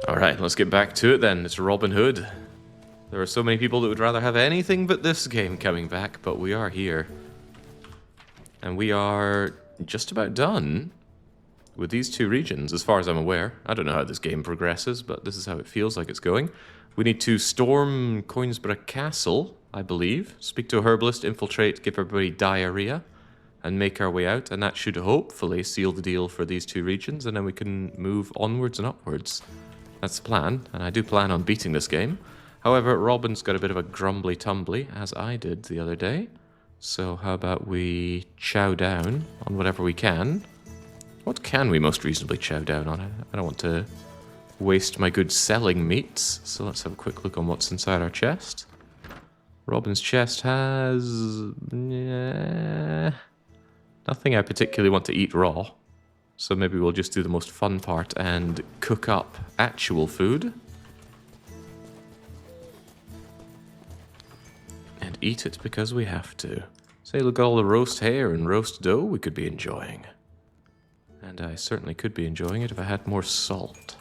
Alright, let's get back to it then. It's Robin Hood. There are so many people that would rather have anything but this game coming back, but we are here. And we are just about done with these two regions, as far as I'm aware. I don't know how this game progresses, but this is how it feels like it's going. We need to storm Coinsborough Castle, I believe. Speak to a herbalist, infiltrate, give everybody diarrhea, and make our way out. And that should hopefully seal the deal for these two regions, and then we can move onwards and upwards. That's the plan, and I do plan on beating this game. However, Robin's got a bit of a grumbly-tumbly, as I did the other day. So how about we chow down on whatever we can. What can we most reasonably chow down on? I don't want to waste my good selling meats, so let's have a quick look on what's inside our chest. Robin's chest has... nothing I particularly want to eat raw. So maybe we'll just do the most fun part and cook up actual food. And eat it because we have to. Say, look at all the roast hare and roast dough we could be enjoying. And I certainly could be enjoying it if I had more salt.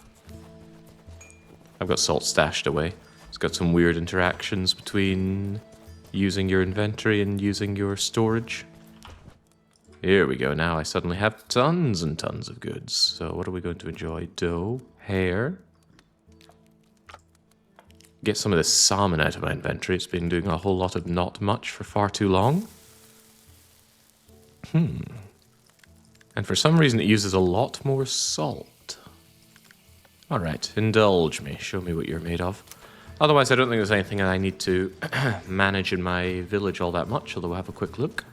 I've got salt stashed away. It's got some weird interactions between using your inventory and using your storage. Here we go. Now I suddenly have tons and tons of goods. So what are we going to enjoy? Dough, hare. Get some of this salmon out of my inventory. It's been doing a whole lot of not much for far too long. And for some reason it uses a lot more salt. Alright, indulge me. Show me what you're made of. Otherwise I don't think there's anything I need to manage in my village all that much, although we'll have a quick look.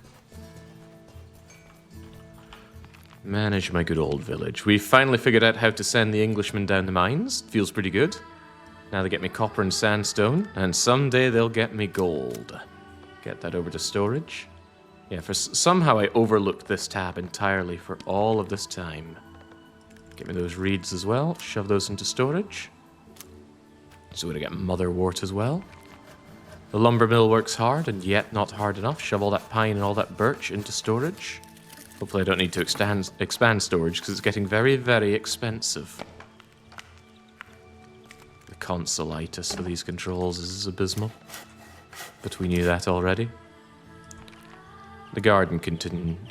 Manage my good old village. We finally figured out how to send the Englishmen down the mines. Feels pretty good. Now they get me copper and sandstone, and someday they'll get me gold. Get that over to storage. Yeah, somehow I overlooked this tab entirely for all of this time. Get me those reeds as well. Shove those into storage. So we're going to get motherwort as well. The lumber mill works hard, and yet not hard enough. Shove all that pine and all that birch into storage. Hopefully I don't need to expand storage, because it's getting very, very expensive. The consolitis for these controls is abysmal. But we knew that already. The garden can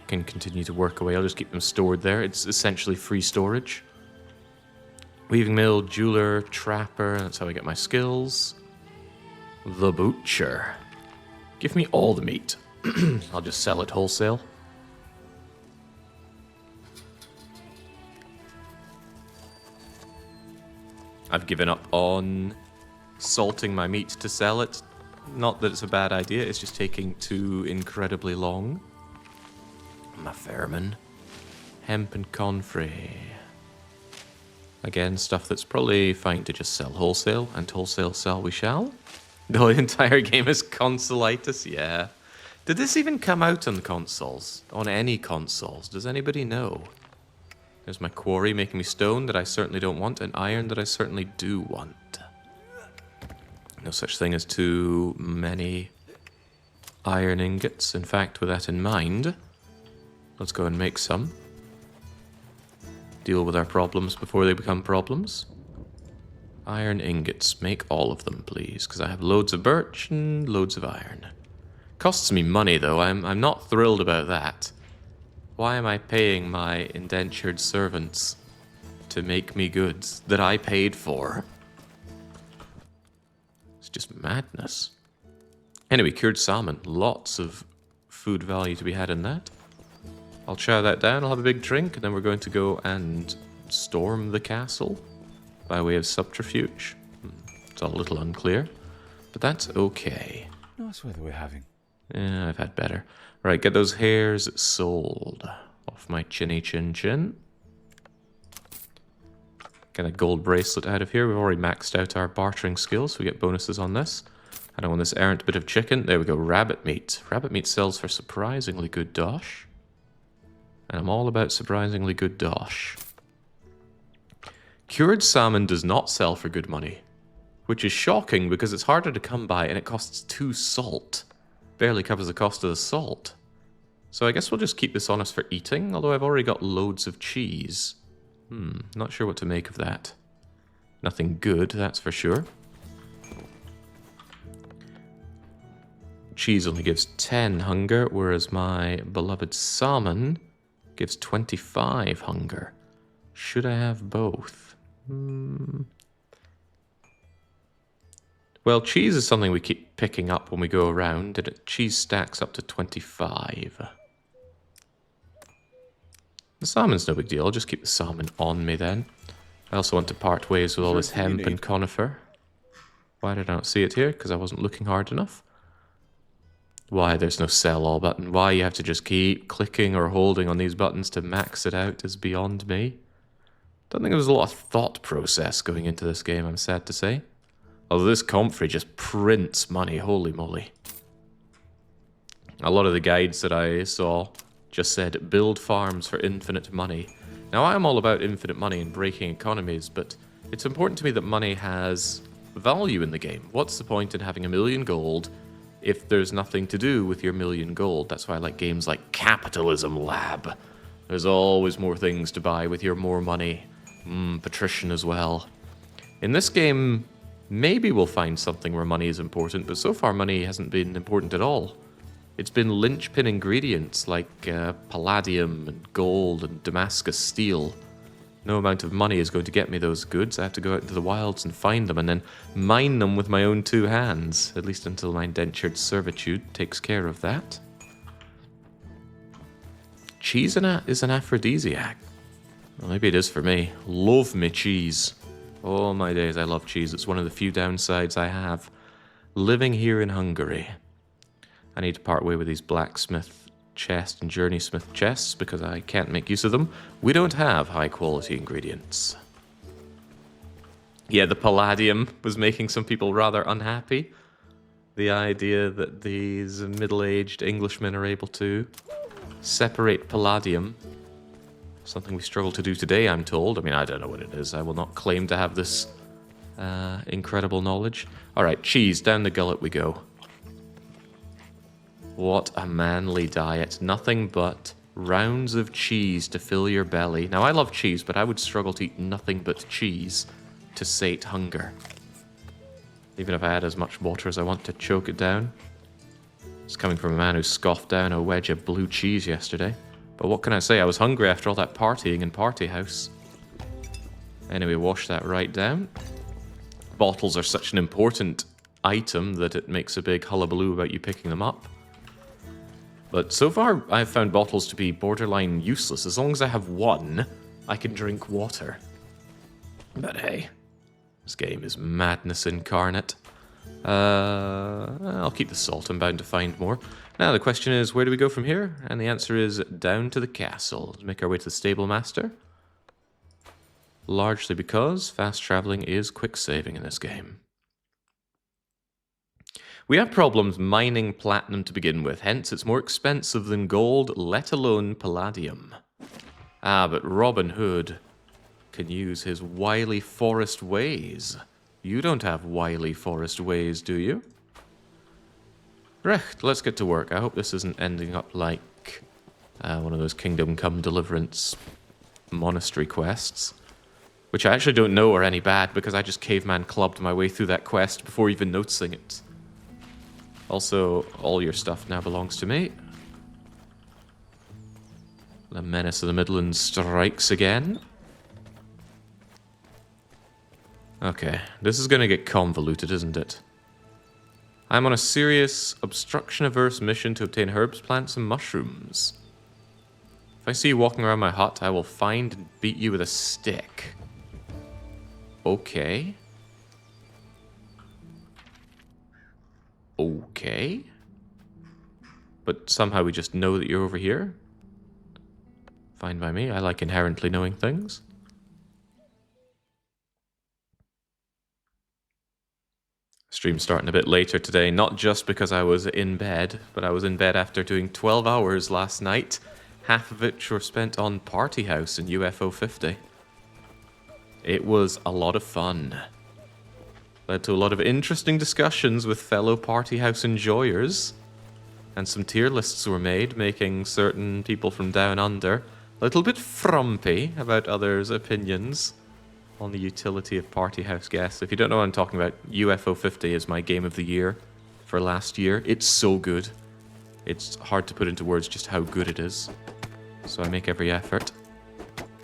continue to work away. I'll just keep them stored there. It's essentially free storage. Weaving mill, jeweler, trapper. That's how I get my skills. The butcher. Give me all the meat. I'll just sell it wholesale. I've given up on salting my meat to sell it. Not that it's a bad idea, it's just taking too incredibly long. My fairman. Hemp and confray. Again, stuff that's probably fine to just sell wholesale, and wholesale sell we shall. The entire game is consolitis, yeah. Did this even come out on consoles? On any consoles? Does anybody know? There's my quarry making me stone that I certainly don't want, and iron that I certainly do want. No such thing as too many iron ingots. In fact, with that in mind, let's go and make some. Deal with our problems before they become problems. Iron ingots. Make all of them, please, because I have loads of birch and loads of iron. Costs me money, though. I'm not thrilled about that. Why am I paying my indentured servants to make me goods that I paid for? It's just madness. Anyway, cured salmon. Lots of food value to be had in that. I'll chow that down, I'll have a big drink, and then we're going to go and storm the castle by way of subterfuge. It's all a little unclear, but that's okay. Nice weather we're having. Yeah, I've had better. Right, get those hairs sold. Off my chinny chin chin. Get a gold bracelet out of here. We've already maxed out our bartering skills, so we get bonuses on this. I don't want this errant bit of chicken. There we go, rabbit meat. Rabbit meat sells for surprisingly good dosh. And I'm all about surprisingly good dosh. Cured salmon does not sell for good money, which is shocking because it's harder to come by and it costs 2 salt. Barely covers the cost of the salt. So I guess we'll just keep this on us for eating, although I've already got loads of cheese. Not sure what to make of that. Nothing good, that's for sure. Cheese only gives 10 hunger, whereas my beloved salmon gives 25 hunger. Should I have both? Well, cheese is something we keep picking up when we go around, and cheese stacks up to 25. The salmon's no big deal. I'll just keep the salmon on me then. I also want to part ways with all this hemp and conifer. Why did I not see it here? Because I wasn't looking hard enough. Why there's no sell all button. Why you have to just keep clicking or holding on these buttons to max it out is beyond me. Don't think there was a lot of thought process going into this game, I'm sad to say. Although this comfrey just prints money, holy moly. A lot of the guides that I saw just said, build farms for infinite money. Now, I am all about infinite money and breaking economies, but it's important to me that money has value in the game. What's the point in having 1,000,000 gold if there's nothing to do with your 1,000,000 gold? That's why I like games like Capitalism Lab. There's always more things to buy with your more money. Patrician as well. In this game, maybe we'll find something where money is important, but so far money hasn't been important at all. It's been linchpin ingredients like palladium and gold and Damascus steel. No amount of money is going to get me those goods. I have to go out into the wilds and find them and then mine them with my own 2 hands, at least until my indentured servitude takes care of that. Cheese is an aphrodisiac. Well, maybe it is for me. Love me cheese. Oh my days, I love cheese. It's one of the few downsides I have living here in Hungary. I need to part way with these blacksmith chest and journeysmith chests because I can't make use of them. We don't have high quality ingredients. Yeah, the palladium was making some people rather unhappy. The idea that these middle-aged Englishmen are able to separate palladium. Something we struggle to do today, I'm told. I mean, I don't know what it is. I will not claim to have this incredible knowledge. Alright, cheese, down the gullet we go. What a manly diet. Nothing but rounds of cheese to fill your belly. Now, I love cheese, but I would struggle to eat nothing but cheese to sate hunger. Even if I had as much water as I want to choke it down. It's coming from a man who scoffed down a wedge of blue cheese yesterday. But what can I say? I was hungry after all that partying in Party House. Anyway, wash that right down. Bottles are such an important item that it makes a big hullabaloo about you picking them up. But so far, I've found bottles to be borderline useless. As long as I have one, I can drink water. But hey, this game is madness incarnate. I'll keep the salt. I'm bound to find more. Now, the question is, where do we go from here? And the answer is down to the castle. Let's make our way to the stable master. Largely because fast traveling is quick saving in this game. We have problems mining platinum to begin with, hence it's more expensive than gold, let alone palladium. Ah, but Robin Hood can use his wily forest ways. You don't have wily forest ways, do you? Recht, let's get to work. I hope this isn't ending up like one of those Kingdom Come Deliverance monastery quests. Which I actually don't know are any bad because I just caveman clubbed my way through that quest before even noticing it. Also, all your stuff now belongs to me. The Menace of the Midlands strikes again. Okay, this is going to get convoluted, isn't it? I'm on a serious, obstruction-averse mission to obtain herbs, plants, and mushrooms. If I see you walking around my hut, I will find and beat you with a stick. Okay. Okay. But somehow we just know that you're over here. Fine by me. I like inherently knowing things. Stream starting a bit later today, not just because I was in bed, but I was in bed after doing 12 hours last night, half of which were spent on Party House in UFO 50. It was a lot of fun. Led to a lot of interesting discussions with fellow Party House enjoyers, and some tier lists were made, making certain people from down under a little bit frumpy about others' opinions. on the utility of party house guests. If you don't know what I'm talking about, UFO 50 is my game of the year for last year. It's so good. It's hard to put into words just how good it is. So I make every effort.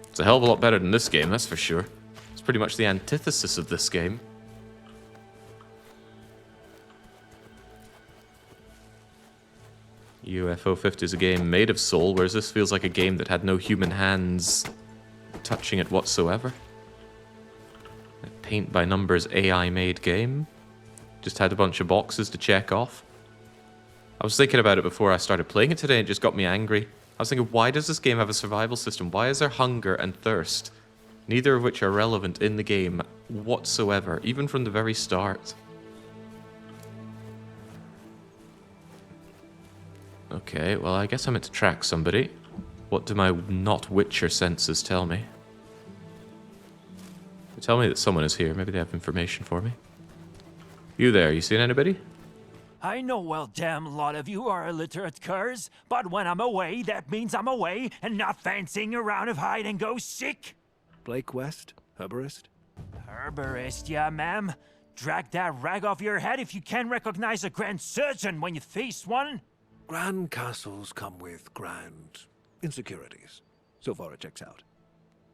It's a hell of a lot better than this game, that's for sure. It's pretty much the antithesis of this game. UFO 50 is a game made of soul, whereas this feels like a game that had no human hands touching it whatsoever. A paint-by-numbers AI-made game. Just had a bunch of boxes to check off. I was thinking about it before I started playing it today, and it just got me angry. I was thinking, why does this game have a survival system? Why is there hunger and thirst? Neither of which are relevant in the game whatsoever, even from the very start. Okay, well, I guess I'm meant to track somebody. What do my not Witcher senses tell me? They tell me that someone is here. Maybe they have information for me. You there, you seen anybody? I know well damn lot of you are illiterate curs, but when I'm away, that means I'm away and not fancying a round of hide and go sick. Blake West, herborist? Herborist, yeah, ma'am. Drag that rag off your head if you can recognize a grand surgeon when you face one. Grand castles come with grand insecurities. So far it checks out.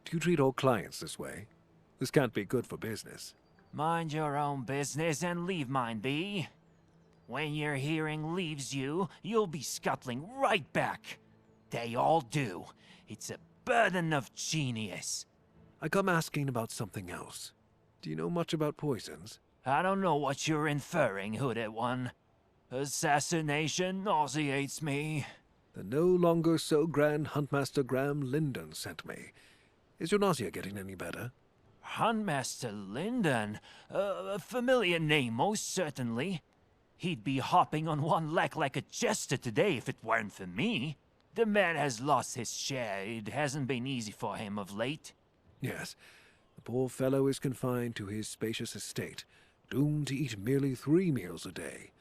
Do you treat all clients this way? This can't be good for business. Mind your own business and leave mine be. When your hearing leaves you, you'll be scuttling right back. They all do. It's a burden of genius. I come asking about something else. Do you know much about poisons? I don't know what you're inferring, hooded one. Assassination nauseates me. The no longer so grand Huntmaster Graham Linden sent me. Is your nausea getting any better? Huntmaster Linden? A familiar name, most certainly. He'd be hopping on one leg like a jester today if it weren't for me. The man has lost his share. It hasn't been easy for him of late. Yes. The poor fellow is confined to his spacious estate, doomed to eat merely 3 meals a day.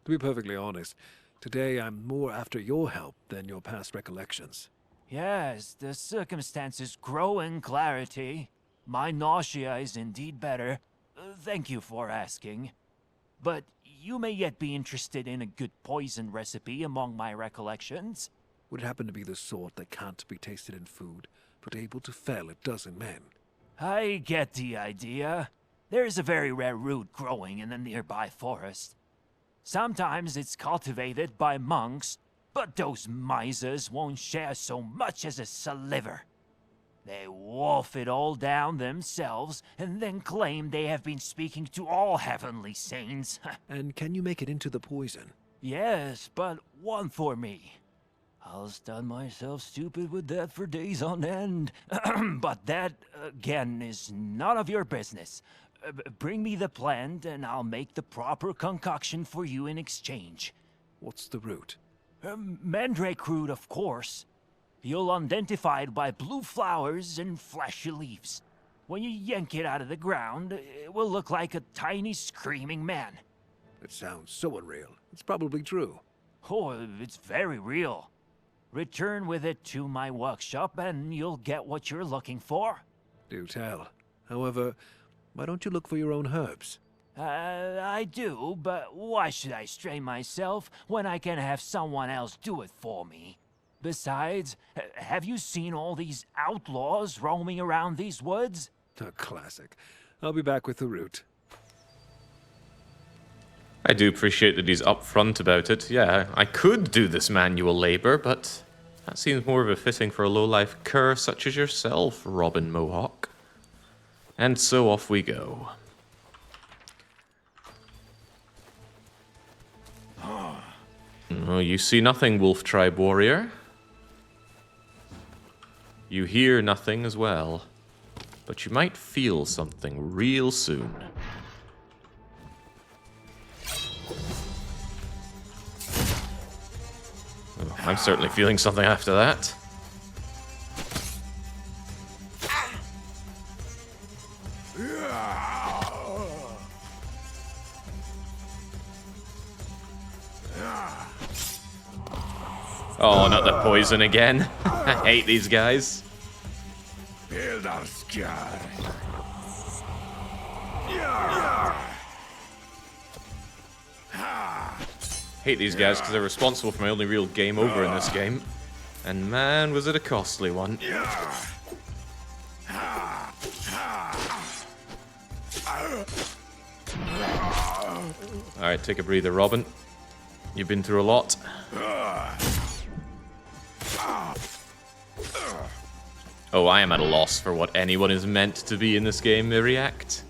To be perfectly honest, today I'm more after your help than your past recollections. Yes, the circumstances grow in clarity. My nausea is indeed better. Thank you for asking. But you may yet be interested in a good poison recipe among my recollections. Would it happen to be the sort that can't be tasted in food, but able to fell a dozen men? I get the idea. There's a very rare root growing in the nearby forest. Sometimes it's cultivated by monks, but those misers won't share so much as a sliver. They wolf it all down themselves, and then claim they have been speaking to all heavenly saints. And can you make it into the poison? Yes, but one for me. I'll stun myself stupid with that for days on end. But that, again, is none of your business. Bring me the plant, and I'll make the proper concoction for you in exchange. What's the root? Mandrake root, of course. You'll identify it by blue flowers and flashy leaves. When you yank it out of the ground, it will look like a tiny screaming man. It sounds so unreal. It's probably true. Oh, it's very real. Return with it to my workshop and you'll get what you're looking for. Do tell. However, why don't you look for your own herbs? I do, but why should I strain myself when I can have someone else do it for me? Besides, have you seen all these outlaws roaming around these woods? A classic. I'll be back with the root. I do appreciate that he's upfront about it. Yeah, I could do this manual labor, but that seems more of a fitting for a low-life cur such as yourself, Robin Mohawk. And so off we go. Oh, you see nothing, Wolf Tribe Warrior. You hear nothing as well. But you might feel something real soon. Oh, I'm certainly feeling something after that. Oh, not the poison again. I hate these guys. Hate these guys because they're responsible for my only real game over in this game. And man, was it a costly one. Alright, take a breather, Robin. You've been through a lot. Oh, I am at a loss for what anyone is meant to be in this game, react.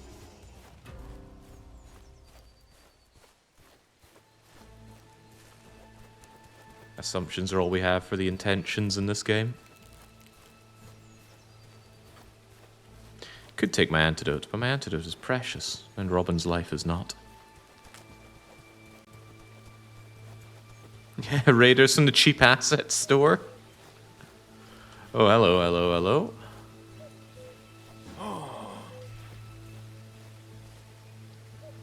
Assumptions are all we have for the intentions in this game. Could take my antidote, but my antidote is precious, and Robin's life is not. Raiders from the cheap asset store. Oh, hello, hello, hello.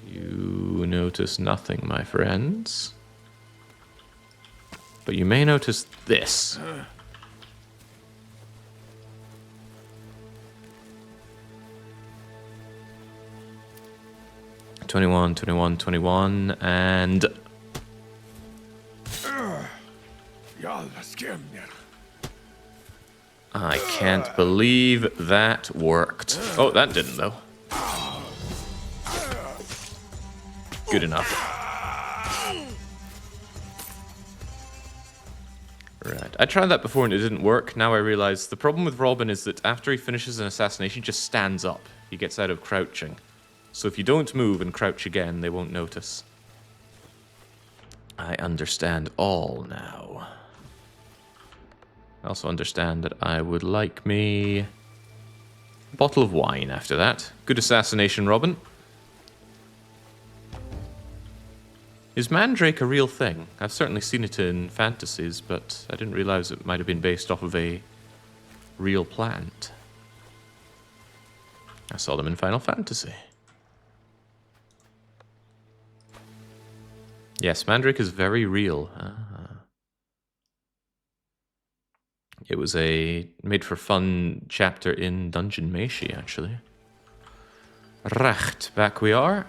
You notice nothing, my friends. But you may notice this. "21, 21, 21, and... I can't believe that worked. Oh, that didn't, though. Good enough. Right. I tried that before and it didn't work. Now I realize the problem with Robin is that after he finishes an assassination, he just stands up. He gets out of crouching. So if you don't move and crouch again, they won't notice. I understand all now. I also understand that I would like me a bottle of wine after that. Good assassination, Robin. Is mandrake a real thing? I've certainly seen it in fantasies, but I didn't realize it might have been based off of a real plant. I saw them in Final Fantasy. Yes, mandrake is very real. It was a made-for-fun chapter in Dungeon Meshi, actually. Right, back we are.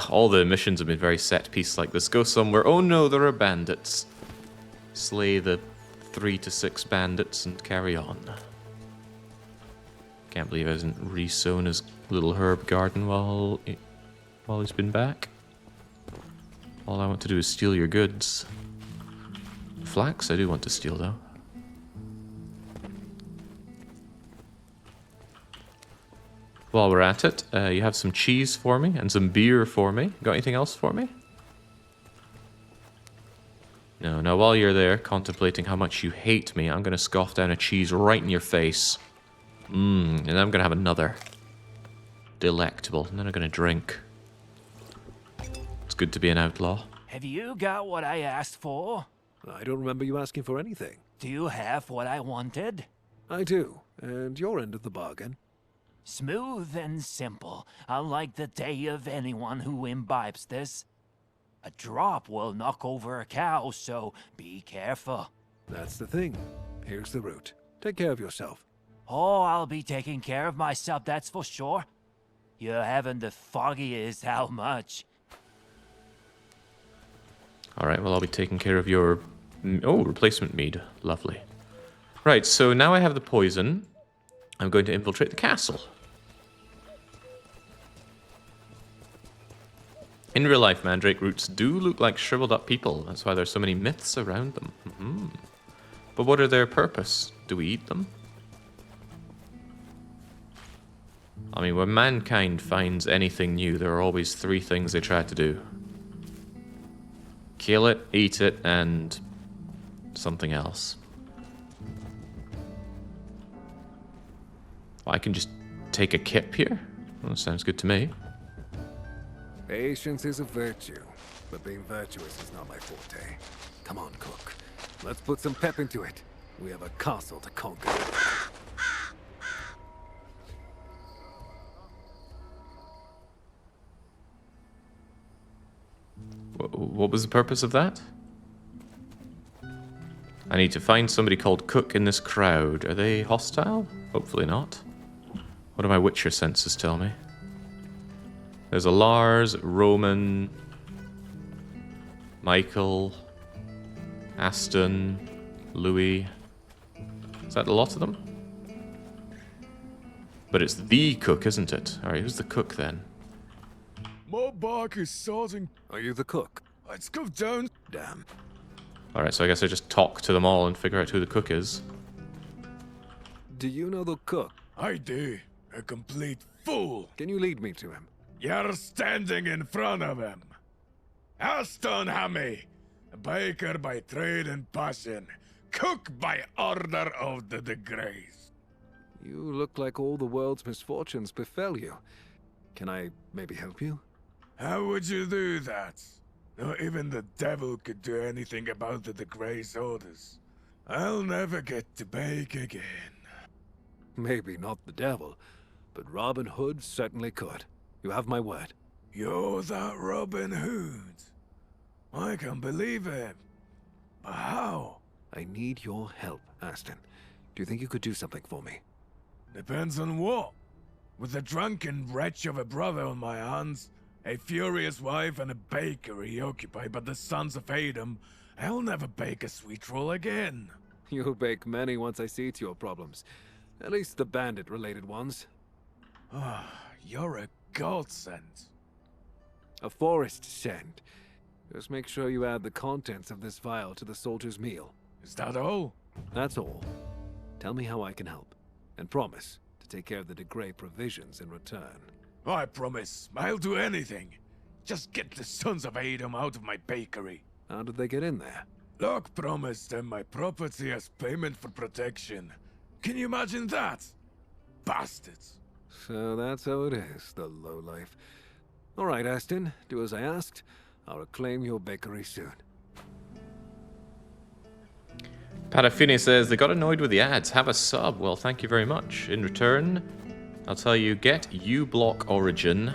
All the missions have been very set-piece like this. Go somewhere. Oh no, there are bandits. Slay the 3 to 6 bandits and carry on. Can't believe I hasn't re-sown his little herb garden while he's been back. All I want to do is steal your goods. Flax I do want to steal, though. While we're at it, you have some cheese for me and some beer for me. Got anything else for me? No, now while you're there contemplating how much you hate me, I'm going to scoff down a cheese right in your face. And then I'm going to have another. Delectable. And then I'm going to drink. It's good to be an outlaw. Have you got what I asked for? I don't remember you asking for anything. Do you have what I wanted? I do, and your end of the bargain. Smooth and simple, unlike the day of anyone who imbibes this. A drop will knock over a cow, so be careful. That's the thing. Here's the route. Take care of yourself. Oh, I'll be taking care of myself, that's for sure. You haven't the foggiest how much. Alright, well I'll be taking care of your... Oh, replacement mead. Lovely. Right, so now I have the poison. I'm going to infiltrate the castle. In real life, mandrake roots do look like shriveled up people. That's why there's so many myths around them. But what are their purpose? Do we eat them? I mean, when mankind finds anything new, there are always 3 things they try to do. Kill it, eat it, and something else. I can just take a kip here? Well, that sounds good to me. Patience is a virtue, but being virtuous is not my forte. Come on, cook. Let's put some pep into it. We have a castle to conquer. What was the purpose of that? I need to find somebody called Cook in this crowd. Are they hostile? Hopefully not. What do my Witcher senses tell me? There's a Lars, Roman, Michael, Aston, Louis. Is that a lot of them? But it's the cook, isn't it? Alright, who's the cook then? My bark is sorting. Are you the cook? Let's go down. Damn. Alright, so I guess I just talk to them all and figure out who the cook is. Do you know the cook? I do. A complete fool. Can you lead me to him? You're standing in front of him. Aston Hammy, baker by trade and passion, cook by order of the Degrays. You look like all the world's misfortunes befell you. Can I maybe help you? How would you do that? Not even the devil could do anything about the Degrays' orders. I'll never get to bake again. Maybe not the devil, but Robin Hood certainly could. You have my word. You're that Robin Hood. I can't believe it. But how? I need your help, Aston. Do you think you could do something for me? Depends on what. With a drunken wretch of a brother on my hands, a furious wife and a bakery occupied by the sons of Adam, I'll never bake a sweet roll again. You'll bake many once I see to your problems. At least the bandit-related ones. You're a godsend. A forest send. Just make sure you add the contents of this vial to the soldier's meal. Is that all? That's all. Tell me how I can help. And promise to take care of the Degrey provisions in return. I promise. I'll do anything. Just get the sons of Adam out of my bakery. How did they get in there? Locke promised them my property as payment for protection. Can you imagine that? Bastards. So that's how it is, the lowlife. All right, Aston. Do as I asked. I'll reclaim your bakery soon. Parafine says, they got annoyed with the ads. Have a sub. Well, thank you very much. In return, I'll tell you, get uBlock Origin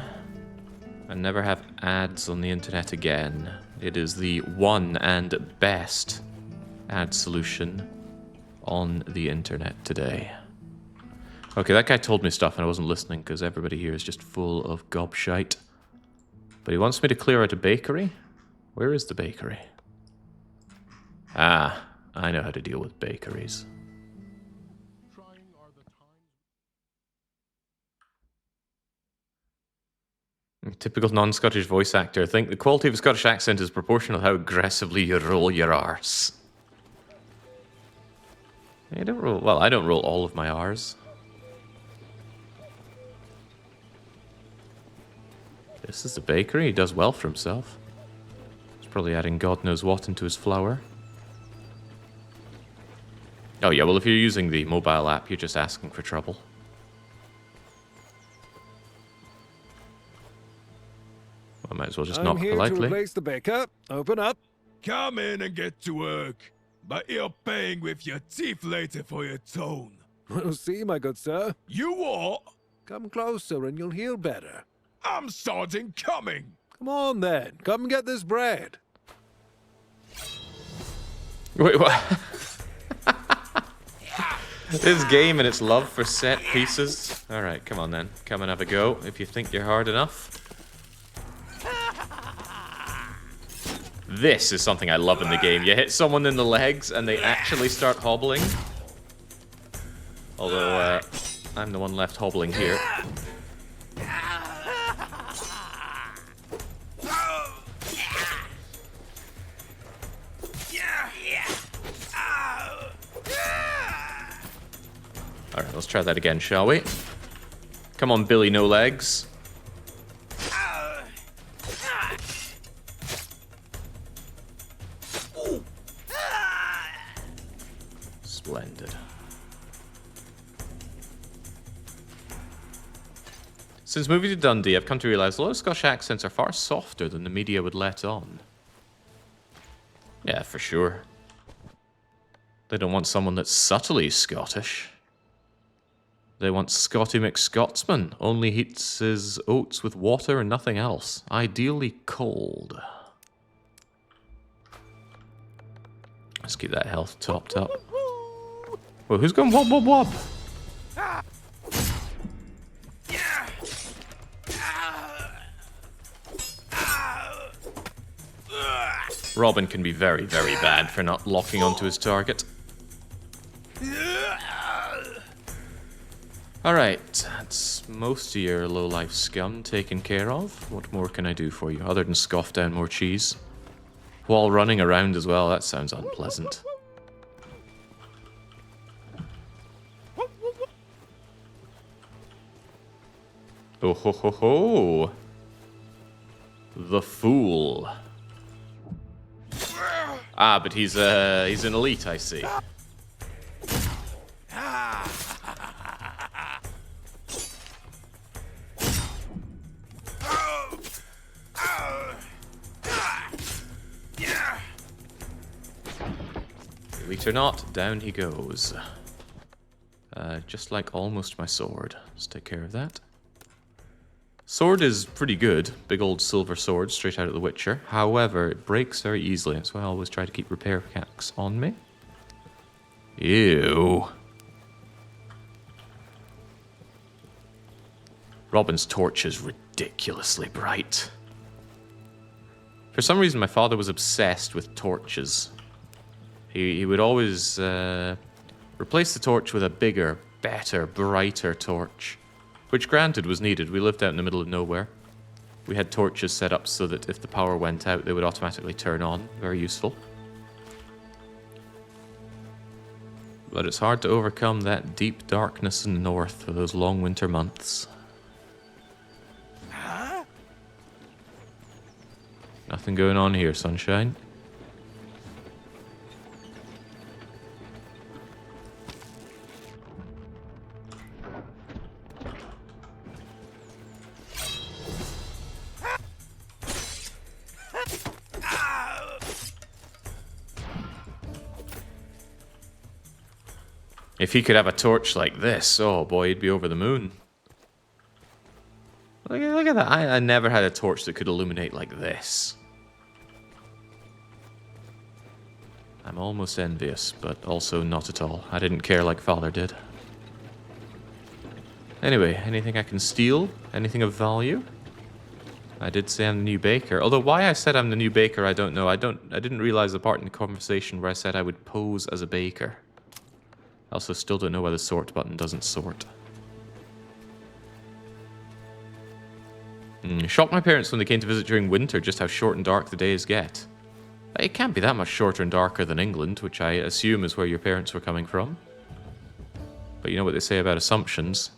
and never have ads on the internet again. It is the one and best ad solution on the internet today. Okay, that guy told me stuff and I wasn't listening because everybody here is just full of gobshite. But he wants me to clear out a bakery? Where is the bakery? Ah, I know how to deal with bakeries. Typical non-Scottish voice actor. I think the quality of a Scottish accent is proportional to how aggressively you roll your R's. I don't roll... Well, I don't roll all of my R's. This is the bakery. He does well for himself. He's probably adding God knows what into his flour. Oh yeah, well if you're using the mobile app, you're just asking for trouble. I might as well just knock politely. I'm here to replace the baker. Open up. Come in and get to work. But you're paying with your teeth later for your tone. We'll see, my good sir. You what? Come closer and you'll hear better. I'm starting coming. Come on then. Come and get this bread. Wait, what? This game and its love for set pieces. Alright, come on then. Come and have a go if you think you're hard enough. This is something I love in the game. You hit someone in the legs and they actually start hobbling. Although, I'm the one left hobbling here. Alright, let's try that again, shall we? Come on, Billy No Legs. Splendid. Since moving to Dundee, I've come to realise a lot of Scottish accents are far softer than the media would let on. Yeah, for sure. They don't want someone that's subtly Scottish. They want Scotty McScotsman, only heats his oats with water and nothing else. Ideally cold. Let's keep that health topped up. Well, who's going wob wob wob? Robin can be very, very bad for not locking onto his target. Alright, that's most of your low-life scum taken care of. What more can I do for you, other than scoff down more cheese? While running around as well, that sounds unpleasant. Oh ho ho ho! The fool. Ah, but he's an elite, I see. Elite or not, down he goes. Just like almost my sword. Let's take care of that. Sword is pretty good. Big old silver sword straight out of The Witcher. However, it breaks very easily. That's why I always try to keep repair packs on me. Ew. Robin's torch is ridiculously bright. For some reason, my father was obsessed with torches. He would always replace the torch with a bigger, better, brighter torch. Which, granted, was needed. We lived out in the middle of nowhere. We had torches set up so that if the power went out, they would automatically turn on. Very useful. But it's hard to overcome that deep darkness in the north for those long winter months. Nothing going on here, sunshine. If he could have a torch like this, oh boy, he'd be over the moon. Look at that. I never had a torch that could illuminate like this. I'm almost envious, but also not at all. I didn't care like Father did. Anyway, anything I can steal? Anything of value? I did say I'm the new baker. Although why I said I'm the new baker, I don't know. I didn't realize the part in the conversation where I said I would pose as a baker. I also still don't know why the sort button doesn't sort. Shocked my parents when they came to visit during winter just how short and dark the days get. It can't be that much shorter and darker than England, which I assume is where your parents were coming from. But you know what they say about assumptions.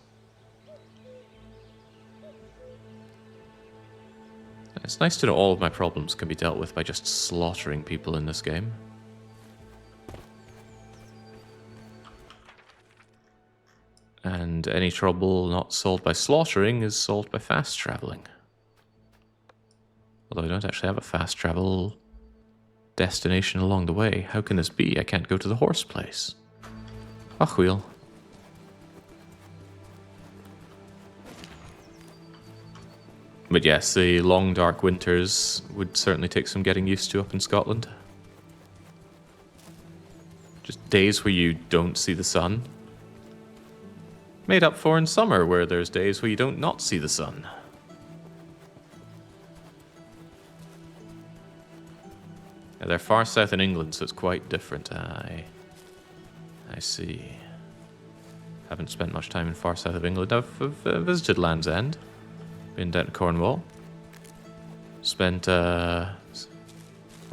It's nice to know all of my problems can be dealt with by just slaughtering people in this game. And any trouble not solved by slaughtering is solved by fast traveling. Although I don't actually have a fast travel destination along the way. How can this be? I can't go to the horse place. Ach, wheel. But yes, the long dark winters would certainly take some getting used to up in Scotland. Just days where you don't see the sun. Made up for in summer, where there's days where you don't not see the sun. Yeah, they're far south in England, so it's quite different. I see. Haven't spent much time in far south of England. I've visited Land's End. Been down to Cornwall. Spent a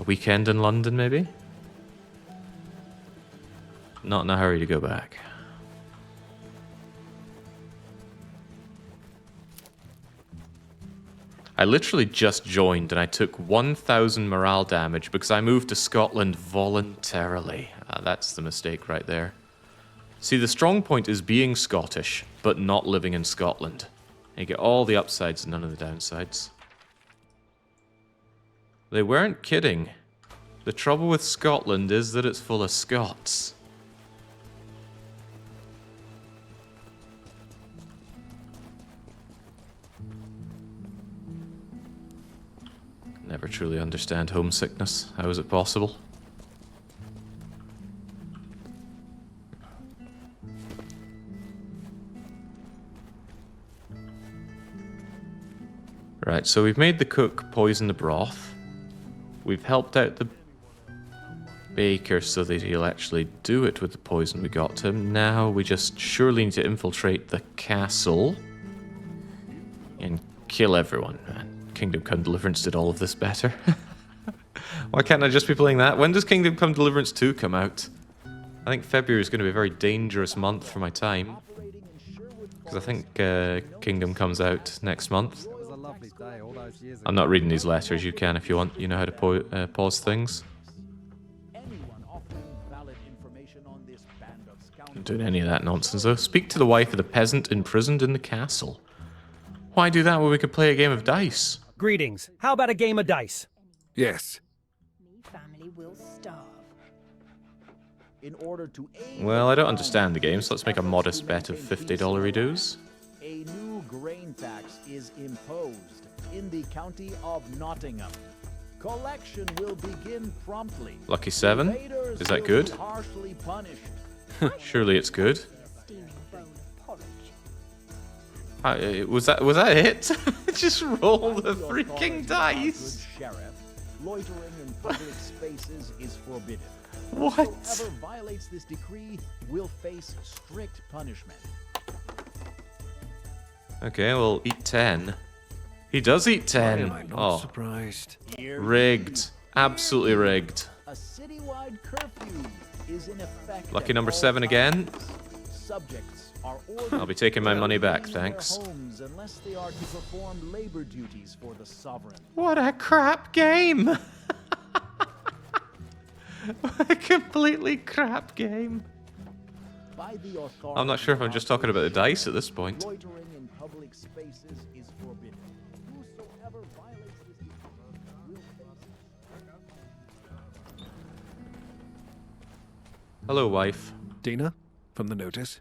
weekend in London, maybe? Not in a hurry to go back. I literally just joined and I took 1,000 morale damage because I moved to Scotland voluntarily. That's the mistake right there. See, the strong point is being Scottish, but not living in Scotland. You get all the upsides and none of the downsides. They weren't kidding. The trouble with Scotland is that it's full of Scots. Never truly understand homesickness. How is it possible? Right, so we've made the cook poison the broth. We've helped out the baker so that he'll actually do it with the poison we got to him. Now we just surely need to infiltrate the castle and kill everyone. Man, Kingdom Come Deliverance did all of this better. Why can't I just be playing that? When does Kingdom Come Deliverance 2 come out? I think February is going to be a very dangerous month for my time. Because I think Kingdom comes out next month. I'm not reading these letters. You can if you want. You know how to pause things. Not doing any of that nonsense though. Speak to the wife of the peasant imprisoned in the castle. Why do that when we could play a game of dice? Greetings. How about a game of dice? Yes. Family will starve. In order to aid Well, I don't understand the game, so let's make a modest bet of $50 dues. a new grain tax is imposed in the county of Nottingham. Collection will begin promptly. Lucky 7. Raiders Is that will good? be harshly punished. Surely it's good. Steaming bowl of porridge. Was that it? Just roll the Your freaking authority, dice. good sheriff, loitering in public spaces is forbidden. What? Whoever violates this decree will face strict punishment. Okay, well, eat 10. He does eat 10. Am I not Oh, surprised? rigged. Absolutely rigged. A citywide curfew is in effect. Lucky at number all 7 again. times. Subjects are ordered I'll be taking my to money back, leave their thanks. homes unless they are to perform labor duties for the sovereign. What a crap game! What a completely crap game. By the I'm not sure if I'm just talking about the dice at this point. Loitering in public spaces is forbidden. Whosoever violates this decree will face. Hello, wife. Dina, from the notice.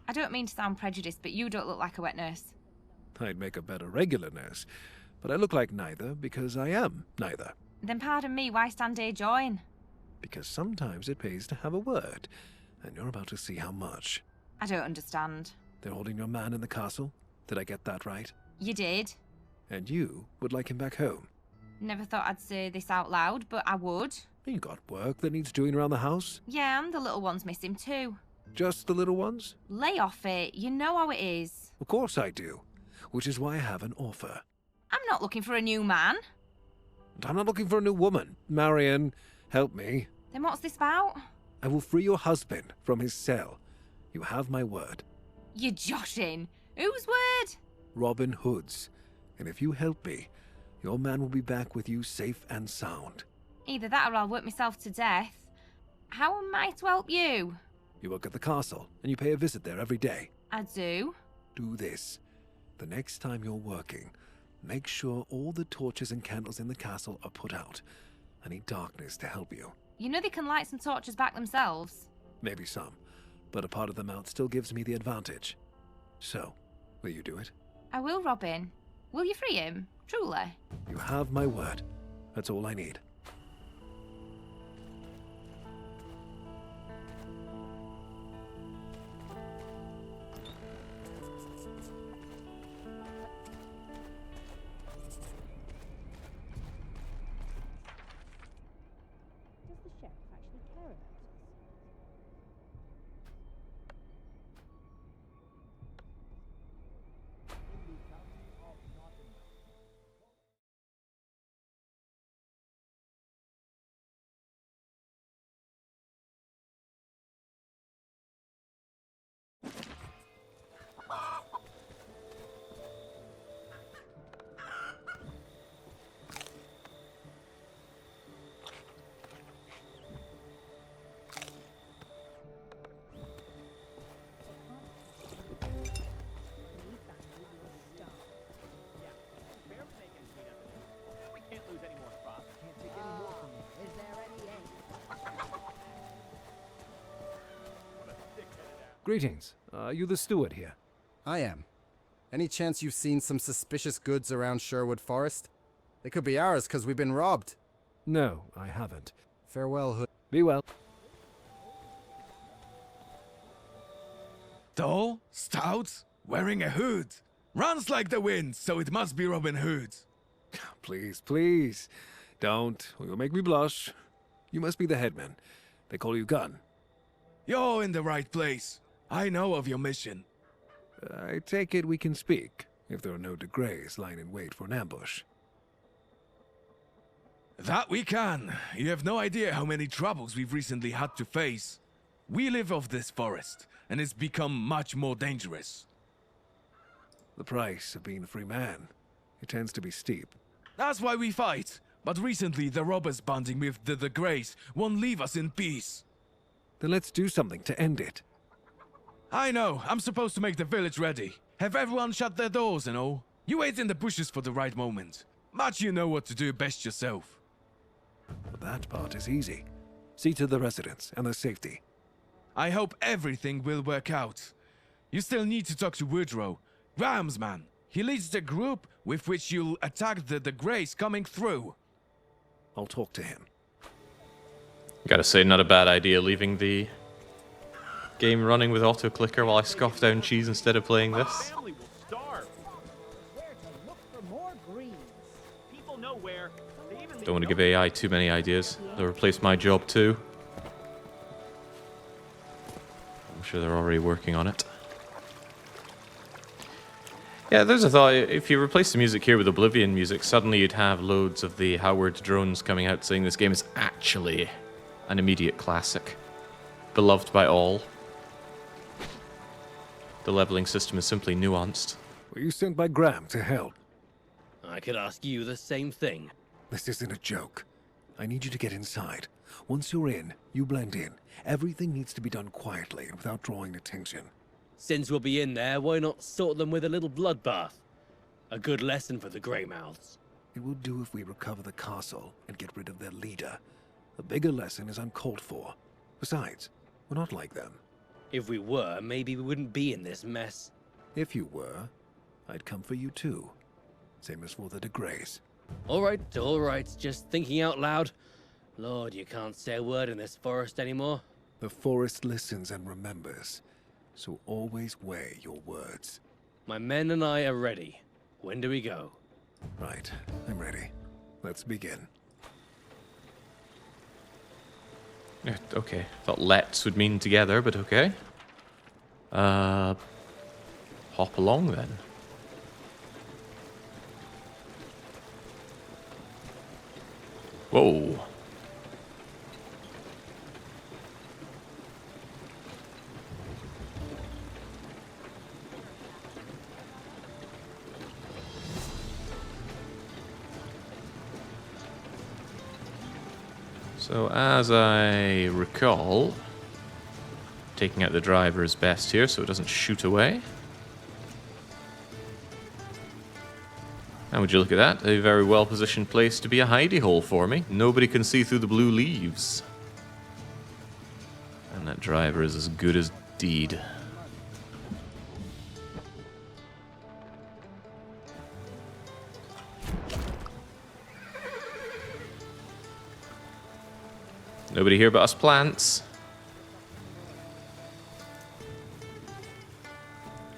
I don't mean to sound prejudiced, but you don't look like a wet nurse. I'd make a better regular nurse, but I look like neither because I am neither. Then pardon me, why stand here join? Because sometimes it pays to have a word, and you're about to see how much. I don't understand. They're holding your man in the castle. Did I get that right? You did. And you would like him back home. Never thought I'd say this out loud, but I would. You got work that needs doing around the house? Yeah, and the little ones miss him too. Just the little ones? Lay off it, you know how it is. Of course I do. Which is why I have an offer. I'm not looking for a new man. And I'm not looking for a new woman. Marion, help me. Then what's this about? I will free your husband from his cell. You have my word. You're joshing. Whose word? Robin Hood's. And if you help me, your man will be back with you safe and sound. Either that or I'll work myself to death. How am I to help you? You work at the castle, and you pay a visit there every day. I do. Do this. The next time you're working, make sure all the torches and candles in the castle are put out. I need darkness to help you. You know they can light some torches back themselves. Maybe some, but a part of them out still gives me the advantage. So, will you do it? I will, Robin. Will you free him? Truly? You have my word. That's all I need. Does the sheriff actually care about us? Greetings. Are you the steward here? I am. Any chance you've seen some suspicious goods around Sherwood Forest? They could be ours because we've been robbed. No, I haven't. Farewell, Hood. Be well. Tall, stout, wearing a hood. Runs like the wind, so it must be Robin Hood. Please, please. Don't, or you'll make me blush. You must be the headman. They call you Gun. You're in the right place. I know of your mission. I take it we can speak, if there are no de Greys lying in wait for an ambush. That we can. You have no idea how many troubles we've recently had to face. We live off this forest, and it's become much more dangerous. The price of being a free man, it tends to be steep. That's why we fight. But recently, the robbers banding with the Greys won't leave us in peace. Then let's do something to end it. I know. I'm supposed to make the village ready. Have everyone shut their doors and all. You wait in the bushes for the right moment. But you know what to do best yourself. But that part is easy. See to the residents and their safety. I hope everything will work out. You still need to talk to Woodrow, Graham's man. He leads the group with which you'll attack the Greys coming through. I'll talk to him. Gotta say, not a bad idea leaving the game running with auto-clicker while I scoff down cheese instead of playing this. Where to look for more greens? People know where. They even Don't want to give AI too many ideas. They'll replace my job too. I'm sure they're already working on it. Yeah, there's a thought. If you replace the music here with Oblivion music, suddenly you'd have loads of the Howard drones coming out saying this game is actually an immediate classic. Beloved by all. The leveling system is simply nuanced. Were you sent by Graham to help? I could ask you the same thing. This isn't a joke. I need you to get inside. Once you're in, you blend in. Everything needs to be done quietly and without drawing attention. Since we'll be in there, why not sort them with a little bloodbath? A good lesson for the Greymouths. It will do if we recover the castle and get rid of their leader. A bigger lesson is uncalled for. Besides, we're not like them. If we were, maybe we wouldn't be in this mess. If you were, I'd come for you too. Same as for the de Greys. All right, just thinking out loud. Lord, you can't say a word in this forest anymore. The forest listens and remembers, so always weigh your words. My men and I are ready. When do we go? Right, I'm ready. Let's begin. Okay, thought let's would mean together, but okay. Hop along then. Whoa. So as I recall, taking out the driver is best here so it doesn't shoot away. And would you look at that, a very well positioned place to be a hidey hole for me. Nobody can see through the blue leaves. And that driver is as good as deed. Nobody here but us plants.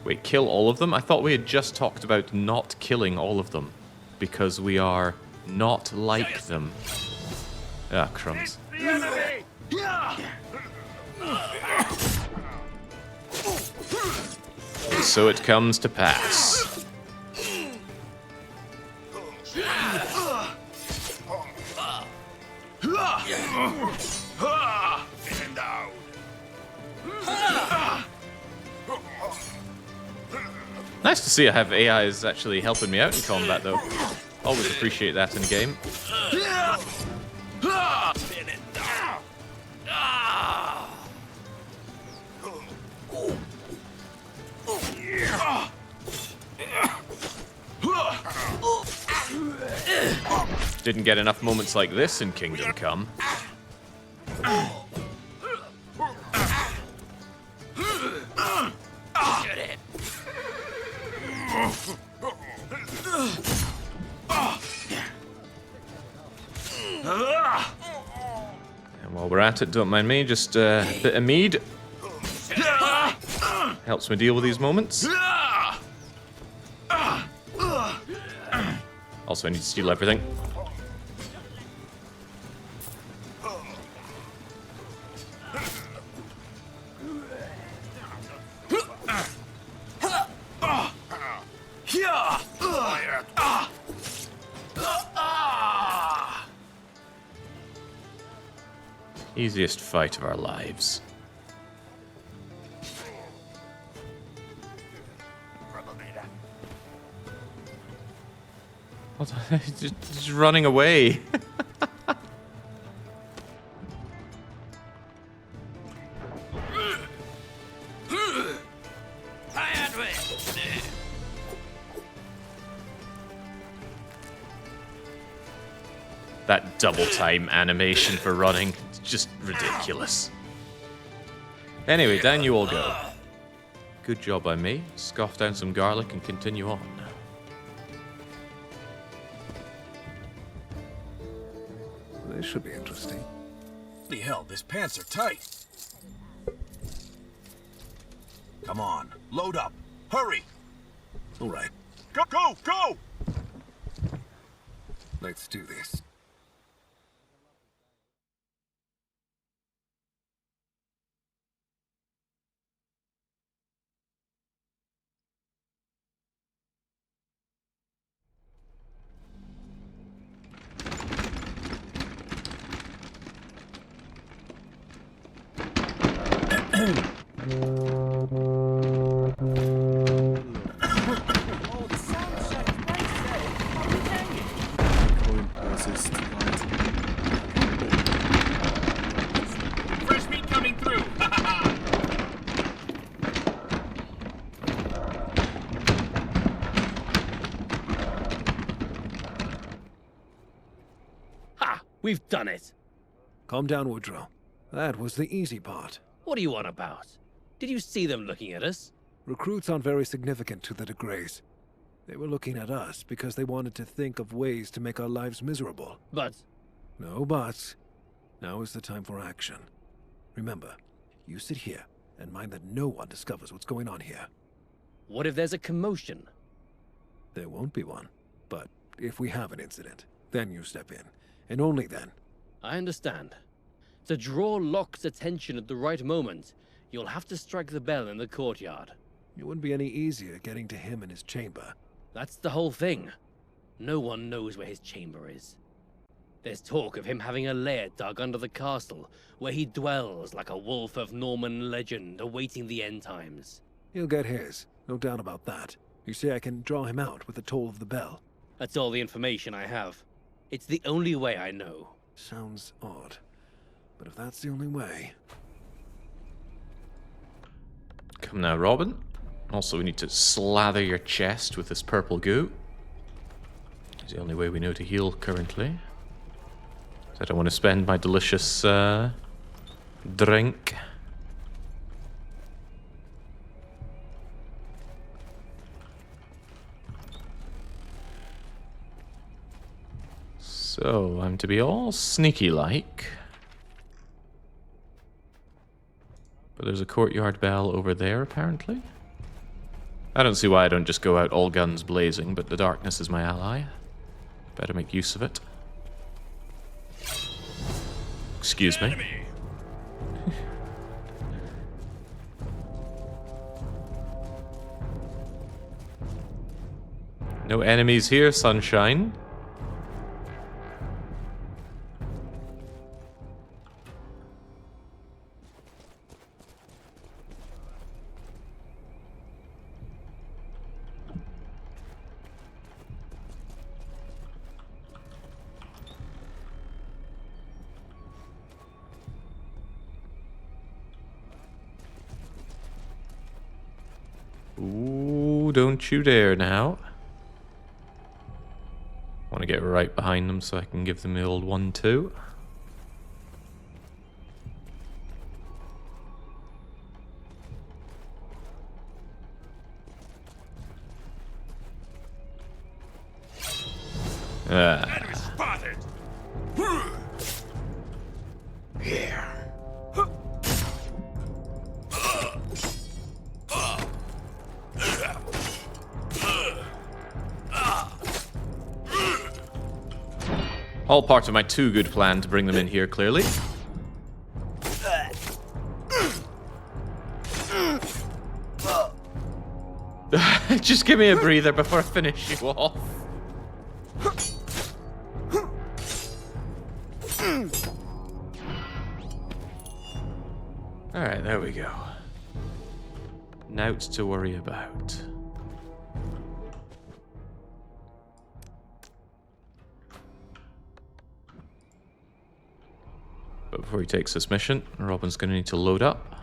Wait, kill all of them? I thought we had just talked about not killing all of them. Because we are not like them. Ah, crumbs. So it comes to pass. Nice to see I have AIs actually helping me out in combat, though. Always appreciate that in a game. Didn't get enough moments like this in Kingdom Come. And while we're at it, don't mind me, just a bit of mead. Helps me deal with these moments. Also, I need to steal everything. Easiest fight of our lives. Hold on, just running away. That double time animation for running, it's just ridiculous. Anyway, down you all go. Good job by me. Scoff down some garlic and continue on. This should be interesting. Holy hell, his pants are tight. Come on, load up. Hurry! All right, Go, go, go! let's do this. Fresh meat coming through! Ha! We've done it! Calm down, Woodrow. That was the easy part. What are you on about? Did you see them looking at us? Recruits aren't very significant to the de Greys. They were looking at us because they wanted to think of ways to make our lives miserable. But... No buts. Now is the time for action. Remember, you sit here and mind that no one discovers what's going on here. what if there's a commotion? There won't be one. But if we have an incident, then you step in. And only then. I understand. To draw Locke's attention at the right moment, you'll have to strike the bell in the courtyard. It wouldn't be any easier getting to him in his chamber. That's the whole thing. No one knows where his chamber is. There's talk of him having a lair dug under the castle, where he dwells like a wolf of Norman legend, awaiting the end times. He'll get his, no doubt about that. You say I can draw him out with the toll of the bell? That's all the information I have. It's the only way I know. Sounds odd. But if that's the only way... Come now, Robin. Also, we need to slather your chest with this purple goo. It's the only way we know to heal currently. I don't want to spend my delicious drink. So, I'm to be all sneaky-like. But there's a courtyard bell over there, apparently. I don't see why I don't just go out all guns blazing, but the darkness is my ally. Better make use of it. Excuse me. No enemies here, sunshine. Ooh, don't you dare now. Want to get right behind them so I can give them the old 1-2. Enemy spotted! Here. All part of my too good plan to bring them in here, clearly. Just give me a breather before I finish you off. There we go. Nought to worry about. But before he takes this mission, Robin's going to need to load up.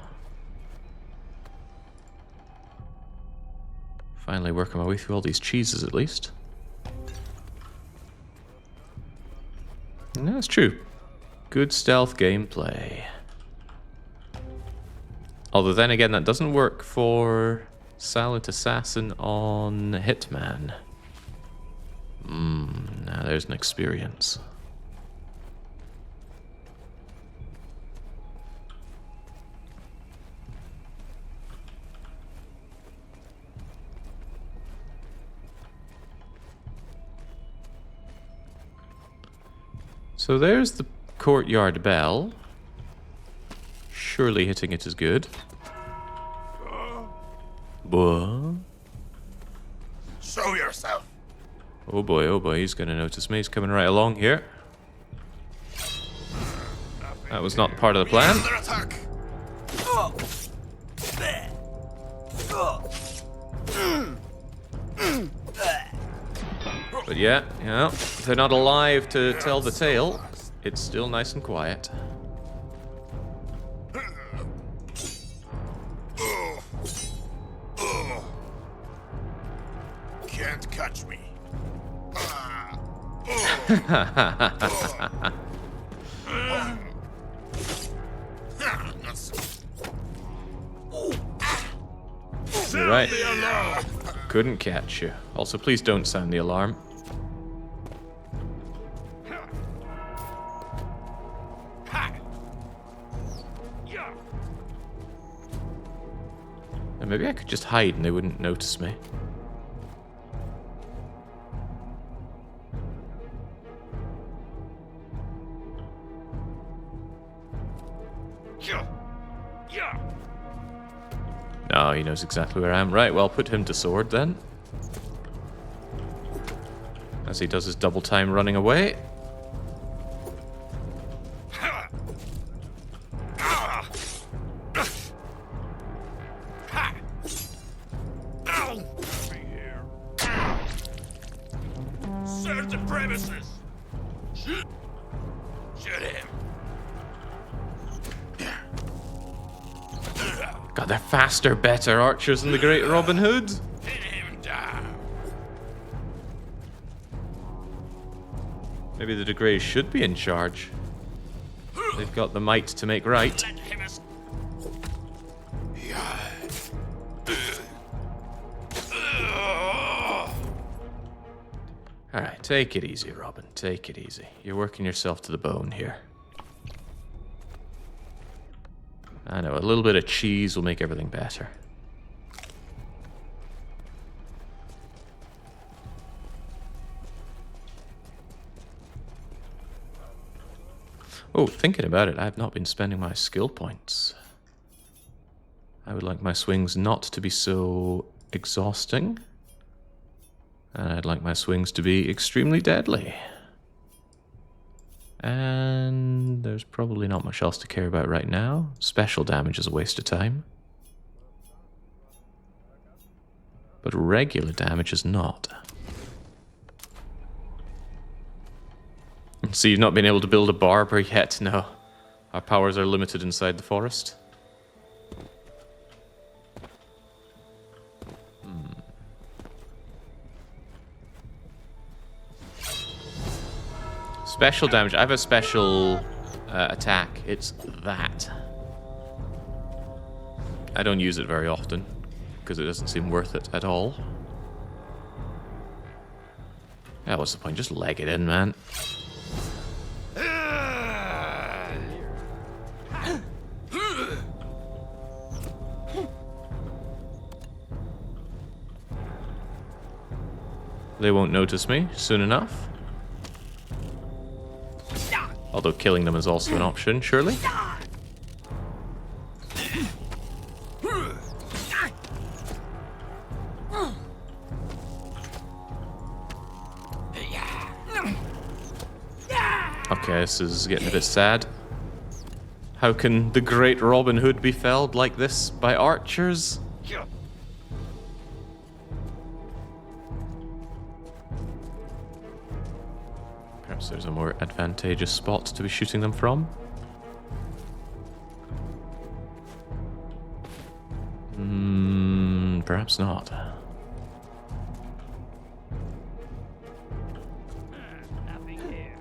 Finally working my way through all these cheeses at least. And that's true. Good stealth gameplay. Although then again, that doesn't work for Silent Assassin on Hitman. Now there's an experience. So there's the courtyard bell. Surely hitting it is good. What? Show yourself. Oh boy, he's gonna notice me. He's coming right along here. That was not part of the plan. Under attack. But yeah, if they're not alive to tell the tale, it's still nice and quiet. Can't catch me. You're right. Couldn't catch you. Also, please don't sound the alarm. And maybe I could just hide and they wouldn't notice me. No, he knows exactly where I am. Right, well, put him to sword then. As he does his double time running away. Search the premises. Shoot him. God, they're faster, better archers than the Great Robin Hood. Pin him down. Maybe the De Greys should be in charge. They've got the might to make right. Let him escape. Alright, take it easy, Robin. Take it easy. You're working yourself to the bone here. I know, a little bit of cheese will make everything better. Oh, thinking about it, I've not been spending my skill points. I would like my swings not to be so exhausting. And I'd like my swings to be extremely deadly. And there's probably not much else to care about right now. Special damage is a waste of time. But regular damage is not. So you've not been able to build a barber yet? No. Our powers are limited inside the forest. Special damage. I have a special attack. It's that. I don't use it very often because it doesn't seem worth it at all. Yeah, what's the point? Just leg it in, man. They won't notice me soon enough. Although killing them is also an option, surely. Okay, this is getting a bit sad. How can the great Robin Hood be felled like this by archers? Perhaps there's a more advantageous spot to be shooting them from. Perhaps not. Nothing here.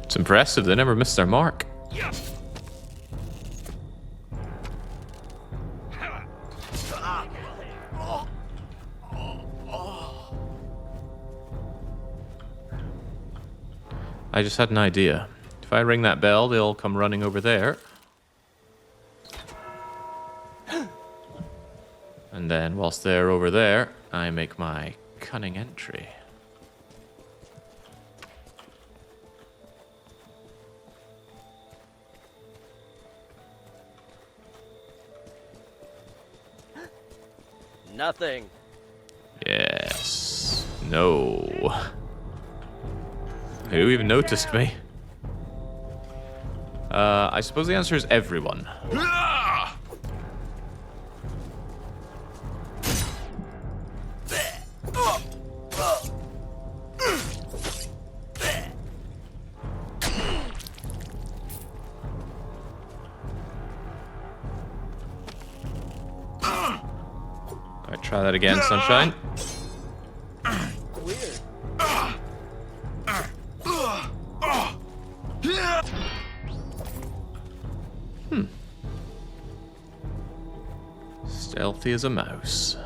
It's impressive, they never missed their mark. I just had an idea. If I ring that bell, they all come running over there. And then, whilst they're over there, I make my cunning entry. Nothing. Yes. No. Who even noticed me? I suppose the answer is everyone. Alright, try that again, Sunshine. Weird. Stealthy as a mouse.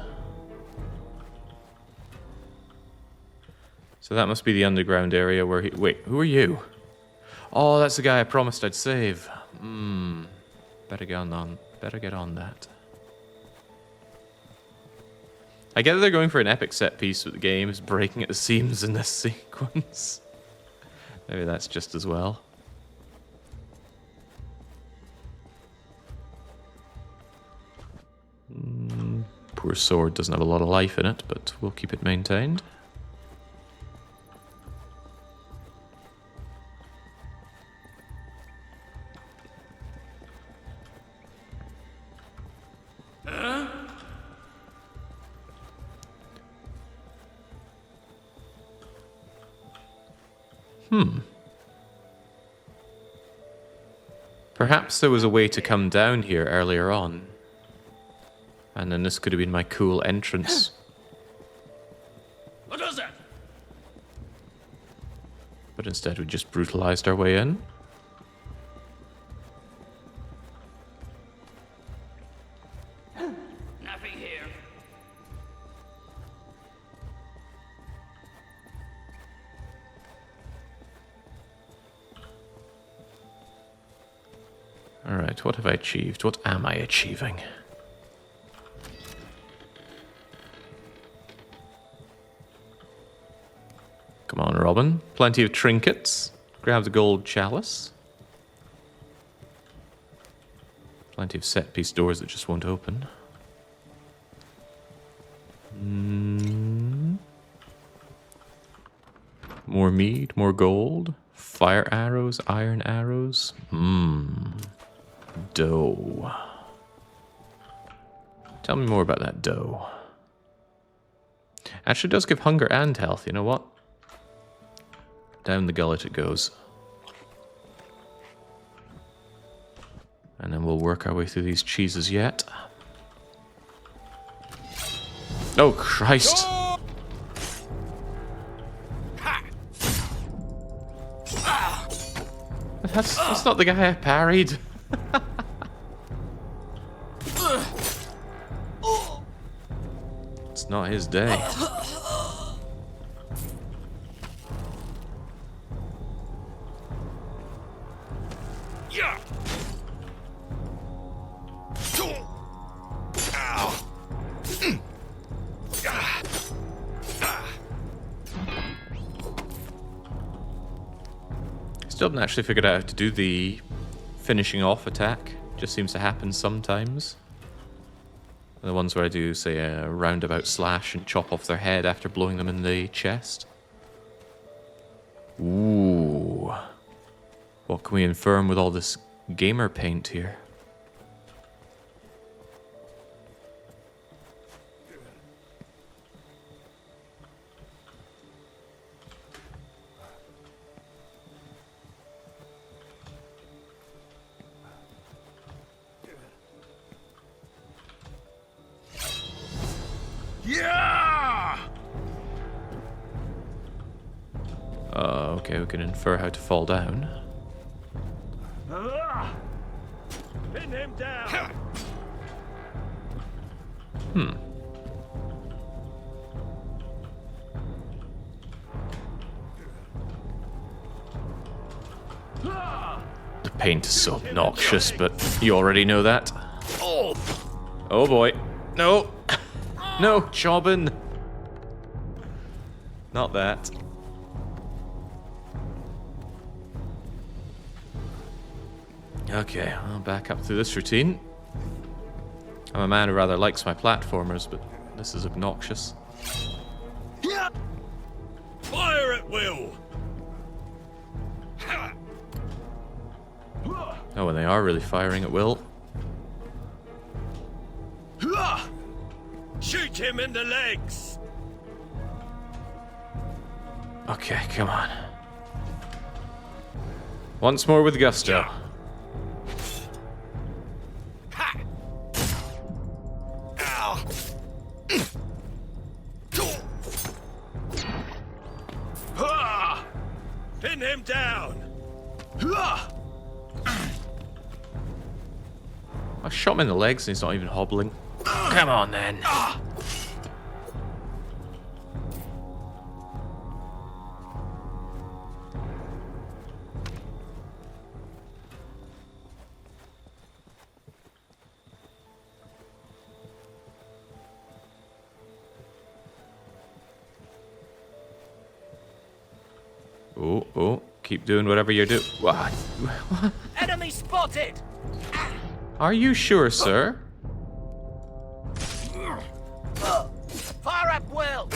So that must be the underground area where he... Wait, who are you? Oh, that's the guy I promised I'd save. Better get on that. I get that they're going for an epic set piece, but the game is breaking at the seams in this sequence. Maybe that's just as well. Poor sword doesn't have a lot of life in it, but we'll keep it maintained. Perhaps there was a way to come down here earlier on. And then this could have been my cool entrance. What was that? But instead we just brutalized our way in. Nothing here. Alright, what have I achieved? What am I achieving? Come on, Robin. Plenty of trinkets. Grab the gold chalice. Plenty of set-piece doors that just won't open. More mead, more gold. Fire arrows, iron arrows. Dough. Tell me more about that dough. Actually does give hunger and health, you know what? Down the gullet it goes. And then we'll work our way through these cheeses yet. Oh, Christ! That's not the guy I parried. It's not his day. Still haven't actually figured out how to do the finishing off attack. Just seems to happen sometimes. The ones where I do, say, a roundabout slash and chop off their head after blowing them in the chest. Ooh. What can we infirm with all this gamer paint here? Yeah! Okay, we can infer how to fall down. Pin him down! The paint is so obnoxious, but you already know that. Oh boy. No. No, Jobbin. Not that. Okay, I'll back up through this routine. I'm a man who rather likes my platformers, but this is obnoxious. Fire at will! Oh, and they are really firing at will. Shoot him in the legs! Okay, come on. Once more with gusto. Pin him down! I shot him in the legs and he's not even hobbling. Come on then. Oh, keep doing whatever you're doing. What? Enemy spotted! Are you sure, sir? Fire at will!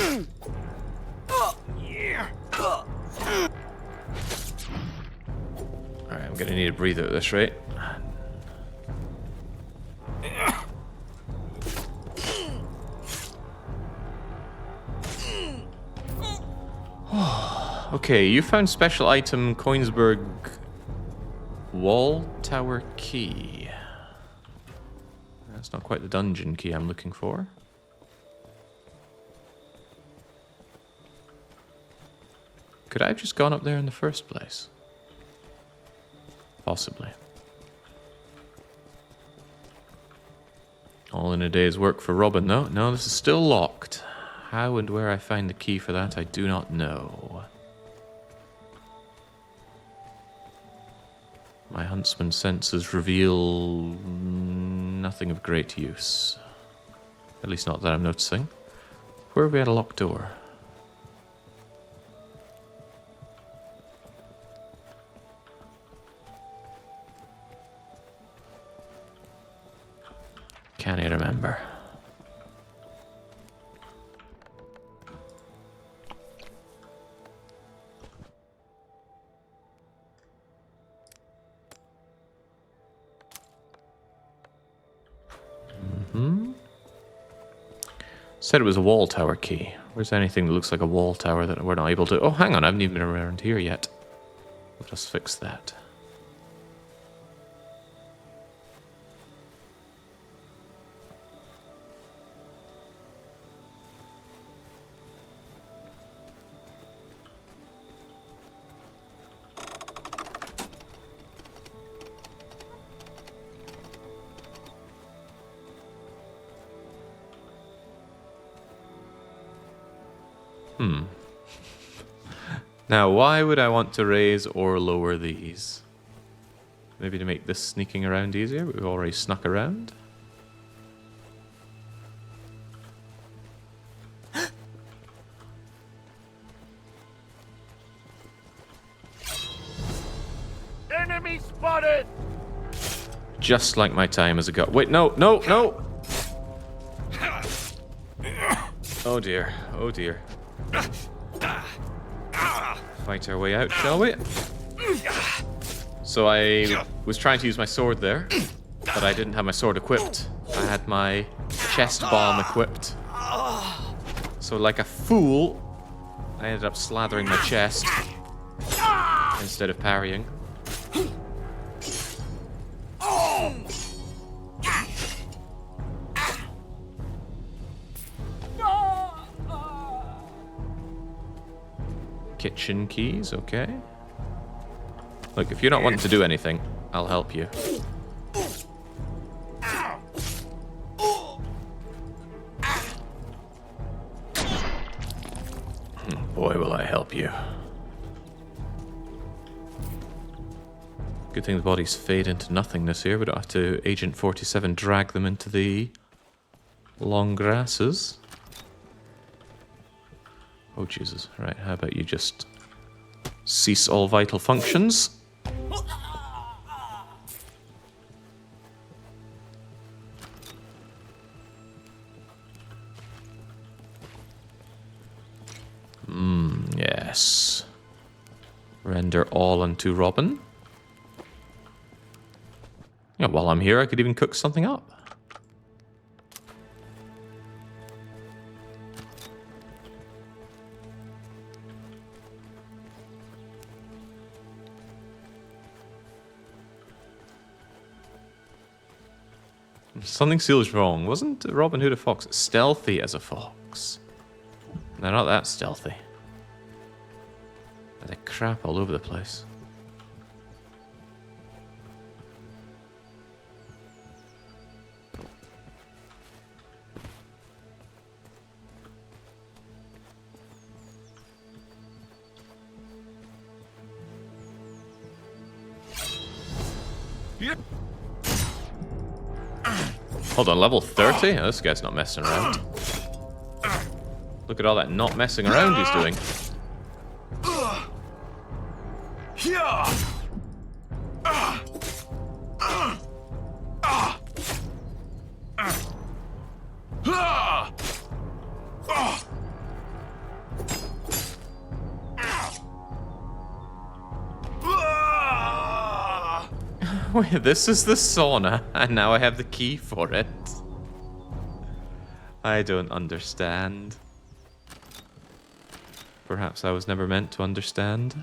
Alright, I'm gonna need a breather at this rate. Okay, you found special item Coinsburg wall tower key. That's not quite the dungeon key I'm looking for. Could I have just gone up there in the first place? Possibly. All in a day's work for Robin, though. No, this is still locked. How and where I find the key for that, I do not know. My huntsman senses reveal nothing of great use. At least not that I'm noticing. Where have we had a locked door? Can't I remember? Said it was a wall tower key. Where's anything that looks like a wall tower that we're not able to... Oh, hang on, I haven't even been around here yet. Let us fix that. Now, why would I want to raise or lower these? Maybe to make this sneaking around easier? We've already snuck around. Enemy spotted! Just like my time as a god. Wait, no, no, no! Oh dear, oh dear. Fight our way out, shall we? So I was trying to use my sword there, but I didn't have my sword equipped. I had my chest bomb equipped. So like a fool, I ended up slathering my chest instead of parrying. Kitchen keys, okay. Look, if you're not wanting to do anything, I'll help you. Boy, will I help you. Good thing the bodies fade into nothingness here. We don't have to Agent 47 drag them into the long grasses. Oh, Jesus. Right, how about you just cease all vital functions? Yes. Render all unto Robin. Yeah, while I'm here, I could even cook something up. Something feels wrong. Wasn't Robin Hood a fox? Stealthy as a fox. They're not that stealthy. There's crap all over the place. Hold on, level 30? Oh, this guy's not messing around. Look at all that not messing around he's doing. Wait, this is the sauna, and now I have the key for it. I don't understand. Perhaps I was never meant to understand.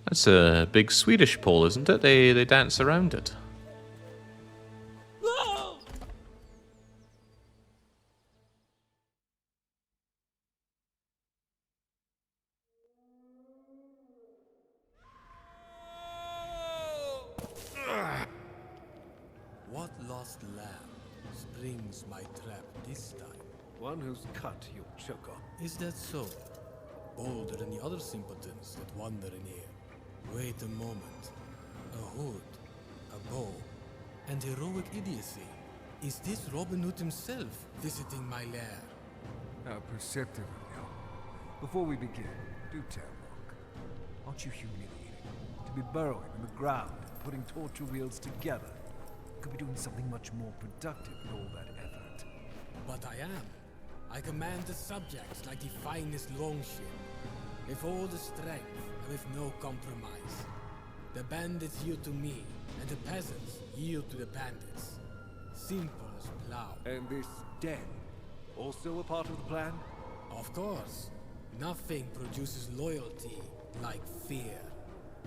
That's a big Swedish pole, isn't it? They dance around it. What lost lamb springs my trap this time? One whose cut you'll choke on. Is that so? Bolder than the other simpletons that wander in here. Wait a moment. A hood, a bow, and heroic idiocy. Is this Robin Hood himself visiting my lair? How perceptive of you. Before we begin, do tell, Monk. Aren't you humiliated? To be burrowing in the ground and putting torture wheels together. You could be doing something much more productive with all that effort. But I am. I command the subjects like the finest longship. With all the strength and with no compromise. The bandits yield to me, and the peasants yield to the bandits. Simple as plow. And this den, also a part of the plan? Of course. Nothing produces loyalty like fear.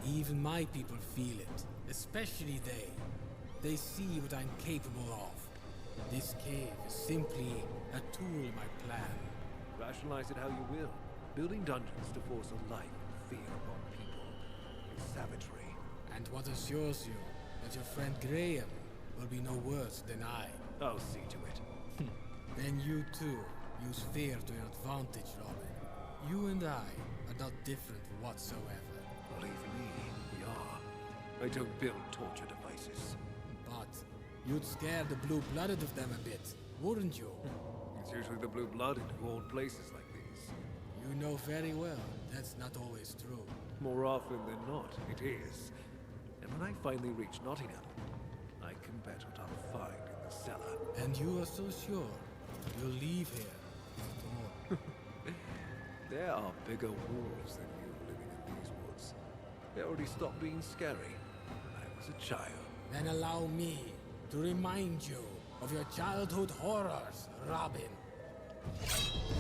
Even my people feel it, especially they. They see what I'm capable of. This cave is simply a tool in my plan. Rationalize it how you will. Building dungeons to force a life of fear upon people is savagery. And what assures you that your friend Graham will be no worse than I? I'll see to it. Then you too use fear to your advantage, Robin. You and I are not different whatsoever. Believe me, we are. I don't build torture devices. You'd scare the blue-blooded of them a bit, wouldn't you? It's usually the blue-blooded who hold places like these. You know very well that's not always true. More often than not, it is. And when I finally reach Nottingham, I can bet what I'll find in the cellar. And you are so sure you'll leave here after all. There are bigger wolves than you living in these woods. They already stopped being scary when I was a child. Then allow me to remind you of your childhood horrors, Robin.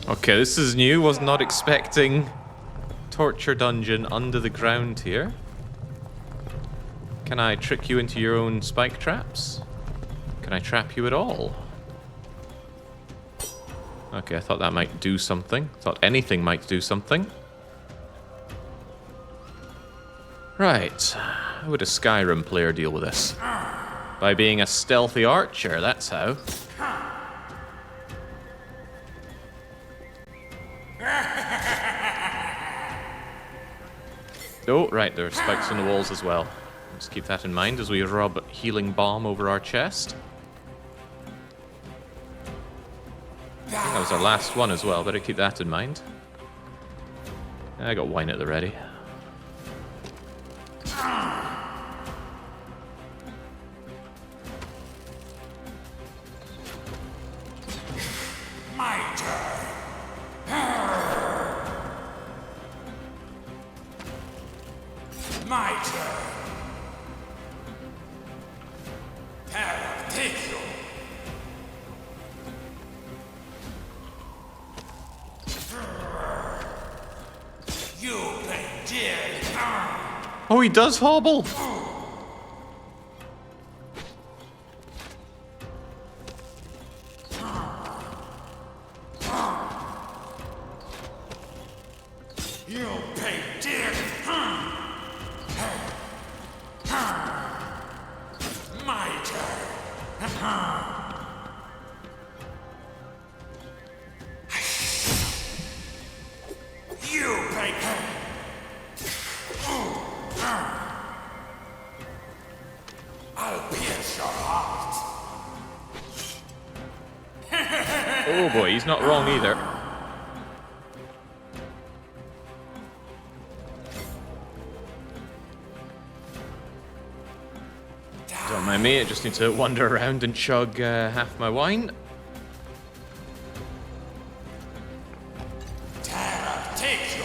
Okay, this is new. Was not expecting torture dungeon under the ground here. Can I trick you into your own spike traps? Can I trap you at all? Okay, I thought that might do something. Thought anything might do something. Right. How would a Skyrim player deal with this? By being a stealthy archer, that's how. Oh, right, there are spikes on the walls as well. Let's keep that in mind as we rub healing balm over our chest. I think that was our last one as well, better keep that in mind. I got wine at the ready. My turn. My turn. Terror, take you. You pay dearly. Oh, he does hobble! You pay dearly. My turn. You pay. I'll pierce your heart. Oh boy, he's not wrong either. Don't mind me, I just need to wander around and chug half my wine. Terror, take you.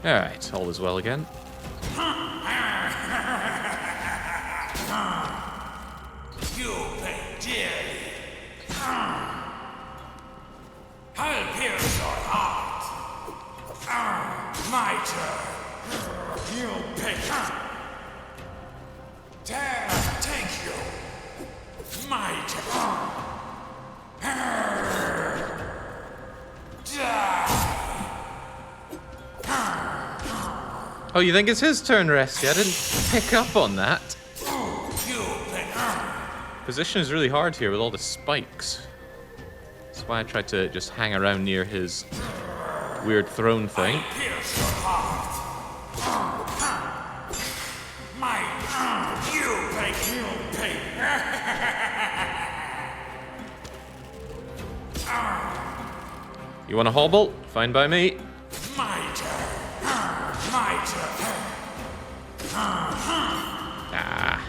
Alright, all is well again. You pay dearly. I'll pierce your heart. My turn. You pay. Terror, take you. My turn. Die. Oh, you think it's his turn, Resty? I didn't pick up on that. You pay. Position is really hard here with all the spikes. That's why I tried to just hang around near his weird throne thing. Pierce your heart. My. You pay. You pay. You want to hobble? Fine by me. My turn. My turn. Ah.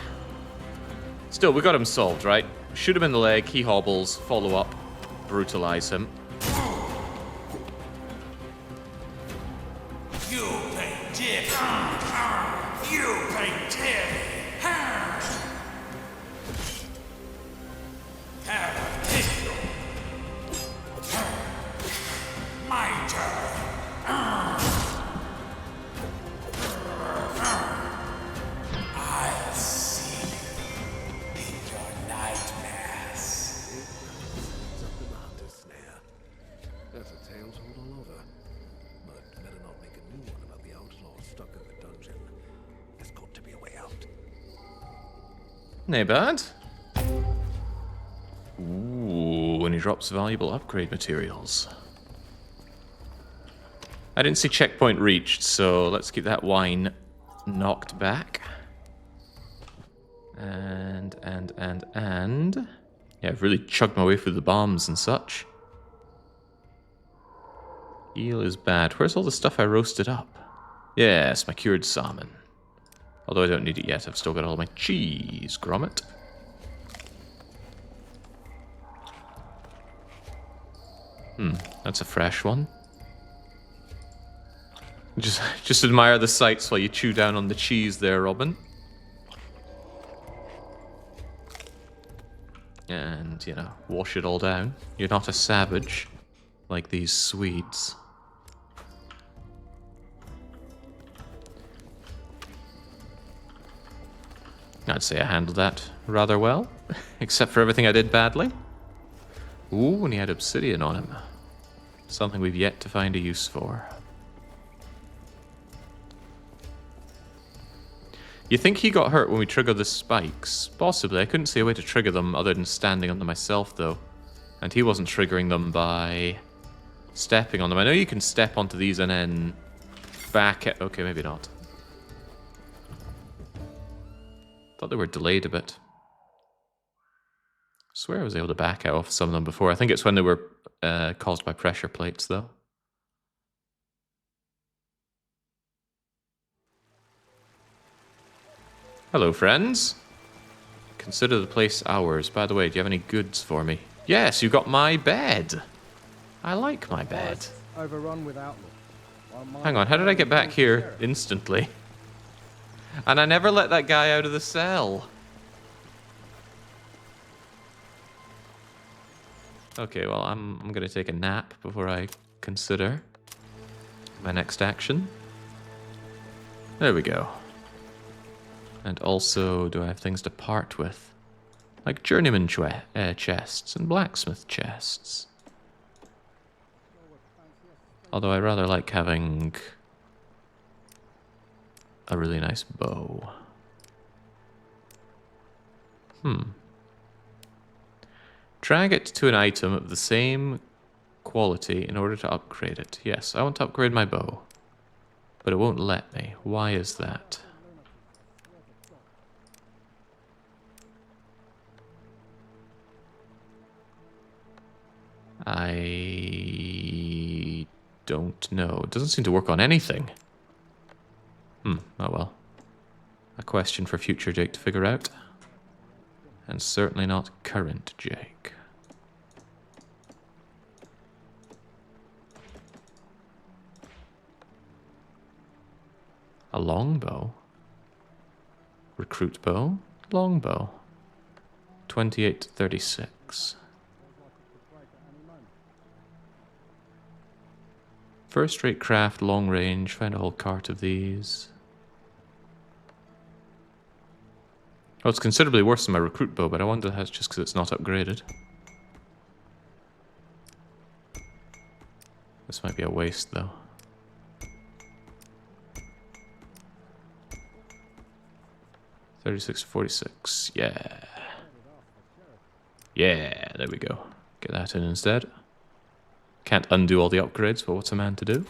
Still, we got him solved, right? Shoot him in the leg, he hobbles, follow up, brutalize him. You pay dearly. You pay dearly. Take you. My turn. I'll see you in your nightmares. Something to hunt a snare. That's a tale told all over. But better not make a new one about the outlaw stuck in the dungeon. There's got to be a way out. Nay bad. Ooh, when he drops valuable upgrade materials. I didn't see checkpoint reached, so let's keep that wine knocked back. And... Yeah, I've really chugged my way through the bombs and such. Eel is bad. Where's all the stuff I roasted up? Yes, my cured salmon. Although I don't need it yet, I've still got all my cheese. Grommet. That's a fresh one. Just admire the sights while you chew down on the cheese there, Robin. And, you know, wash it all down. You're not a savage like these Swedes. I'd say I handled that rather well, except for everything I did badly. Ooh, and he had obsidian on him. Something we've yet to find a use for. You think he got hurt when we triggered the spikes? Possibly. I couldn't see a way to trigger them other than standing on them myself, though. And he wasn't triggering them by stepping on them. I know you can step onto these and then back at... Okay, maybe not. Thought they were delayed a bit. I swear I was able to back out off some of them before. I think it's when they were caused by pressure plates, though. Hello, friends. Consider the place ours. By the way, do you have any goods for me? Yes, you got my bed. I like my bed. Overrun with outlook. Hang on, how did I get back here instantly? And I never let that guy out of the cell. Okay, well, I'm gonna take a nap before I consider my next action. There we go. And also, do I have things to part with? Like journeyman chests and blacksmith chests. Although I rather like having a really nice bow. Drag it to an item of the same quality in order to upgrade it. Yes, I want to upgrade my bow. But it won't let me. Why is that? I don't know. It doesn't seem to work on anything. Oh well. A question for future Jake to figure out. And certainly not current Jake. A longbow? Recruit bow? Longbow. 28 to 36. First rate craft, long range, find a whole cart of these. Oh, it's considerably worse than my recruit bow, but I wonder if that's just because it's not upgraded. This might be a waste, though. $36 to $46, yeah. Yeah, there we go. Get that in instead. Can't undo all the upgrades, but what's a man to do?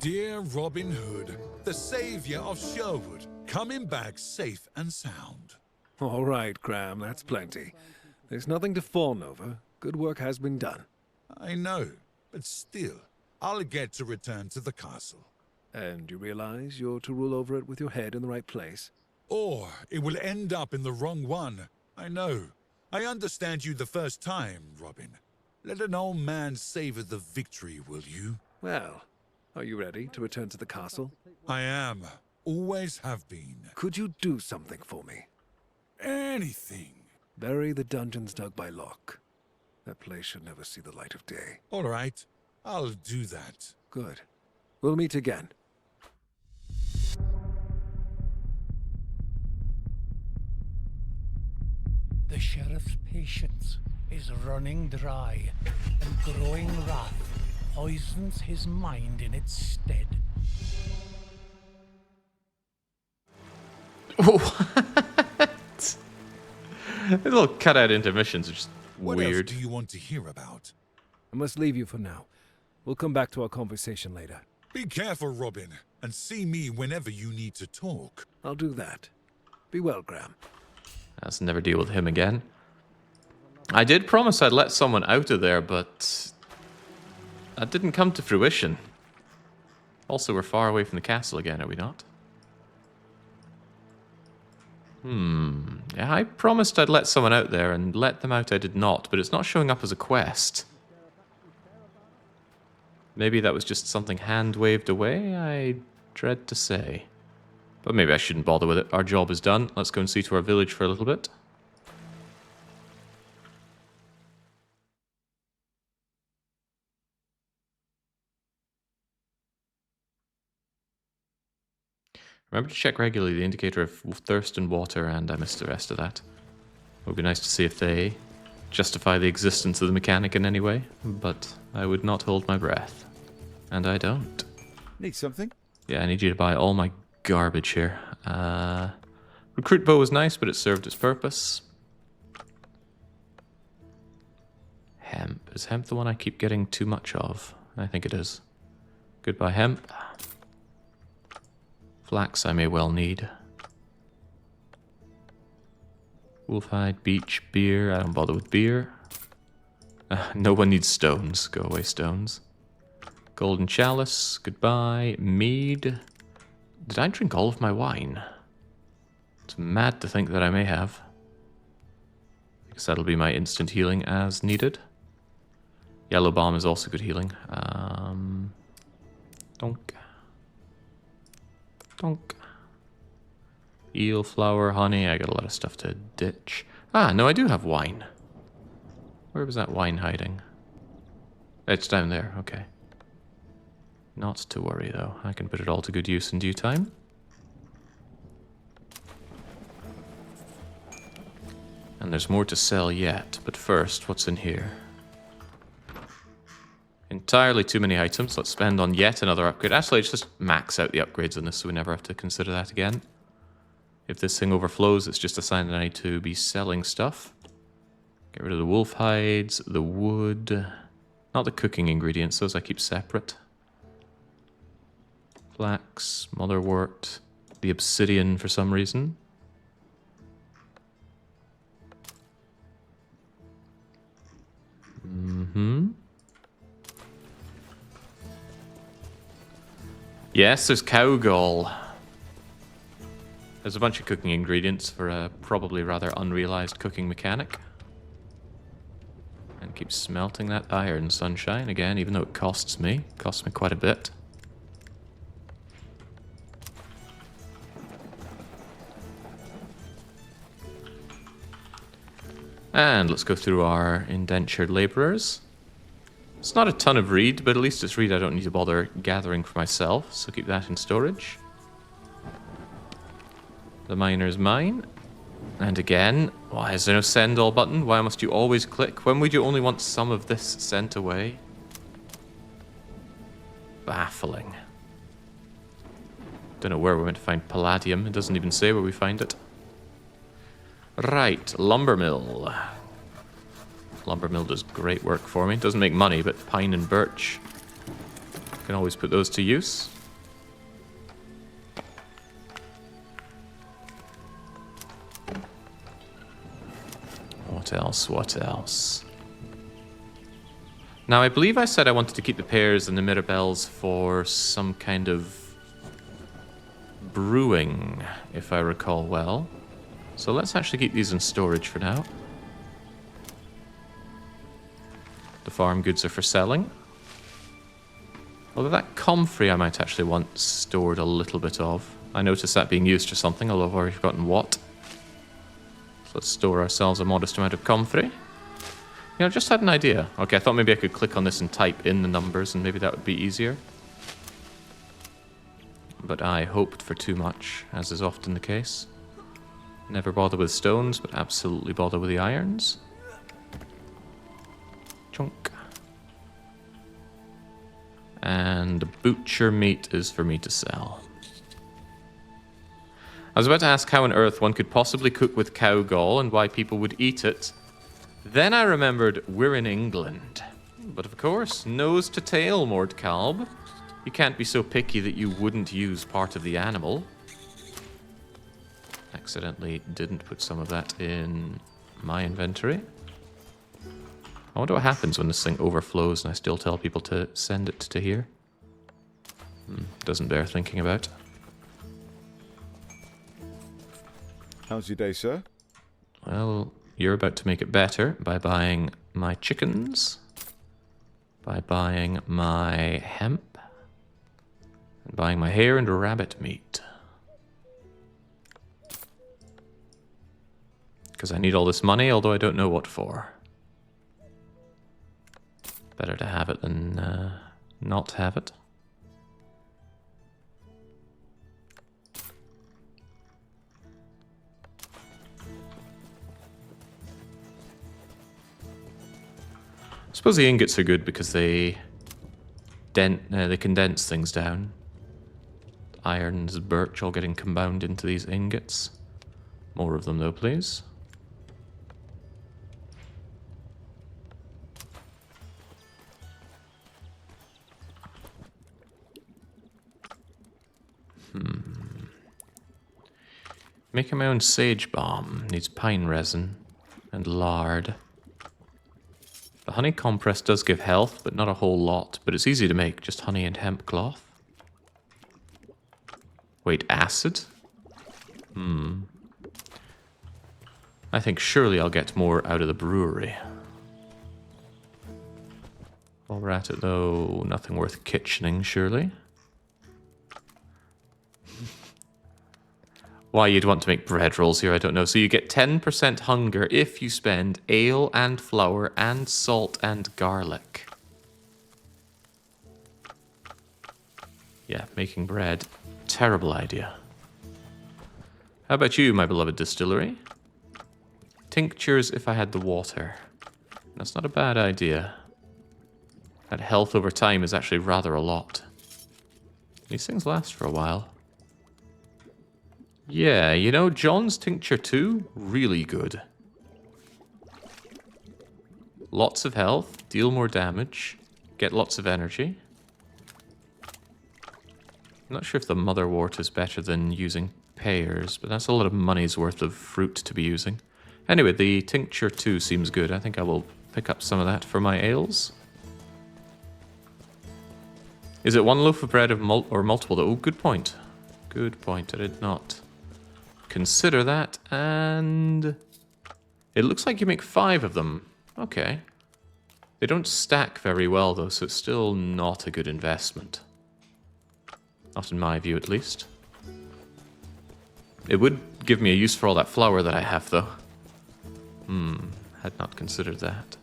Dear Robin Hood, the savior of Sherwood, coming back safe and sound. All right, Graham, that's plenty. There's nothing to fawn over. Good work has been done. I know, but still, I'll get to return to the castle. And you realize you're to rule over it with your head in the right place? Or it will end up in the wrong one. I know. I understand you the first time, Robin. Let an old man savor the victory, will you? Well, are you ready to return to the castle? I am. Always have been. Could you do something for me? Anything. Bury the dungeons dug by Locke. That place should never see the light of day. All right. I'll do that. Good. We'll meet again. The sheriff's patience is running dry, and growing wrath poisons his mind in its stead. What? A little cut-out intermissions are just What Weird. else do you want to hear about? I must leave you for now. We'll come back to our conversation later. Be careful, Robin, and see me whenever you need to talk. I'll do that. Be well, Graham. Let's never deal with him again. I did promise I'd let someone out of there, but that didn't come to fruition. Also, we're far away from the castle again, are we not? Yeah, I promised I'd let someone out there, and let them out I did not, but it's not showing up as a quest. Maybe that was just something hand-waved away, I dread to say. But maybe I shouldn't bother with it. Our job is done. Let's go and see to our village for a little bit. Remember to check regularly the indicator of thirst and water, and I missed the rest of that. It would be nice to see if they justify the existence of the mechanic in any way, but I would not hold my breath. And I don't. Need something? Yeah, I need you to buy all my garbage here. Recruit bow was nice, but it served its purpose. Hemp. Is hemp the one I keep getting too much of? I think it is. Goodbye, hemp. Flax I may well need. Wolfhide, beech, beer. I don't bother with beer. No one needs stones. Go away, stones. Golden chalice. Goodbye. Mead. Did I drink all of my wine? It's mad to think that I may have. I guess that'll be my instant healing as needed. Yellow bomb is also good healing. Donk. Donk. Eel flower, honey. I got a lot of stuff to ditch. Ah, no, I do have wine. Where was that wine hiding? It's down there. Okay. Not to worry, though. I can put it all to good use in due time. And there's more to sell yet, but first, what's in here? Entirely too many items. Let's spend on yet another upgrade. Actually, let's just max out the upgrades on this so we never have to consider that again. If this thing overflows, it's just a sign that I need to be selling stuff. Get rid of the wolf hides, the wood. Not the cooking ingredients, those I keep separate. Flax, motherwort, the obsidian for some reason. Yes, there's cow gall. There's a bunch of cooking ingredients for a probably rather unrealized cooking mechanic. And keep smelting that iron, sunshine, again, even though it costs me. It costs me quite a bit. And let's go through our indentured laborers. It's not a ton of reed, but at least it's reed I don't need to bother gathering for myself, so keep that in storage. The miner's mine. And again, why is there no send all button? Why must you always click? When would you only want some of this sent away? Baffling. Don't know where we're meant to find palladium. It doesn't even say where we find it. Right, lumber mill. Lumber mill does great work for me. Doesn't make money, but pine and birch. Can always put those to use. What else? What else? Now, I believe I said I wanted to keep the pears and the mirabelles for some kind of brewing, if I recall well. So let's actually keep these in storage for now. The farm goods are for selling. Although that comfrey I might actually want stored a little bit of. I noticed that being used for something, although I've already forgotten what. So let's store ourselves a modest amount of comfrey. You know, I just had an idea. Okay, I thought maybe I could click on this and type in the numbers and maybe that would be easier. But I hoped for too much, as is often the case. Never bother with stones, but absolutely bother with the irons. Chunk. And the butcher meat is for me to sell. I was about to ask how on earth one could possibly cook with cow gall and why people would eat it. Then I remembered we're in England. But of course, nose to tail, Mord Kalb. You can't be so picky that you wouldn't use part of the animal. Accidentally didn't put some of that in my inventory. I wonder what happens when this thing overflows and I still tell people to send it to here. Doesn't bear thinking about. How's your day, sir? Well, you're about to make it better by buying my chickens, by buying my hemp, and buying my hare and rabbit meat. Because I need all this money, although I don't know what for. Better to have it than not have it. I suppose the ingots are good because they condense things down. Irons, birch, all getting combined into these ingots. More of them though, please. Making my own sage balm needs pine resin and lard. The honey compress does give health, but not a whole lot. But it's easy to make, just honey and hemp cloth. Wait, acid? I think surely I'll get more out of the brewery. While we're at it though, nothing worth kitchening, surely. Why you'd want to make bread rolls here, I don't know. So you get 10% hunger if you spend ale and flour and salt and garlic. Yeah, making bread. Terrible idea. How about you, my beloved distillery? Tinctures if I had the water. That's not a bad idea. That health over time is actually rather a lot. These things last for a while. Yeah, you know, John's tincture too, really good. Lots of health, deal more damage, get lots of energy. I'm not sure if the motherwort is better than using pears, but that's a lot of money's worth of fruit to be using. Anyway, the tincture too seems good. I think I will pick up some of that for my ales. Is it one loaf of bread of or multiple? Oh, good point. Good point. I did not consider that, and it looks like you make 5 of them. Okay. They don't stack very well though, so it's still not a good investment. Not in my view, at least. It would give me a use for all that flour that I have though. Had not considered that.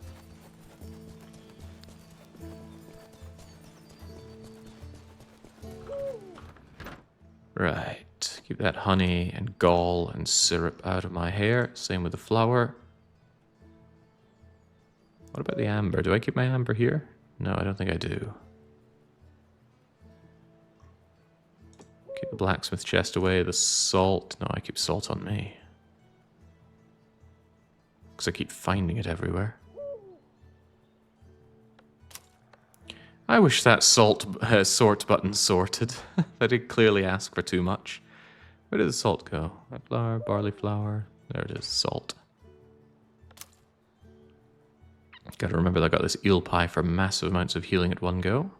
Right. Keep that honey and gall and syrup out of my hair. Same with the flour. What about the amber? Do I keep my amber here? No, I don't think I do. Keep the blacksmith chest away. The salt. No, I keep salt on me. Because I keep finding it everywhere. I wish that sort button sorted. I did clearly ask for too much. Where did the salt go? Red flour, barley flour. There it is, salt. Gotta remember that I got this eel pie for massive amounts of healing at one go.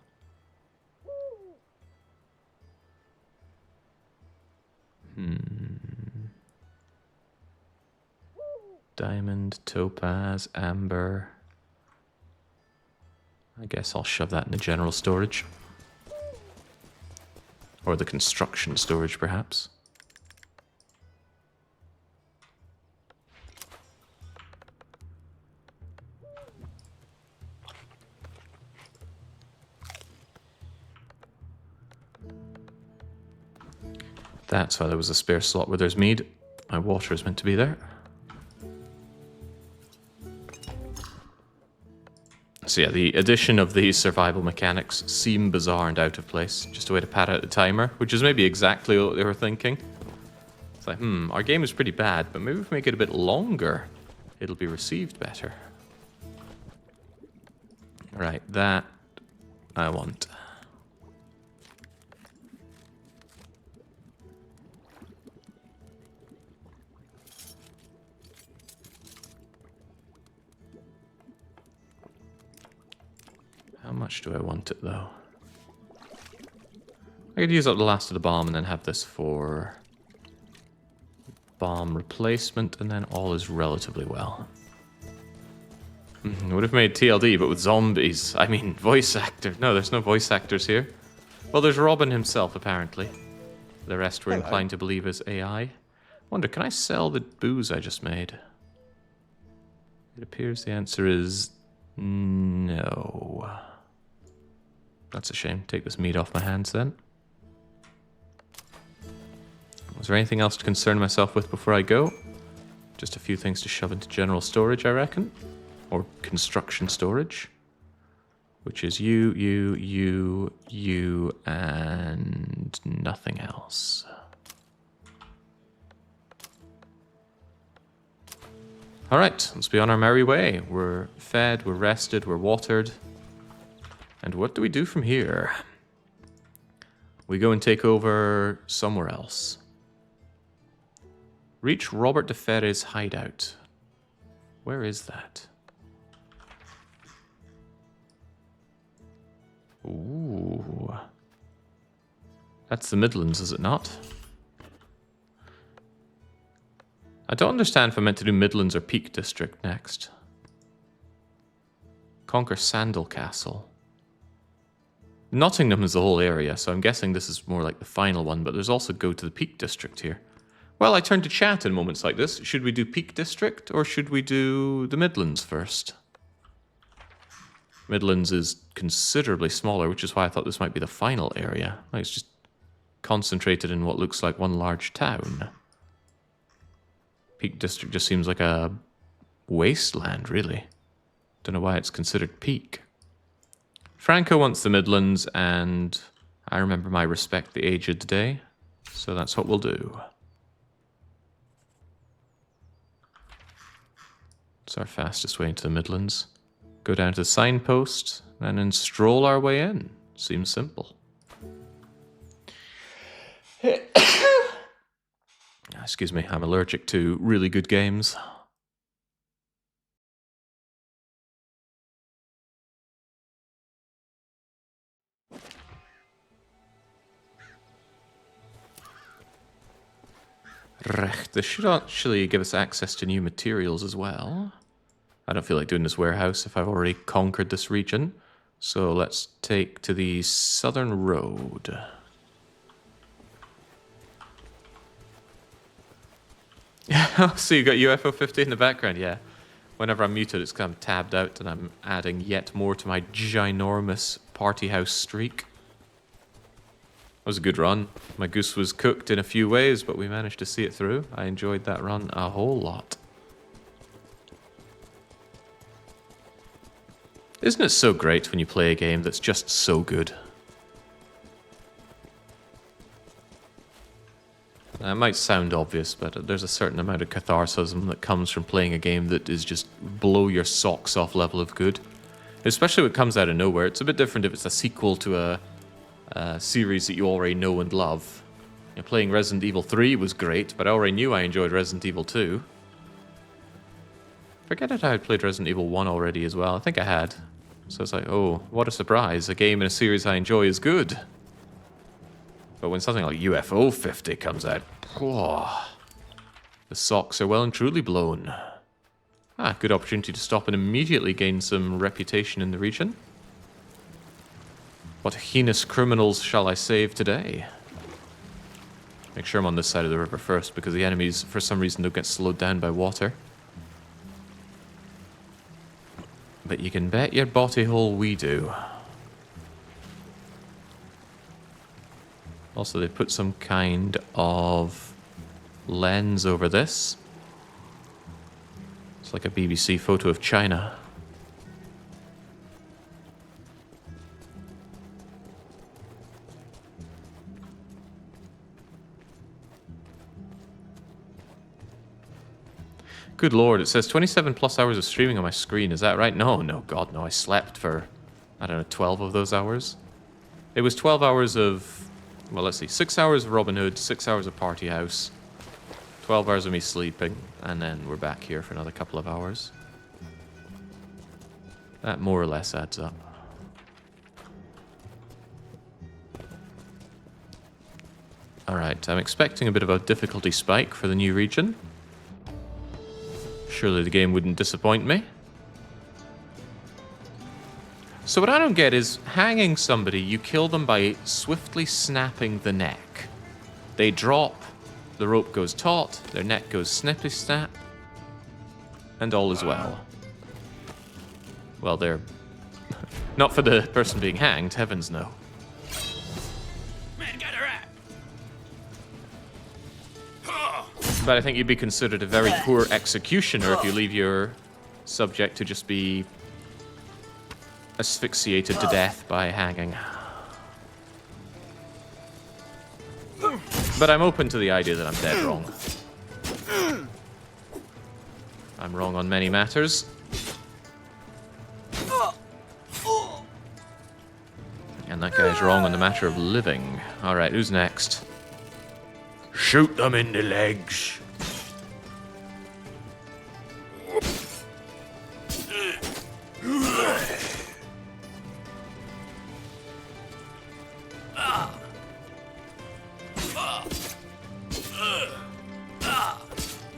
Diamond, topaz, amber. I guess I'll shove that in the general storage. Or the construction storage, perhaps. That's why there was a spare slot where there's mead. My water is meant to be there. So yeah, the addition of these survival mechanics seem bizarre and out of place. Just a way to pad out the timer, which is maybe exactly what they were thinking. It's like, our game is pretty bad, but maybe if we make it a bit longer, it'll be received better. Right, that I want. How much do I want it, though? I could use up the last of the bomb and then have this for bomb replacement, and then all is relatively well. Would have made TLD, but with zombies. I mean, voice actor. No, there's no voice actors here. Well, there's Robin himself, apparently. The rest were inclined to believe is AI. Wonder, can I sell the booze I just made? It appears the answer is no. That's a shame. Take this meat off my hands then. Was there anything else to concern myself with before I go? Just a few things to shove into general storage, I reckon. Or construction storage. Which is you, and nothing else. Alright, let's be on our merry way. We're fed, we're rested, we're watered. And what do we do from here? We go and take over somewhere else. Reach Robert de Ferre's hideout. Where is that? Ooh. That's the Midlands, is it not? I don't understand if I'm meant to do Midlands or Peak District next. Conquer Sandal Castle. Nottingham is the whole area, so I'm guessing this is more like the final one, but there's also go to the Peak District here. Well, I turn to chat in moments like this. Should we do Peak District, or should we do the Midlands first? Midlands is considerably smaller, which is why I thought this might be the final area. Like, it's just concentrated in what looks like one large town. Peak District just seems like a wasteland, really. Don't know why it's considered peak. Franco wants the Midlands, and I remember my Respect the Aged day, so that's what we'll do. It's our fastest way into the Midlands. Go down to the signpost, and then stroll our way in. Seems simple. Excuse me, I'm allergic to really good games. Recht. This should actually give us access to new materials as well. I don't feel like doing this warehouse if I've already conquered this region. So let's take to the southern road. So you got UFO 50 in the background, yeah. Whenever I'm muted, it's kind of tabbed out, and I'm adding yet more to my ginormous party house streak. That was a good run. My goose was cooked in a few ways, but we managed to see it through. I enjoyed that run a whole lot. Isn't it so great when you play a game that's just so good? It might sound obvious, but there's a certain amount of catharsis that comes from playing a game that is just blow your socks off level of good. Especially when it comes out of nowhere. It's a bit different if it's a sequel to a series that you already know and love. You know, playing Resident Evil 3 was great, but I already knew I enjoyed Resident Evil 2. Forget it, I had played Resident Evil 1 already as well. I think I had. So it's like, oh, what a surprise. A game in a series I enjoy is good. But when something like UFO 50 comes out, oh, the socks are well and truly blown. Ah, good opportunity to stop and immediately gain some reputation in the region. What heinous criminals shall I save today? Make sure I'm on this side of the river first, because the enemies, for some reason, don't get slowed down by water. But you can bet your body hole we do. Also, they put some kind of lens over this. It's like a BBC photo of China. Good lord, it says 27 plus hours of streaming on my screen. Is that right? No, God, no. I slept for I don't know, 12 of those hours. It was 12 hours of, well, let's see, 6 hours of Robin Hood, 6 hours of Party House, 12 hours of me sleeping, and then we're back here for another couple of hours. That more or less adds up. Alright, I'm expecting a bit of a difficulty spike for the new region. Surely the game wouldn't disappoint me. So what I don't get is, hanging somebody, you kill them by swiftly snapping the neck. They drop, the rope goes taut, their neck goes snippy snap, and all is well. Well, they're... not for the person being hanged, heavens no. Man, get her at! But I think you'd be considered a very poor executioner if you leave your subject to just be asphyxiated to death by hanging. But I'm open to the idea that I'm dead wrong. I'm wrong on many matters. And that guy's wrong on the matter of living. Alright, who's next? Shoot them in the legs.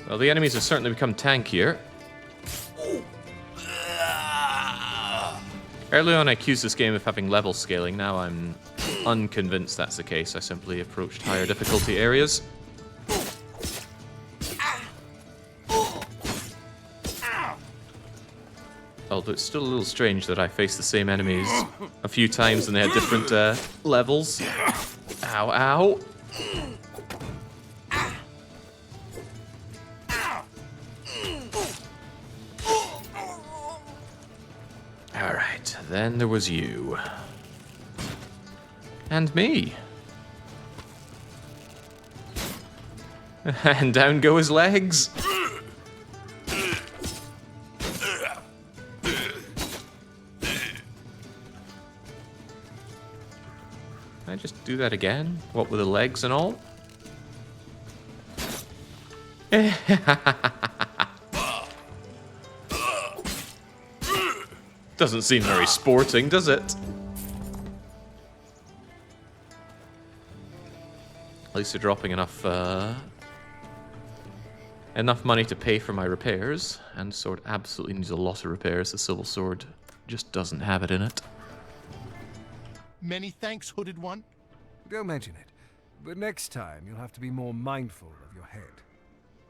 Well, the enemies have certainly become tankier. Early on I accused this game of having level scaling. Now I'm unconvinced that's the case. I simply approached higher difficulty areas. Although it's still a little strange that I faced the same enemies a few times and they had different levels. Ow, ow. Alright, then there was you. And me. And down go his legs. Can I just do that again? What with the legs and all? Doesn't seem very sporting, does it? At least they're dropping enough money to pay for my repairs, and the sword absolutely needs a lot of repairs. The Civil Sword just doesn't have it in it. Many thanks, Hooded One. Don't mention it. But next time, you'll have to be more mindful of your head.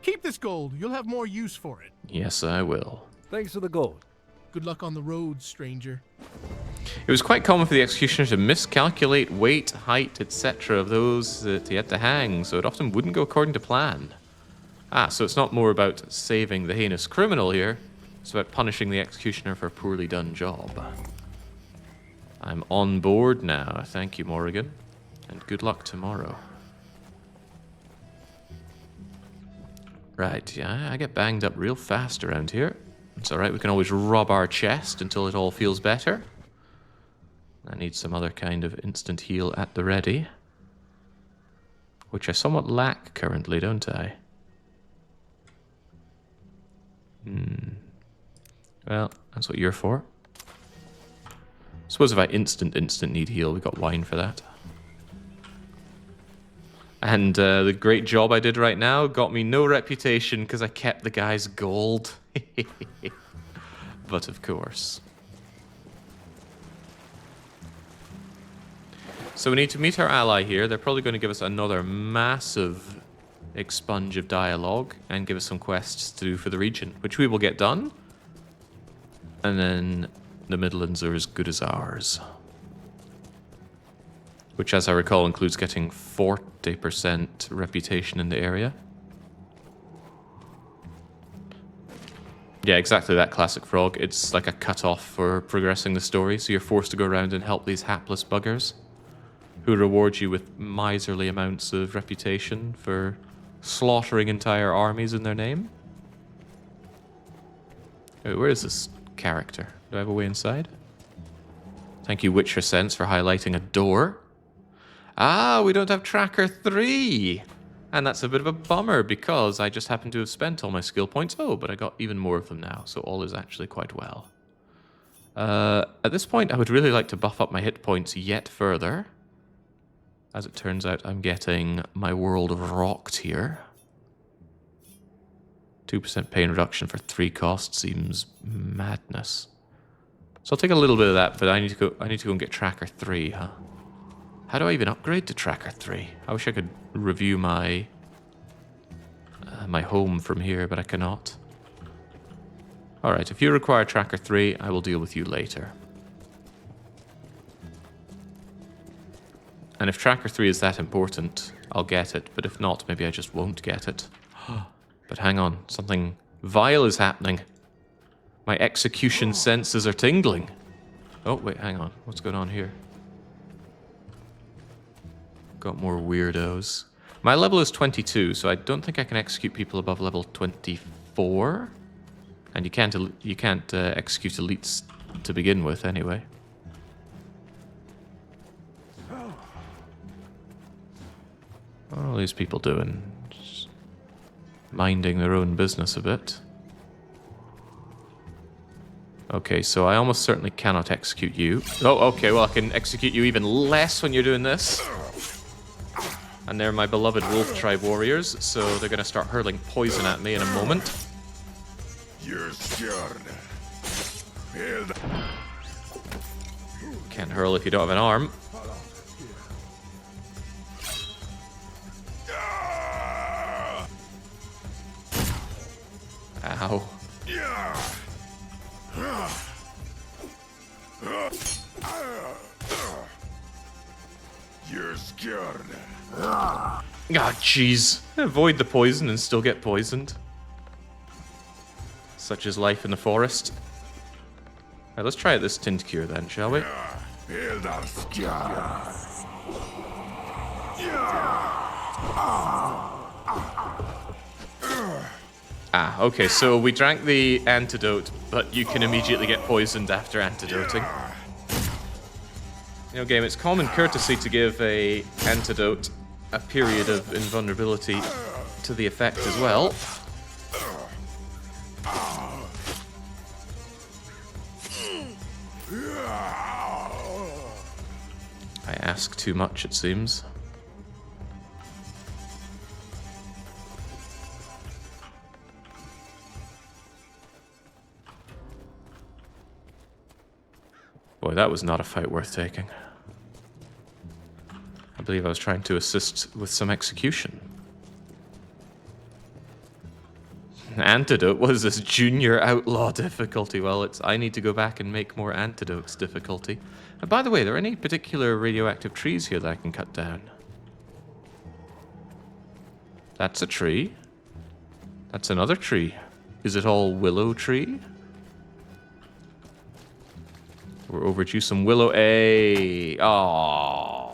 Keep this gold. You'll have more use for it. Yes, I will. Thanks for the gold. Good luck on the road, stranger. It was quite common for the executioner to miscalculate weight, height, etc. of those that he had to hang, so it often wouldn't go according to plan. Ah, so it's not more about saving the heinous criminal here, it's about punishing the executioner for a poorly done job. I'm on board now, thank you, Morrigan, and good luck tomorrow. Right, yeah, I get banged up real fast around here. It's alright, we can always rub our chest until it all feels better. I need some other kind of instant heal at the ready. Which I somewhat lack currently, don't I? Well, that's what you're for. Suppose if I instant need heal, we got wine for that. And the great job I did right now got me no reputation because I kept the guy's gold. But of course. So we need to meet our ally here. They're probably going to give us another massive expunge of dialogue and give us some quests to do for the region, which we will get done. And then the Midlands are as good as ours. Which, as I recall, includes getting 40% reputation in the area. Yeah, exactly that classic frog. It's like a cut-off for progressing the story, so you're forced to go around and help these hapless buggers who reward you with miserly amounts of reputation for slaughtering entire armies in their name. Wait, where is this character? Do I have a way inside? Thank you, Witcher Sense, for highlighting a door. Ah, we don't have Tracker 3. And that's a bit of a bummer because I just happen to have spent all my skill points. Oh, but I got even more of them now, so all is actually quite well. At this point, I would really like to buff up my hit points yet further. As it turns out, I'm getting my world rocked here. 2% pain reduction for 3 costs seems madness. So I'll take a little bit of that, but I need to go and get Tracker 3, huh? How do I even upgrade to Tracker 3? I wish I could review my my home from here, but I cannot. Alright, if you require Tracker 3, I will deal with you later. And if Tracker 3 is that important, I'll get it, but if not, maybe I just won't get it. But hang on, something vile is happening. My execution senses are tingling. Oh, wait, hang on. What's going on here? Got more weirdos. My level is 22, so I don't think I can execute people above level 24. And you can't execute elites to begin with, anyway. What are all these people doing? Just minding their own business a bit. Okay, so I almost certainly cannot execute you. Oh, okay, well I can execute you even less when you're doing this. And they're my beloved Wolf Tribe warriors, so they're gonna start hurling poison at me in a moment. You're scared. Can't hurl if you don't have an arm. Ow. You're scared. Ah, jeez. Avoid the poison and still get poisoned. Such is life in the forest. Alright, let's try this tint cure then, shall we? Ah, okay, so we drank the antidote, but you can immediately get poisoned after antidoting. You know, game, it's common courtesy to give a antidote a period of invulnerability to the effect as well. I ask too much, it seems. Boy, that was not a fight worth taking. I believe I was trying to assist with some execution. Antidote? What is this, junior outlaw difficulty? Well, I need to go back and make more antidotes difficulty. And by the way, are there any particular radioactive trees here that I can cut down? That's a tree. That's another tree. Is it all willow tree? We're overdue some willow. A. Aww.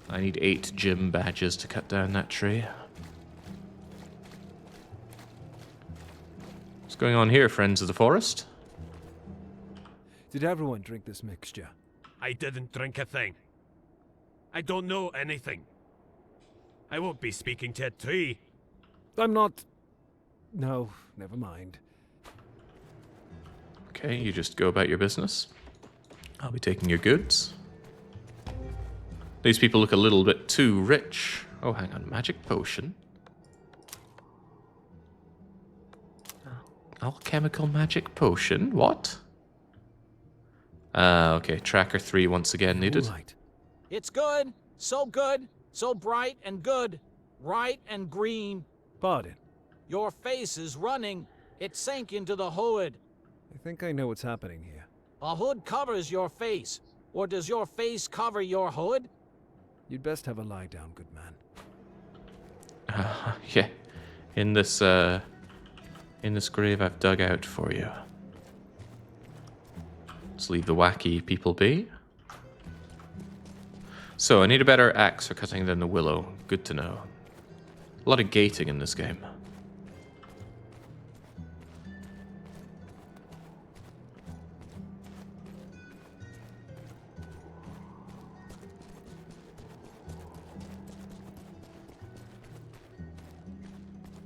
I need 8 gym badges to cut down that tree. What's going on here, friends of the forest? Did everyone drink this mixture? I didn't drink a thing. I don't know anything. I won't be speaking to a tree. I'm not... No, never mind. Okay, you just go about your business. I'll be taking your goods. These people look a little bit too rich. Oh, hang on. Magic potion. Alchemical magic potion? What? Okay. Tracker 3 once again needed. Right. It's good, so bright and good, right and green. Pardon? Your face is running. It sank into the hood. I think I know what's happening here. A hood covers your face. Or does your face cover your hood? You'd best have a lie down, good man. Yeah. In this grave I've dug out for you. Let's leave the wacky people be. So, I need a better axe for cutting than the willow. Good to know. A lot of gating in this game.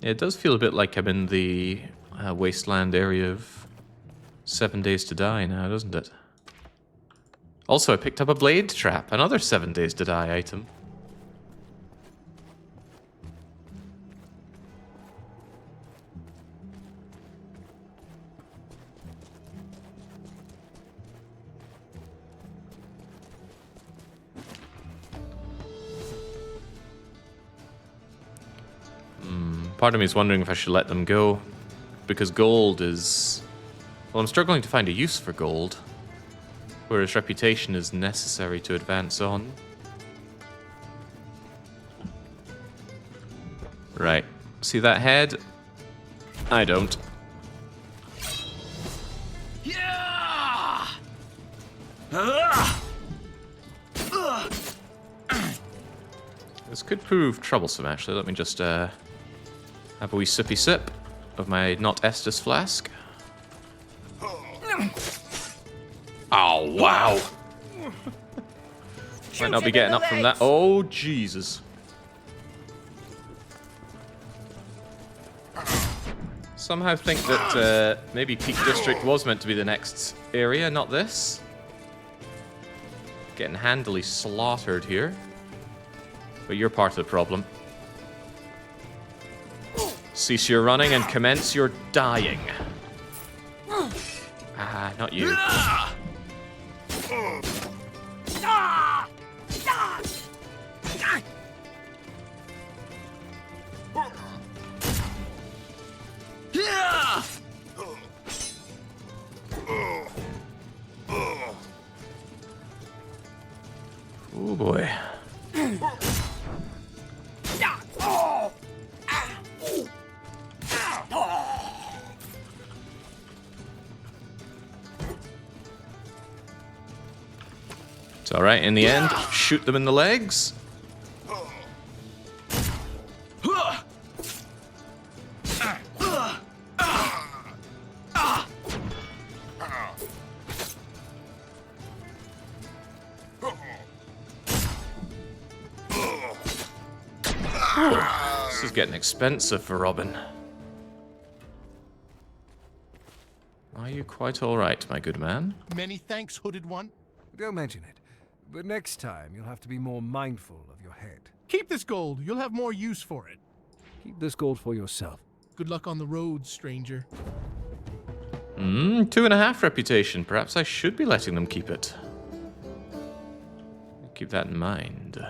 It does feel a bit like I'm in the wasteland area of 7 Days to Die now, doesn't it? Also, I picked up a blade trap, another 7 Days to Die item. Part of me is wondering if I should let them go, because gold is... Well, I'm struggling to find a use for gold, whereas reputation is necessary to advance on. Right. See that head? I don't. Yeah! This could prove troublesome, actually. Let me just have a wee sippy sip of my not Estus flask. Oh, wow. Might not be getting up from that. Oh, Jesus. Somehow think that maybe Peak District was meant to be the next area, not this. Getting handily slaughtered here. But you're part of the problem. Cease your running and commence your dying. Ah, not you. Oh boy. It's alright, in the end, shoot them in the legs. This is getting expensive for Robin. Are you quite alright, my good man? Many thanks, Hooded One. Don't mention it. But next time, you'll have to be more mindful of your head. Keep this gold. You'll have more use for it. Keep this gold for yourself. Good luck on the road, stranger. 2.5 reputation. Perhaps I should be letting them keep it. Keep that in mind.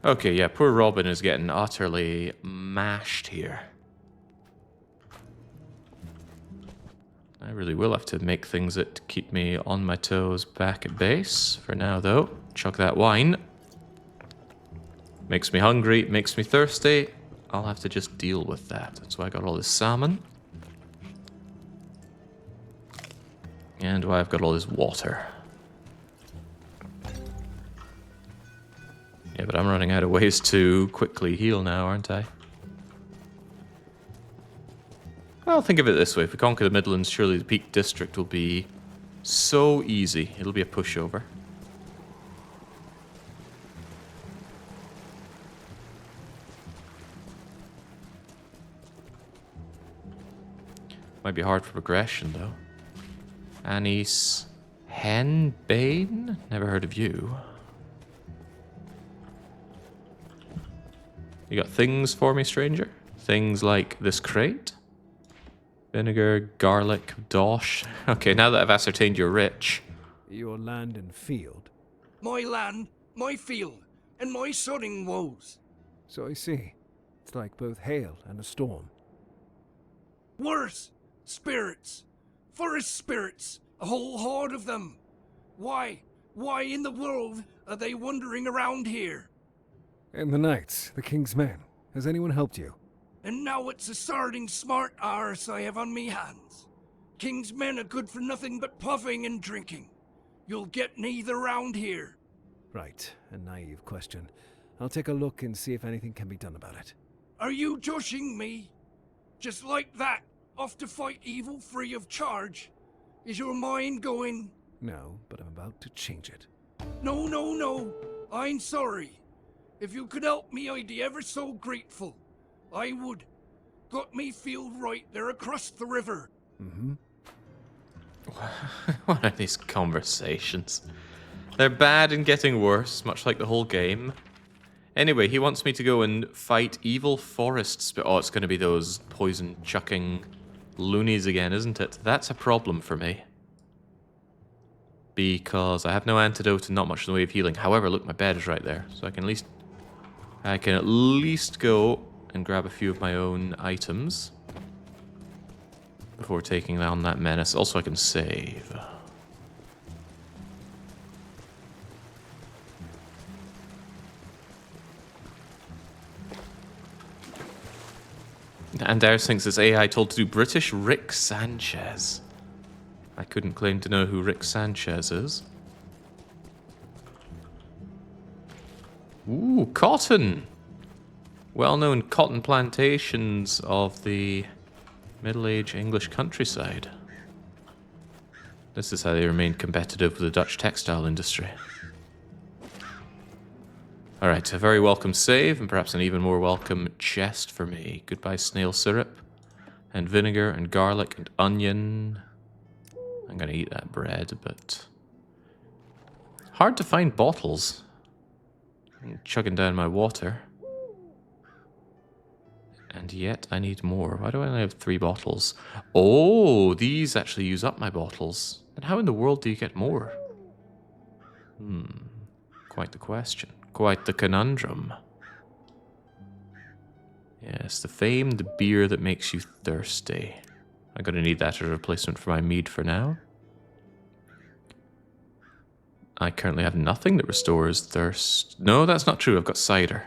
Okay, yeah, poor Robin is getting utterly mashed here. I really will have to make things that keep me on my toes back at base. For now, though, chug that wine. Makes me hungry, makes me thirsty. I'll have to just deal with that. That's why I got all this salmon. And why I've got all this water. Yeah, but I'm running out of ways to quickly heal now, aren't I? Well, think of it this way. If we conquer the Midlands, surely the Peak District will be so easy. It'll be a pushover. Might be hard for progression, though. Anise Henbane? Never heard of you. You got things for me, stranger? Things like this crate? Vinegar, garlic, dosh. Okay, now that I've ascertained you're rich. Your land and field. My land, my field, and my sodding woes. So I see. It's like both hail and a storm. Worse, spirits. Forest spirits. A whole horde of them. Why in the world are they wandering around here? And the knights, the king's men. Has anyone helped you? And now it's a sarding smart arse I have on me hands. King's men are good for nothing but puffing and drinking. You'll get neither round here. Right, a naive question. I'll take a look and see if anything can be done about it. Are you joshing me? Just like that, off to fight evil free of charge? Is your mind going? No, but I'm about to change it. No. I'm sorry. If you could help me, I'd be ever so grateful. I would. Got me field right there across the river. Mm-hmm. What are these conversations? They're bad and getting worse, much like the whole game. Anyway, he wants me to go and fight evil forest oh, it's going to be those poison-chucking loonies again, isn't it? That's a problem for me. Because I have no antidote and not much in the way of healing. However, look, my bed is right there. So I can at least go and grab a few of my own items before taking on that menace. Also, I can save. And Darius thinks it's AI told to do British Rick Sanchez. I couldn't claim to know who Rick Sanchez is. Ooh, cotton! Well-known cotton plantations of the Middle-Age English countryside. This is how they remain competitive with the Dutch textile industry. Alright, a very welcome save, and perhaps an even more welcome chest for me. Goodbye snail syrup, and vinegar, and garlic, and onion. I'm gonna eat that bread, but... hard to find bottles. I'm chugging down my water. And yet I need more. Why do I only have 3 bottles? Oh, these actually use up my bottles. And how in the world do you get more? Quite the question. Quite the conundrum. Yes, the famed beer that makes you thirsty. I'm going to need that as a replacement for my mead for now. I currently have nothing that restores thirst. No, that's not true. I've got cider.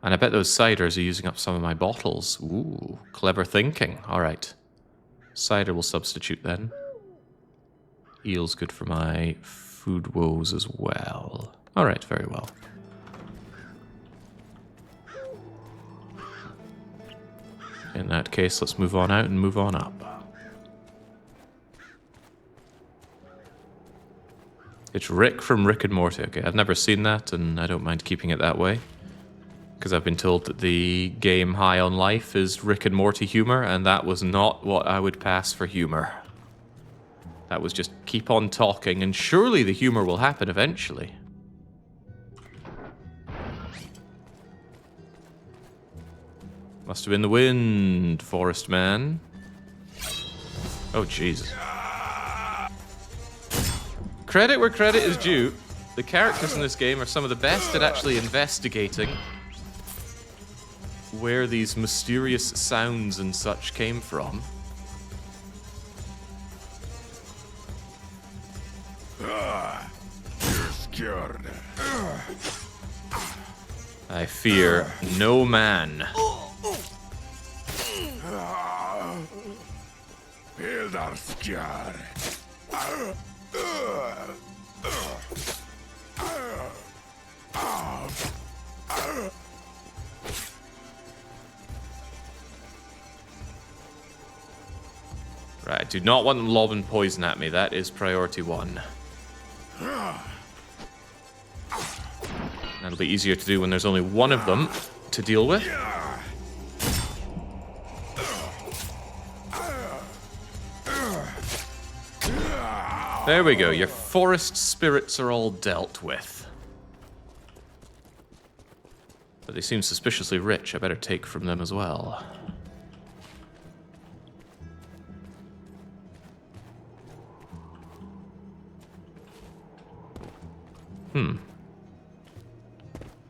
And I bet those ciders are using up some of my bottles. Ooh, clever thinking. All right. Cider will substitute then. Eel's good for my food woes as well. All right, very well. In that case, let's move on out and move on up. It's Rick from Rick and Morty. Okay, I've never seen that, and I don't mind keeping it that way. Because I've been told that the game High on Life is Rick and Morty humor, and that was not what I would pass for humor. That was just keep on talking, and surely the humor will happen eventually. Must have been the wind, Forest Man. Oh, Jesus. Credit where credit is due. The characters in this game are some of the best at actually investigating where these mysterious sounds and such came from. You're scared. I fear no man. Hildar scared. Right, I do not want them lobbing poison at me. That is priority 1. That'll be easier to do when there's only one of them to deal with. There we go. Your forest spirits are all dealt with. But they seem suspiciously rich. I better take from them as well.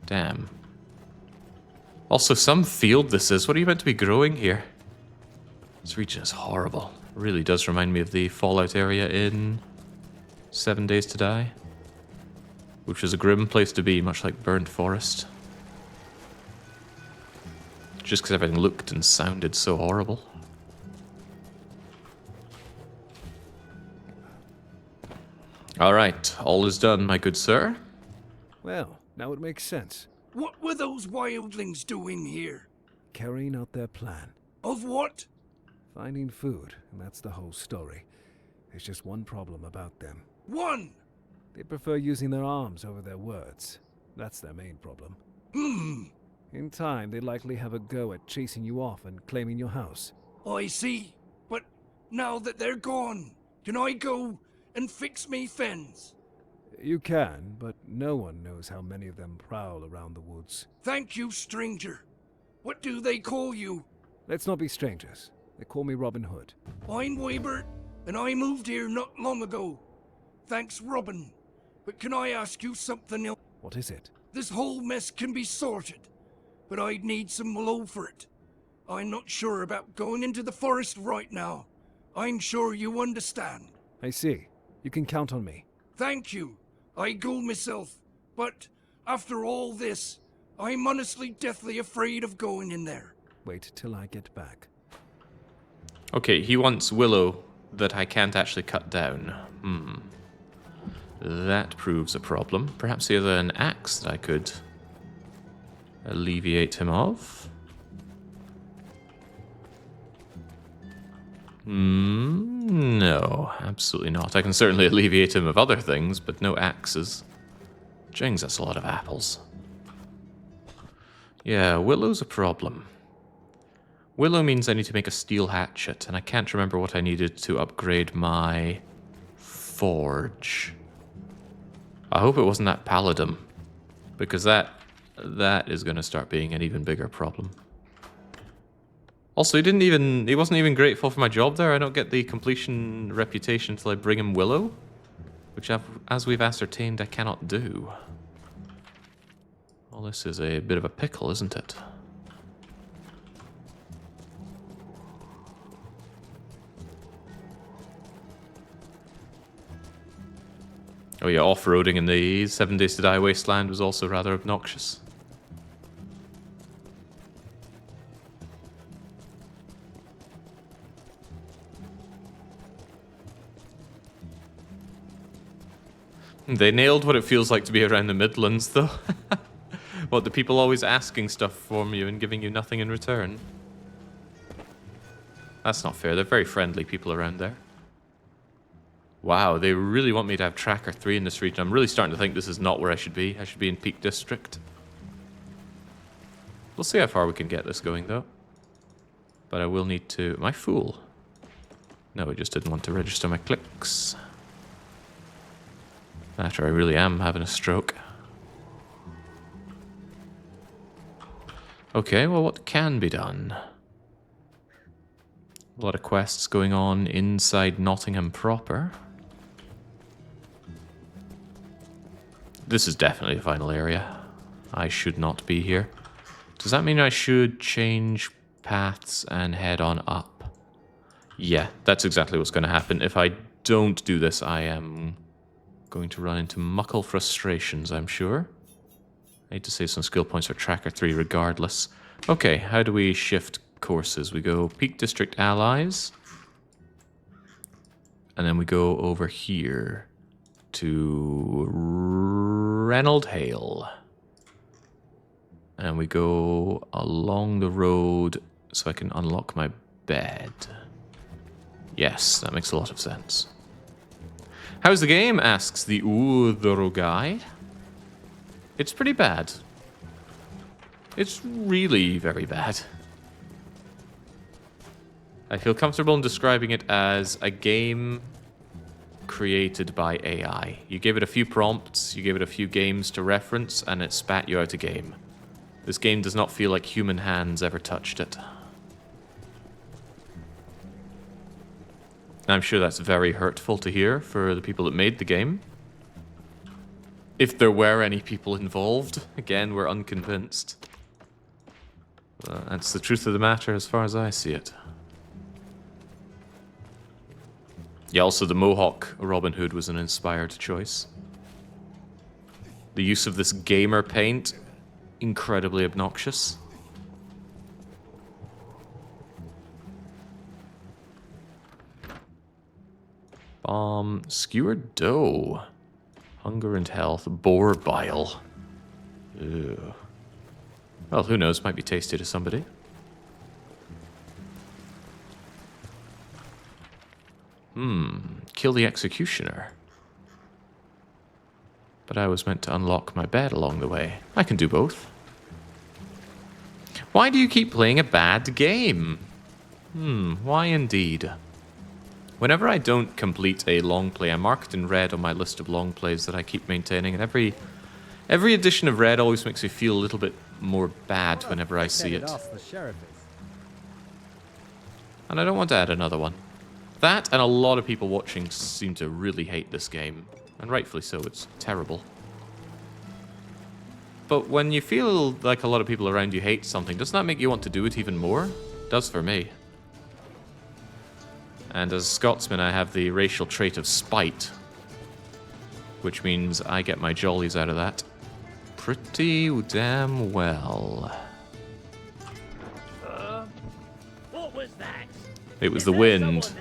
Damn. Also, some field this is. What are you meant to be growing here? This region is horrible. It really does remind me of the Fallout area in 7 Days to Die, which is a grim place to be, much like Burnt Forest. Just because everything looked and sounded so horrible. Alright, all is done, my good sir. Well, now it makes sense. What were those wildlings doing here? Carrying out their plan. Of what? Finding food, and that's the whole story. There's just one problem about them. One! They prefer using their arms over their words. That's their main problem. In time, they'd likely have a go at chasing you off and claiming your house. I see. But now that they're gone, can I go and fix me fens? You can, but no one knows how many of them prowl around the woods. Thank you, stranger. What do they call you? Let's not be strangers. They call me Robin Hood. I'm Waybert, and I moved here not long ago. Thanks, Robin. But can I ask you something else? What is it? This whole mess can be sorted, but I'd need some low for it. I'm not sure about going into the forest right now. I'm sure you understand. I see. You can count on me. Thank you. I go myself, but after all this, I'm honestly deathly afraid of going in there. Wait till I get back. Okay, he wants willow that I can't actually cut down. That proves a problem. Perhaps he has an axe that I could alleviate him of. No, absolutely not. I can certainly alleviate him of other things, but no axes. Jings, that's a lot of apples. Yeah, willow's a problem. Willow means I need to make a steel hatchet, and I can't remember what I needed to upgrade my forge. I hope it wasn't that palladium, because that is going to start being an even bigger problem. Also, he wasn't even grateful for my job there. I don't get the completion reputation until I bring him willow, which, as we've ascertained, I cannot do. Well, this is a bit of a pickle, isn't it? Oh yeah, off-roading in the 7 Days to Die wasteland was also rather obnoxious. They nailed what it feels like to be around the Midlands, though. What, the people always asking stuff from you and giving you nothing in return? That's not fair. They're very friendly people around there. Wow, they really want me to have Tracker 3 in this region. I'm really starting to think this is not where I should be. I should be in Peak District. We'll see how far we can get this going, though. But I will need to... Am I fool? No, I just didn't want to register my clicks. Matter, I really am having a stroke. Okay, well, what can be done? A lot of quests going on inside Nottingham proper. This is definitely the final area. I should not be here. Does that mean I should change paths and head on up? Yeah, that's exactly what's going to happen. If I don't do this, I am going to run into muckle frustrations, I'm sure. I need to save some skill points for Tracker 3 regardless. Okay, how do we shift courses? We go Peak District Allies. And then we go over here to Reynold Hale. And we go along the road so I can unlock my bed. Yes, that makes a lot of sense. How's the game? Asks the Udro guy. It's pretty bad. It's really very bad. I feel comfortable in describing it as a game created by AI. You give it a few prompts, you give it a few games to reference, and it spat you out a game. This game does not feel like human hands ever touched it. I'm sure that's very hurtful to hear for the people that made the game. If there were any people involved, again, we're unconvinced. That's the truth of the matter as far as I see it. Yeah, also the Mohawk Robin Hood was an inspired choice. The use of this gamer paint, incredibly obnoxious. Bomb, skewered dough, hunger and health, boar bile. Ew. Well, who knows, might be tasty to somebody. Kill the executioner. But I was meant to unlock my bed along the way. I can do both. Why do you keep playing a bad game? Why indeed? Whenever I don't complete a long play, I mark it in red on my list of long plays that I keep maintaining, and every edition of red always makes me feel a little bit more bad whenever I see it. And I don't want to add another one. That and a lot of people watching seem to really hate this game, and rightfully so, it's terrible. But when you feel like a lot of people around you hate something, doesn't that make you want to do it even more? It does for me. And as a Scotsman, I have the racial trait of spite, which means I get my jollies out of that pretty damn well. What was that? It was the wind.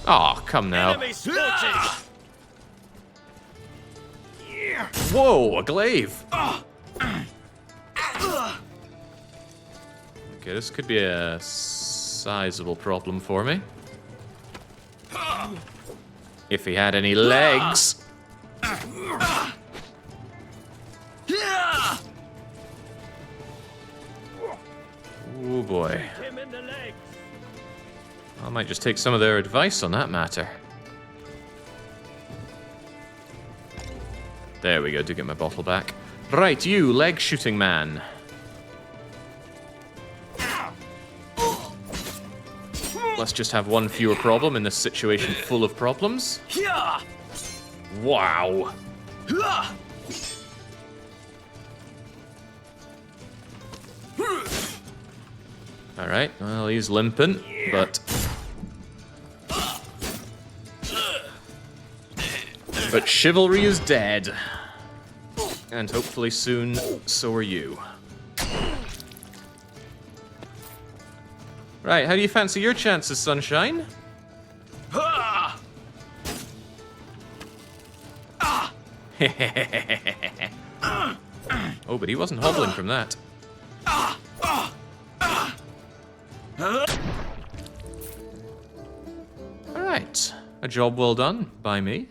Oh, come now. Whoa, a glaive. Okay, this could be a sizable problem for me. If he had any legs. Oh boy. I might just take some of their advice on that matter. There we go, do get my bottle back. Right, you, leg shooting man. Let's just have one fewer problem in this situation full of problems. Wow. Alright, well, he's limping, but... But chivalry is dead. And hopefully soon, so are you. Right, how do you fancy your chances, Sunshine? Oh, but he wasn't hobbling from that. Alright, a job well done by me.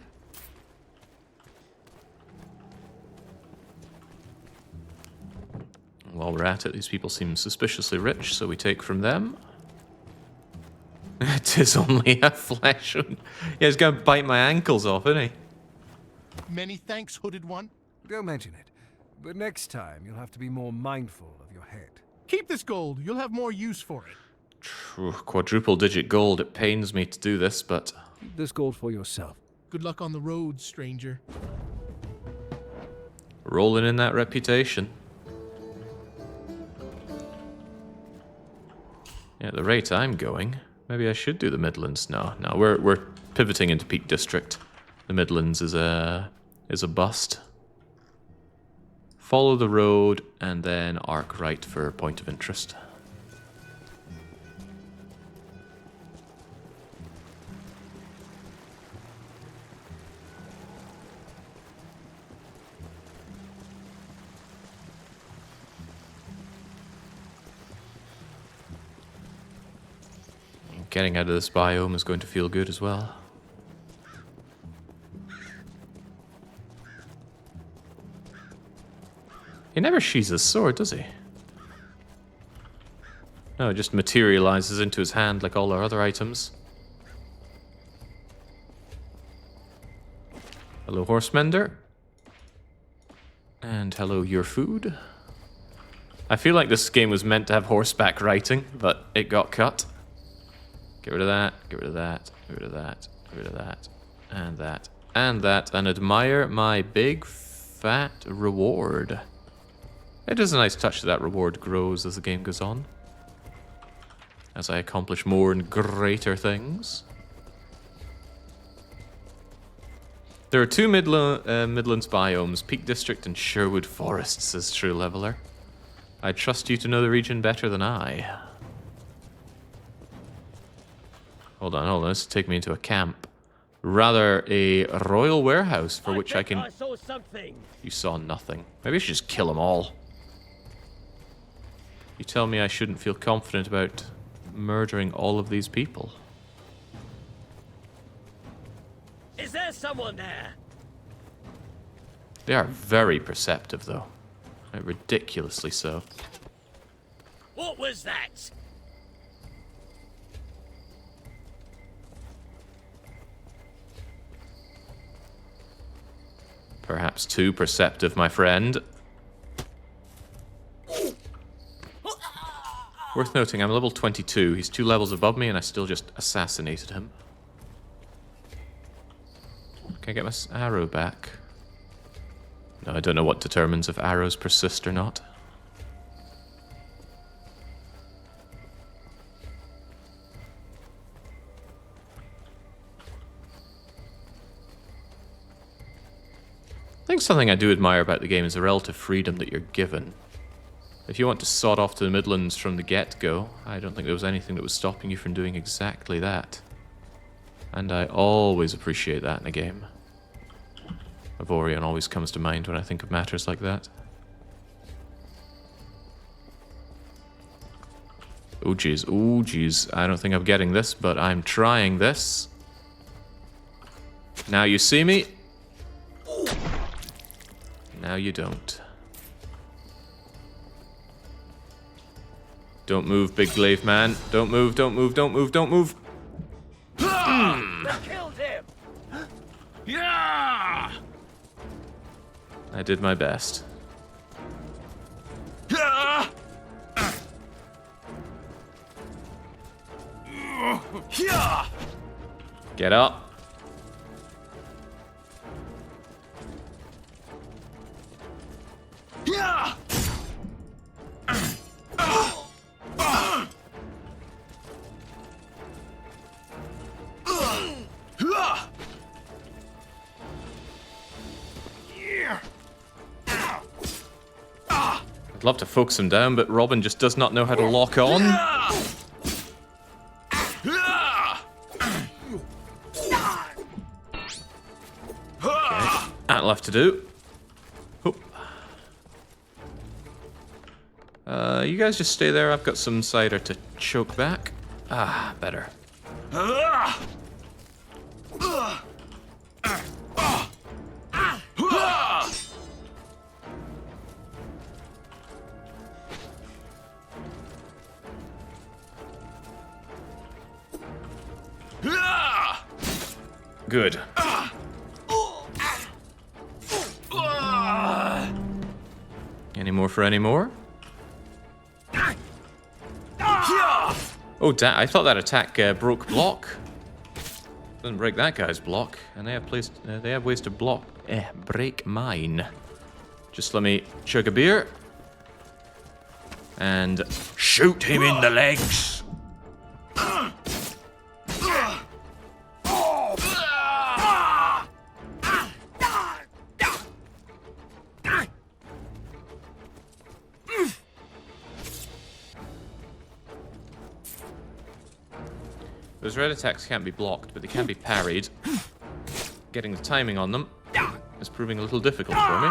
While we're at it, these people seem suspiciously rich, so we take from them. It is only a flesh wound. Yeah, he's going to bite my ankles off, isn't he? Many thanks, Hooded One. Don't mention it. But next time, you'll have to be more mindful of your head. Keep this gold. You'll have more use for it. Quadruple digit gold. It pains me to do this, but... Keep this gold for yourself. Good luck on the road, stranger. Rolling in that reputation. Yeah, at the rate I'm going, maybe I should do the Midlands. No, we're pivoting into Peak District. The Midlands is a bust. Follow the road and then arc right for point of interest. Getting out of this biome is going to feel good as well. He never sheathes his sword, does he? No, it just materializes into his hand like all our other items. Hello, horsemender. And hello, your food. I feel like this game was meant to have horseback riding, but it got cut. Get rid of that, get rid of that, get rid of that, get rid of that, and that, and that, and admire my big fat reward. It is a nice touch that reward grows as the game goes on. As I accomplish more and greater things. There are two Midlands biomes, Peak District and Sherwood Forest, says True Leveler. I trust you to know the region better than I. Hold on, this will take me into a camp. Rather, a royal warehouse for which I can... I saw something. You saw nothing. Maybe I should just kill them all. You tell me I shouldn't feel confident about murdering all of these people. Is there someone there? They are very perceptive, though. Like, ridiculously so. What was that? Perhaps too perceptive, my friend. Worth noting, I'm level 22. He's 2 levels above me, and I still just assassinated him. Can I get my arrow back? No, I don't know what determines if arrows persist or not. I think something I do admire about the game is the relative freedom that you're given. If you want to sod off to the Midlands from the get-go, I don't think there was anything that was stopping you from doing exactly that. And I always appreciate that in a game. Avorion always comes to mind when I think of matters like that. Oh jeez, oh jeez. I don't think I'm getting this, but I'm trying this. Now you see me. Now you don't. Don't move, big glaive man. Don't move, don't move, don't move, don't move. Killed him. Yeah! I did my best. Get up. I'd love to focus him down, but Robin just does not know how to lock on. Okay, that'll have to do. You guys just stay there. I've got some cider to choke back. Ah, better. Good. Any more for any more? Oh, I thought that attack broke block. Doesn't break that guy's block, and they have ways to break mine. Just let me chug a beer and shoot him in the legs. Those red attacks can't be blocked, but they can be parried. Getting the timing on them is proving a little difficult for me.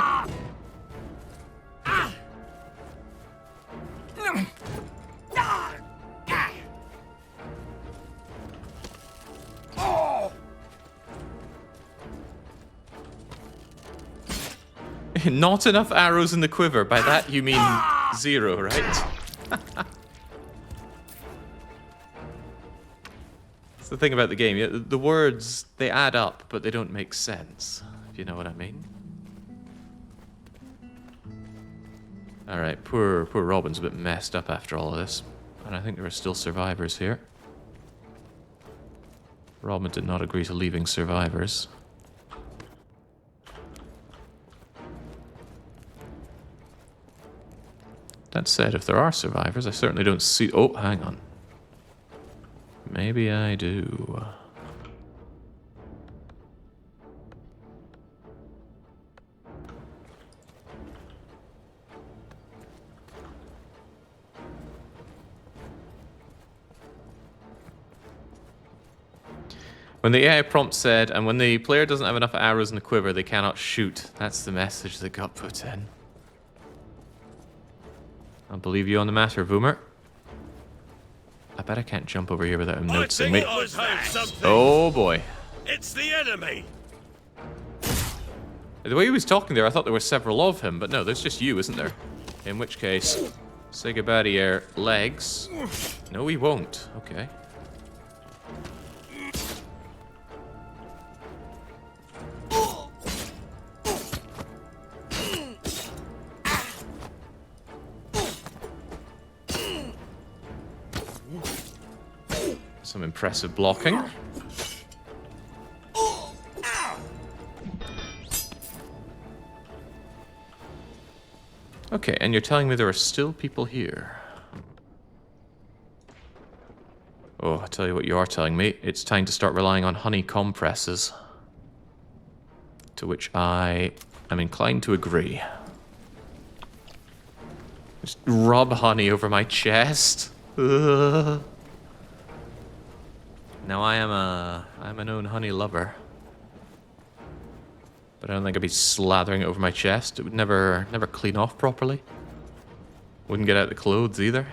Not enough arrows in the quiver. By that you mean 0, right? The thing about the game, the words, they add up, but they don't make sense, if you know what I mean. Alright, poor Robin's a bit messed up after all of this, and I think there are still survivors here. Robin did not agree to leaving survivors. That said, if there are survivors, I certainly don't see... Oh, hang on. Maybe I do. When the AI prompt said, and when the player doesn't have enough arrows in the quiver, they cannot shoot. That's the message that got put in. I'll believe you on the matter, Boomer. I bet I can't jump over here without him noticing me. I was something. Oh boy. It's the enemy. The way he was talking there, I thought there were several of him, but no, there's just you, isn't there? In which case, say goodbye to your legs. No, he won't. Okay. Some impressive blocking. Okay, and you're telling me there are still people here. Oh, I tell you what you are telling me. It's time to start relying on honey compresses. To which I am inclined to agree. Just rub honey over my chest. Ugh. Now I'm a known honey lover. But I don't think I'd be slathering it over my chest. It would never clean off properly. Wouldn't get out the clothes either.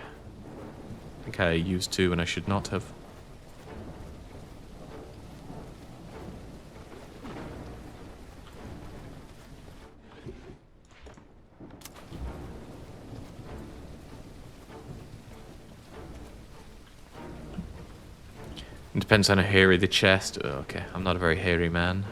I think I used to when I should not have. It depends on how hairy the chest. Oh, okay, I'm not a very hairy man.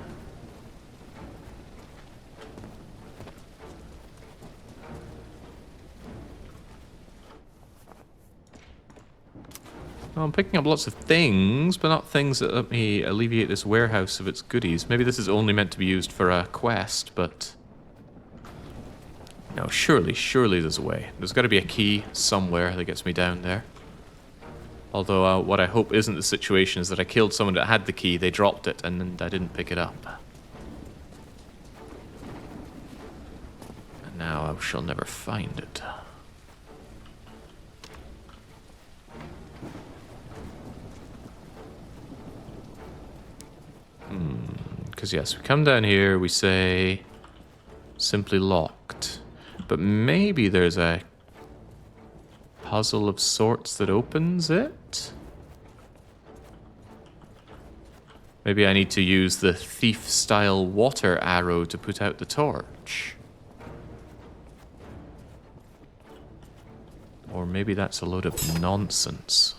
Well, I'm picking up lots of things, but not things that let me alleviate this warehouse of its goodies. Maybe this is only meant to be used for a quest, but... No, surely there's a way. There's got to be a key somewhere that gets me down there. Although what I hope isn't the situation is that I killed someone that had the key, they dropped it, and then I didn't pick it up. And now I shall never find it. Because yes, we come down here, we say simply locked. But maybe there's a puzzle of sorts that opens it? Maybe I need to use the thief-style water arrow to put out the torch. Or maybe that's a load of nonsense.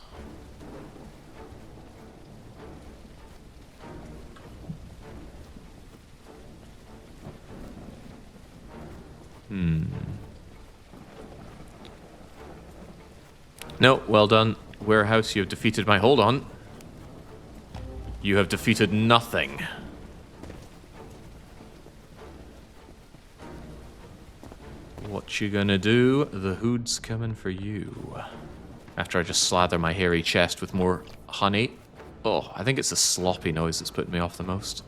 No, well done. Warehouse, you have defeated my... Hold on. You have defeated nothing. What you gonna do? The hood's coming for you. After I just slather my hairy chest with more honey. Oh, I think it's the sloppy noise that's putting me off the most.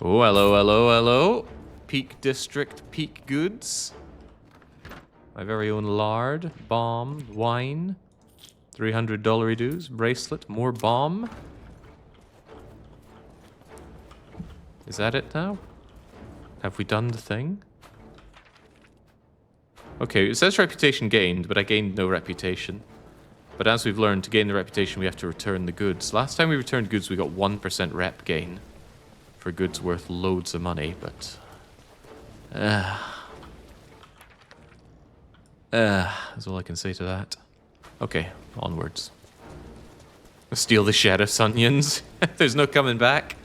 Oh, hello, hello, hello. Peak District, peak goods. My very own lard, bomb, wine, $300 dues, bracelet, more bomb. Is that it now? Have we done the thing? Okay, it says reputation gained, but I gained no reputation. But as we've learned, to gain the reputation, we have to return the goods. Last time we returned goods, we got 1% rep gain for goods worth loads of money, but... that's all I can say to that. Okay, onwards. Steal the sheriff's onions. There's no coming back.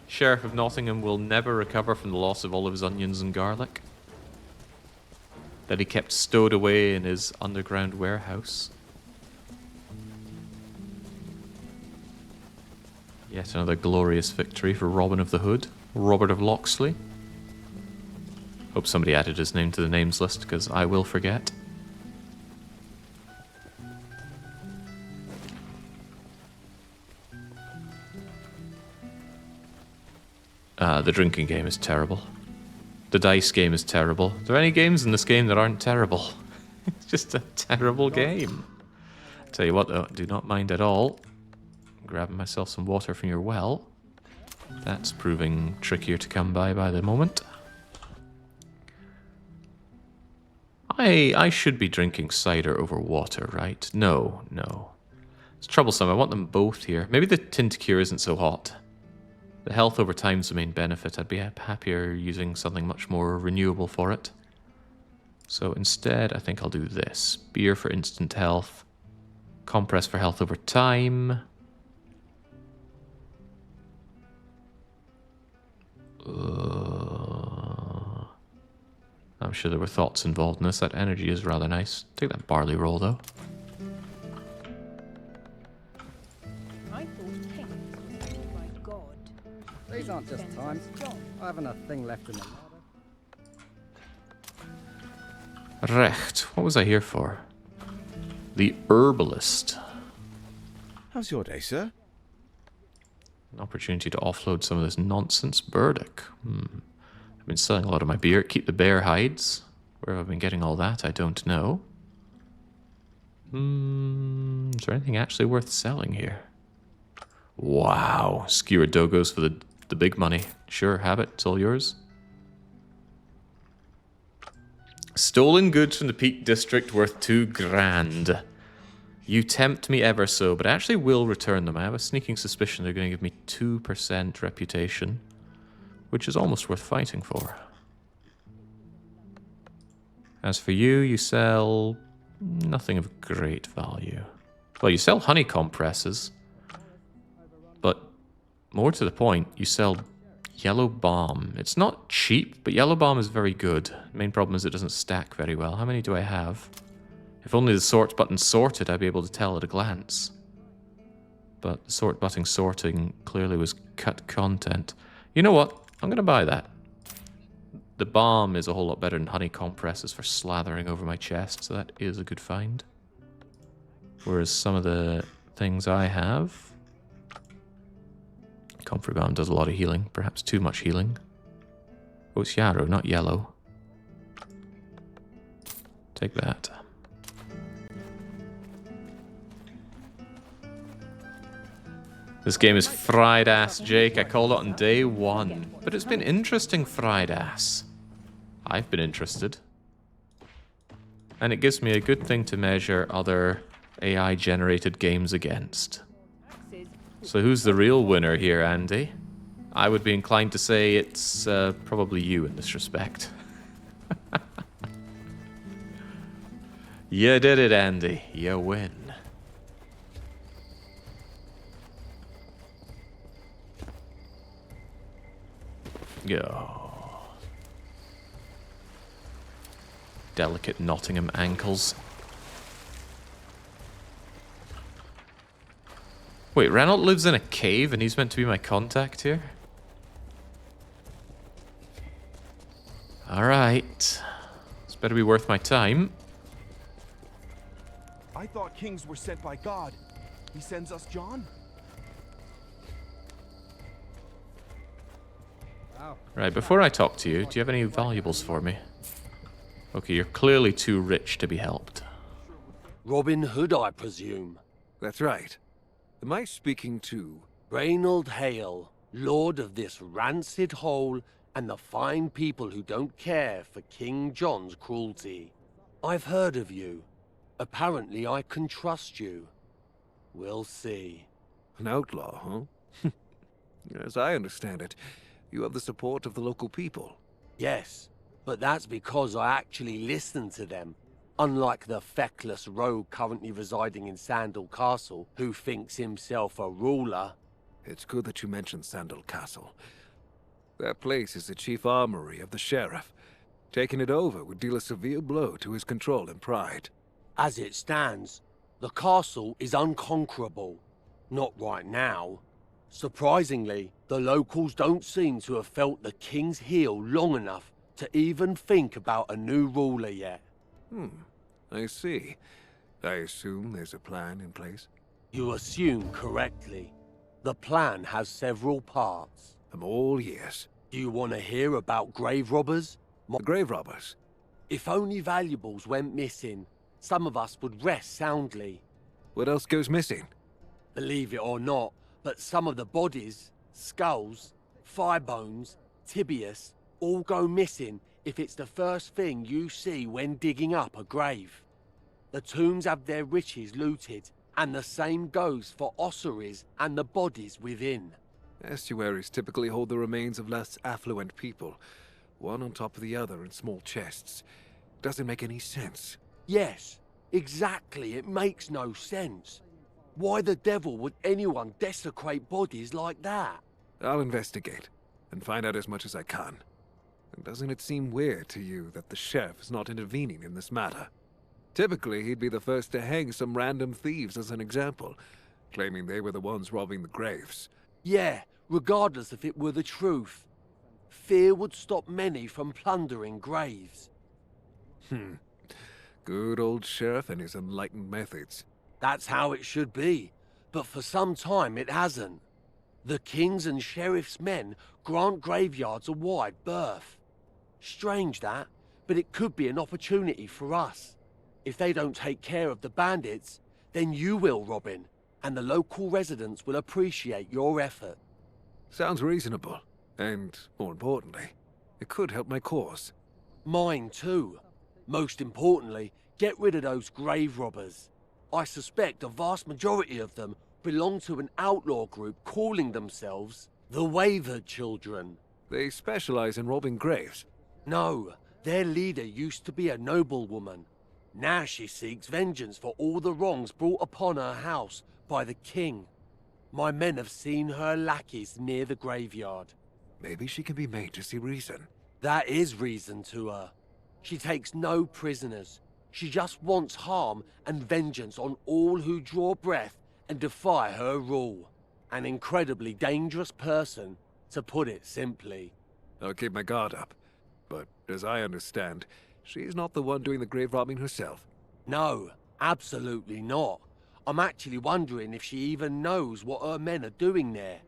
Sheriff of Nottingham will never recover from the loss of all of his onions and garlic that he kept stowed away in his underground warehouse. Yet another glorious victory for Robin of the Hood, Robert of Locksley. Hope somebody added his name to the names list, because I will forget. The drinking game is terrible. The dice game is terrible. Are there any games in this game that aren't terrible? It's just a terrible game. Tell you what though, do not mind at all. Grabbing myself some water from your well. That's proving trickier to come by the moment. I should be drinking cider over water, right? No. It's troublesome. I want them both here. Maybe the Tintacure isn't so hot. The health over time is the main benefit. I'd be happier using something much more renewable for it. So instead, I think I'll do this. Beer for instant health. Compress for health over time. I'm sure there were thoughts involved in this. That energy is rather nice. Take that barley roll, though. I thought kings were ruled by God. These aren't just times. I haven't a thing left in the larder. Recht. What was I here for? The herbalist. How's your day, sir? An opportunity to offload some of this nonsense burdock. I've been selling a lot of my beer. Keep the bear hides. Where have I been getting all that? I don't know. Is there anything actually worth selling here? Wow. Skewered dogos for the big money. Sure, have it. It's all yours. Stolen goods from the Peak District worth 2 grand. You tempt me ever so, but I actually will return them. I have a sneaking suspicion they're going to give me 2% reputation, which is almost worth fighting for. As for you, you sell nothing of great value. Well, you sell honey compresses, but more to the point, you sell yellow balm. It's not cheap, but yellow balm is very good. The main problem is it doesn't stack very well. How many do I have? If only the sort button sorted, I'd be able to tell at a glance. But the sort button sorting clearly was cut content. You know what? I'm going to buy that. The balm is a whole lot better than honey compresses for slathering over my chest, so that is a good find. Whereas some of the things I have... Comfort balm does a lot of healing, perhaps too much healing. Oh, it's yarrow, not yellow. Take that. This game is fried ass, Jake. I called it on day 1. But it's been interesting, fried ass. I've been interested. And it gives me a good thing to measure other AI-generated games against. So who's the real winner here, Andy? I would be inclined to say it's probably you in this respect. You did it, Andy. You win. Go. Delicate Nottingham ankles. Wait, Ranald lives in a cave and he's meant to be my contact here? Alright. This better be worth my time. I thought kings were sent by God. He sends us John? Right, before I talk to you, do you have any valuables for me? Okay, you're clearly too rich to be helped. Robin Hood, I presume. That's right. Am I speaking to... Reynold Hale, lord of this rancid hole and the fine people who don't care for King John's cruelty. I've heard of you. Apparently I can trust you. We'll see. An outlaw, huh? As I understand it, you have the support of the local people. Yes, but that's because I actually listen to them. Unlike the feckless rogue currently residing in Sandal Castle, who thinks himself a ruler. It's good that you mentioned Sandal Castle. That place is the chief armory of the sheriff. Taking it over would deal a severe blow to his control and pride. As it stands, the castle is unconquerable. Not right now. Surprisingly, the locals don't seem to have felt the king's heel long enough to even think about a new ruler yet. I see. I assume there's a plan in place? You assume correctly. The plan has several parts. I'm all ears. Do you want to hear about grave robbers? The grave robbers? If only valuables went missing, some of us would rest soundly. What else goes missing? Believe it or not, but some of the bodies, skulls, thigh bones, tibias, all go missing if it's the first thing you see when digging up a grave. The tombs have their riches looted, and the same goes for ossuaries and the bodies within. Estuaries typically hold the remains of less affluent people, one on top of the other in small chests. Doesn't make any sense. Yes, exactly. It makes no sense. Why the devil would anyone desecrate bodies like that? I'll investigate and find out as much as I can. And doesn't it seem weird to you that the chef is not intervening in this matter? Typically, he'd be the first to hang some random thieves as an example, claiming they were the ones robbing the graves. Yeah, regardless if it were the truth. Fear would stop many from plundering graves. Good old sheriff and his enlightened methods. That's how it should be, but for some time it hasn't. The king's and sheriff's men grant graveyards a wide berth. Strange that, but it could be an opportunity for us. If they don't take care of the bandits, then you will, Robin, and the local residents will appreciate your effort. Sounds reasonable, and more importantly, it could help my cause. Mine too. Most importantly, get rid of those grave robbers. I suspect a vast majority of them belong to an outlaw group calling themselves the Wavered Children. They specialize in robbing graves. No, their leader used to be a noblewoman. Now she seeks vengeance for all the wrongs brought upon her house by the king. My men have seen her lackeys near the graveyard. Maybe she can be made to see reason. That is reason to her. She takes no prisoners. She just wants harm and vengeance on all who draw breath and defy her rule. An incredibly dangerous person, to put it simply. I'll keep my guard up. But as I understand, she's not the one doing the grave robbing herself. No, absolutely not. I'm actually wondering if she even knows what her men are doing there.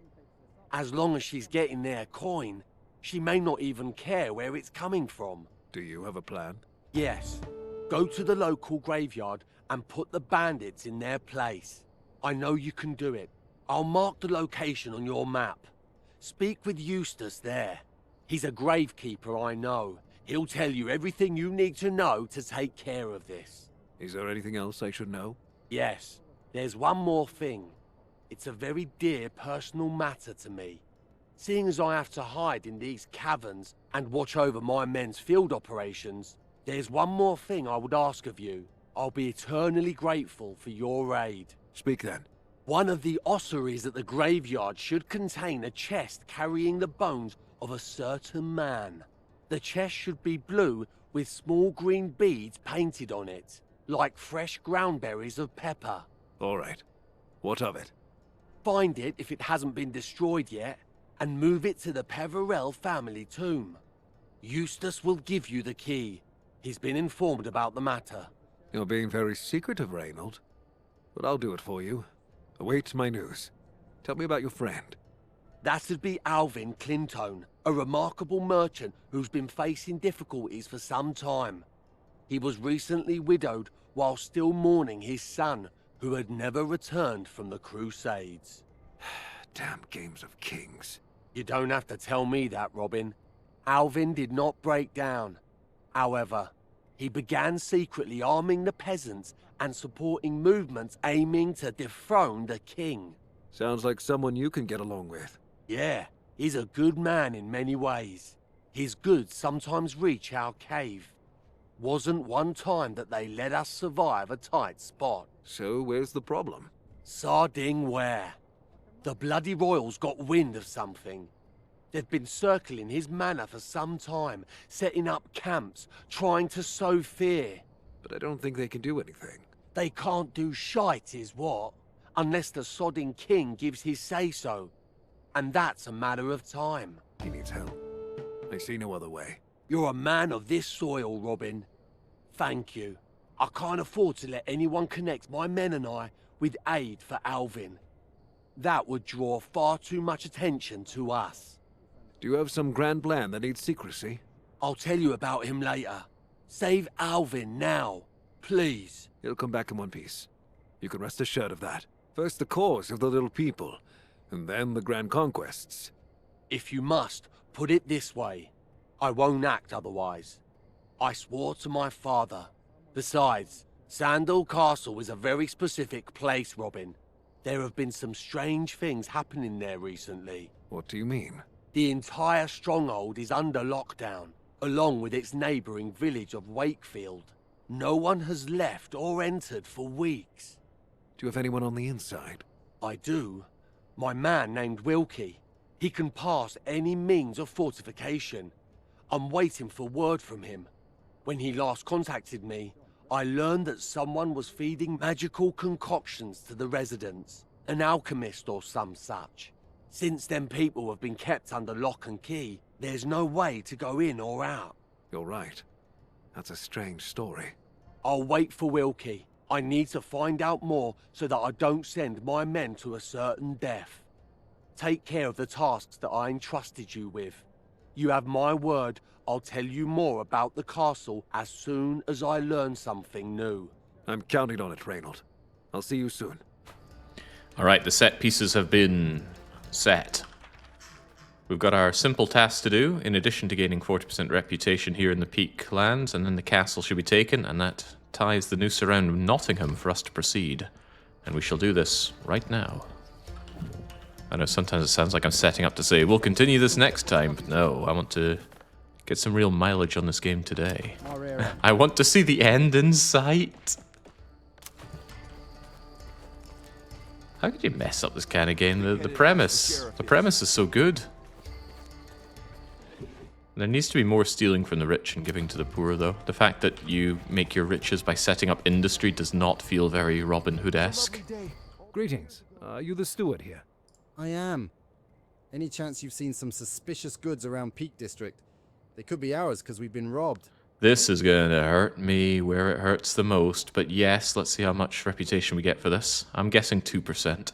As long as she's getting their coin, she may not even care where it's coming from. Do you have a plan? Yes. Go to the local graveyard and put the bandits in their place. I know you can do it. I'll mark the location on your map. Speak with Eustace there. He's a gravekeeper I know. He'll tell you everything you need to know to take care of this. Is there anything else I should know? Yes. There's one more thing. It's a very dear personal matter to me. Seeing as I have to hide in these caverns and watch over my men's field operations, there's one more thing I would ask of you. I'll be eternally grateful for your aid. Speak then. One of the ossuaries at the graveyard should contain a chest carrying the bones of a certain man. The chest should be blue with small green beads painted on it, like fresh ground berries of pepper. All right. What of it? Find it if it hasn't been destroyed yet, and move it to the Peverell family tomb. Eustace will give you the key. He's been informed about the matter. You're being very secretive, Reynold. But I'll do it for you. Await my news. Tell me about your friend. That'd be Alvin Clintone, a remarkable merchant who's been facing difficulties for some time. He was recently widowed while still mourning his son, who had never returned from the Crusades. Damn games of kings. You don't have to tell me that, Robin. Alvin did not break down. However, he began secretly arming the peasants and supporting movements aiming to dethrone the king. Sounds like someone you can get along with. Yeah, he's a good man in many ways. His goods sometimes reach our cave. Wasn't one time that they let us survive a tight spot. So where's the problem? Sarding where? The bloody royals got wind of something. They've been circling his manor for some time, setting up camps, trying to sow fear. But I don't think they can do anything. They can't do shite is what, unless the sodding king gives his say-so. And that's a matter of time. He needs help. I see no other way. You're a man of this soil, Robin. Thank you. I can't afford to let anyone connect my men and I with aid for Alvin. That would draw far too much attention to us. Do you have some grand plan that needs secrecy? I'll tell you about him later. Save Alvin now, please. He'll come back in one piece. You can rest assured of that. First the cause of the little people, and then the grand conquests. If you must, put it this way. I won't act otherwise. I swore to my father. Besides, Sandal Castle is a very specific place, Robin. There have been some strange things happening there recently. What do you mean? The entire stronghold is under lockdown, along with its neighbouring village of Wakefield. No one has left or entered for weeks. Do you have anyone on the inside? I do. My man named Wilkie. He can pass any means of fortification. I'm waiting for word from him. When he last contacted me, I learned that someone was feeding magical concoctions to the residents. An alchemist or some such. Since them people have been kept under lock and key, there's no way to go in or out. You're right. That's a strange story. I'll wait for Wilkie. I need to find out more so that I don't send my men to a certain death. Take care of the tasks that I entrusted you with. You have my word, I'll tell you more about the castle as soon as I learn something new. I'm counting on it, Reynold. I'll see you soon. Alright, the set pieces have been set. We've got our simple task to do, in addition to gaining 40% reputation here in the Peak lands, and then the castle should be taken, and that ties the noose around Nottingham for us to proceed. And we shall do this right now. I know sometimes it sounds like I'm setting up to say, we'll continue this next time, but no, I want to get some real mileage on this game today. I want to see the end in sight. How could you mess up this kind of game? The premise is so good. There needs to be more stealing from the rich and giving to the poor, though. The fact that you make your riches by setting up industry does not feel very Robin Hood-esque. Greetings. Are you the steward here? I am. Any chance you've seen some suspicious goods around Peak District? They could be ours because we've been robbed. This is going to hurt me where it hurts the most, but yes, let's see how much reputation we get for this. I'm guessing 2%.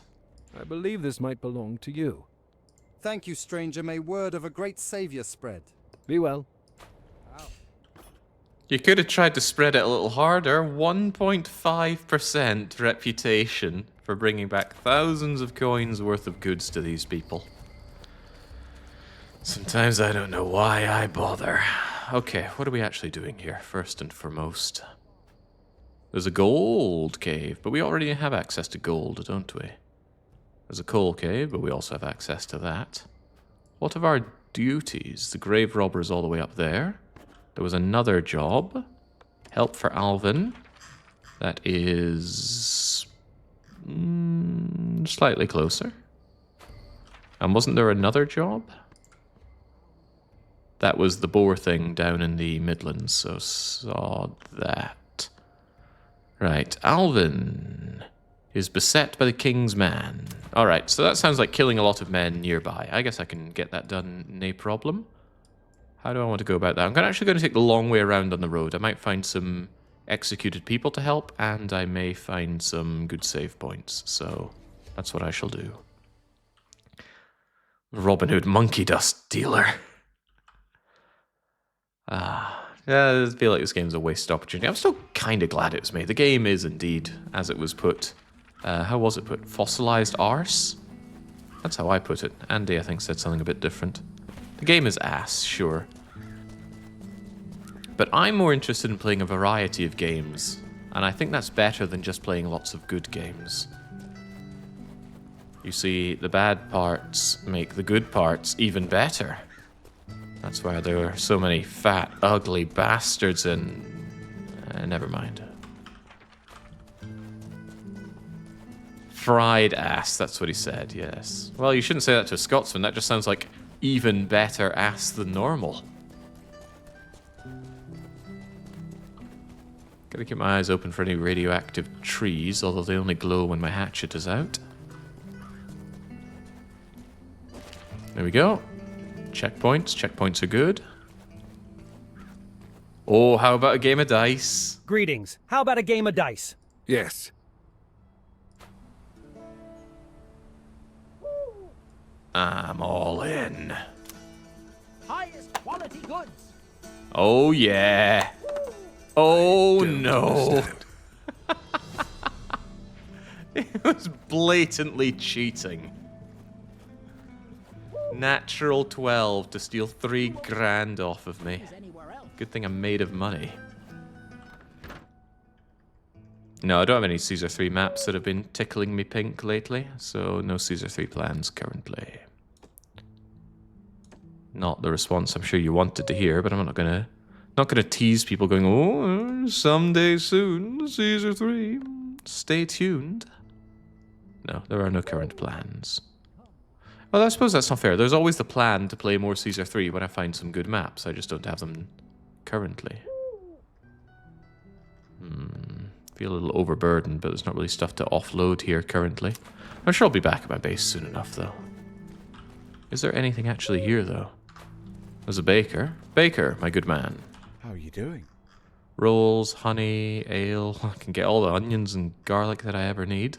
I believe this might belong to you. Thank you, stranger. May word of a great savior spread. Be well. You could have tried to spread it a little harder. 1.5% reputation for bringing back thousands of coins worth of goods to these people. Sometimes I don't know why I bother. Okay, what are we actually doing here, first and foremost? There's a gold cave, but we already have access to gold, don't we? There's a coal cave, but we also have access to that. What of our duties? The grave robber is all the way up there. There was another job. Help for Alvin. That is slightly closer. And wasn't there another job? That was the boar thing down in the Midlands, so saw that. Right, Alvin is beset by the king's man. Alright, so that sounds like killing a lot of men nearby. I guess I can get that done, no problem. How do I want to go about that? I'm actually going to take the long way around on the road. I might find some executed people to help, and I may find some good save points. So that's what I shall do. Robin Hood monkey dust dealer. Yeah, I feel like this game's a wasted opportunity. I'm still kind of glad it was made. The game is indeed, as it was put. How was it put? Fossilized arse? That's how I put it. Andy, I think, said something a bit different. The game is ass, sure. But I'm more interested in playing a variety of games. And I think that's better than just playing lots of good games. You see, the bad parts make the good parts even better. That's why there are so many fat, ugly bastards in... never mind. Fried ass, that's what he said, yes. Well, you shouldn't say that to a Scotsman. That just sounds like even better ass than normal. Gotta keep my eyes open for any radioactive trees, although they only glow when my hatchet is out. There we go. Checkpoints. Checkpoints are good. Oh, how about a game of dice? Greetings. How about a game of dice? Yes. I'm all in. Highest quality goods. Oh, yeah. Oh, no. It was blatantly cheating. Natural 12 to steal 3 grand off of me. Good thing I'm made of money. No, I don't have any Caesar 3 maps that have been tickling me pink lately, so no Caesar 3 plans currently. Not the response I'm sure you wanted to hear, but I'm not gonna tease people going, oh, someday soon, Caesar 3. Stay tuned. No, there are no current plans. Well, I suppose that's not fair. There's always the plan to play more Caesar 3 when I find some good maps. I just don't have them currently. Feel a little overburdened, but there's not really stuff to offload here currently. I'm sure I'll be back at my base soon enough, though. Is there anything actually here, though? There's a baker. Baker, my good man. How are you doing? Rolls, honey, ale. I can get all the onions and garlic that I ever need.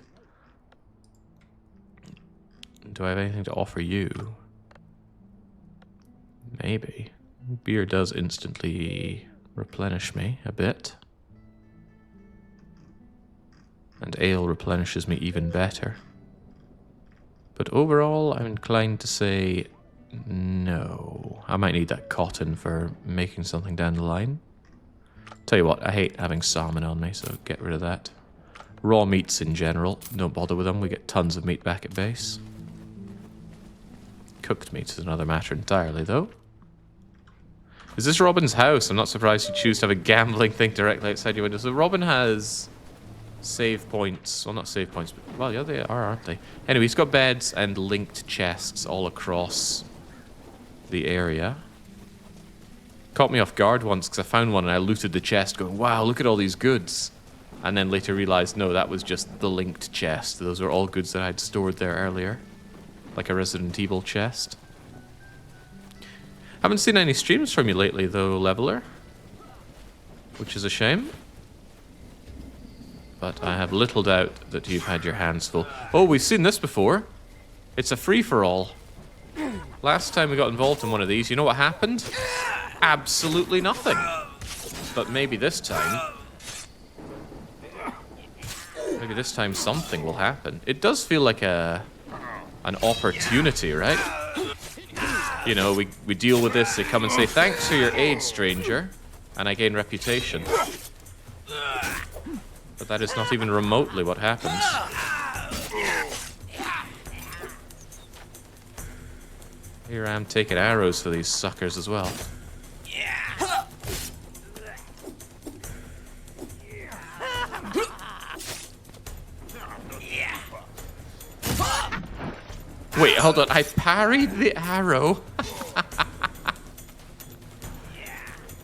Do I have anything to offer you? Maybe. Beer does instantly replenish me a bit. And ale replenishes me even better. But overall, I'm inclined to say no. I might need that cotton for making something down the line. Tell you what, I hate having salmon on me, so get rid of that. Raw meats in general, don't bother with them. We get tons of meat back at base. Cooked meat is another matter entirely, though. Is this Robin's house? I'm not surprised you choose to have a gambling thing directly outside your window. So Robin has save points. Well, not save points, but... Well, yeah, they are, aren't they? Anyway, he's got beds and linked chests all across the area. Caught me off guard once because I found one and I looted the chest going, wow, look at all these goods. And then later realized, no, that was just the linked chest. Those were all goods that I'd stored there earlier. Like a Resident Evil chest. Haven't seen any streams from you lately, though, Leveler. Which is a shame. But I have little doubt that you've had your hands full. Oh, we've seen this before. It's a free-for-all. Last time we got involved in one of these, you know what happened? Absolutely nothing. But maybe this time... Maybe this time something will happen. It does feel like an opportunity, right? You know, we deal with this, they come and say, thanks for your aid, stranger. And I gain reputation. But that is not even remotely what happens. Here I am taking arrows for these suckers as well. Wait, hold on. I parried the arrow.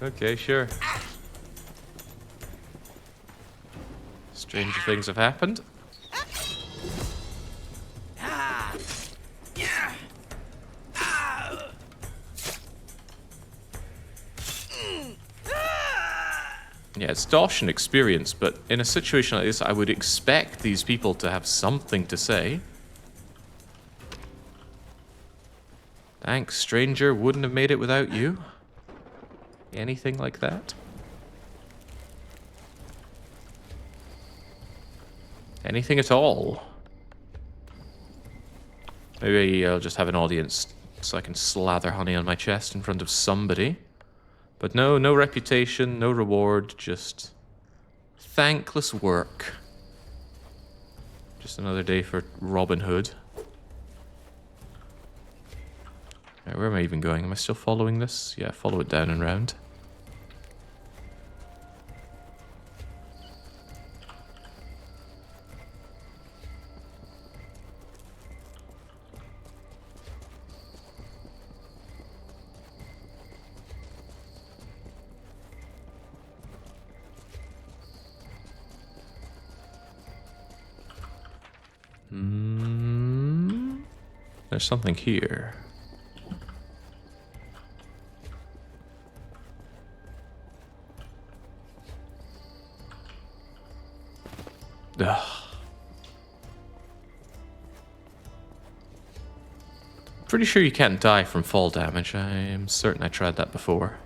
Okay, sure. Stranger things have happened. Yeah, it's dosh and experience, but in a situation like this, I would expect these people to have something to say. Thanks, stranger. Wouldn't have made it without you. Anything like that? Anything at all? Maybe I'll just have an audience so I can slather honey on my chest in front of somebody. But no, no reputation, no reward, just thankless work. Just another day for Robin Hood. Right, where am I even going? Am I still following this? Yeah, follow it down and round. There's something here. Ugh. Pretty sure you can't die from fall damage. I am certain I tried that before.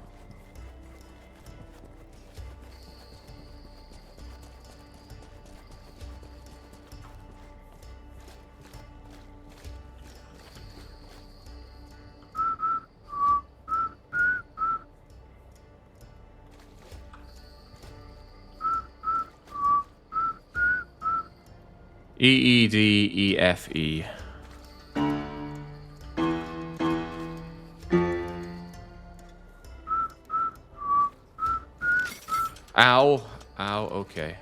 E-E-D-E-F-E. Ow. Ow, okay.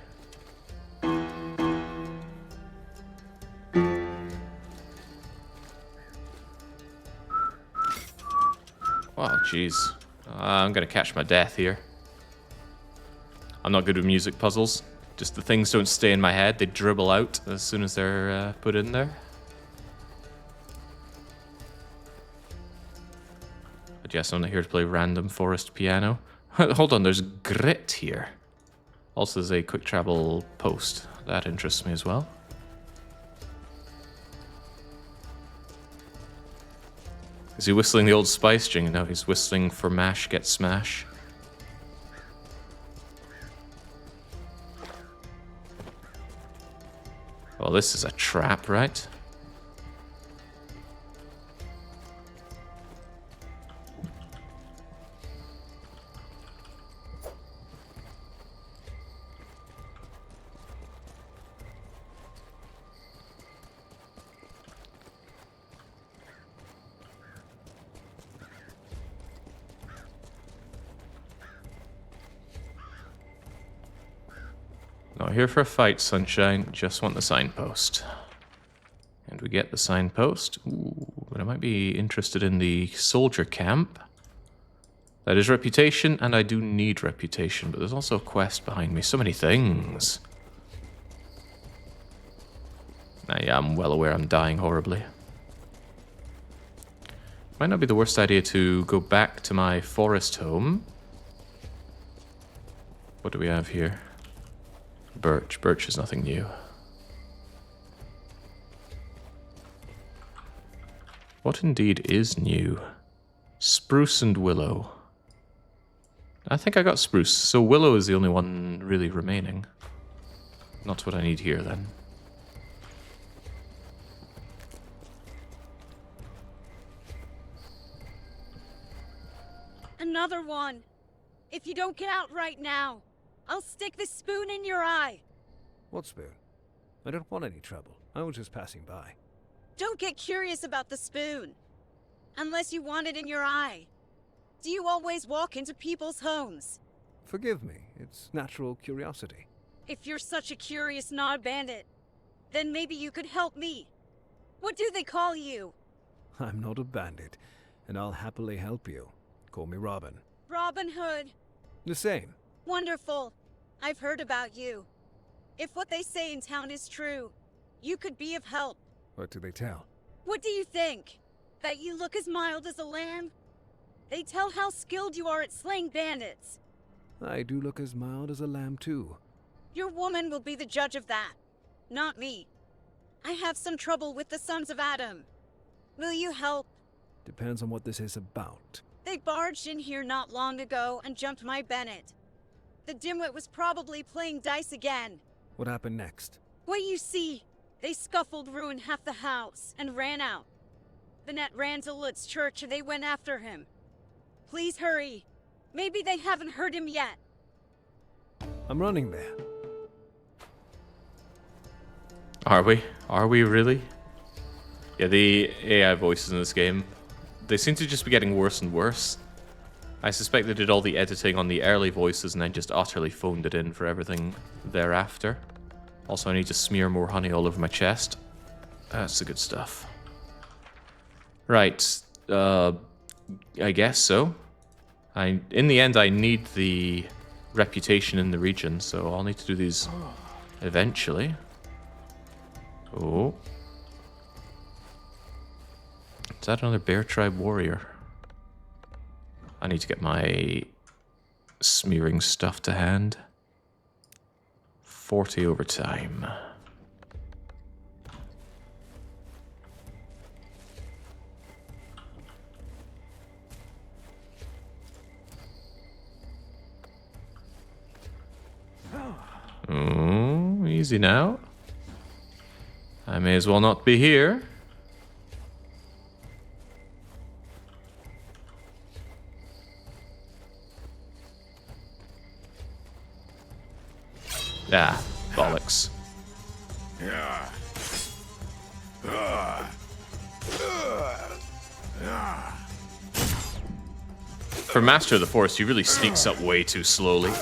Wow, jeez. I'm gonna catch my death here. I'm not good with music puzzles. Just the things don't stay in my head. They dribble out as soon as they're put in there. But yes, I'm not here to play random forest piano. Hold on, there's grit here. Also, there's a quick travel post. That interests me as well. Is he whistling the Old Spice string? No, he's whistling for mash, get smash. Well, this is a trap, right? Not here for a fight, sunshine. Just want the signpost. And we get the signpost. Ooh, but I might be interested in the soldier camp. That is reputation, and I do need reputation, but there's also a quest behind me. So many things. Yeah, I'm well aware I'm dying horribly. Might not be the worst idea to go back to my forest home. What do we have here? Birch. Birch is nothing new. What indeed is new? Spruce and willow. I think I got spruce, so willow is the only one really remaining. Not what I need here, then. Another one. If you don't get out right now, I'll stick this spoon in your eye. What spoon? I don't want any trouble. I was just passing by. Don't get curious about the spoon. Unless you want it in your eye. Do you always walk into people's homes? Forgive me. It's natural curiosity. If you're such a curious Nod bandit, then maybe you could help me. What do they call you? I'm not a bandit, and I'll happily help you. Call me Robin. Robin Hood. The same. Wonderful. I've heard about you. If what they say in town is true, you could be of help. What do they tell? What do you think? That you look as mild as a lamb? They tell how skilled you are at slaying bandits. I do look as mild as a lamb, too. Your woman will be the judge of that, not me. I have some trouble with the Sons of Adam. Will you help? Depends on what this is about. They barged in here not long ago and jumped my Bennett. The dimwit was probably playing dice again. What happened next? What you see, they scuffled, ruined half the house, and ran out. Then at Ranzelut's church, they went after him. Please hurry. Maybe they haven't heard him yet. I'm running there. Are we? Are we really? Yeah, the AI voices in this game, they seem to just be getting worse and worse. I suspect they did all the editing on the early voices and then just utterly phoned it in for everything thereafter. Also, I need to smear more honey all over my chest. That's the good stuff. Right. I guess so. In the end, I need the reputation in the region, so I'll need to do these eventually. Oh. Is that another Bear Tribe warrior? I need to get my smearing stuff to hand. 40 over time. Oh, easy now. I may as well not be here. Ah, bollocks. For Master of the Forest, he really sneaks up way too slowly.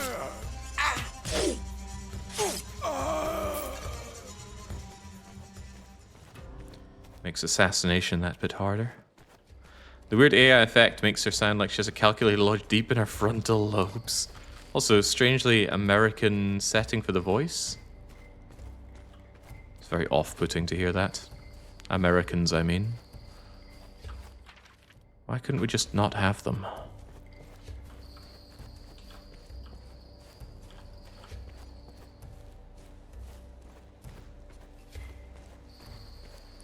Makes assassination that bit harder. The weird AI effect makes her sound like she has a calculator lodged deep in her frontal lobes. Also, strangely American setting for the voice. It's very off-putting to hear that. Americans, I mean. Why couldn't we just not have them?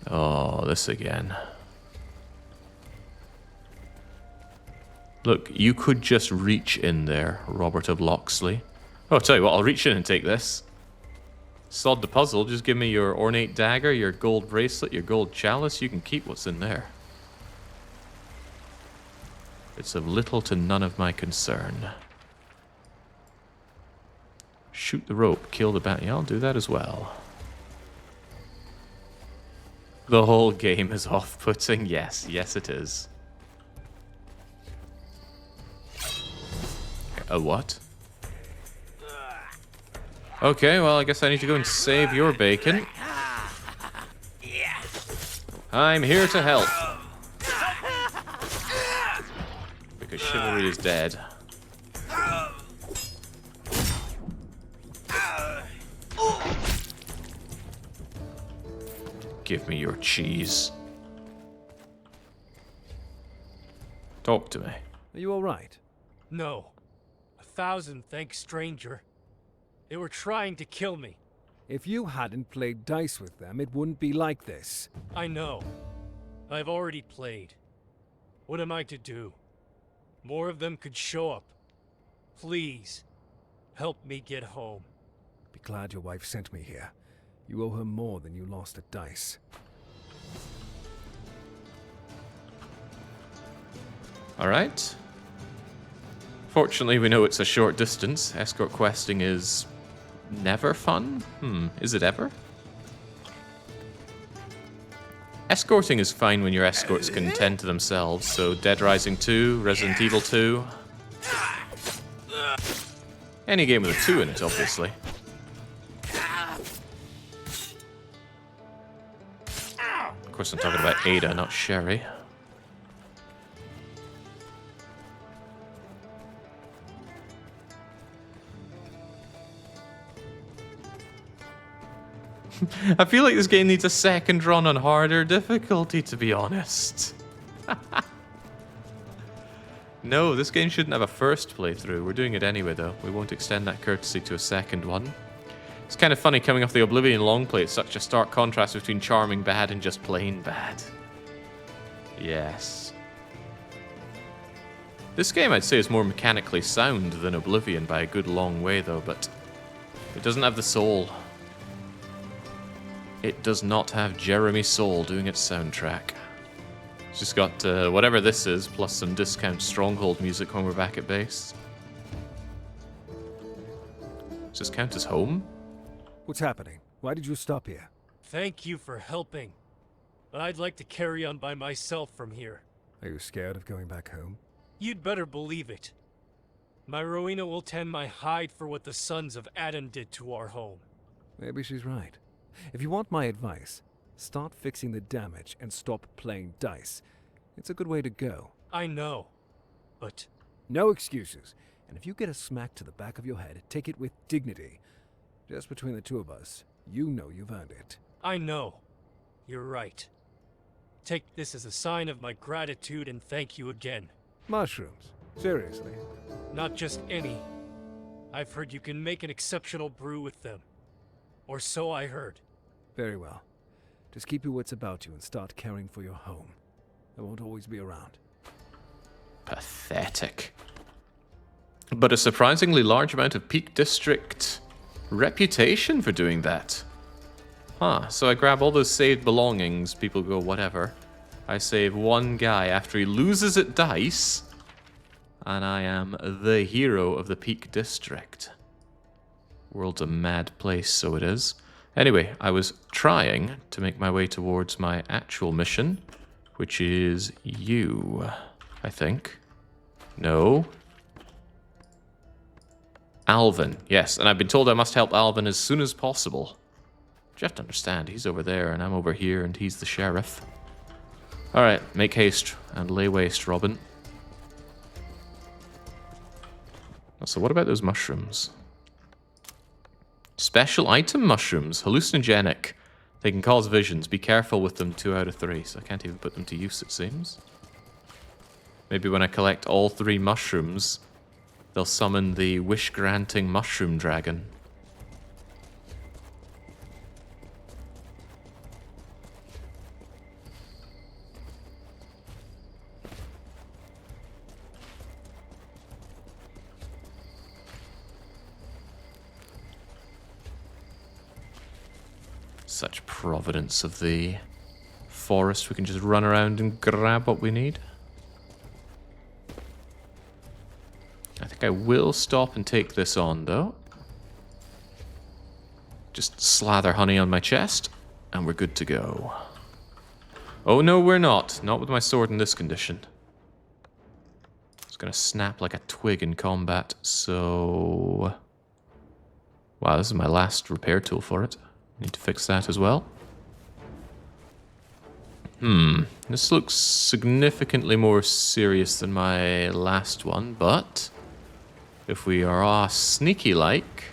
Oh, this again. Look, you could just reach in there, Robert of Locksley. Oh, I'll tell you what, I'll reach in and take this. Sod the puzzle, just give me your ornate dagger, your gold bracelet, your gold chalice, you can keep what's in there. It's of little to none of my concern. Shoot the rope, kill the bat. Yeah, I'll do that as well. The whole game is off-putting. Yes, yes it is. A what? Okay, well, I guess I need to go and save your bacon. I'm here to help. Because chivalry is dead. Give me your cheese. Talk to me. Are you alright? No. 1,000 thanks, stranger. They were trying to kill me. If you hadn't played dice with them, it wouldn't be like this. I know. I've already played. What am I to do? More of them could show up. Please, help me get home. Be glad your wife sent me here. You owe her more than you lost at dice. Alright. Fortunately, we know it's a short distance. Escort questing is never fun? Is it ever? Escorting is fine when your escorts can tend to themselves, so Dead Rising 2, Resident Evil 2. Any game with a 2 in it, obviously. Of course, I'm talking about Ada, not Sherry. I feel like this game needs a second run on harder difficulty, to be honest. No, this game shouldn't have a first playthrough. We're doing it anyway, though. We won't extend that courtesy to a second one. It's kind of funny coming off the Oblivion Longplay. It's such a stark contrast between charming bad and just plain bad. Yes. This game, I'd say, is more mechanically sound than Oblivion by a good long way, though, but it doesn't have the soul. It does not have Jeremy Soule doing its soundtrack. It's just got whatever this is, plus some discount Stronghold music when we're back at base. Does this count as home? What's happening? Why did you stop here? Thank you for helping. But I'd like to carry on by myself from here. Are you scared of going back home? You'd better believe it. My Rowena will tend my hide for what the sons of Adam did to our home. Maybe she's right. If you want my advice, start fixing the damage and stop playing dice. It's a good way to go. I know, but... No excuses. And if you get a smack to the back of your head, take it with dignity. Just between the two of us, you know you've earned it. I know. You're right. Take this as a sign of my gratitude and thank you again. Mushrooms? Seriously? Not just any. I've heard you can make an exceptional brew with them. Or so I heard. Very well. Just keep your wits about you and start caring for your home. I won't always be around. Pathetic. But a surprisingly large amount of Peak District reputation for doing that. Huh, so I grab all those saved belongings, people go, whatever. I save one guy after he loses at dice, and I am the hero of the Peak District. World's a mad place, so it is. Anyway, I was trying to make my way towards my actual mission, which is you, I think. No. Alvin, yes, and I've been told I must help Alvin as soon as possible. You have to understand, he's over there and I'm over here and he's the sheriff. Alright, make haste and lay waste, Robin. So what about those mushrooms? Special item mushrooms, hallucinogenic. They can cause visions. Be careful with them, 2 out of 3. So I can't even put them to use, it seems. Maybe when I collect all 3 mushrooms, they'll summon the wish-granting mushroom dragon. Such providence of the forest. We can just run around and grab what we need. I think I will stop and take this on, though. Just slather honey on my chest, and we're good to go. Oh, no, we're not. Not with my sword in this condition. It's gonna snap like a twig in combat, so... Wow, this is my last repair tool for it. Need to fix that as well. This looks significantly more serious than my last one, but if we are sneaky-like,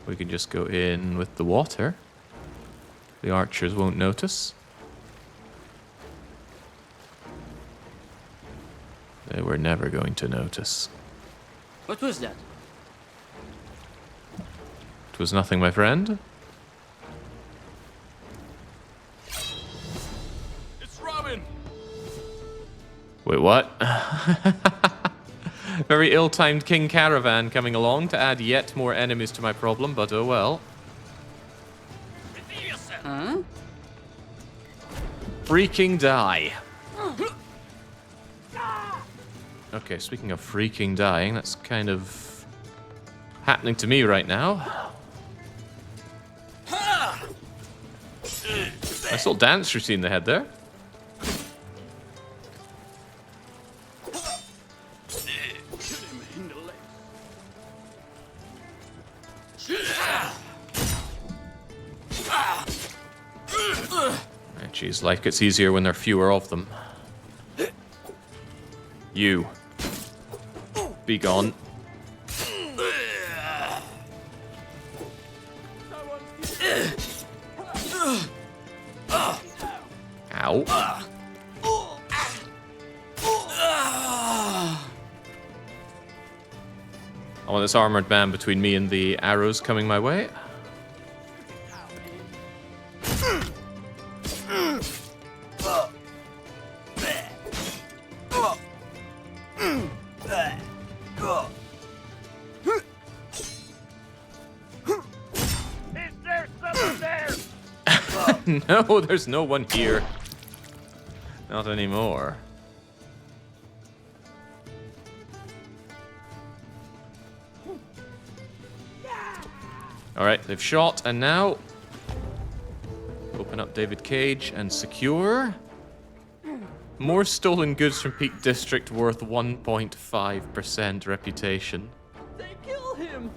we can just go in with the water. The archers won't notice. They were never going to notice. What was that? It was nothing, my friend. Wait, what? Very ill-timed King Caravan coming along to add yet more enemies to my problem, but oh well. Huh? Freaking die. Okay, speaking of freaking dying, that's kind of happening to me right now. Nice little dance routine they had there. Jeez, life gets easier when there are fewer of them. You. Be gone. Ow. I want this armored man between me and the arrows coming my way. No, there's no one here. Not anymore. Alright, they've shot, and now... Open up David Cage and secure. More stolen goods from Peak District worth 1.5% reputation. They kill him!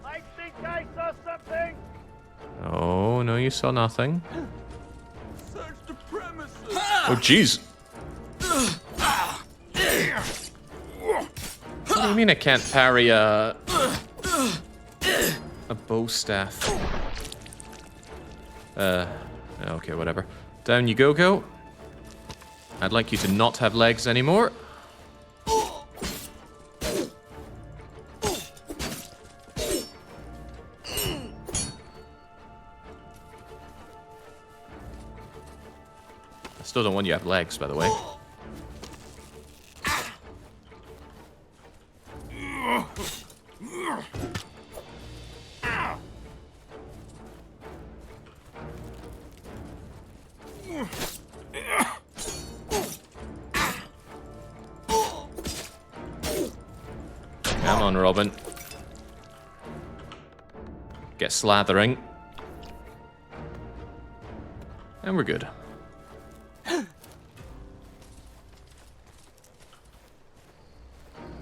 I think I saw something! Oh, no, you saw nothing. Search the premises! Oh, jeez! What do you mean I can't parry a bow staff? Okay, whatever. Down you go. I'd like you to not have legs anymore. I still don't want you to have legs, by the way. Come on, Robin. Get slathering. And we're good.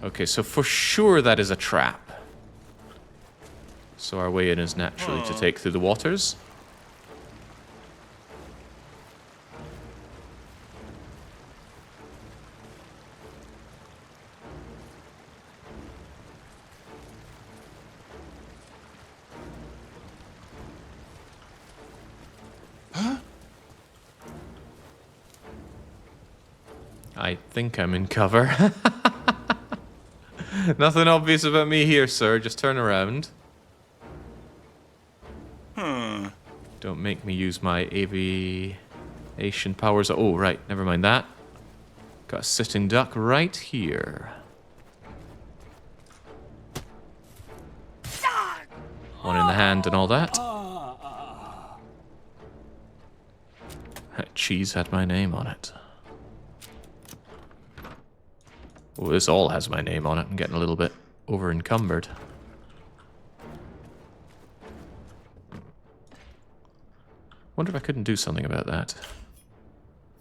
Okay, so for sure that is a trap. So our way in is naturally to take through the waters. I think I'm in cover. Nothing obvious about me here, sir. Just turn around. Don't make me use my aviation powers. Oh, right. Never mind that. Got a sitting duck right here. One in the hand and all that. That cheese had my name on it. Oh, this all has my name on it. I'm getting a little bit over encumbered. Wonder if I couldn't do something about that.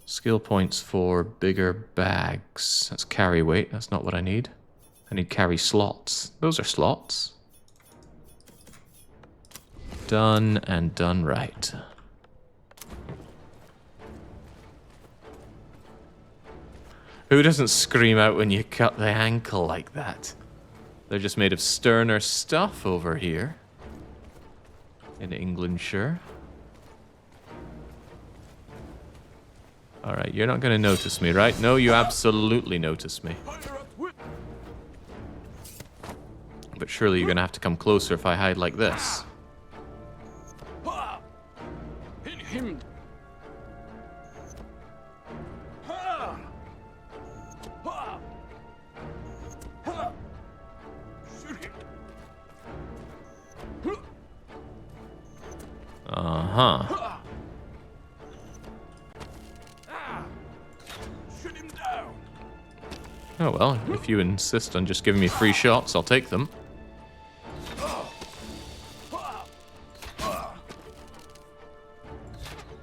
Skill points for bigger bags. That's carry weight. That's not what I need. I need carry slots. Those are slots. Done and done right. Who doesn't scream out when you cut the ankle like that? They're just made of sterner stuff over here. In England, sure. Alright, you're not going to notice me, right? No, you absolutely notice me. But surely you're going to have to come closer if I hide like this. Him. Uh-huh. Oh well, if you insist on just giving me free shots, I'll take them.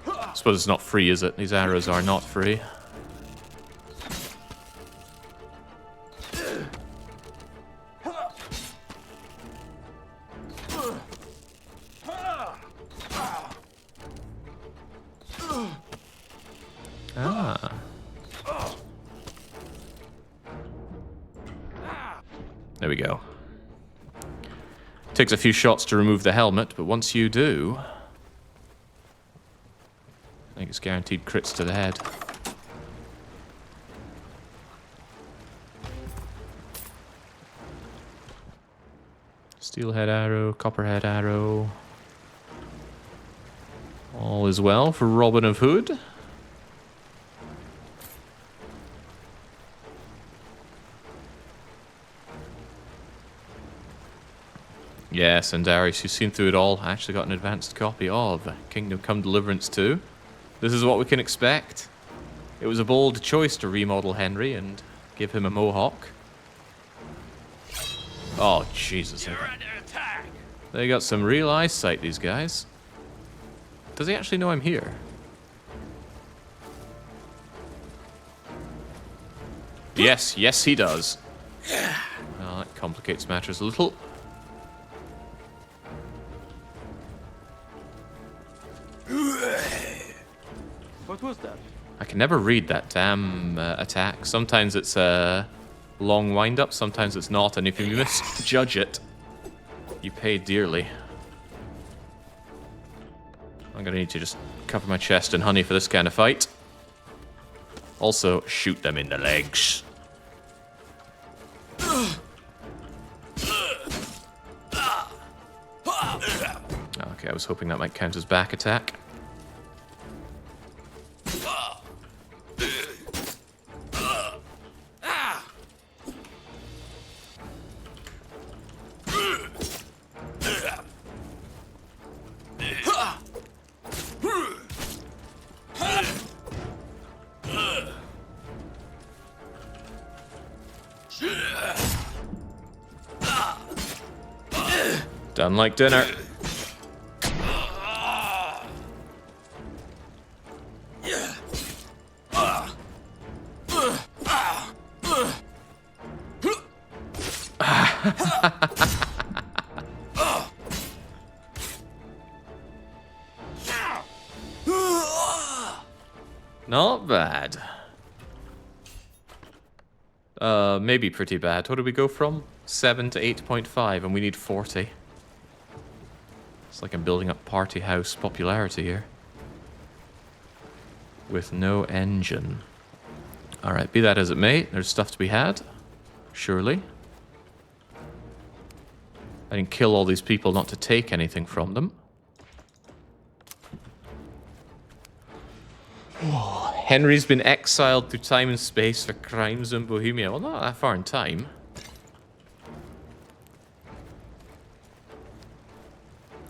I suppose it's not free, is it? These arrows are not free. Ah. There we go. Takes a few shots to remove the helmet, but once you do, I think it's guaranteed crits to the head. Steelhead arrow, copperhead arrow. All is well for Robin of Hood. Yes, and Darius, you've seen through it all. I actually got an advanced copy of Kingdom Come Deliverance 2. This is what we can expect. It was a bold choice to remodel Henry and give him a mohawk. Oh, Jesus. They got some real eyesight, these guys. Does he actually know I'm here? Yes, yes he does. Well, that complicates matters a little. What was that? I can never read that damn attack. Sometimes it's a long wind-up, sometimes it's not, and if you misjudge it, you pay dearly. I'm gonna need to just cover my chest in honey for this kind of fight. Also, shoot them in the legs. Okay, I was hoping that might count as back attack. Done like dinner. Not bad. Maybe pretty bad. What do we go from? 7 to 8.5, and we need 40. It's like I'm building up party house popularity here. With no engine. Alright, be that as it may, there's stuff to be had. Surely. I didn't kill all these people not to take anything from them. Oh, Henry's been exiled through time and space for crimes in Bohemia. Well, not that far in time.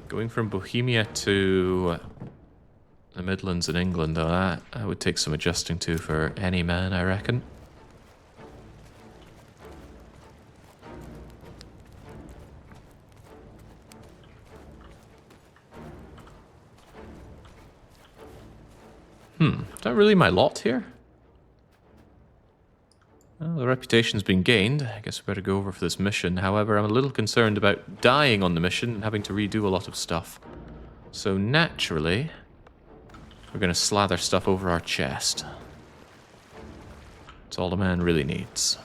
Going from Bohemia to the Midlands in England, though, that would take some adjusting to for any man, I reckon. Is that really my lot here? Well, the reputation's been gained. I guess we better go over for this mission. However, I'm a little concerned about dying on the mission and having to redo a lot of stuff. So naturally, we're going to slather stuff over our chest. That's all a man really needs.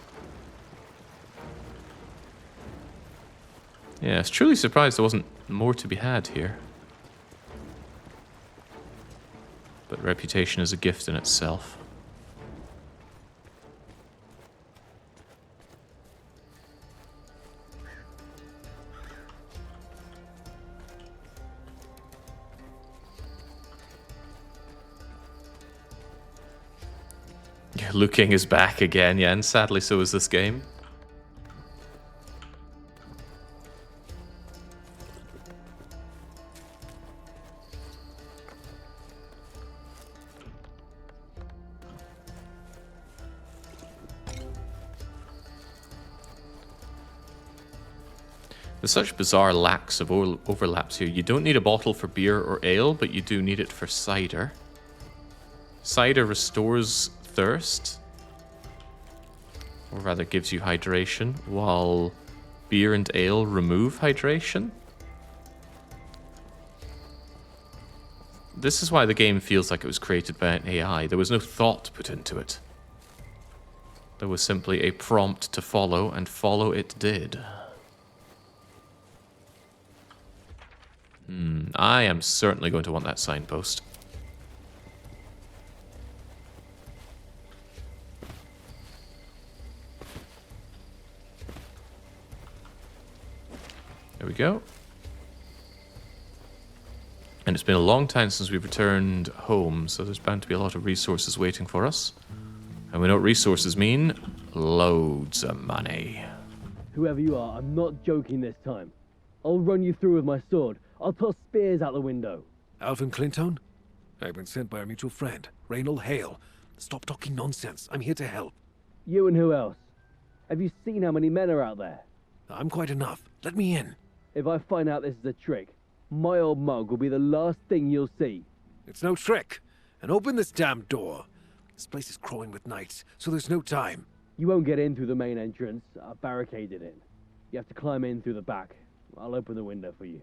Yeah, I was truly surprised there wasn't more to be had here. But reputation is a gift in itself. Liu King is back again, yeah, and sadly so is this game. There's such bizarre lacks of overlaps here. You don't need a bottle for beer or ale, but you do need it for cider. Cider restores thirst, or rather gives you hydration, while beer and ale remove hydration. This is why the game feels like it was created by an AI. There was no thought put into it. There was simply a prompt to follow, and follow it did. I am certainly going to want that signpost. There we go. And it's been a long time since we've returned home, so there's bound to be a lot of resources waiting for us. And we know what resources mean. Loads of money. Whoever you are, I'm not joking this time. I'll run you through with my sword. I'll toss spears out the window. Alvin Clinton? I've been sent by a mutual friend, Reynold Hale. Stop talking nonsense. I'm here to help. You and who else? Have you seen how many men are out there? I'm quite enough. Let me in. If I find out this is a trick, my old mug will be the last thing you'll see. It's no trick. And open this damn door. This place is crawling with knights, so there's no time. You won't get in through the main entrance. I've barricaded it. You have to climb in through the back. I'll open the window for you.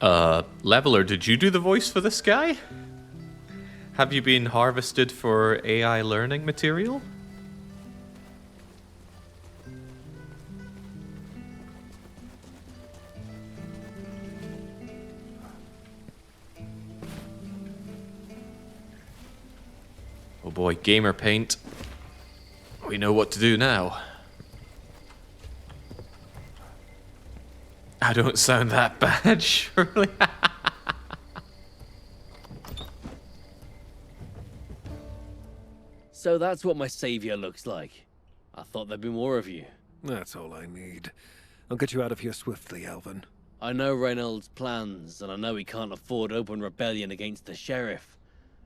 Leveler, did you do the voice for this guy? Have you been harvested for AI learning material? Oh boy, gamer paint. We know what to do now. I don't sound that bad, surely. So that's what my savior looks like. I thought there'd be more of you. That's all I need. I'll get you out of here swiftly, Alvin. I know Reynolds' plans, and I know he can't afford open rebellion against the sheriff.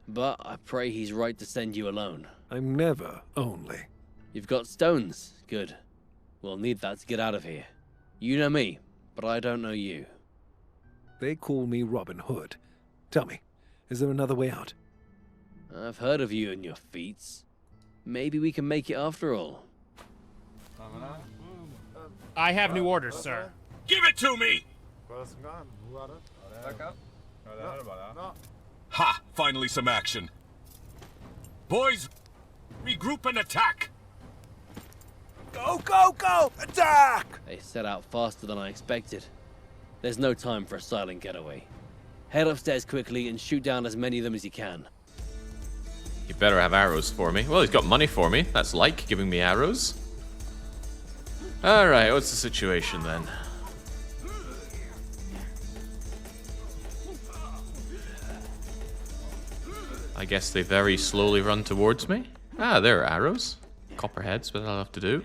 But I pray he's right to send you alone. I'm never only. You've got stones. Good. We'll need that to get out of here. You know me, but I don't know you. They call me Robin Hood. Tell me, is there another way out? I've heard of you and your feats. Maybe we can make it after all. I have new orders, sir. Give it to me! Ha! Finally some action. Boys, regroup and attack! Go, go, go! Attack! They set out faster than I expected. There's no time for a silent getaway. Head upstairs quickly and shoot down as many of them as you can. You better have arrows for me. Well, he's got money for me. That's like giving me arrows. Alright, what's the situation then? I guess they very slowly run towards me. Ah, there are arrows. Copperheads, but I'll have to do.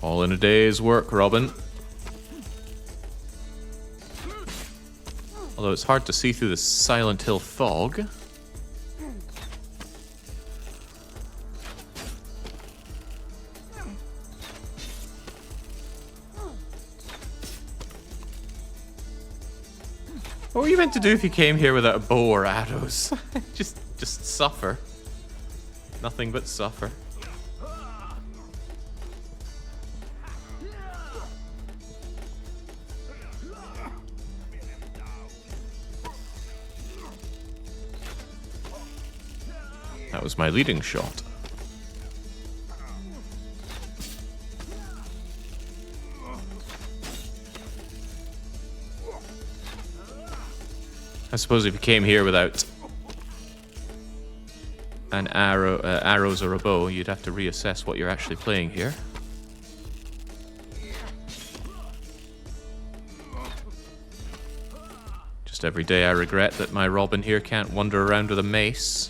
All in a day's work, Robin. Although it's hard to see through the Silent Hill fog. What were you meant to do if you came here without a bow or arrows? just suffer. Nothing but suffer. That was my leading shot. I suppose if you came here without an arrows or a bow, you'd have to reassess what you're actually playing here. Just every day I regret that my Robin here can't wander around with a mace.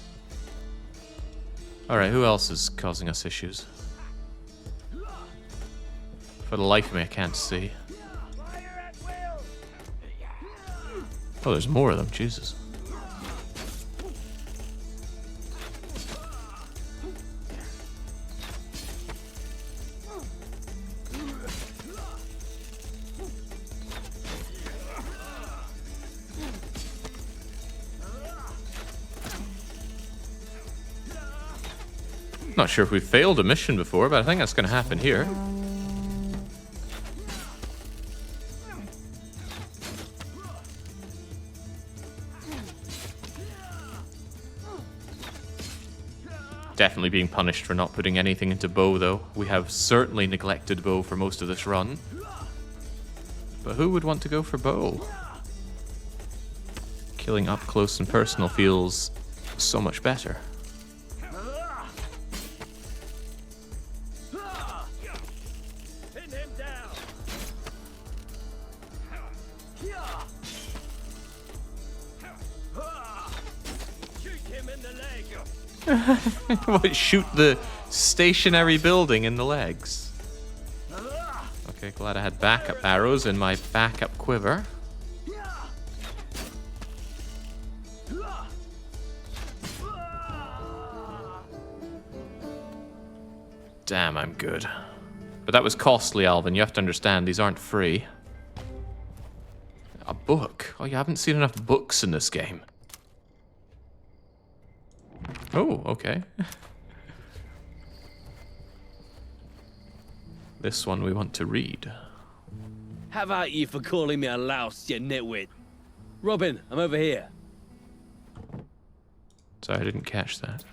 Alright, who else is causing us issues? For the life of me, I can't see. Oh, there's more of them, Jesus. Not sure if we've failed a mission before, but I think that's going to happen here. Definitely being punished for not putting anything into bow, though. We have certainly neglected bow for most of this run. But who would want to go for bow? Killing up close and personal feels so much better. What, shoot the stationary building in the legs? Okay, glad I had backup arrows in my backup quiver. Damn, I'm good. But that was costly, Alvin. You have to understand, these aren't free. A book? Oh, you haven't seen enough books in this game. Oh, okay. This one we want to read. How about you for calling me a louse, you nitwit? Robin, I'm over here. Sorry, I didn't catch that.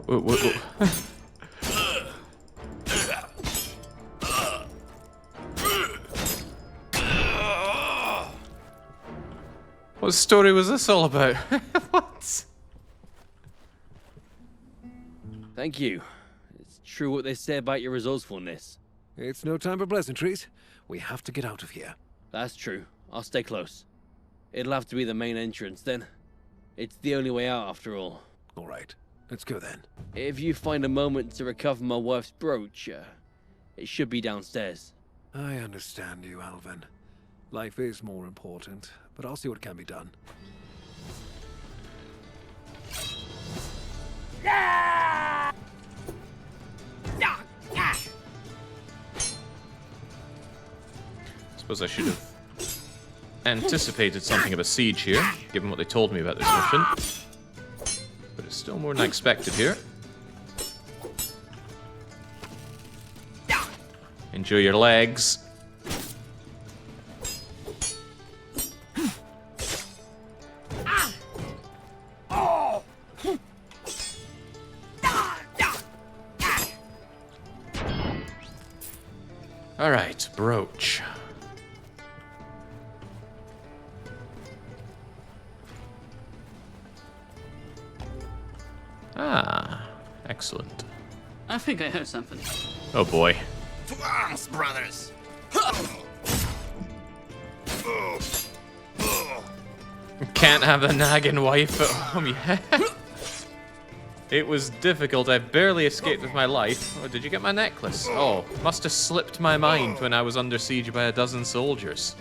Whoa. What story was this all about? What? Thank you. It's true what they say about your resourcefulness. It's no time for pleasantries. We have to get out of here. That's true. I'll stay close. It'll have to be the main entrance then. It's the only way out after all. All right. Let's go then. If you find a moment to recover my wife's brooch, it should be downstairs. I understand you, Alvin. Life is more important, but I'll see what can be done. Suppose I should have anticipated something of a siege here, given what they told me about this mission. But it's still more than I expected here. Enjoy your legs. Alright, brooch. Ah, excellent. I think I heard something. Oh boy. To arms, brothers! Can't have a nagging wife at home yet. It was difficult. I barely escaped with my life. Oh, did you get my necklace? Oh, must have slipped my mind when I was under siege by a dozen soldiers.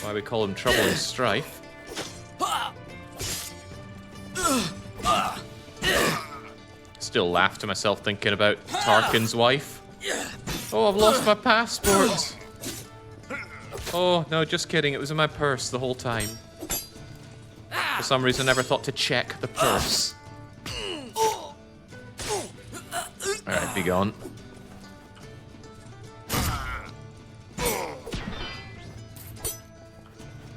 Why we call him trouble and strife. Still laugh to myself thinking about Tarkin's wife. Oh, I've lost my passport. Oh, no, just kidding. It was in my purse the whole time. For some reason, I never thought to check the purse. Alright, be gone.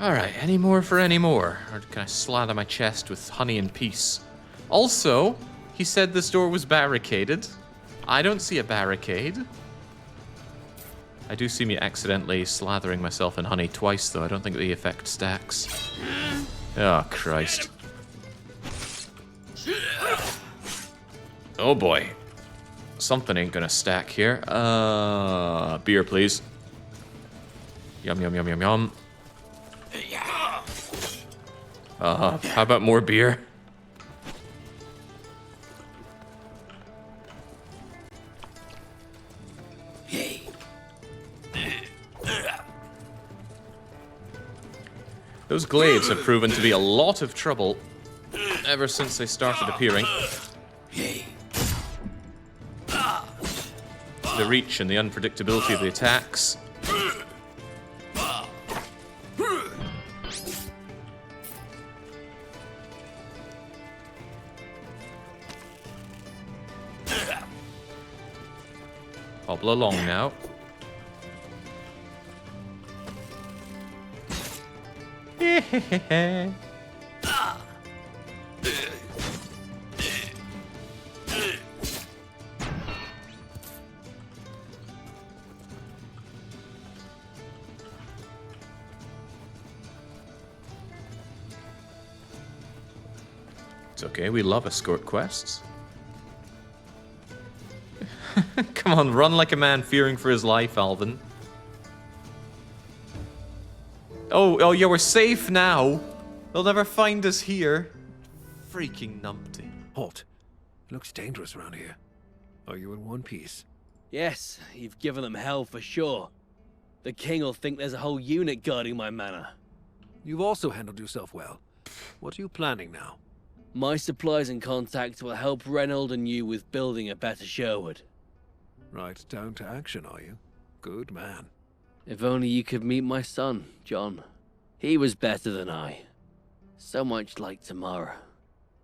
Alright, any more for any more? Or can I slather my chest with honey and peace? Also, he said this door was barricaded. I don't see a barricade. I do see me accidentally slathering myself in honey twice, though. I don't think the effect stacks. Oh, Christ. Oh, boy. Something ain't gonna stack here. Beer, please. Yum, yum, yum, yum, yum. How about more beer? Those glaives have proven to be a lot of trouble ever since they started appearing. The reach and the unpredictability of the attacks. Hobble along now. It's okay, we love escort quests. Come on, run like a man fearing for his life, Alvin. Oh, yeah, we're safe now. They'll never find us here. Freaking numpty. Halt. It looks dangerous around here. Are you in one piece? Yes, you've given them hell for sure. The king will think there's a whole unit guarding my manor. You've also handled yourself well. What are you planning now? My supplies and contacts will help Reynold and you with building a better Sherwood. Right down to action, are you? Good man. If only you could meet my son, John. He was better than I. So much like tomorrow.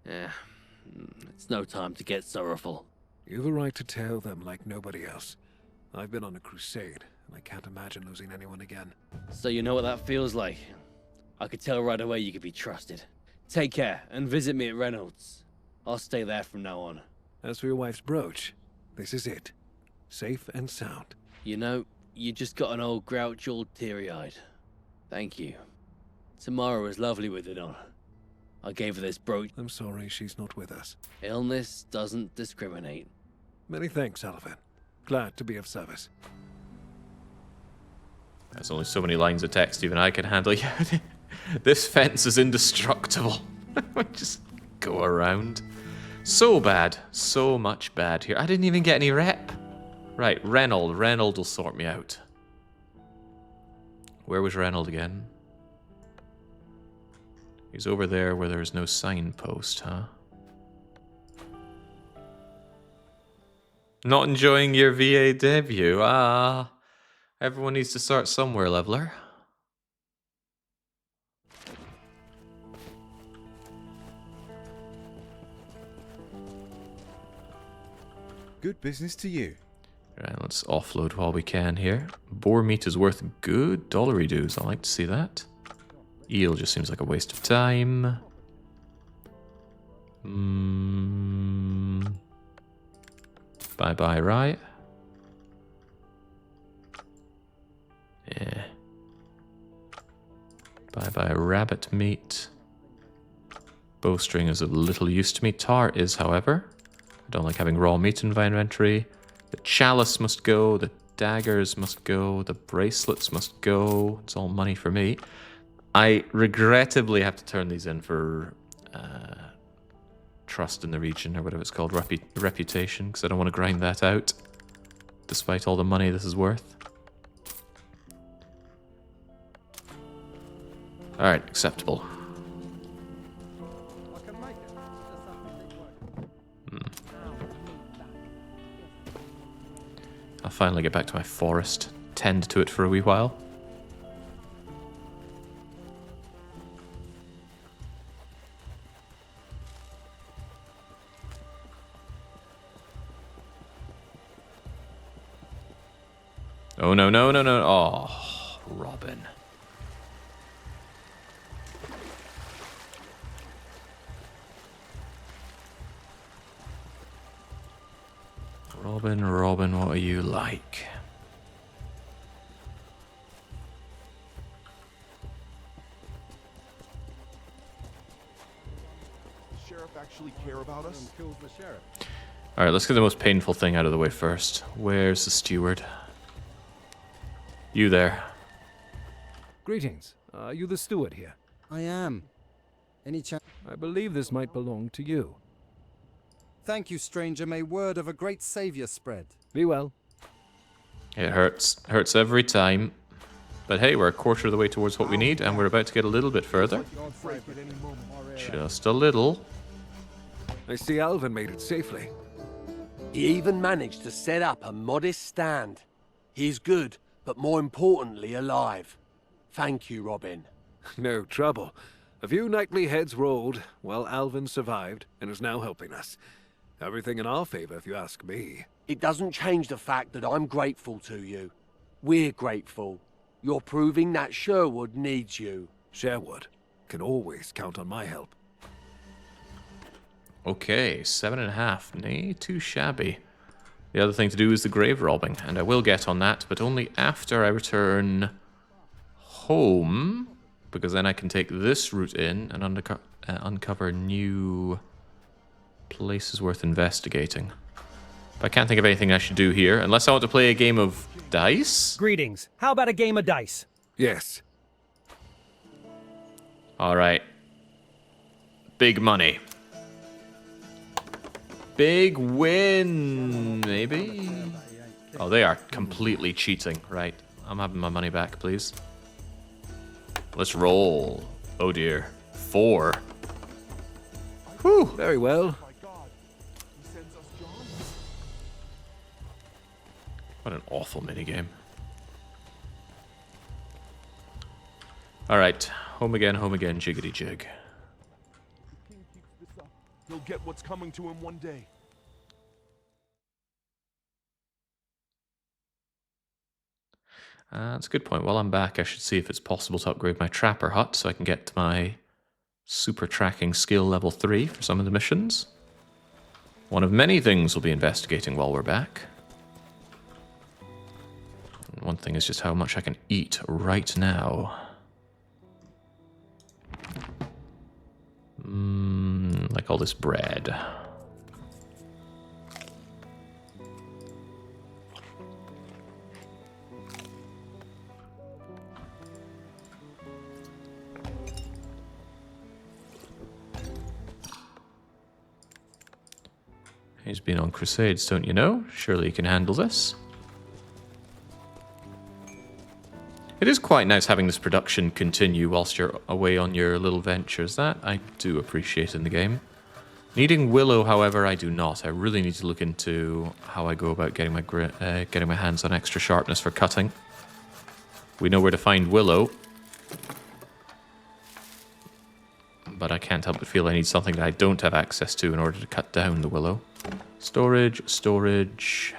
It's no time to get sorrowful. You've a right to tell them like nobody else. I've been on a crusade, and I can't imagine losing anyone again. So you know what that feels like? I could tell right away you could be trusted. Take care, and visit me at Reynolds. I'll stay there from now on. As for your wife's brooch, this is it. Safe and sound. You know, you just got an old grouch all teary-eyed. Thank you. Tomorrow was lovely with it on. I gave her this brooch. I'm sorry she's not with us. Illness doesn't discriminate. Many thanks, Alvin. Glad to be of service. There's only so many lines of text even I can handle. Yeah, this fence is indestructible. We just go around. So bad. So much bad here. I didn't even get any rep. Right, Reynold. Reynold will sort me out. Where was Reynold again? He's over there where there's no signpost, huh? Not enjoying your VA debut? Ah, everyone needs to start somewhere, Leveler. Good business to you. Right, let's offload while we can here. Boar meat is worth good dollary dues. I like to see that. Eel just seems like a waste of time. Bye-bye, right? Yeah. Bye-bye, rabbit meat. Bowstring is of little use to me. Tar is, however. I don't like having raw meat in my inventory. The chalice must go. The daggers must go. The bracelets must go. It's all money for me. I regrettably have to turn these in for trust in the region, or whatever it's called, reputation, because I don't want to grind that out, despite all the money this is worth. Alright, acceptable. I'll finally get back to my forest, tend to it for a wee while. Oh, no, no, no, no. Oh, Robin. Robin, Robin, what are you like? Does the sheriff actually care about us? Alright, let's get the most painful thing out of the way first. Where's the steward? You there. Greetings. Are you the steward here? I am. Any chance? I believe this might belong to you. Thank you, stranger. May word of a great savior spread. Be well. It hurts. Hurts every time. But hey, we're a quarter of the way towards what we need, and we're about to get a little bit further. Just a little. I see Alvin made it safely. He even managed to set up a modest stand. He's good, but more importantly, alive. Thank you, Robin. No trouble. A few nightly heads rolled, while Alvin survived and is now helping us. Everything in our favor, if you ask me. It doesn't change the fact that I'm grateful to you. We're grateful. You're proving that Sherwood needs you. Sherwood can always count on my help. Okay, 7.5. Nay, too shabby. The other thing to do is the grave robbing, and I will get on that, but only after I return home, because then I can take this route in and uncover new places worth investigating. But I can't think of anything I should do here, unless I want to play a game of dice? Greetings. How about a game of dice? Yes. Alright. Big money. Big win, maybe? Oh, they are completely cheating. Right. I'm having my money back, please. Let's roll. Oh dear. 4. Whew. Very well. What an awful minigame. Alright. Home again, jiggity jig. If the king keeps this up, he'll get what's coming to him one day. That's a good point. While I'm back, I should see if it's possible to upgrade my trapper hut so I can get my super tracking skill level 3 for some of the missions. One of many things we'll be investigating while we're back. And one thing is just how much I can eat right now. Like all this bread. He's been on crusades, don't you know? Surely you can handle this. It is quite nice having this production continue whilst you're away on your little ventures. That I do appreciate in the game. Needing willow, however, I do not. I really need to look into how I go about getting my hands on extra sharpness for cutting. We know where to find willow, but I can't help but feel I need something that I don't have access to in order to cut down the willow. Storage, storage.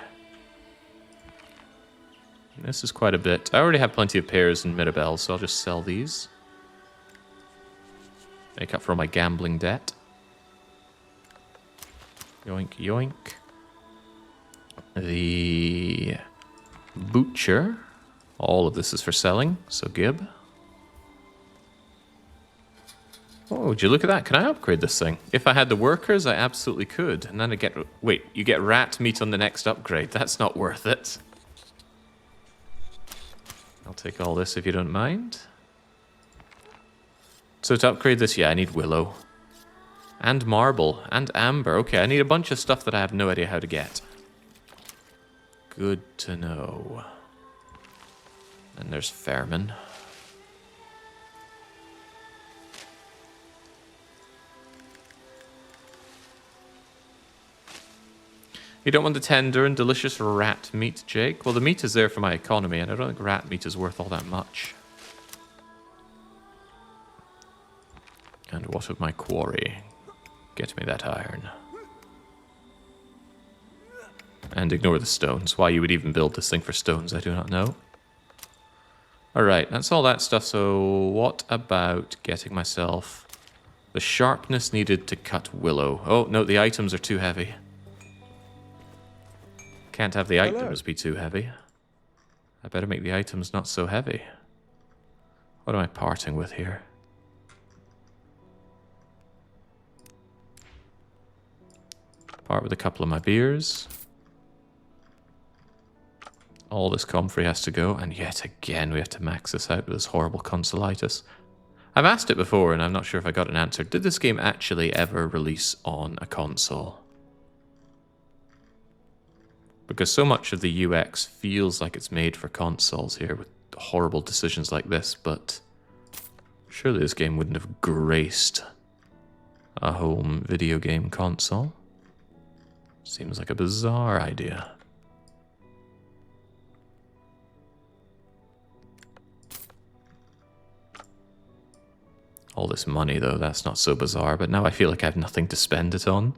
This is quite a bit. I already have plenty of pears and mirabelles, so I'll just sell these. Make up for all my gambling debt. Yoink, yoink. The butcher. All of this is for selling, so Gib. Oh, would you look at that? Can I upgrade this thing? If I had the workers, I absolutely could. And then I get... Wait, you get rat meat on the next upgrade. That's not worth it. I'll take all this if you don't mind. So to upgrade this, yeah, I need willow. And marble. And amber. Okay, I need a bunch of stuff that I have no idea how to get. Good to know. And there's Fairman. You don't want the tender and delicious rat meat, Jake? Well, the meat is there for my economy, and I don't think rat meat is worth all that much. And what of my quarry? Get me that iron. And ignore the stones. Why you would even build this thing for stones, I do not know. Alright, that's all that stuff, so what about getting myself the sharpness needed to cut willow? Oh, no, the items are too heavy. Can't have the items be too heavy. I better make the items not so heavy. What am I parting with here? Part with a couple of my beers. All this comfrey has to go, and yet again we have to max this out with this horrible consolitis. I've asked it before, and I'm not sure if I got an answer. Did this game actually ever release on a console? Because so much of the UX feels like it's made for consoles here with horrible decisions like this, but surely this game wouldn't have graced a home video game console. Seems like a bizarre idea. All this money, though, that's not so bizarre, but now I feel like I have nothing to spend it on.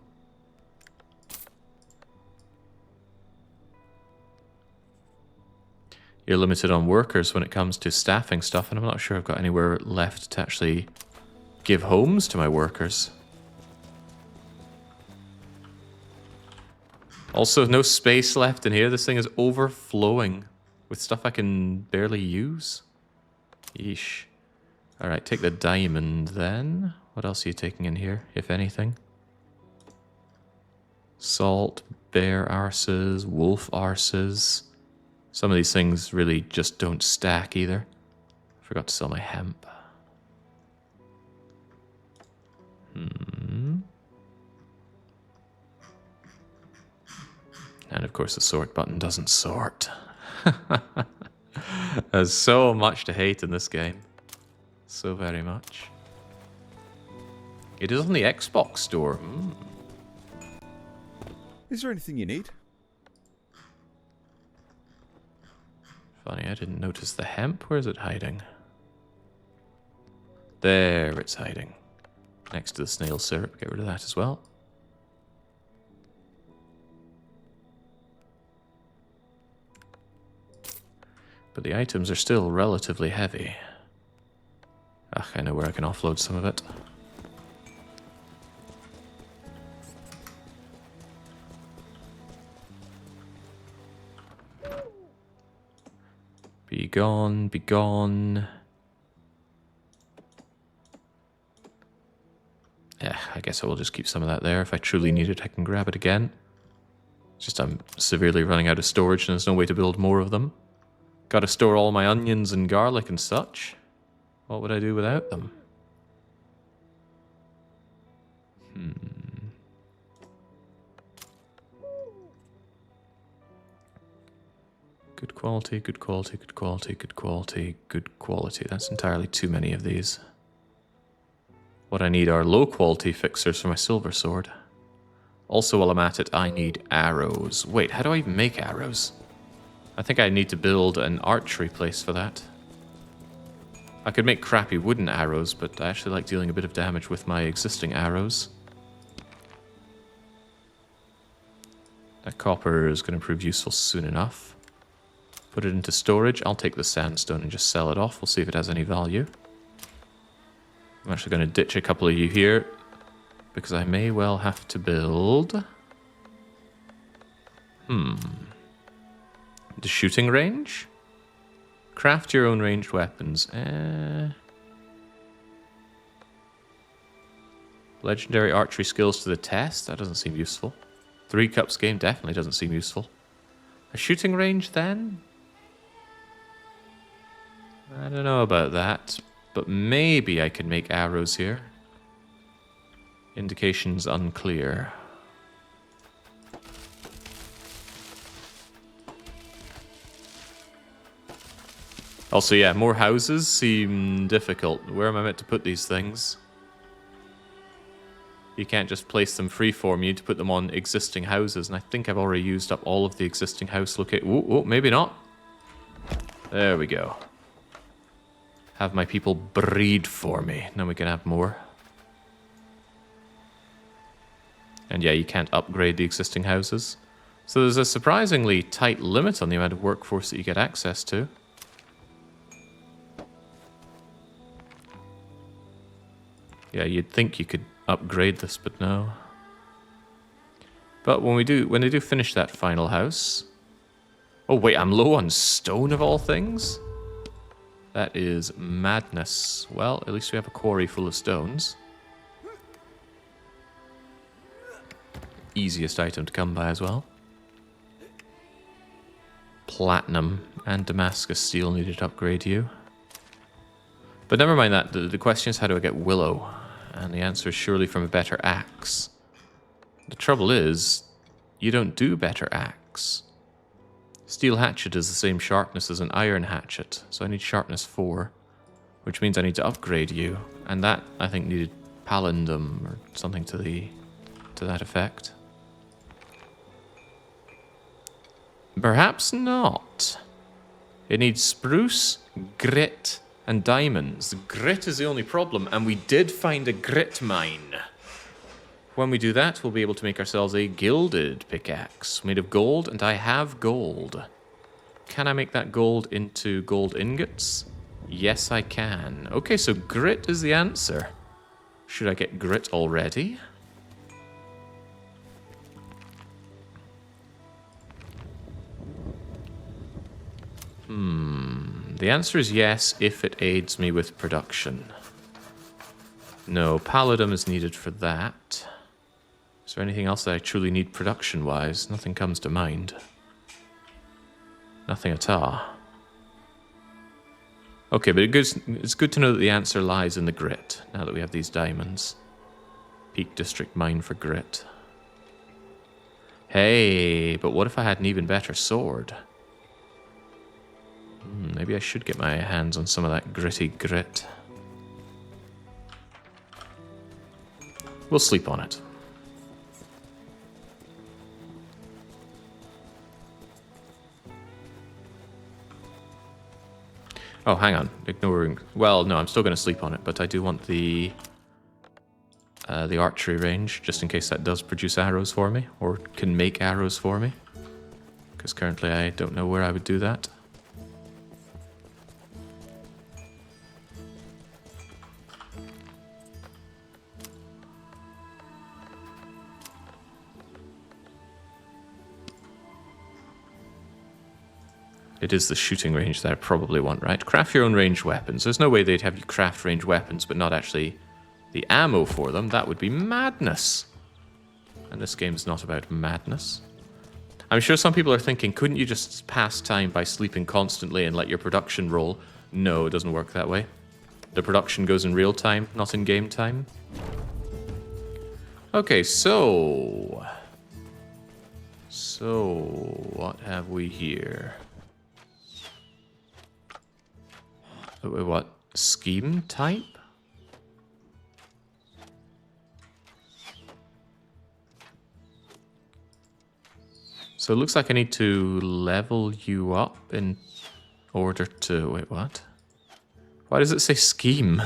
You're limited on workers when it comes to staffing stuff, and I'm not sure I've got anywhere left to actually give homes to my workers. Also, no space left in here. This thing is overflowing with stuff I can barely use. Yeesh. Alright, take the diamond then. What else are you taking in here, if anything? Salt, bear arses, wolf arses. Some of these things really just don't stack either. Forgot to sell my hemp. And of course the sort button doesn't sort. There's so much to hate in this game. So very much. It is on the Xbox store. Is there anything you need? Funny, I didn't notice the hemp. Where is it hiding? There it's hiding. Next to the snail syrup. Get rid of that as well. But the items are still relatively heavy. Ugh, I know where I can offload some of it. Be gone, be gone. Yeah, I guess I will just keep some of that there. If I truly need it, I can grab it again. It's just I'm severely running out of storage and there's no way to build more of them. Gotta store all my onions and garlic and such. What would I do without them? Good quality, good quality, good quality, good quality, good quality. That's entirely too many of these. What I need are low quality fixers for my silver sword. Also, while I'm at it, I need arrows. Wait, how do I even make arrows? I think I need to build an archery place for that. I could make crappy wooden arrows, but I actually like dealing a bit of damage with my existing arrows. That copper is going to prove useful soon enough. Put it into storage. I'll take the sandstone and just sell it off. We'll see if it has any value. I'm actually going to ditch a couple of you here, because I may well have to build... The shooting range? Craft your own ranged weapons. Legendary archery skills to the test? That doesn't seem useful. 3 cups game definitely doesn't seem useful. A shooting range then? I don't know about that, but maybe I can make arrows here. Indications unclear. Also, yeah, more houses seem difficult. Where am I meant to put these things? You can't just place them freeform. You need to put them on existing houses, and I think I've already used up all of the existing house locations. Oh, maybe not. There we go. Have my people breed for me. Then we can have more. And yeah, you can't upgrade the existing houses. So there's a surprisingly tight limit on the amount of workforce that you get access to. Yeah, you'd think you could upgrade this, but no. But when they do finish that final house... Oh wait, I'm low on stone of all things? That is madness. Well, at least we have a quarry full of stones. Easiest item to come by as well. Platinum and Damascus steel needed to upgrade you. But never mind that. The question is, how do I get willow? And the answer is surely from a better axe. The trouble is, you don't do better axe. Steel hatchet is the same sharpness as an iron hatchet, so I need sharpness 4, which means I need to upgrade you. And that, I think, needed palindum or something to that effect. Perhaps not. It needs spruce, grit, and diamonds. Grit is the only problem, and we did find a grit mine. When we do that, we'll be able to make ourselves a gilded pickaxe made of gold, and I have gold. Can I make that gold into gold ingots? Yes, I can. Okay, so grit is the answer. Should I get grit already? The answer is yes, if it aids me with production. No, palladium is needed for that. Is there anything else that I truly need production-wise? Nothing comes to mind. Nothing at all. Okay, but it's good to know that the answer lies in the grit, now that we have these diamonds. Peak District mine for grit. Hey, but what if I had an even better sword? Maybe I should get my hands on some of that gritty grit. We'll sleep on it. Oh, hang on. Ignoring... Well, no, I'm still going to sleep on it, but I do want the archery range, just in case that does produce arrows for me, or can make arrows for me. Because currently I don't know where I would do that. It is the shooting range that I probably want, right? Craft your own ranged weapons. There's no way they'd have you craft ranged weapons, but not actually the ammo for them. That would be madness. And this game's not about madness. I'm sure some people are thinking, couldn't you just pass time by sleeping constantly and let your production roll? No, it doesn't work that way. The production goes in real time, not in game time. Okay, so what have we here? Wait, what? Scheme type? So it looks like I need to level you up in order to... Wait, what? Why does it say scheme?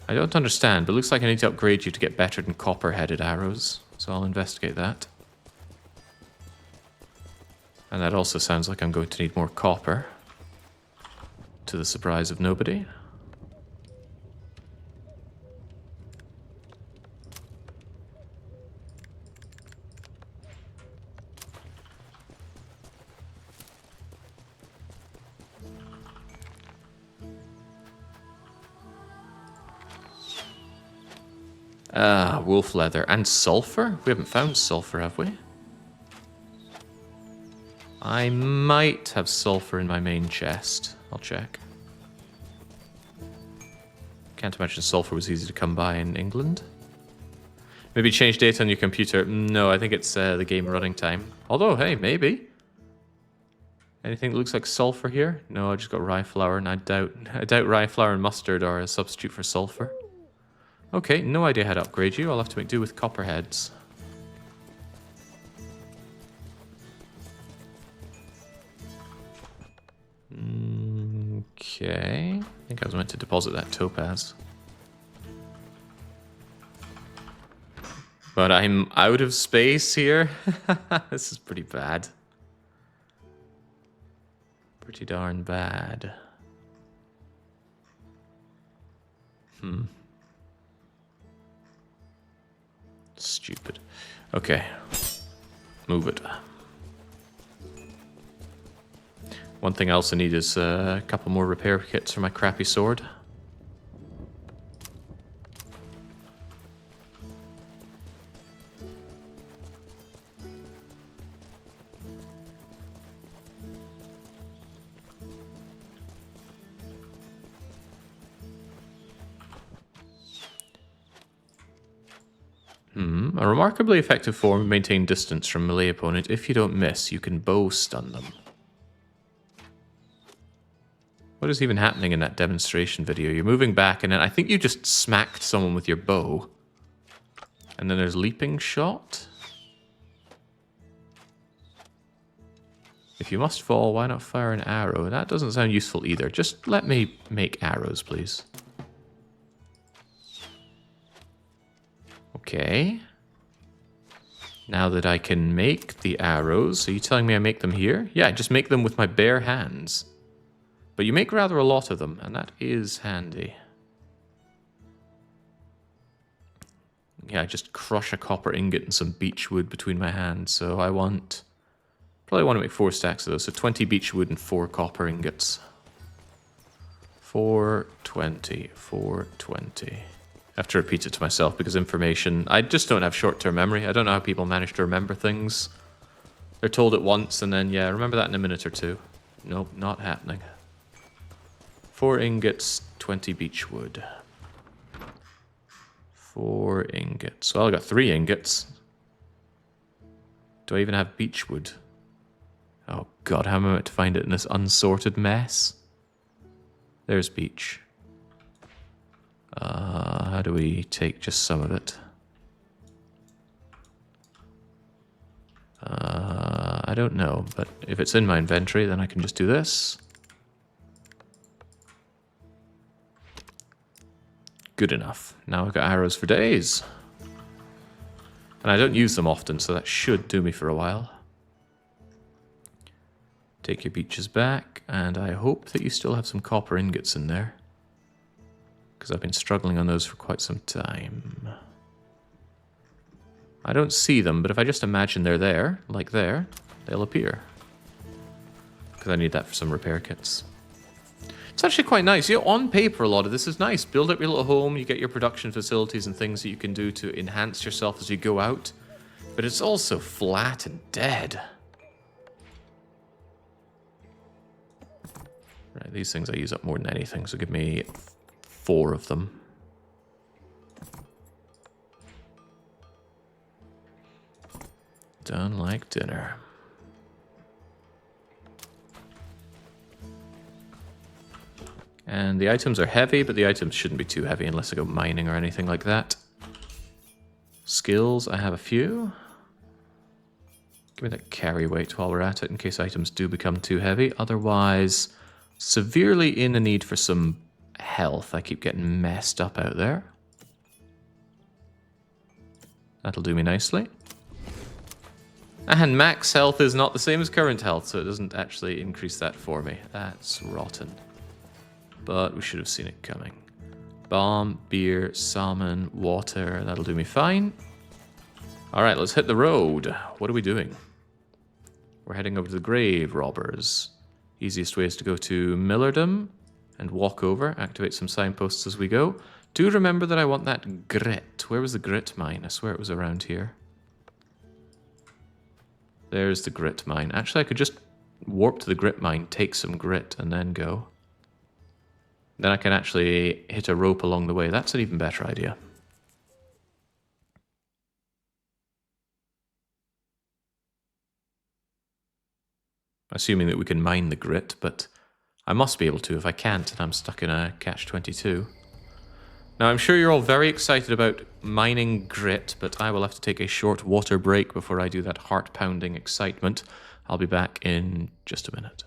I don't understand, but it looks like I need to upgrade you to get better than copper-headed arrows. So I'll investigate that. And that also sounds like I'm going to need more copper. To the surprise of nobody. Ah, wolf leather. And sulfur? We haven't found sulfur, have we? I might have sulfur in my main chest. I'll check. Can't imagine sulfur was easy to come by in England. Maybe change data on your computer. No, I think it's the game running time. Although, hey, maybe. Anything that looks like sulfur here? No, I just got rye flour, and I doubt rye flour and mustard are a substitute for sulfur. Okay, no idea how to upgrade you. I'll have to make do with copperheads. Okay. I think I was meant to deposit that topaz. But I'm out of space here. This is pretty bad. Pretty darn bad. Stupid. Okay. Move it. One thing else I need is a couple more repair kits for my crappy sword. A remarkably effective form of maintain distance from melee opponent. If you don't miss, you can bow stun them. What is even happening in that demonstration video? You're moving back, and then I think you just smacked someone with your bow. And then there's leaping shot. If you must fall, why not fire an arrow? That doesn't sound useful either. Just let me make arrows, please. Okay. Now that I can make the arrows, are you telling me I make them here? Yeah, I just make them with my bare hands. But you make rather a lot of them, and that is handy. Yeah, I just crush a copper ingot and some beech wood between my hands, so I want... Probably want to make 4 stacks of those, so 20 beech wood and 4 copper ingots. 420, 420. I have to repeat it to myself because information... I just don't have short-term memory. I don't know how people manage to remember things. They're told it once and then, yeah, remember that in a minute or two. Nope, not happening. 4 ingots, 20 beech wood. 4 ingots. Well, I got 3 ingots. Do I even have beech wood? Oh god, how am I meant to find it in this unsorted mess? There's beech. How do we take just some of it? I don't know, but if it's in my inventory, then I can just do this. Good enough. Now I've got arrows for days. And I don't use them often, so that should do me for a while. Take your beeches back, and I hope that you still have some copper ingots in there. Because I've been struggling on those for quite some time. I don't see them, but if I just imagine they're there, like there, they'll appear. Because I need that for some repair kits. It's actually quite nice. You know, on paper, a lot of this is nice. Build up your little home, you get your production facilities and things that you can do to enhance yourself as you go out. But it's also flat and dead. Right, these things I use up more than anything, so give me 4 of them. Done like dinner. And the items are heavy, but the items shouldn't be too heavy unless I go mining or anything like that. Skills, I have a few. Give me that carry weight while we're at it in case items do become too heavy. Otherwise, severely in the need for some health. I keep getting messed up out there. That'll do me nicely. And max health is not the same as current health, so it doesn't actually increase that for me. That's rotten. But we should have seen it coming. Bomb, beer, salmon, water. That'll do me fine. Alright, let's hit the road. What are we doing? We're heading over to the grave robbers. Easiest way is to go to Millardom and walk over, activate some signposts as we go. Do remember that I want that grit. Where was the grit mine? I swear it was around here. There's the grit mine. Actually, I could just warp to the grit mine, take some grit, and then go. Then I can actually hit a rope along the way. That's an even better idea. Assuming that we can mine the grit, but I must be able to. If I can't, and I'm stuck in a catch-22. Now, I'm sure you're all very excited about mining grit, but I will have to take a short water break before I do that heart-pounding excitement. I'll be back in just a minute.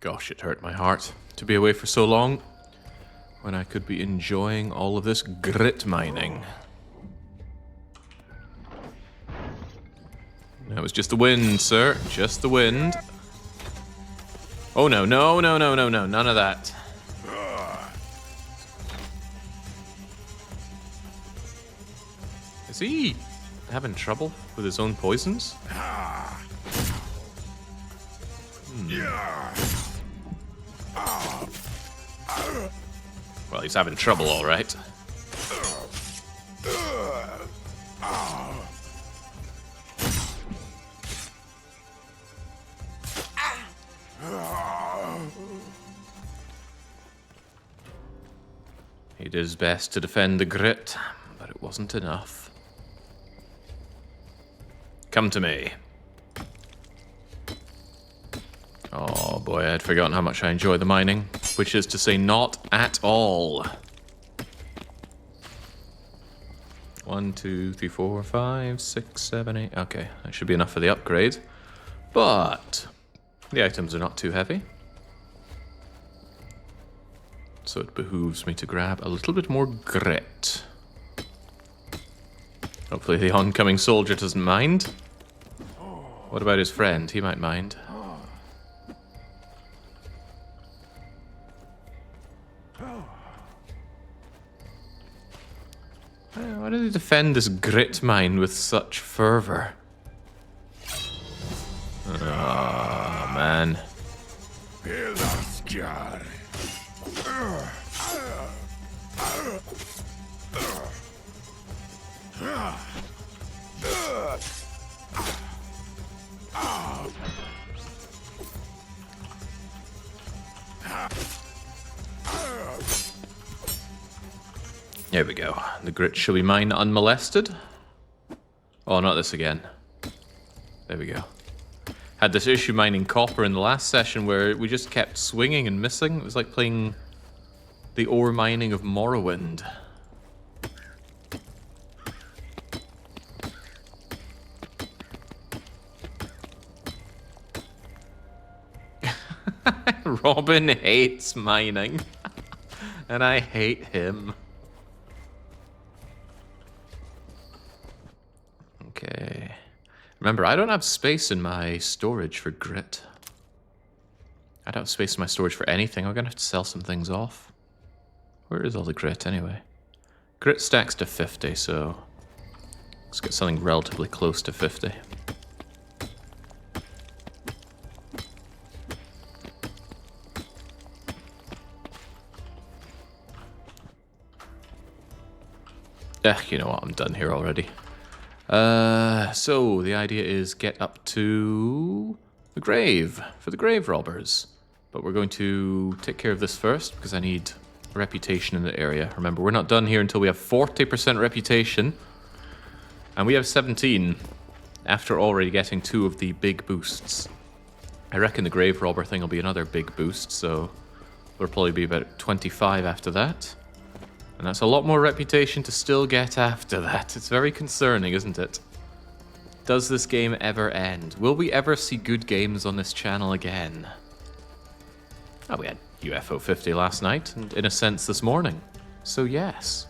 Gosh, it hurt my heart to be away for so long when I could be enjoying all of this grit mining. That was just the wind, sir. Just the wind. Oh no, no, no, no, no, no. None of that. Is he having trouble with his own poisons? Well, he's having trouble, all right. He did his best to defend the grit, but it wasn't enough. Come to me. Oh boy, I'd forgotten how much I enjoy the mining, which is to say not at all. 1, 2, 3, 4, 5, 6, 7, 8. Okay, that should be enough for the upgrade. But the items are not too heavy. So it behooves me to grab a little bit more grit. Hopefully the oncoming soldier doesn't mind. What about his friend? He might mind. Why do they defend this grit mine with such fervor? Oh, man. There we go. The grit shall be mine unmolested. Oh, not this again. There we go. Had this issue mining copper in the last session where we just kept swinging and missing. It was like playing the ore mining of Morrowind. Robin hates mining. And I hate him. Okay. Remember, I don't have space in my storage for grit. I don't have space in my storage for anything. I'm gonna have to sell some things off. Where is all the grit anyway? Grit stacks to 50, so let's get something relatively close to 50. You know what? I'm done here already. So the idea is get up to the grave for the grave robbers. But we're going to take care of this first because I need reputation in the area. Remember, we're not done here until we have 40% reputation. And we have 17 after already getting 2 of the big boosts. I reckon the grave robber thing will be another big boost, so there'll probably be about 25 after that. And that's a lot more reputation to still get after that. It's very concerning, isn't it? Does this game ever end? Will we ever see good games on this channel again? Oh, we had UFO 50 last night, and in a sense this morning. So yes.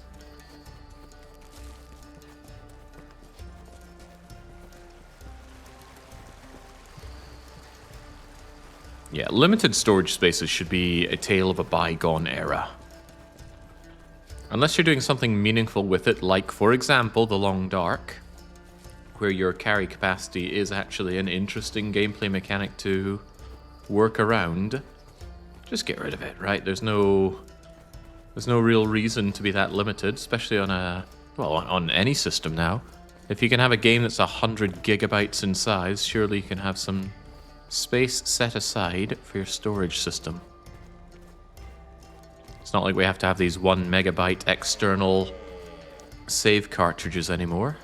Yeah, limited storage spaces should be a tale of a bygone era. Unless you're doing something meaningful with it, like, for example, the Long Dark, where your carry capacity is actually an interesting gameplay mechanic to work around, just get rid of it, right? There's no real reason to be that limited, especially on on any system now. If you can have a game that's 100 gigabytes in size, surely you can have some space set aside for your storage system. It's not like we have to have these 1 megabyte external save cartridges anymore.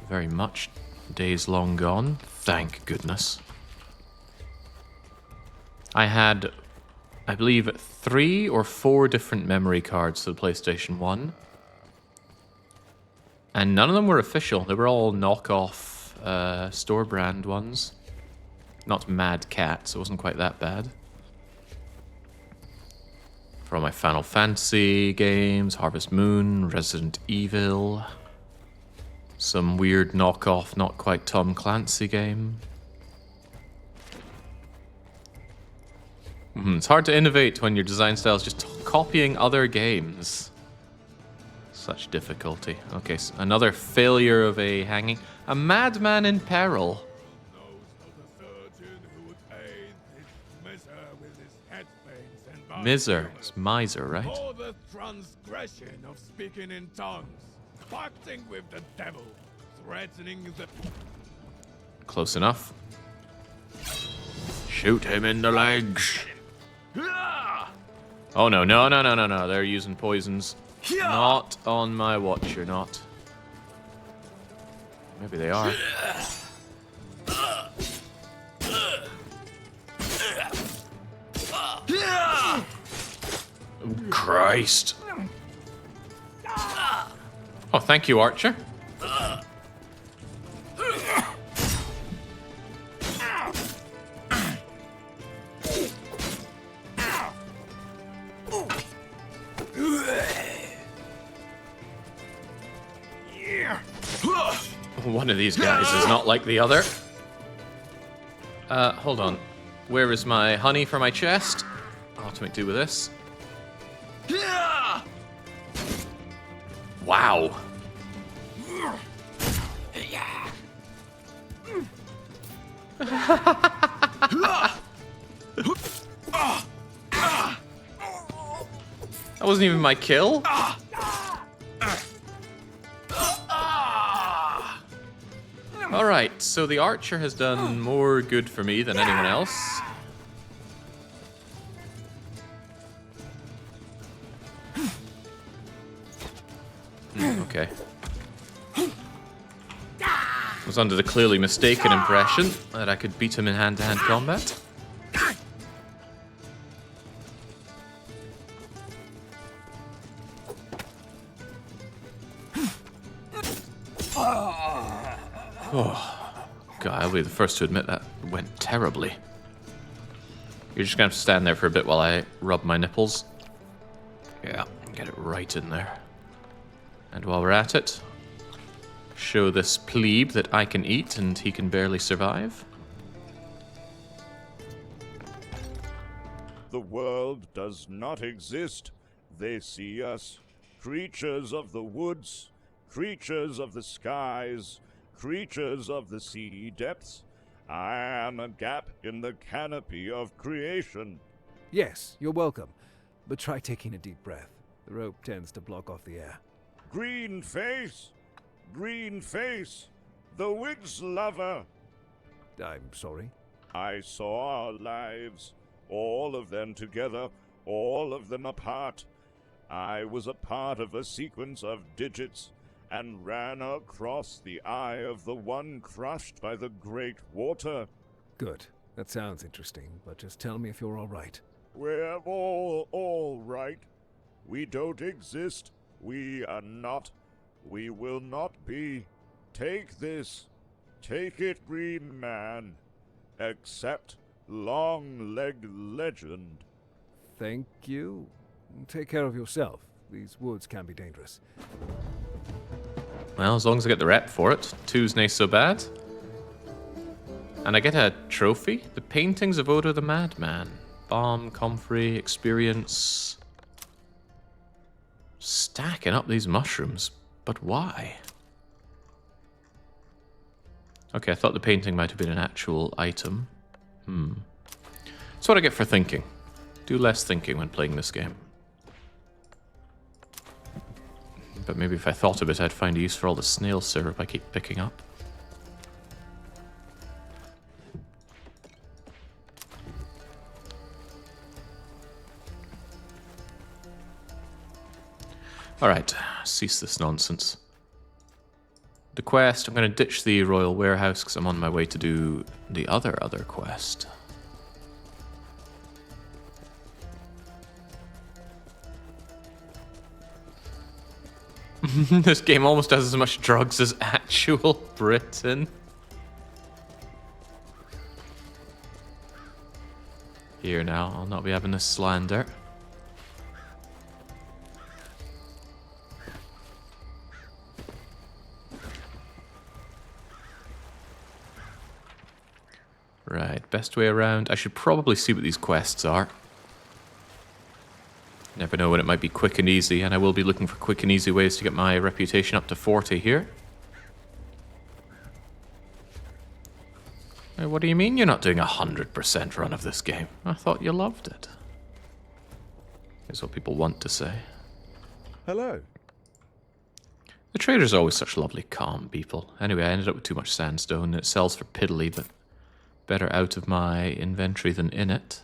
Very much days long gone, thank goodness. I had, I believe, 3 or 4 different memory cards for the PlayStation 1. And none of them were official. They were all knockoff store brand ones. Not Mad Cat, so it wasn't quite that bad. For all my Final Fantasy games, Harvest Moon, Resident Evil. Some weird knockoff, not quite Tom Clancy game. It's hard to innovate when your design style is just copying other games. Such difficulty. Okay, so another failure of a hanging. A madman in peril. Miser. It's miser, right? For the transgression of speaking in tongues, pacting with the devil, threatening the... Close enough. Shoot him in the legs. Oh no, no, no, no, no, no. They're using poisons. Not on my watch, you're not. Maybe they are. Oh, Christ. Oh, thank you, Archer. One of these guys is not like the other. Hold on. Where is my honey for my chest? I'll have to make do with this. Wow. That wasn't even my kill? Alright, so the archer has done more good for me than anyone else. Okay. I was under the clearly mistaken impression that I could beat him in hand-to-hand combat. Oh, God, I'll be the first to admit that went terribly. You're just gonna have to stand there for a bit while I rub my nipples. Yeah, get it right in there. And while we're at it, show this plebe that I can eat and he can barely survive. The world does not exist. They see us, creatures of the woods, creatures of the skies, creatures of the sea depths. I am a gap in the canopy of creation. Yes, you're welcome. But try taking a deep breath. The rope tends to block off the air. Green face! Green face! The wig's lover! I'm sorry? I saw our lives, all of them together, all of them apart. I was a part of a sequence of digits, and ran across the eye of the one crushed by the great water. Good. That sounds interesting, but just tell me if you're all right. We're all right. We don't exist. We are not. We will not be. Take this. Take it, Green Man. Accept Long-Legged Legend. Thank you. Take care of yourself. These woods can be dangerous. Well, as long as I get the rep for it, 2's nae so bad. And I get a trophy? The Paintings of Odo the Madman. Bomb, comfrey, experience. Stacking up these mushrooms, but why? Okay, I thought the painting might have been an actual item. That's what I get for thinking. Do less thinking when playing this game. But maybe if I thought of it, I'd find a use for all the snail syrup I keep picking up. Alright, cease this nonsense. The quest, I'm going to ditch the Royal Warehouse because I'm on my way to do the other quest. This game almost has as much drugs as actual Britain. Here now, I'll not be having this slander. Right, best way around. I should probably see what these quests are. Never know when it might be quick and easy, and I will be looking for quick and easy ways to get my reputation up to 40 here. Hey, what do you mean you're not doing a 100% run of this game? I thought you loved it. Is what people want to say. Hello. The traders are always such lovely, calm people. Anyway, I ended up with too much sandstone. It sells for piddly, but better out of my inventory than in it.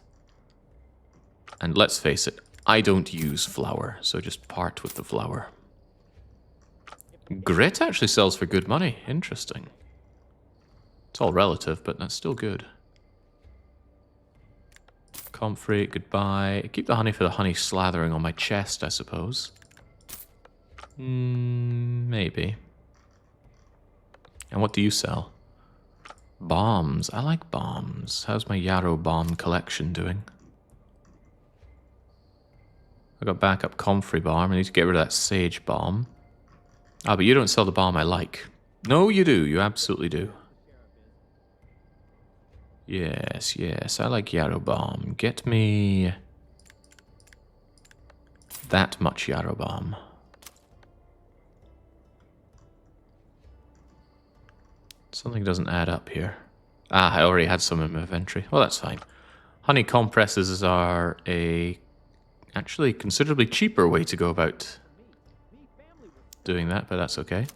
And let's face it, I don't use flour, so just part with the flour. Grit actually sells for good money. Interesting. It's all relative, but that's still good. Comfrey, goodbye. Keep the honey for the honey slathering on my chest, I suppose. Maybe. And what do you sell? Bombs. I like bombs. How's my yarrow bomb collection doing? I got backup comfrey bomb. I need to get rid of that sage bomb. Ah, but you don't sell the bomb I like. No, you do. You absolutely do. Yes, yes. I like yarrow bomb. Get me that much yarrow bomb. Something doesn't add up here. Ah, I already had some in my inventory. Well, that's fine. Honey compresses are a actually considerably cheaper way to go about doing that, but that's okay.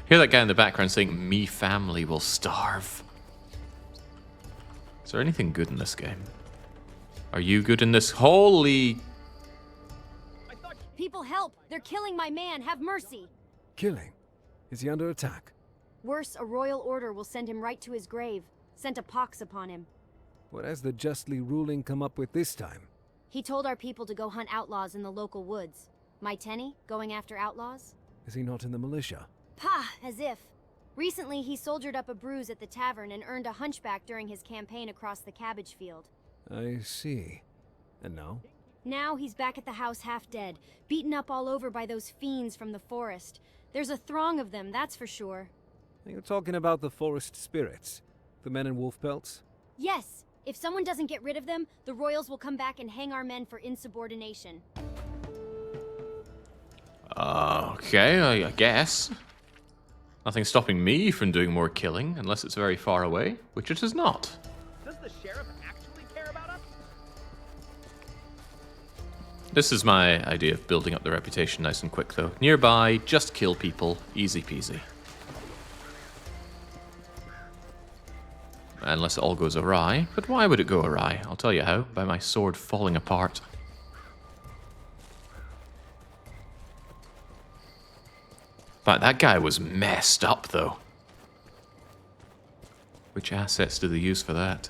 Hear that guy in the background saying, "Me family will starve." Is there anything good in this game? Are you good in this? Holy... People help! They're killing my man! Have mercy! Killing? Is he under attack? Worse, a royal order will send him right to his grave. Sent a pox upon him. What has the justly ruling come up with this time? He told our people to go hunt outlaws in the local woods. My Tenny, going after outlaws? Is he not in the militia? Pah, as if. Recently, he soldiered up a bruise at the tavern and earned a hunchback during his campaign across the cabbage field. I see. And now? Now he's back at the house half dead, beaten up all over by those fiends from the forest. There's a throng of them, that's for sure. Are you talking about the forest spirits? The men in wolf pelts? Yes! If someone doesn't get rid of them, the royals will come back and hang our men for insubordination. Okay, I guess. Nothing's stopping me from doing more killing, unless it's very far away, which it is not. Does the sheriff actually care about us? This is my idea of building up the reputation nice and quick, though. Nearby, just kill people, easy peasy. Unless it all goes awry. But why would it go awry? I'll tell you how. By my sword falling apart. But that guy was messed up, though. Which assets do they use for that?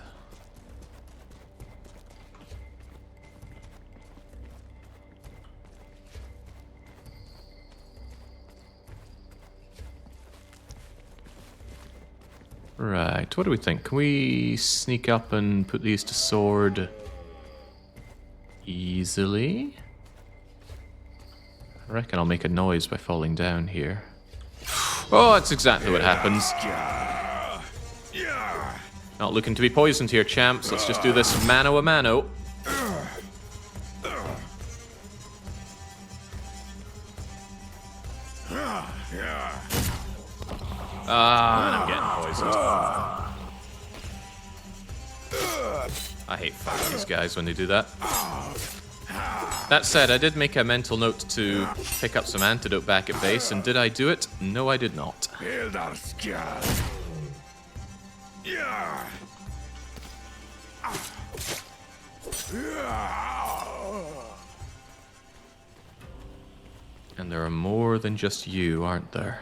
Right, what do we think? Can we sneak up and put these to sword easily? I reckon I'll make a noise by falling down here. Oh, that's exactly what happens. Not looking to be poisoned here, champs. Let's just do this mano a mano. Ah, and I'm getting poisoned. I hate fighting these guys when they do that. That said, I did make a mental note to pick up some antidote back at base, and did I do it? No, I did not. And there are more than just you, aren't there?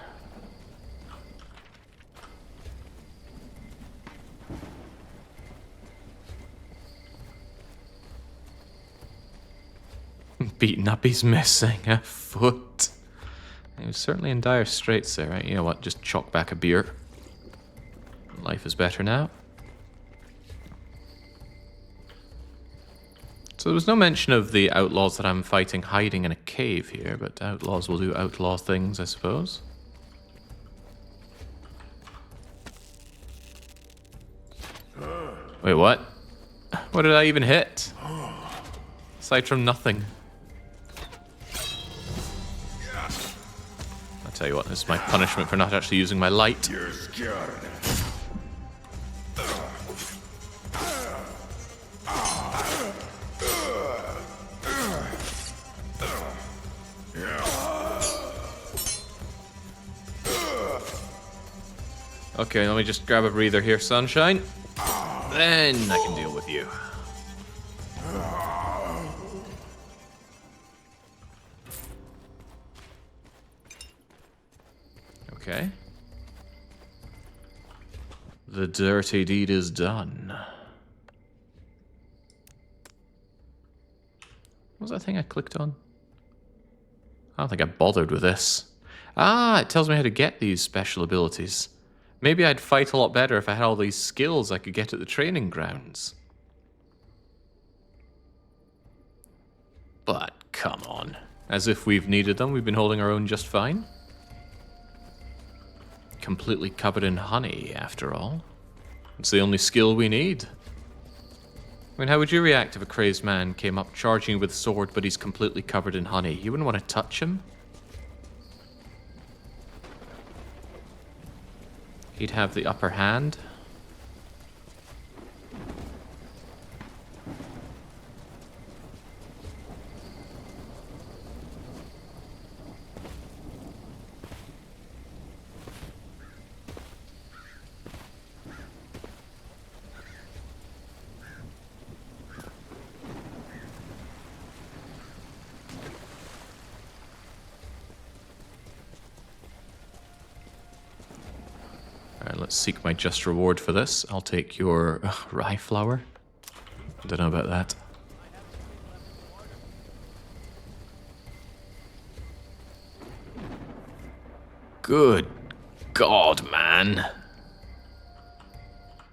Beaten up, he's missing a foot. He was certainly in dire straits there, right? You know what, just chalk back a beer. Life is better now. So there was no mention of the outlaws that I'm fighting hiding in a cave here, but outlaws will do outlaw things, I suppose. Wait, what? What did I even hit? Aside from nothing. I'll tell you what, this is my punishment for not actually using my light. You're scared. Okay, let me just grab a breather here, sunshine. Then I can deal with you. Okay. The dirty deed is done. What was that thing I clicked on? I don't think I bothered with this. Ah, it tells me how to get these special abilities. Maybe I'd fight a lot better if I had all these skills I could get at the training grounds. But come on. As if we've needed them, we've been holding our own just fine. Completely covered in honey, after all. It's the only skill we need. I mean, how would you react if a crazed man came up charging you with a sword, but he's completely covered in honey? You wouldn't want to touch him? He'd have the upper hand. Alright, let's seek my just reward for this. I'll take your rye flour. Don't know about that. Good God, man.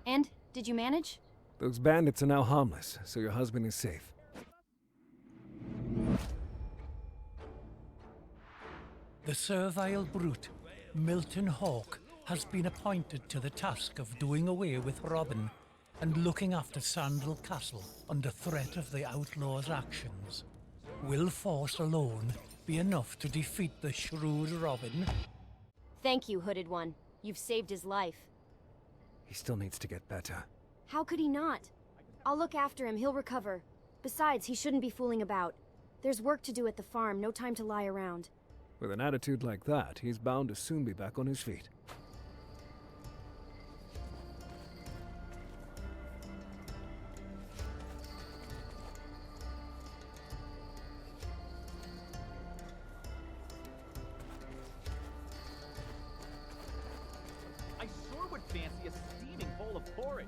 And, did you manage? Those bandits are now harmless, so your husband is safe. The servile brute, Milton Hawke, has been appointed to the task of doing away with Robin and looking after Sandal Castle under threat of the outlaw's actions. Will force alone be enough to defeat the shrewd Robin? Thank you, Hooded One. You've saved his life. He still needs to get better. How could he not? I'll look after him, he'll recover. Besides, he shouldn't be fooling about. There's work to do at the farm, no time to lie around. With an attitude like that, he's bound to soon be back on his feet. I sure would fancy a steaming bowl of porridge.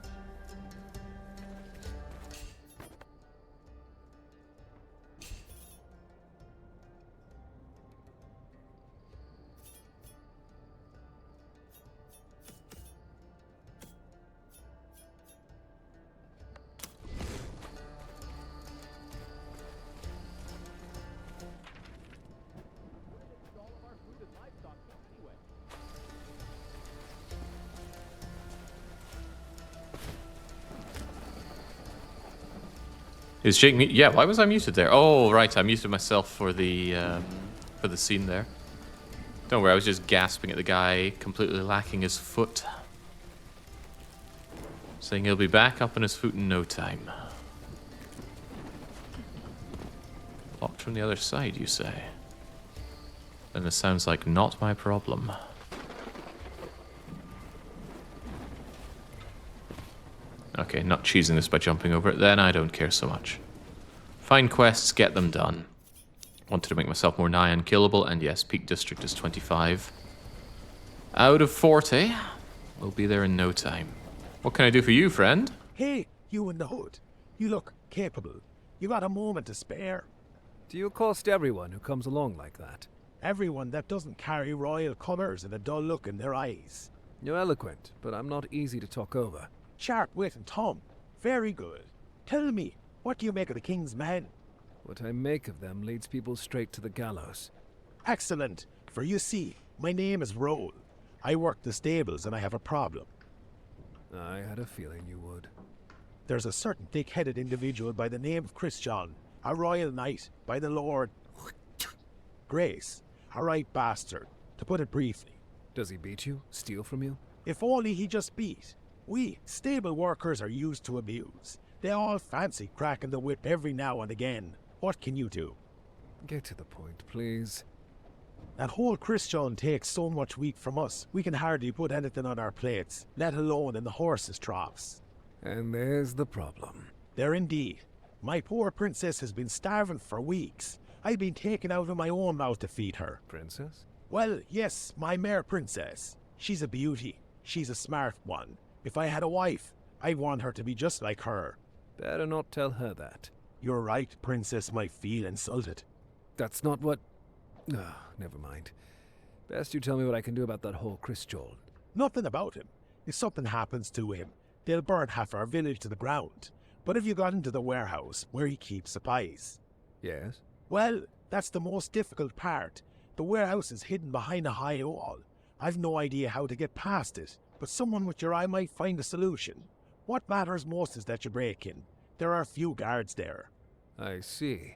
Is Jake mute? Yeah, why was I muted there? Oh, right, I muted myself for the scene there. Don't worry, I was just gasping at the guy completely lacking his foot. Saying he'll be back up on his foot in no time. Locked from the other side, you say? Then this sounds like not my problem. Okay, not cheesing this by jumping over it, then I don't care so much. Find quests, get them done. Wanted to make myself more nigh unkillable, and yes, Peak District is 25. Out of 40. We'll be there in no time. What can I do for you, friend? Hey, you in the hood. You look capable. You got a moment to spare. Do you accost everyone who comes along like that? Everyone that doesn't carry royal colours and a dull look in their eyes. You're eloquent, but I'm not easy to talk over. Sharp wit and tongue. Very good. Tell me, What do you make of the king's men? What I make of them leads people straight to the gallows. Excellent, for you see, my name is Roll. I work the stables and I have a problem. I had a feeling you would. There's a certain thick-headed individual by the name of Christian, a royal knight by the Lord Grace, a right bastard, to put it briefly. Does he beat you? Steal from you? If only he just beat. We, stable workers, are used to abuse. They all fancy cracking the whip every now and again. What can you do? Get to the point, please. That whole Christian takes so much wheat from us, we can hardly put anything on our plates, let alone in the horses' troughs. And there's the problem. There indeed. My poor princess has been starving for weeks. I've been taking out of my own mouth to feed her. Princess? Well, yes, my mare princess. She's a beauty. She's a smart one. If I had a wife, I'd want her to be just like her. Better not tell her that. You're right, princess might feel insulted. That's not what... never mind. Best you tell me what I can do about that whole Christian. Nothing about him. If something happens to him, they'll burn half our village to the ground. But if you got into the warehouse, where he keeps supplies... Yes? Well, that's the most difficult part. The warehouse is hidden behind a high wall. I've no idea how to get past it, but someone with your eye might find a solution. What matters most is that you break in. There are few guards there. I see.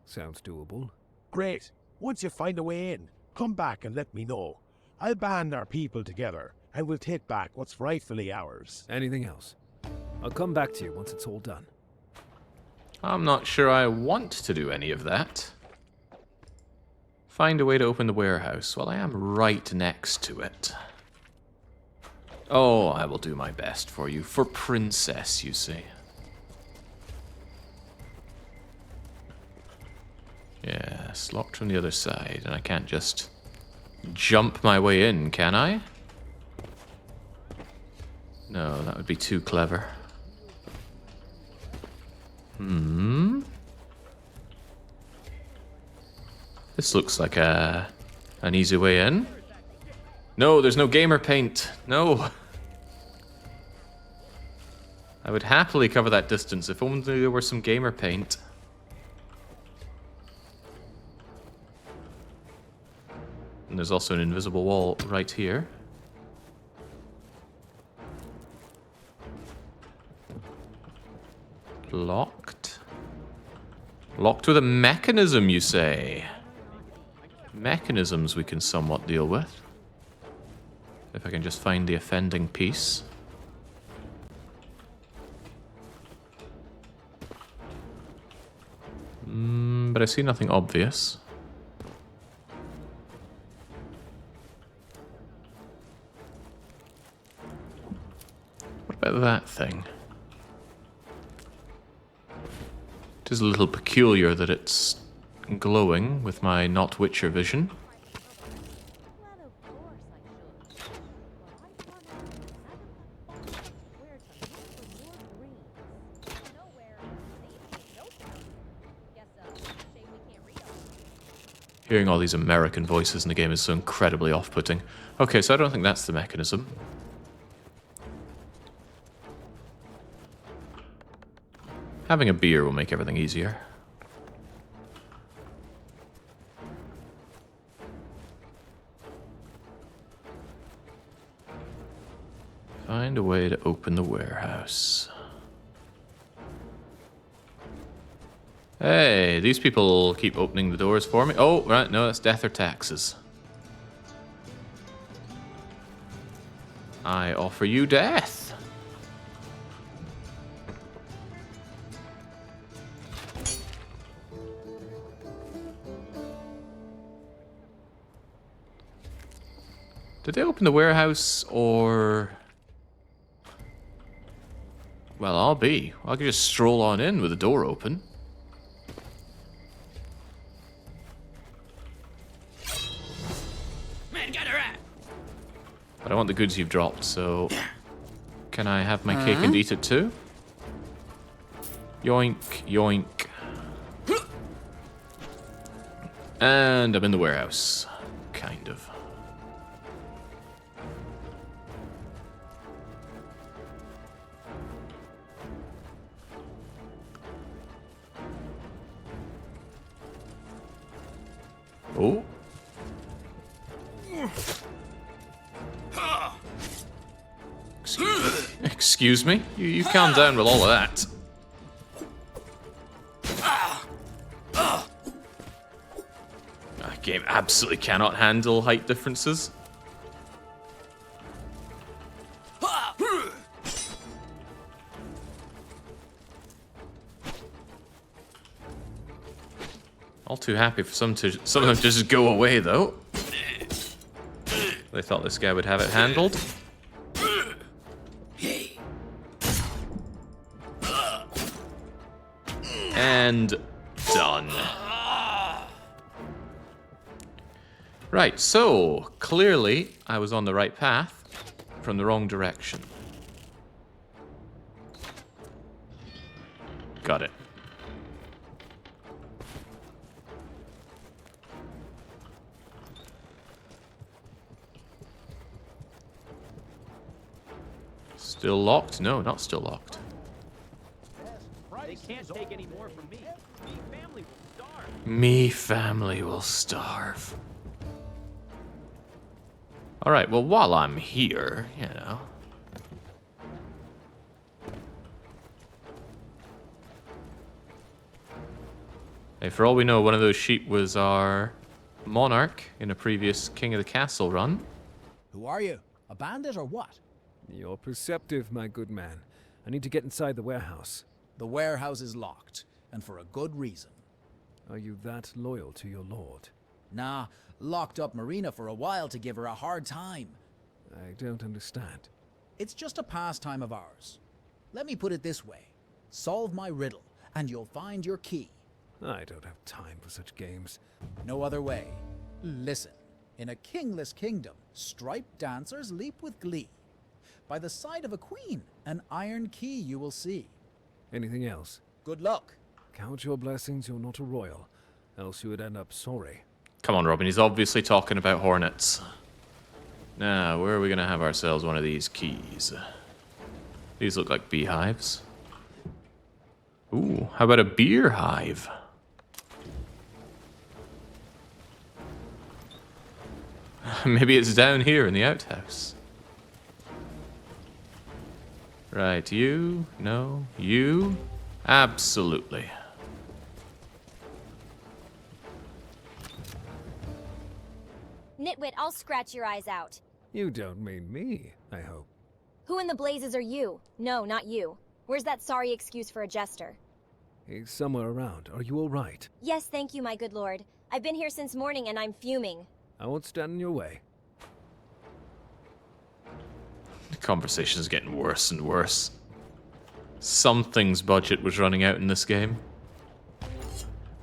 Sounds doable. Great. Once you find a way in, come back and let me know. I'll band our people together, and we'll take back what's rightfully ours. Anything else? I'll come back to you once it's all done. I'm not sure I want to do any of that. Find a way to open the warehouse. Well, I am right next to it. Oh, I will do my best for you. For Princess, you see. Yes, locked from the other side, and I can't just jump my way in, can I? No, that would be too clever. This looks like an easy way in. No, there's no gamer paint. No. I would happily cover that distance if only there were some gamer paint. And there's also an invisible wall right here. Locked. Locked with a mechanism, you say? Mechanisms we can somewhat deal with. If I can just find the offending piece. But I see nothing obvious. What about that thing? It is a little peculiar that it's glowing with my not Witcher vision. Hearing all these American voices in the game is so incredibly off-putting. Okay, so I don't think that's the mechanism. Having a beer will make everything easier. Find a way to open the warehouse. Hey, these people keep opening the doors for me. Oh, right, no, that's death or taxes. I offer you death. Did they open the warehouse, or... Well, I could just stroll on in with the door open. Man, get her at! But I want the goods you've dropped, so... Can I have my cake and eat it too? Yoink, yoink. And I'm in the warehouse. Kind of. Oh. Excuse me? You calm down with all of that. That game absolutely cannot handle height differences. All too happy for some of them to just go away, though. They thought this guy would have it handled. And done. Right, so clearly I was on the right path from the wrong direction. Got it. Still locked? No, not still locked. They can't take any more from me. Me family will starve. Me family will starve. Alright, well, while I'm here, you know. Hey, for all we know, one of those sheep was our monarch in a previous King of the Castle run. Who are you? A bandit or what? You're perceptive, my good man. I need to get inside the warehouse. The warehouse is locked, and for a good reason. Are you that loyal to your lord? Nah, locked up Marina for a while to give her a hard time. I don't understand. It's just a pastime of ours. Let me put it this way. Solve my riddle, and you'll find your key. I don't have time for such games. No other way. Listen. In a kingless kingdom, striped dancers leap with glee. By the side of a queen, an iron key you will see. Anything else? Good luck. Count your blessings you're not a royal, else you would end up sorry. Come on, Robin, he's obviously talking about hornets. Now, where are we going to have ourselves one of these keys? These look like beehives. Ooh, how about a beer hive? Maybe it's down here in the outhouse. Right, you? No, you? Absolutely. Nitwit, I'll scratch your eyes out. You don't mean me, I hope. Who in the blazes are you? No, not you. Where's that sorry excuse for a jester? He's somewhere around. Are you all right? Yes, thank you, my good lord. I've been here since morning and I'm fuming. I won't stand in your way. The conversation's getting worse and worse. Something's budget was running out in this game.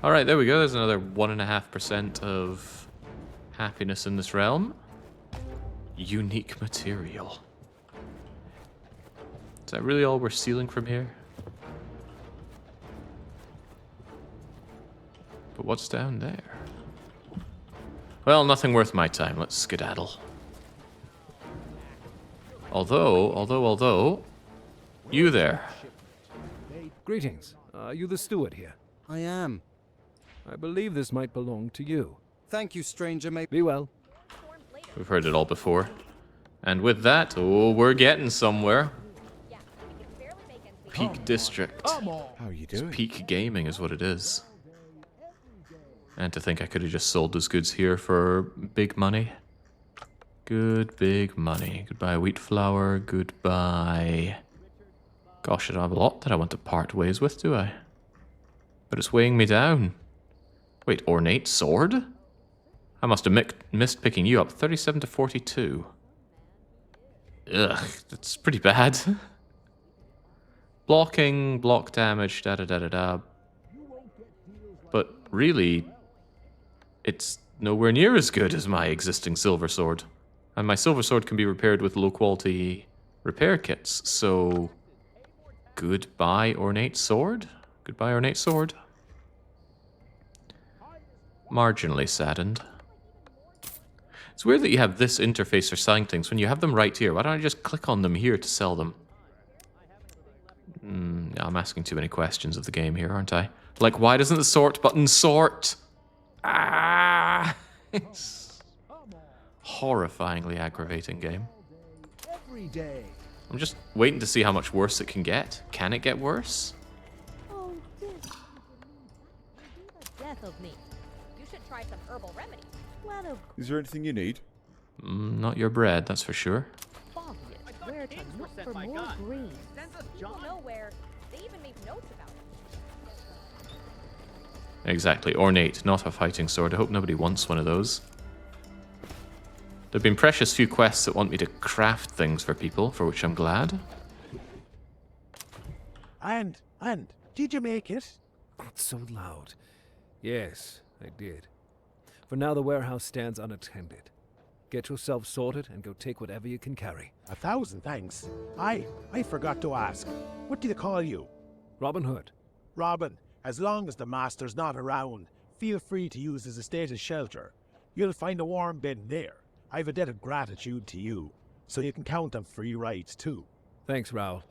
Alright, there we go. There's another 1.5% of happiness in this realm. Unique material. Is that really all we're stealing from here? But what's down there? Well, nothing worth my time. Let's skedaddle. Although, you there. Greetings. Are you the steward here? I am. I believe this might belong to you. Thank you, stranger. Be well. We've heard it all before. And with that, oh, we're getting somewhere. Peak District. How are you doing? It's peak gaming is what it is. And to think I could have just sold those goods here for big money. Good big money. Goodbye wheat flour. Goodbye. Gosh, I don't have a lot that I want to part ways with, do I? But it's weighing me down. Wait, ornate sword? I must have missed picking you up. 37 to 42. Ugh, that's pretty bad. Blocking, block damage, da-da-da-da-da. But really, it's nowhere near as good as my existing silver sword. And my silver sword can be repaired with low-quality repair kits, so... Goodbye, ornate sword? Goodbye, ornate sword. Marginally saddened. It's weird that you have this interface for selling things when you have them right here. Why don't I just click on them here to sell them? I'm asking too many questions of the game here, aren't I? Like, why doesn't the sort button sort? Ah! It's horrifyingly aggravating game. Every day. I'm just waiting to see how much worse it can get. Can it get worse? Oh, this is the death of me. You should try some herbal remedy. Well, of Is there anything you need? Not your bread, that's for sure. obvious where to kings were look sent for by more God. green. Sends us John nowhere. They even made notes about it. Exactly. Ornate, not a fighting sword. I hope nobody wants one of those. There have been precious few quests that want me to craft things for people, for which I'm glad. And, did you make it? Not so loud. Yes, I did. For now, the warehouse stands unattended. Get yourself sorted and go take whatever you can carry. 1,000 thanks. I forgot to ask. What do they call you? Robin Hood. Robin, as long as the master's not around, feel free to use his estate as shelter. You'll find a warm bed there. I've a debt of gratitude to you, so you can count on free rides too. Thanks, Raoul.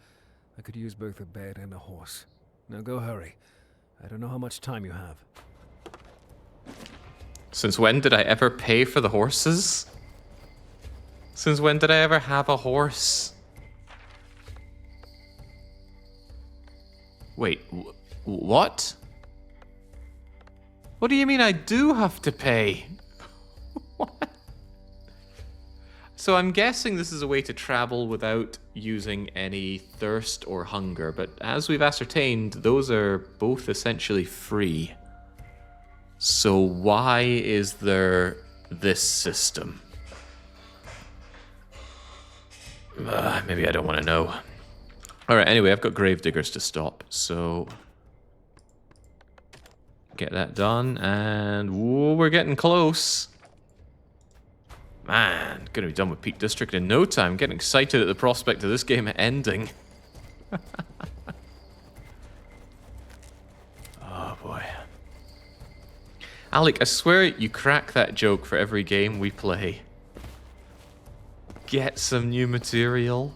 I could use both a bed and a horse. Now go hurry. I don't know how much time you have. Since when did I ever pay for the horses? Since when did I ever have a horse? Wait, what? What do you mean I do have to pay? What? So I'm guessing this is a way to travel without using any thirst or hunger, but as we've ascertained, those are both essentially free. So why is there this system? Maybe I don't want to know. Alright, anyway, I've got gravediggers to stop, so... Get that done, and... Whoa, we're getting close. Man, gonna be done with Peak District in no time. Getting excited at the prospect of this game ending. Oh boy. Alec, I swear you crack that joke for every game we play. Get some new material.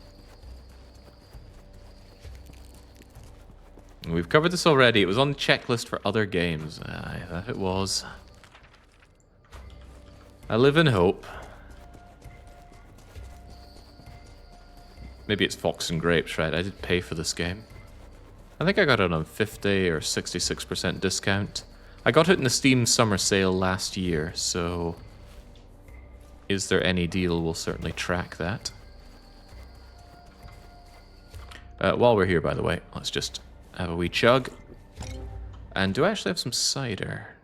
We've covered this already. It was on the checklist for other games. Aye, that it was. I live in hope. Maybe it's Fox and Grapes, right? I did pay for this game. I think I got it on 50 or 66% discount. I got it in the Steam summer sale last year, so... Is there any deal? We'll certainly track that. While we're here, by the way, let's just have a wee chug. And do I actually have some cider?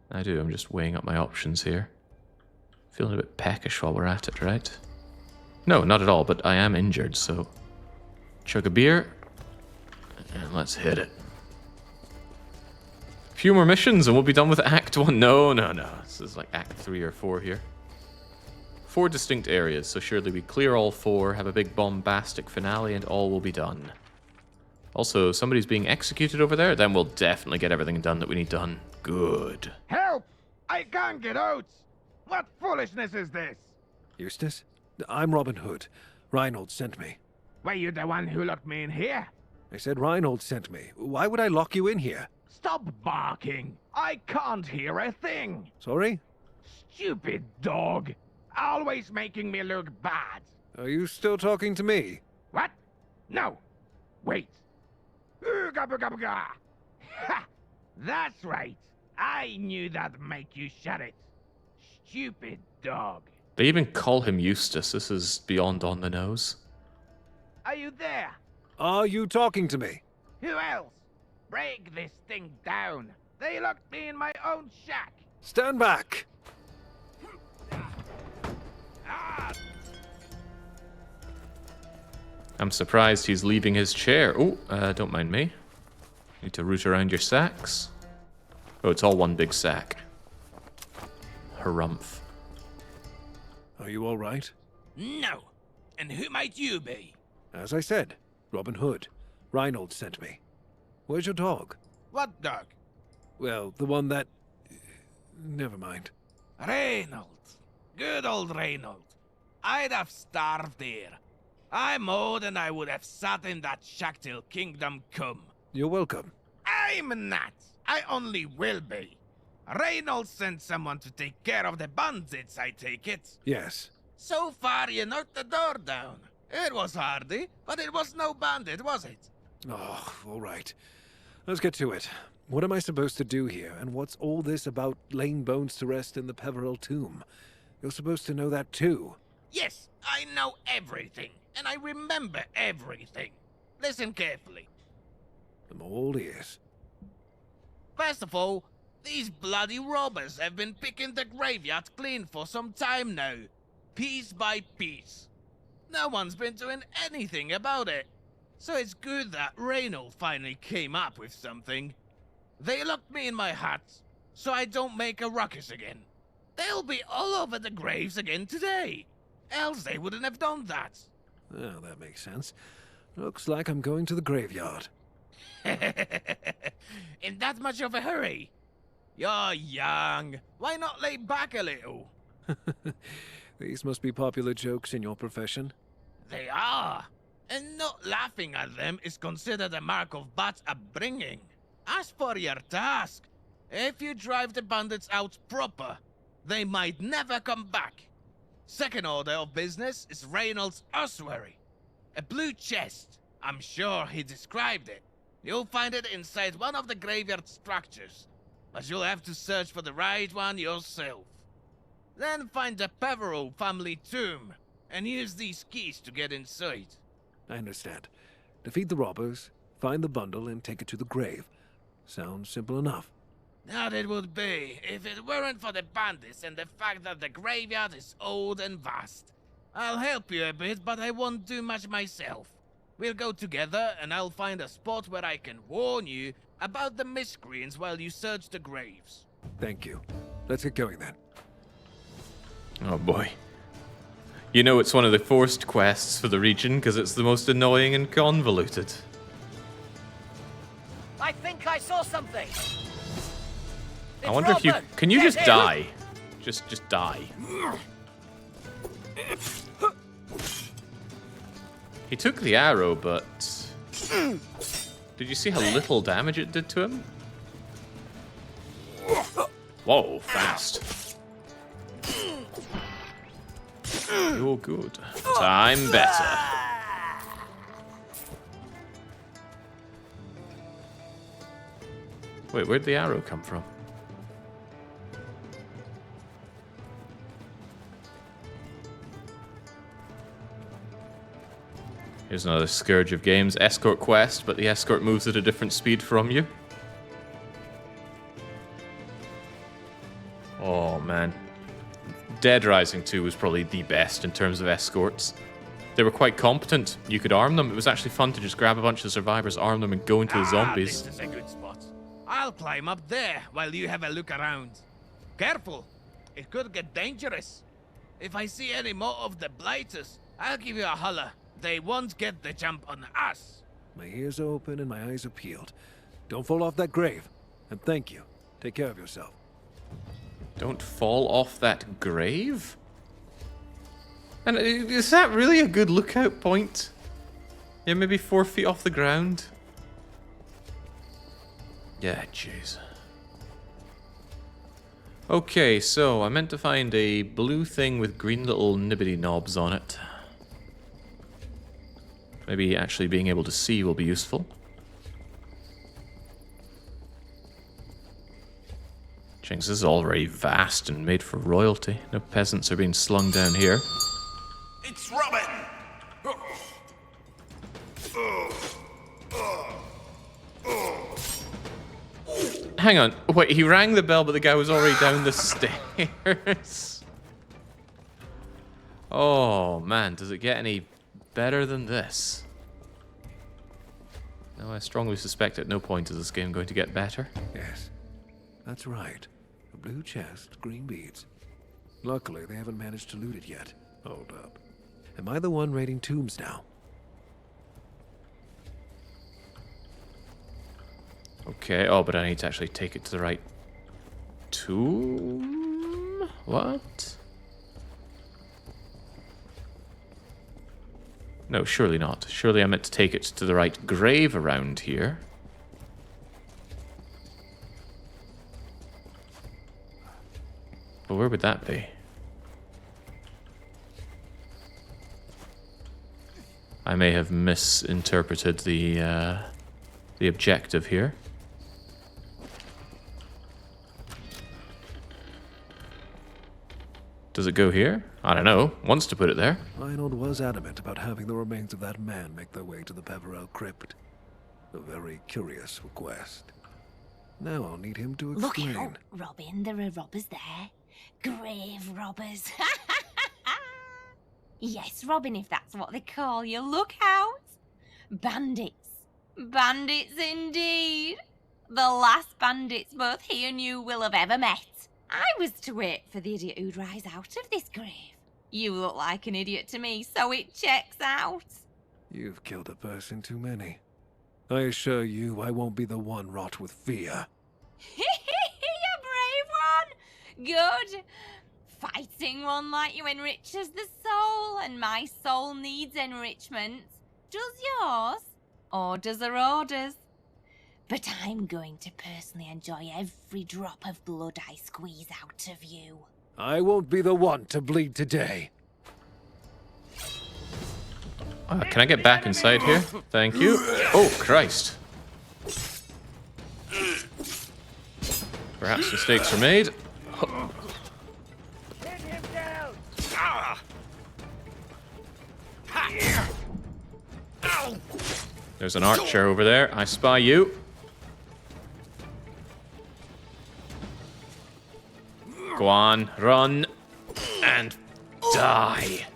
I do, I'm just weighing up my options here. Feeling a bit peckish while we're at it, right? No, not at all, but I am injured, so... Chug a beer. And let's hit it. A few more missions and we'll be done with Act 1. No. This is like Act 3 or 4 here. 4 distinct areas, so surely we clear all 4, have a big bombastic finale, and all will be done. Also, somebody's being executed over there, then we'll definitely get everything done that we need done. Good. Help! I can't get out! What foolishness is this? Eustace? I'm Robin Hood. Reinhold sent me. Were you the one who locked me in here? I said Reinhold sent me. Why would I lock you in here? Stop barking! I can't hear a thing! Sorry? Stupid dog! Always making me look bad! Are you still talking to me? What? No! Wait! Ooga booga booga! Ha! That's right! I knew that'd make you shut it! Stupid dog! They even call him Eustace. This is beyond on the nose. Are you there? Are you talking to me? Who else? Break this thing down! They locked me in my own shack! Stand back! I'm surprised he's leaving his chair. Oh, don't mind me. Need to root around your sacks. Oh, it's all one big sack. Harumph. Are you all right? No. And who might you be? As I said, Robin Hood. Reinhold sent me. Where's your dog? What dog? Well, the one that... Never mind. Reinhold. Good old Reinhold. I'd have starved here. I'm old and I would have sat in that shack till kingdom come. You're welcome. I'm not. I only will be. Reynolds sent someone to take care of the bandits, I take it. Yes. So far, you knocked the door down. It was hardy, but it was no bandit, was it? Oh, all right. Let's get to it. What am I supposed to do here, and what's all this about laying bones to rest in the Peveril tomb? You're supposed to know that too. Yes, I know everything, and I remember everything. Listen carefully. I'm all ears. First of all, these bloody robbers have been picking the graveyard clean for some time now, piece by piece. No one's been doing anything about it. So it's good that Reynolds finally came up with something. They locked me in my hut, so I don't make a ruckus again. They'll be all over the graves again today. Else they wouldn't have done that. Oh, that makes sense. Looks like I'm going to the graveyard. In that much of a hurry? You're young. Why not lay back a little? These must be popular jokes in your profession. They are. And not laughing at them is considered a mark of bad upbringing. As for your task, if you drive the bandits out proper, they might never come back. Second order of business is Reynolds' ossuary. A blue chest. I'm sure he described it. You'll find it inside one of the graveyard structures, but you'll have to search for the right one yourself. Then find the Peveril family tomb, and use these keys to get inside. I understand. Defeat the robbers, find the bundle, and take it to the grave. Sounds simple enough. That it would be, if it weren't for the bandits and the fact that the graveyard is old and vast. I'll help you a bit, but I won't do much myself. We'll go together, and I'll find a spot where I can warn you about the miscreants while you search the graves. Thank you. Let's get going then. Oh boy. You know it's one of the forced quests for the region because it's the most annoying and convoluted. I think I saw something. I wonder if you... Can you just die? Just die. He took the arrow, but... Did you see how little damage it did to him? Whoa, fast. You're good. But I'm better. Wait, where'd the arrow come from? Here's another Scourge of Games escort quest, but the escort moves at a different speed from you. Oh man. Dead Rising 2 was probably the best in terms of escorts. They were quite competent. You could arm them. It was actually fun to just grab a bunch of survivors, arm them, and go into the zombies. This is a good spot. I'll climb up there while you have a look around. Careful. It could get dangerous. If I see any more of the blighters, I'll give you a holler. They won't get the jump on us. My ears are open and my eyes are peeled. Don't fall off that grave. And thank you. Take care of yourself. Don't fall off that grave? And is that really a good lookout point? Yeah, maybe 4 feet off the ground. Yeah, jeez. Okay, so I meant to find a blue thing with green little nibbity knobs on it. Maybe actually being able to see will be useful. Jinx, this is already vast and made for royalty. No peasants are being slung down here. It's Robin! Hang on. Wait, he rang the bell, but the guy was already down the stairs. Oh, man. Does it get any better than this? No, I strongly suspect at no point is this game going to get better. Yes, that's right. A blue chest, green beads. Luckily, they haven't managed to loot it yet. Hold up. Am I the one raiding tombs now? Okay, oh, but I need to actually take it to the right tomb? What? No, surely not. Surely I meant to take it to the right grave around here. Well, where would that be? I may have misinterpreted the objective here. Does it go here? I don't know. Wants to put it there. Reinhold was adamant about having the remains of that man make their way to the Peverell crypt. A very curious request. Now I'll need him to explain. Look out, Robin. There are robbers there. Grave robbers. Yes, Robin, if that's what they call you. Look out. Bandits. Bandits indeed. The last bandits both he and you will have ever met. I was to wait for the idiot who'd rise out of this grave. You look like an idiot to me, so it checks out. You've killed a person too many. I assure you I won't be the one wrought with fear. You brave one. Good. Fighting one like you enriches the soul, and my soul needs enrichment. Does yours? Orders are orders. But I'm going to personally enjoy every drop of blood I squeeze out of you. I won't be the one to bleed today. Can I get back inside here? Thank you. Oh, Christ. Perhaps mistakes were made. There's an archer over there. I spy you. Go on, run, and die.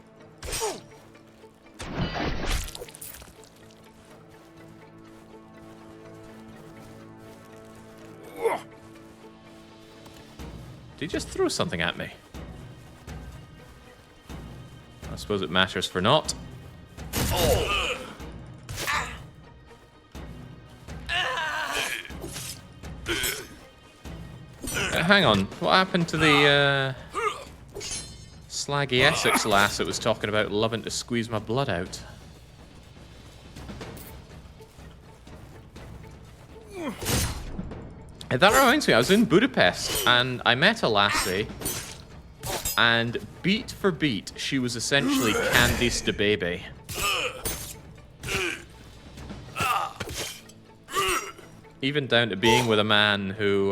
Did he just throw something at me? I suppose it matters for naught. Hang on, what happened to the slaggy Essex lass that was talking about loving to squeeze my blood out? That reminds me, I was in Budapest and I met a lassie, and beat for beat, she was essentially Candice the baby. Even down to being with a man who,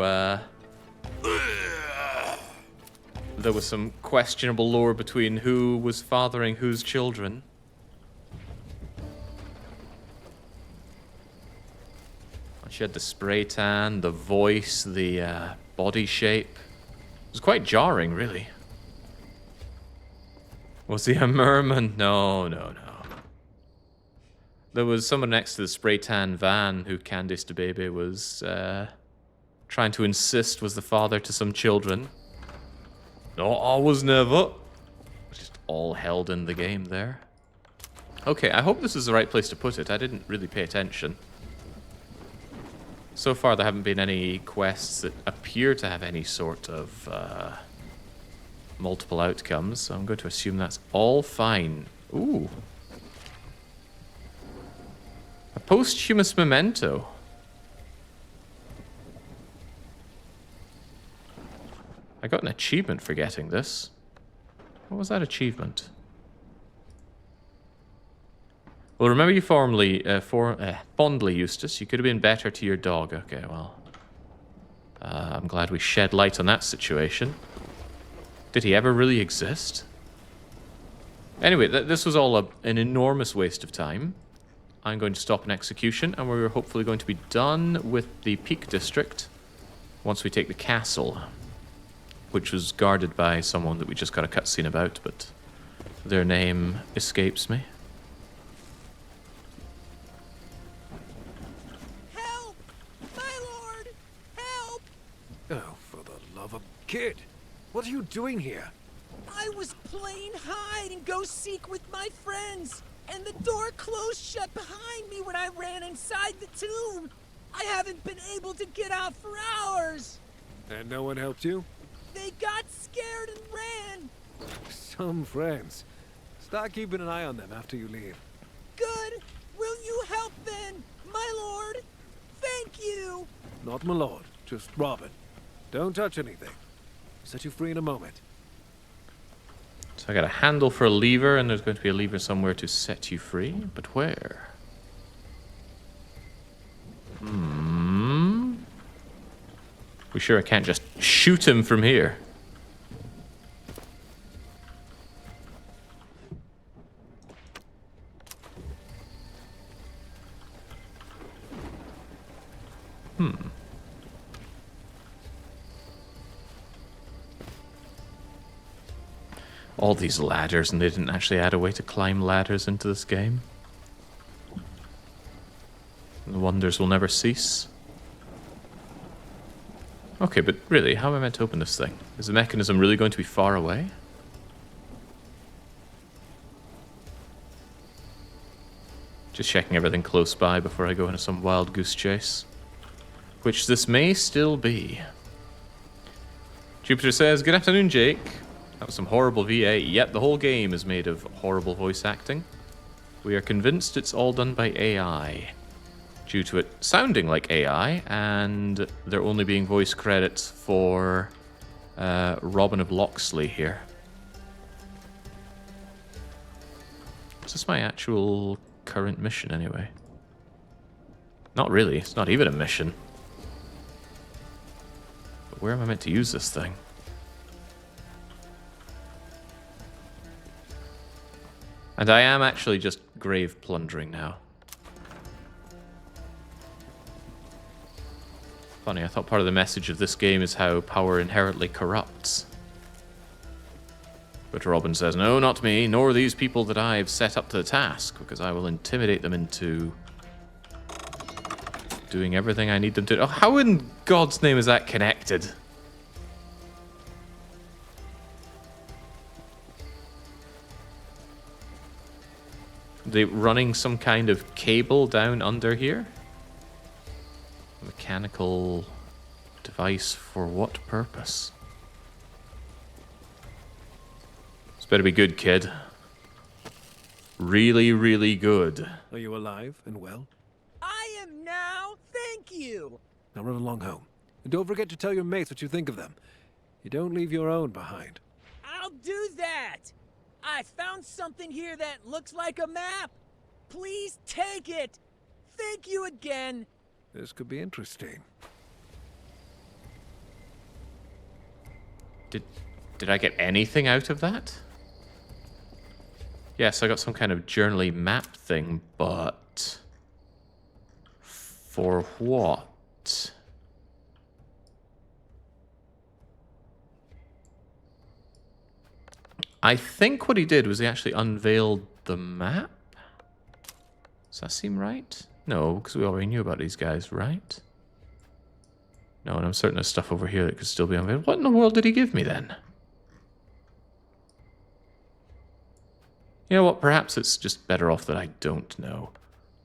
there was some questionable lore between who was fathering whose children. She had the spray tan, the voice, the body shape. It was quite jarring, really. Was he a merman? No, no, no. There was someone next to the spray tan van who Candice the baby was trying to insist was the father to some children. No, I was never. Just all held in the game there. Okay, I hope this is the right place to put it. I didn't really pay attention. So far, there haven't been any quests that appear to have any sort of multiple outcomes, so I'm going to assume that's all fine. Ooh. A posthumous memento. I got an achievement for getting this. What was that achievement? Well, remember you fondly, Eustace. You could have been better to your dog. Okay, well. I'm glad we shed light on that situation. Did he ever really exist? Anyway, this was all an enormous waste of time. I'm going to stop an execution, and we're hopefully going to be done with the Peak District once we take the castle, which was guarded by someone that we just got a cutscene about, but their name escapes me. Oh, for the love of kid! What are you doing here? I was playing hide and go seek with my friends, and the door closed shut behind me when I ran inside the tomb. I haven't been able to get out for hours. And no one helped you? They got scared and ran. Some friends. Start keeping an eye on them after you leave. Good. Will you help then, my lord? Thank you. Not my lord, just Robin. Don't touch anything. set you free in a moment. So I got a handle for a lever, and there's going to be a lever somewhere to set you free. But where? We sure I can't just shoot him from here. All these ladders, and they didn't actually add a way to climb ladders into this game. The wonders will never cease. Okay, but really, how am I meant to open this thing? Is the mechanism really going to be far away? Just checking everything close by before I go into some wild goose chase. Which this may still be. Jupiter says, "Good afternoon, Jake." That was some horrible VA, yet the whole game is made of horrible voice acting. We are convinced it's all done by AI, due to it sounding like AI, and there only being voice credits for Robin of Locksley here. Is this my actual current mission, anyway? Not really, it's not even a mission. But where am I meant to use this thing? And I am actually just grave plundering now. Funny, I thought part of the message of this game is how power inherently corrupts. But Robin says, no, not me, nor these people that I've set up to the task, because I will intimidate them into doing everything I need them to. Oh, how in God's name is that connected? They running some kind of cable down under here? Mechanical device for what purpose? This better be good, kid. Really, really good. Are you alive and well? I am now, thank you! Now run along home. And don't forget to tell your mates what you think of them. You don't leave your own behind. I'll do that! I found something here that looks like a map! Please take it! Thank you again! This could be interesting. Did I get anything out of that? Yes, I got some kind of journaly map thing, but for what? I think what he did was he actually unveiled the map. Does that seem right? No, because we already knew about these guys, right? No, and I'm certain there's stuff over here that could still be unveiled. What in the world did he give me then? You know what? Perhaps it's just better off that I don't know.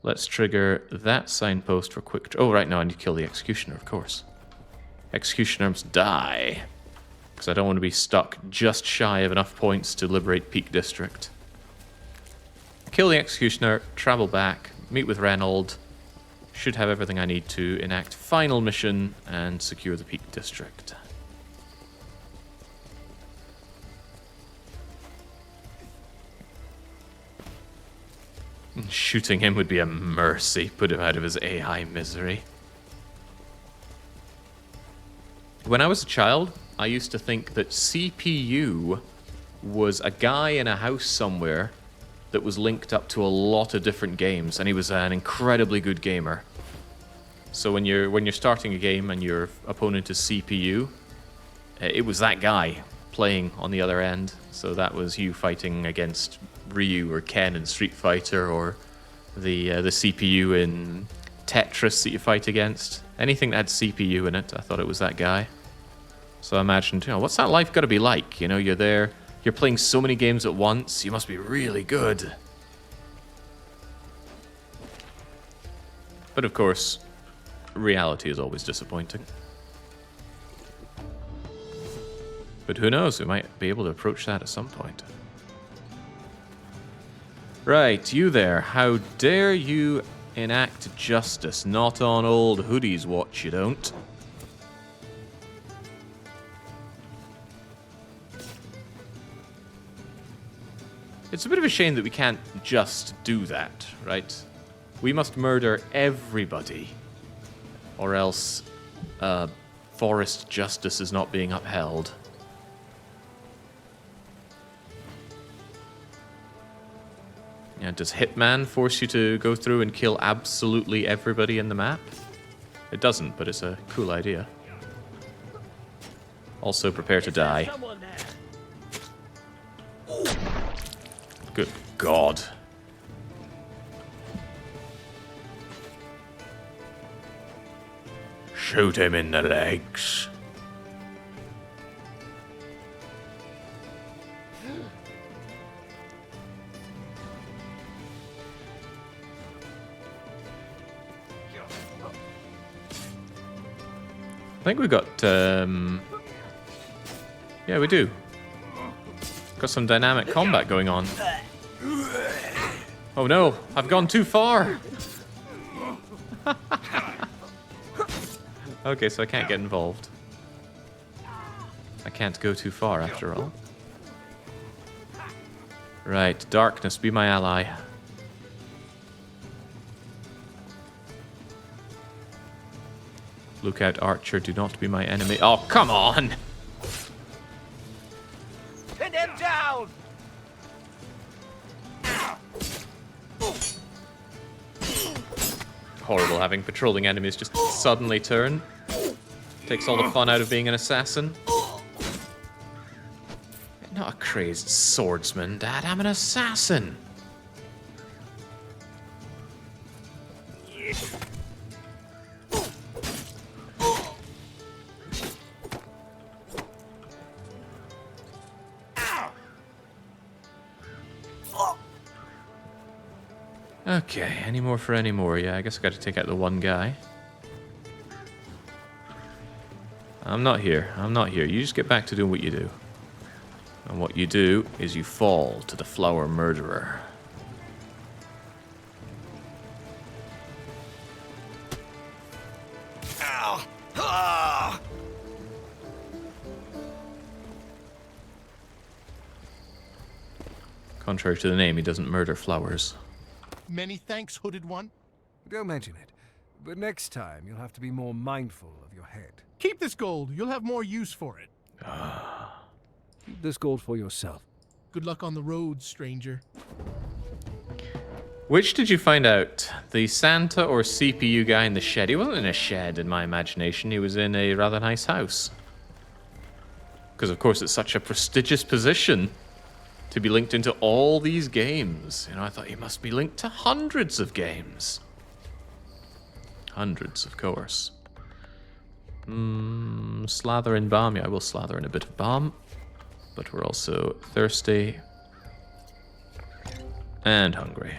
Let's trigger that signpost for quick... Oh, right now I need to kill the Executioner, of course. Executioner must die. Because I don't want to be stuck just shy of enough points to liberate Peak District. Kill the Executioner, travel back, meet with Reynold. Should have everything I need to enact final mission and secure the Peak District. Shooting him would be a mercy. Put him out of his AI misery. When I was a child, I used to think that CPU was a guy in a house somewhere that was linked up to a lot of different games, and he was an incredibly good gamer. So when you're starting a game and your opponent is CPU, it was that guy playing on the other end. So that was you fighting against Ryu or Ken in Street Fighter, or the CPU in Tetris that you fight against. Anything that had CPU in it, I thought it was that guy. So I imagined, what's that life got to be like? You're there, you're playing so many games at once, you must be really good. But of course, reality is always disappointing. But who knows, we might be able to approach that at some point. Right, you there, how dare you enact justice? Not on old Hoodie's watch, you don't. It's a bit of a shame that we can't just do that, right? We must murder everybody, or else forest justice is not being upheld. Yeah, does Hitman force you to go through and kill absolutely everybody in the map? It doesn't, but it's a cool idea. Also, prepare to die. Good God. Shoot him in the legs. I think we got, yeah, we do. Got some dynamic combat going on. Oh no, I've gone too far! Okay, so I can't get involved. I can't go too far after all. Right, darkness, be my ally. Look out, Archer, do not be my enemy. Oh, come on! Pin him down! Horrible having patrolling enemies just suddenly turn. Takes all the fun out of being an assassin. Not a crazed swordsman, Dad. I'm an assassin. Okay, any more for any more? Yeah, I guess I got to take out the one guy. I'm not here. I'm not here. You just get back to doing what you do. And what you do is you fall to the flower murderer. Ow! Ah! Contrary to the name, he doesn't murder flowers. Many thanks, Hooded One. Don't mention it. But next time, you'll have to be more mindful of your head. Keep this gold. You'll have more use for it. Keep this gold for yourself. Good luck on the road, stranger. Which did you find out? The Santa or CPU guy in the shed? He wasn't in a shed in my imagination. He was in a rather nice house. Because, of course, it's such a prestigious position to be linked into all these games. You know, I thought he must be linked to hundreds of games. Hundreds, of course. Slather in balm. Yeah, I will slather in a bit of balm. But we're also thirsty. And hungry.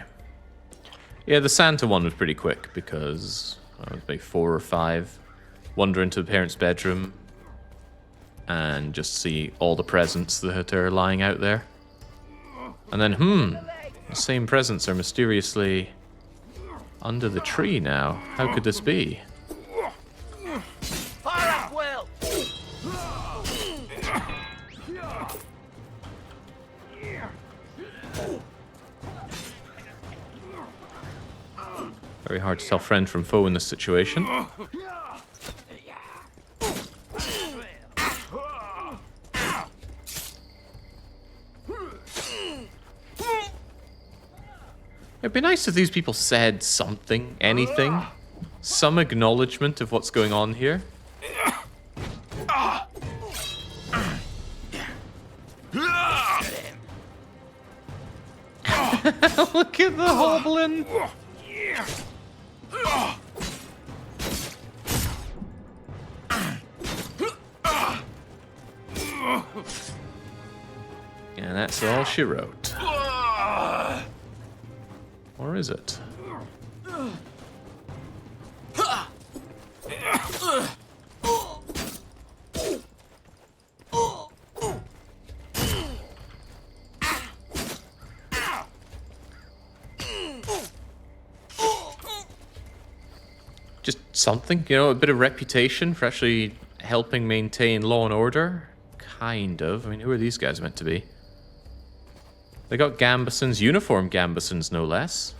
Yeah, the Santa one was pretty quick because I was maybe 4 or 5. Wander into the parents' bedroom and just see all the presents that are lying out there. And then, the same presents are mysteriously under the tree now. How could this be? Fire up, Will! Very hard to tell friend from foe in this situation. It'd be nice if these people said something, anything. Some acknowledgement of what's going on here. Look at the hobbling. And that's all she wrote. Or is it? Just something, you know, a bit of reputation for actually helping maintain law and order? Kind of. I mean, who are these guys meant to be? They got Gambesons, uniform Gambesons no less.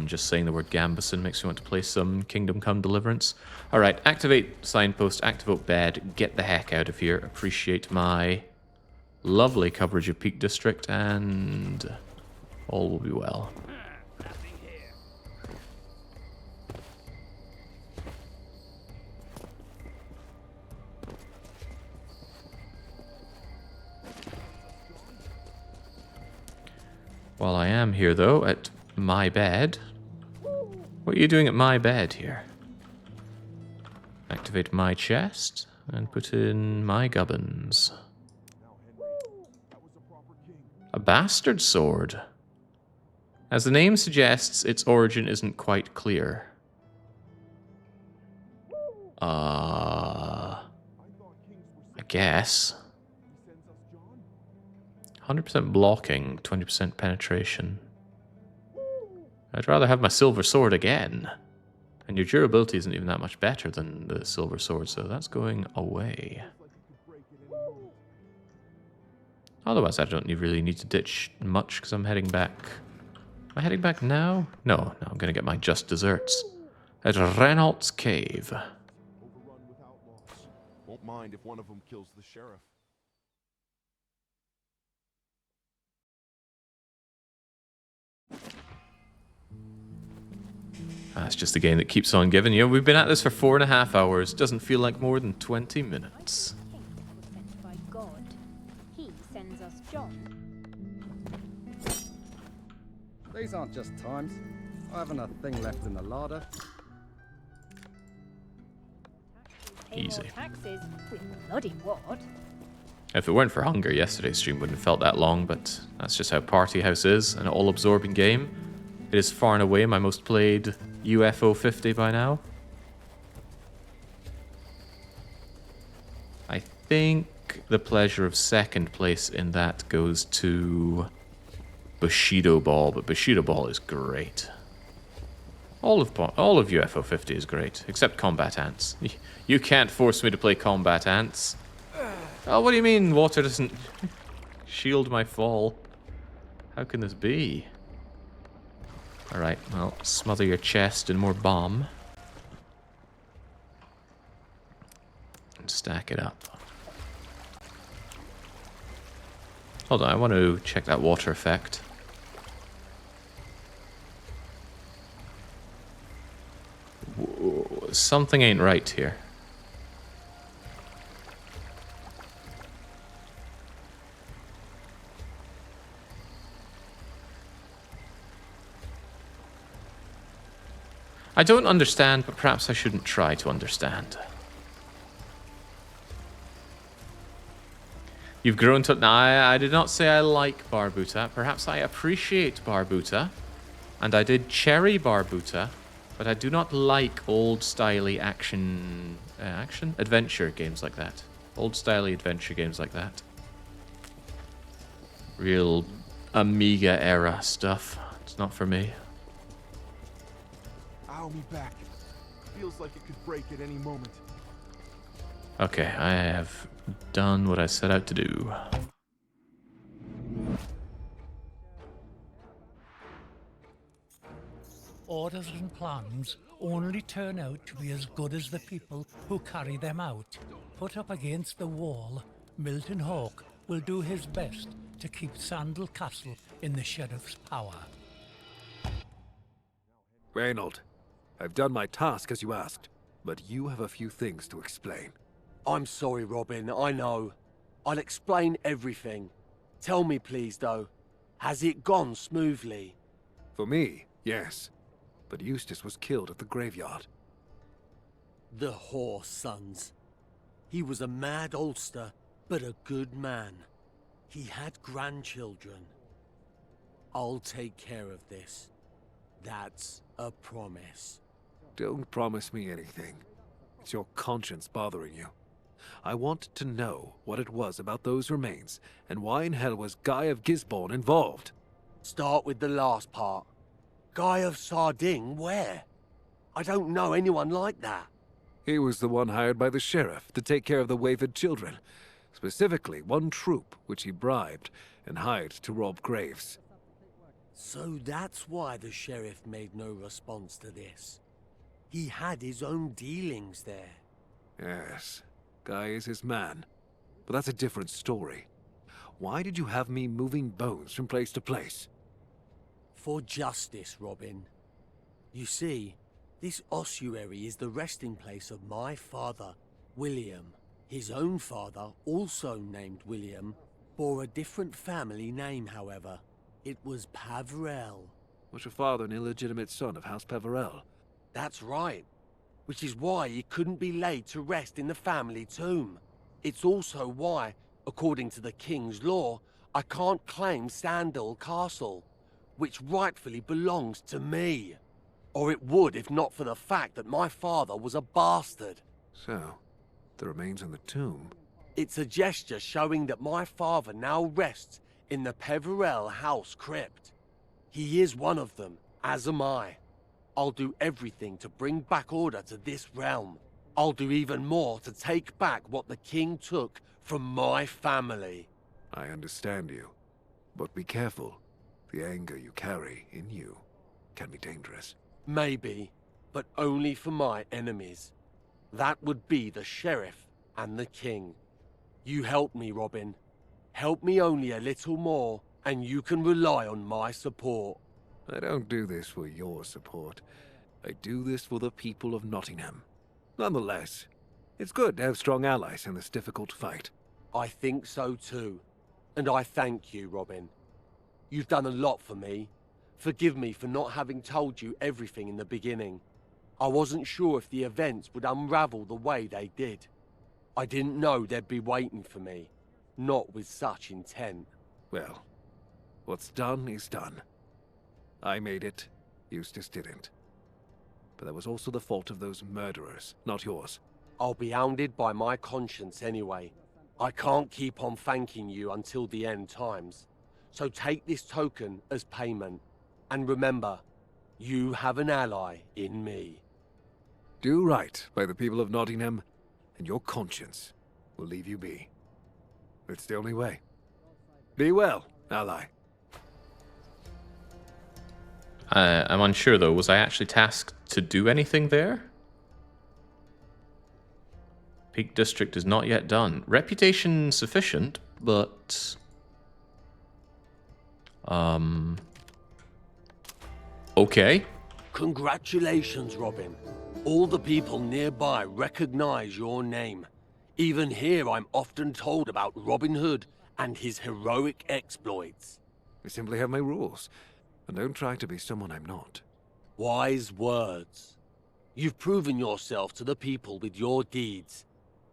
Just saying the word Gambeson makes me want to play some Kingdom Come Deliverance. Alright, activate signpost, activate bed, get the heck out of here. Appreciate my lovely coverage of Peak District, and all will be well. While I am here, though, at my bed... What are you doing at my bed here? Activate my chest and put in my gubbins. A bastard sword. As the name suggests, its origin isn't quite clear. I guess. 100% blocking, 20% penetration. I'd rather have my silver sword again. And your durability isn't even that much better than the silver sword, so that's going away. Otherwise, I don't really need to ditch much, because I'm heading back. Am I heading back now? No, I'm going to get my just desserts. At Renault's Cave. Overrun with outlaws. Won't mind if one of them kills the sheriff. That's just a game that keeps on giving. You know, we've been at this for 4.5 hours. Doesn't feel like more than 20 minutes. By God, he sends us John. These aren't just times. I haven't a thing left in the larder. Easy. Taxes with bloody what? If it weren't for hunger, yesterday's stream wouldn't have felt that long, but that's just how Party House is, an all-absorbing game. It is far and away my most played UFO 50 by now. I think the pleasure of second place in that goes to Bushido Ball, but Bushido Ball is great. All of UFO 50 is great, except Combat Ants. You can't force me to play Combat Ants. Oh, what do you mean water doesn't shield my fall? How can this be? Alright, well, smother your chest in more bomb. And stack it up. Hold on, I want to check that water effect. Whoa, something ain't right here. I don't understand, but perhaps I shouldn't try to understand. You've grown to... Now, I did not say I like Barbuta. Perhaps I appreciate Barbuta. And I did cherry Barbuta. But I do not like old-styley adventure games like that. Old-styley adventure games like that. Real Amiga era stuff. It's not for me. Ow, me back. Feels like it could break at any moment. Okay, I have done what I set out to do. Orders and plans only turn out to be as good as the people who carry them out. Put up against the wall, Milton Hawke will do his best to keep Sandal Castle in the Sheriff's power. Reynold, I've done my task as you asked, but you have a few things to explain. I'm sorry, Robin, I know. I'll explain everything. Tell me, please, though. Has it gone smoothly? For me, yes. But Eustace was killed at the graveyard. The whore sons. He was a mad oldster, but a good man. He had grandchildren. I'll take care of this. That's a promise. Don't promise me anything. It's your conscience bothering you. I want to know what it was about those remains, and why in hell was Guy of Gisborne involved? Start with the last part. Guy of Sarding, where? I don't know anyone like that. He was the one hired by the sheriff to take care of the wayward children. Specifically, one troop which he bribed and hired to rob graves. So that's why the sheriff made no response to this. He had his own dealings there. Yes, Guy is his man. But that's a different story. Why did you have me moving bones from place to place? For justice, Robin. You see, this ossuary is the resting place of my father, William. His own father, also named William, bore a different family name, however. It was Paverell. Was your father an illegitimate son of House Peverell? That's right. Which is why he couldn't be laid to rest in the family tomb. It's also why, according to the king's law, I can't claim Sandal Castle, which rightfully belongs to me. Or it would if not for the fact that my father was a bastard. So, the remains in the tomb? It's a gesture showing that my father now rests in the Peverell house crypt. He is one of them, as am I. I'll do everything to bring back order to this realm. I'll do even more to take back what the king took from my family. I understand you. But be careful. The anger you carry in you can be dangerous. Maybe, but only for my enemies. That would be the sheriff and the king. You helped me, Robin. Help me only a little more, and you can rely on my support. I don't do this for your support. I do this for the people of Nottingham. Nonetheless, it's good to have strong allies in this difficult fight. I think so too. And I thank you, Robin. You've done a lot for me. Forgive me for not having told you everything in the beginning. I wasn't sure if the events would unravel the way they did. I didn't know they'd be waiting for me. Not with such intent. Well, what's done is done. I made it, Eustace didn't. But that was also the fault of those murderers, not yours. I'll be hounded by my conscience anyway. I can't keep on thanking you until the end times. So take this token as payment. And remember, you have an ally in me. Do right by the people of Nottingham, and your conscience will leave you be. It's the only way. Be well, ally. I'm unsure though, was I actually tasked to do anything there? Peak District is not yet done. Reputation sufficient, but... Okay. Congratulations, Robin. All the people nearby recognize your name. Even here I'm often told about Robin Hood and his heroic exploits. I simply have my rules, and don't try to be someone I'm not. Wise words. You've proven yourself to the people with your deeds.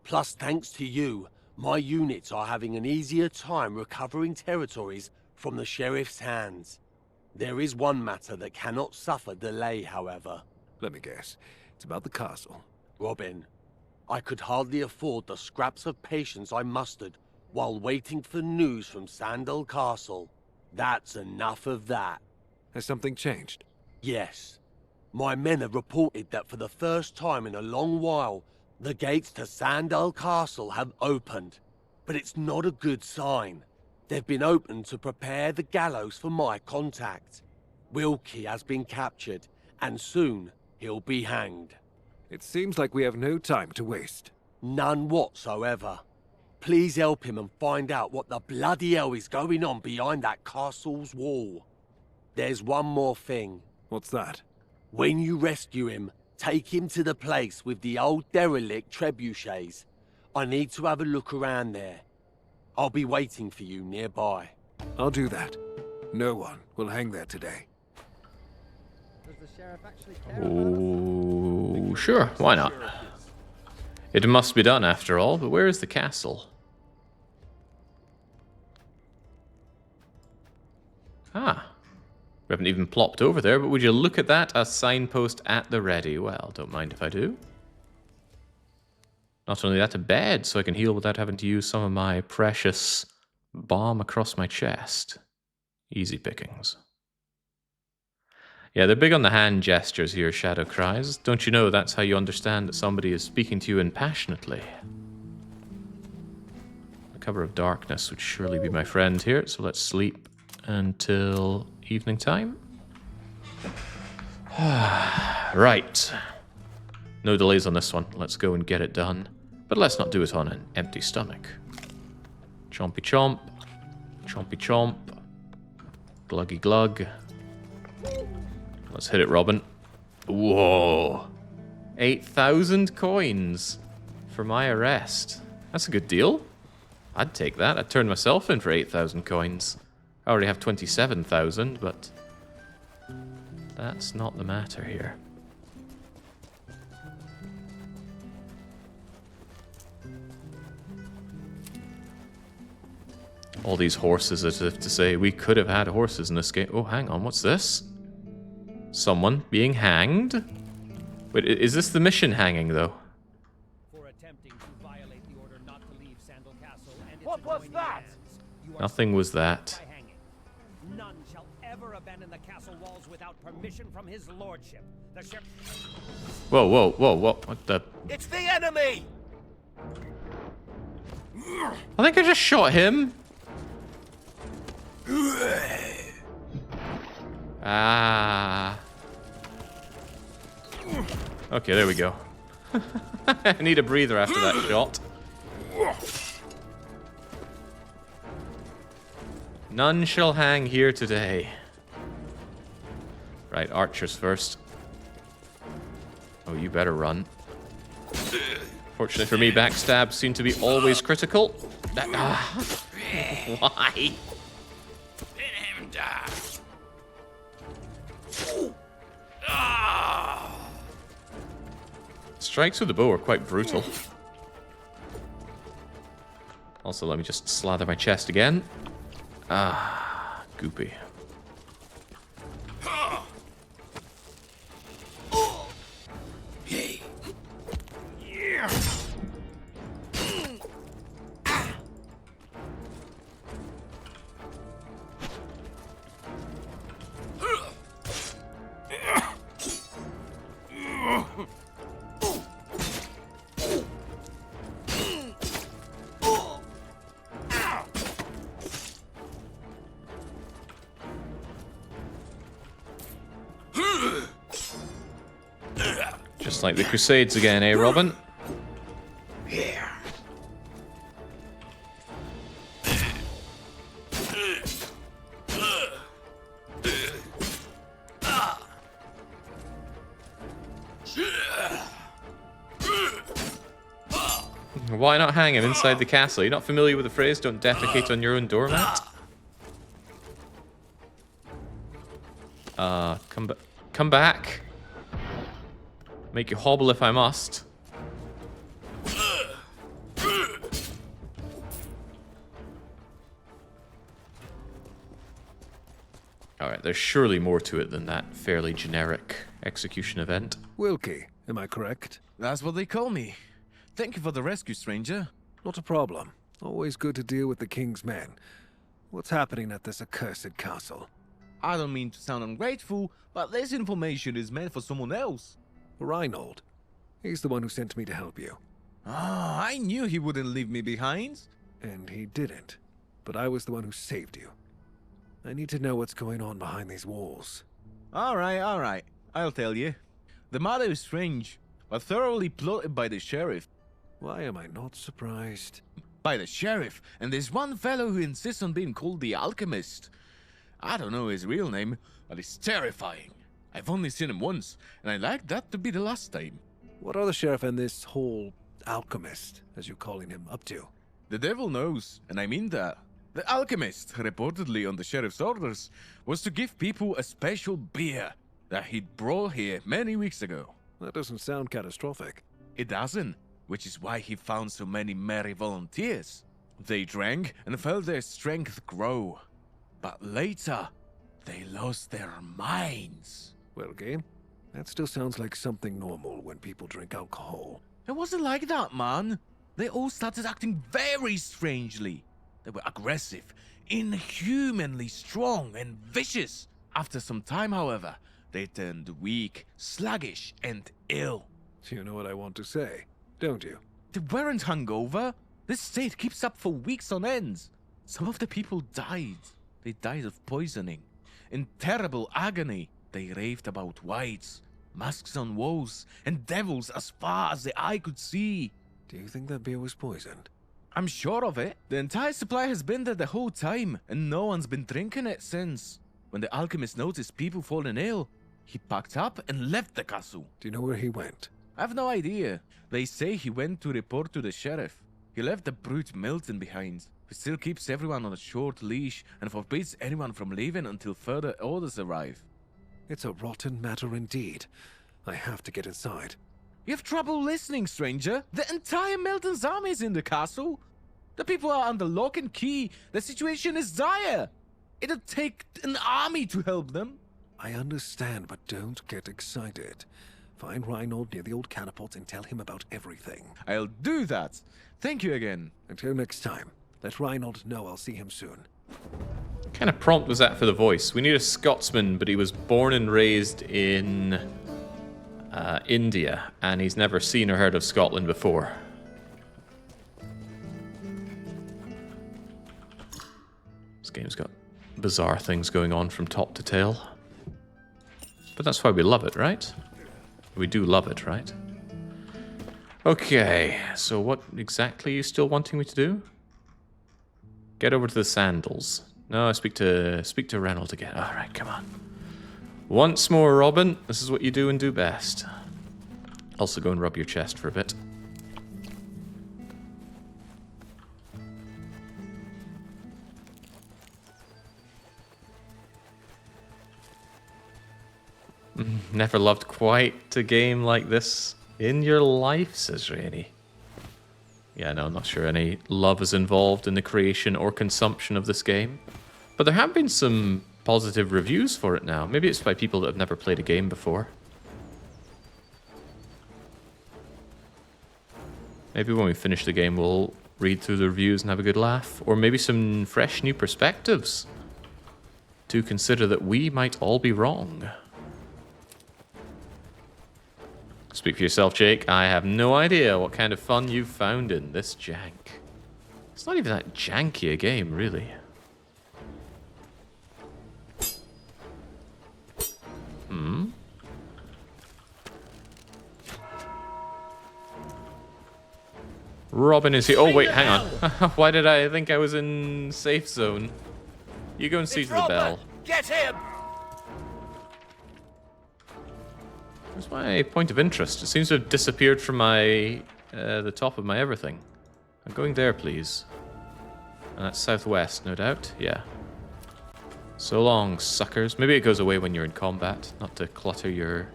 Plus, thanks to you, my units are having an easier time recovering territories from the sheriff's hands. There is one matter that cannot suffer delay, however. Let me guess. It's about the castle. Robin, I could hardly afford the scraps of patience I mustered while waiting for news from Sandal Castle. That's enough of that. Has something changed? Yes. My men have reported that for the first time in a long while, the gates to Sandal Castle have opened. But it's not a good sign. They've been opened to prepare the gallows for my contact. Wilkie has been captured, and soon he'll be hanged. It seems like we have no time to waste. None whatsoever. Please help him and find out what the bloody hell is going on behind that castle's wall. There's one more thing. What's that? When you rescue him, take him to the place with the old derelict trebuchets. I need to have a look around there. I'll be waiting for you nearby. I'll do that. No one will hang there today. Does the sheriff actually care Oh, sure, why not? It must be done after all, but where is the castle? Ah, we haven't even plopped over there, but would you look at that? A signpost at the ready. Well, don't mind if I do. Not only that, a bed, so I can heal without having to use some of my precious balm across my chest. Easy pickings. Yeah, they're big on the hand gestures here, Shadow cries. Don't you know that's how you understand that somebody is speaking to you impassionately? Cover of darkness would surely be my friend here, so let's sleep until evening time. Right. No delays on this one. Let's go and get it done. But let's not do it on an empty stomach. Chompy chomp. Chompy chomp. Gluggy glug. Let's hit it, Robin. Whoa. 8,000 coins for my arrest. That's a good deal. I'd take that. I'd turn myself in for 8,000 coins. I already have 27,000, but that's not the matter here. All these horses, as if to say, we could have had horses in this game. Oh, hang on, what's this? Someone being hanged? Wait, is this the mission hanging, though? For attempting to violate the order not to leave Sandal Castle and its What was that? Nothing was that. None shall ever abandon the castle walls without permission from his lordship. The ship... Whoa, whoa, whoa, whoa, what the... It's the enemy! I think I just shot him. Ah. Okay, there we go. I need a breather after that shot. None shall hang here today. Right, archers first. Oh, you better run. Fortunately for me, backstabs seem to be always critical. Why? Let him die. Strikes with the bow are quite brutal. Also, let me just slather my chest again. Ah, goopy. Just like the Crusades again, eh, Robin? Why not hang him inside the castle? You're not familiar with the phrase, don't defecate on your own doormat? Come back. Make you hobble if I must. Alright, there's surely more to it than that fairly generic execution event. Wilkie, am I correct? That's what they call me. Thank you for the rescue, stranger. Not a problem. Always good to deal with the king's men. What's happening at this accursed castle? I don't mean to sound ungrateful, but this information is meant for someone else. Reinhold. He's the one who sent me to help you. Ah, I knew he wouldn't leave me behind. And he didn't. But I was the one who saved you. I need to know what's going on behind these walls. Alright. I'll tell you. The matter is strange, but thoroughly plotted by the sheriff. Why am I not surprised? By the sheriff, and there's one fellow who insists on being called the Alchemist. I don't know his real name, but it's terrifying. I've only seen him once, and I'd like that to be the last time. What are the sheriff and this whole alchemist, as you're calling him, up to? The devil knows, and I mean that. The alchemist, reportedly on the sheriff's orders, was to give people a special beer that he'd brought here many weeks ago. That doesn't sound catastrophic. It doesn't, which is why he found so many merry volunteers. They drank and felt their strength grow. But later, they lost their minds. Well, game, that still sounds like something normal when people drink alcohol. It wasn't like that, man. They all started acting very strangely. They were aggressive, inhumanly strong, and vicious. After some time, however, they turned weak, sluggish, and ill. You know what I want to say, don't you? They weren't hungover. This state keeps up for weeks on end. Some of the people died. They died of poisoning. In terrible agony, they raved about whites, masks on walls, and devils as far as the eye could see. Do you think that beer was poisoned? I'm sure of it. The entire supply has been there the whole time, and no one's been drinking it since. When the alchemist noticed people falling ill, he packed up and left the castle. Do you know where he went? I have no idea. They say he went to report to the sheriff. He left the brute Milton behind, who still keeps everyone on a short leash and forbids anyone from leaving until further orders arrive. It's a rotten matter indeed. I have to get inside. You have trouble listening, stranger. The entire Milton's army is in the castle. The people are under lock and key. The situation is dire. It'll take an army to help them. I understand, but don't get excited. Find Reinhold near the old catapult and tell him about everything. I'll do that. Thank you again. Until next time, let Reinhold know I'll see him soon. What kind of prompt was that for the voice? We need a Scotsman, but he was born and raised in India, and he's never seen or heard of Scotland before. This game's got bizarre things going on from top to tail. But that's why we love it, right? We do love it, right? Okay, so what exactly are you still wanting me to do? Get over to the Sandals. No, speak to Reynold again. Alright, come on. Once more, Robin. This is what you do and do best. Also go and rub your chest for a bit. Never loved quite a game like this in your life, says Rainey. Yeah, no, I'm not sure any love is involved in the creation or consumption of this game. But there have been some positive reviews for it now. Maybe it's by people that have never played a game before. Maybe when we finish the game, we'll read through the reviews and have a good laugh. Or maybe some fresh new perspectives to consider that we might all be wrong. Speak for yourself, Jake. I have no idea what kind of fun you've found in this jank. It's not even that janky a game, really. Robin is here. Oh, wait, hang on. Why did I think I was in safe zone? You go and see to the bell. Get him! Where's my point of interest? It seems to have disappeared from my the top of my everything. I'm going there, please. And that's southwest, no doubt. Yeah. So long, suckers. Maybe it goes away when you're in combat, not to clutter your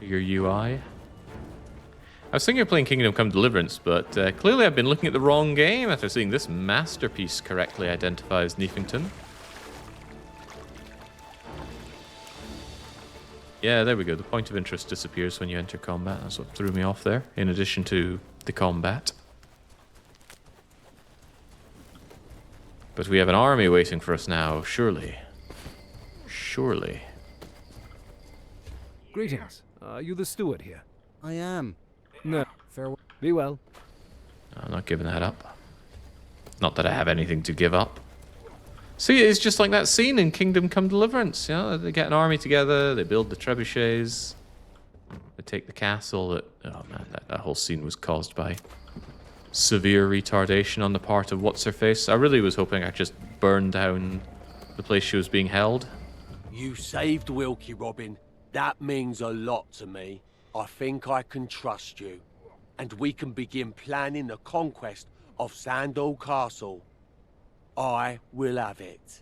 UI. I was thinking of playing Kingdom Come Deliverance, but clearly I've been looking at the wrong game after seeing this masterpiece correctly identifies Neefington. Yeah, there we go. The point of interest disappears when you enter combat. That's what threw me off there, in addition to the combat. But we have an army waiting for us now, surely. Surely. Greetings. Are you the steward here? I am. No. Farewell. Be well. I'm not giving that up. Not that I have anything to give up. See, it's just like that scene in Kingdom Come Deliverance. You know, they get an army together, they build the trebuchets, they take the castle. Oh man, that whole scene was caused by severe retardation on the part of What's-Her-Face. I really was hoping I'd just burn down the place she was being held. You saved Wilkie, Robin. That means a lot to me. I think I can trust you. And we can begin planning the conquest of Sandal Castle. I will have it.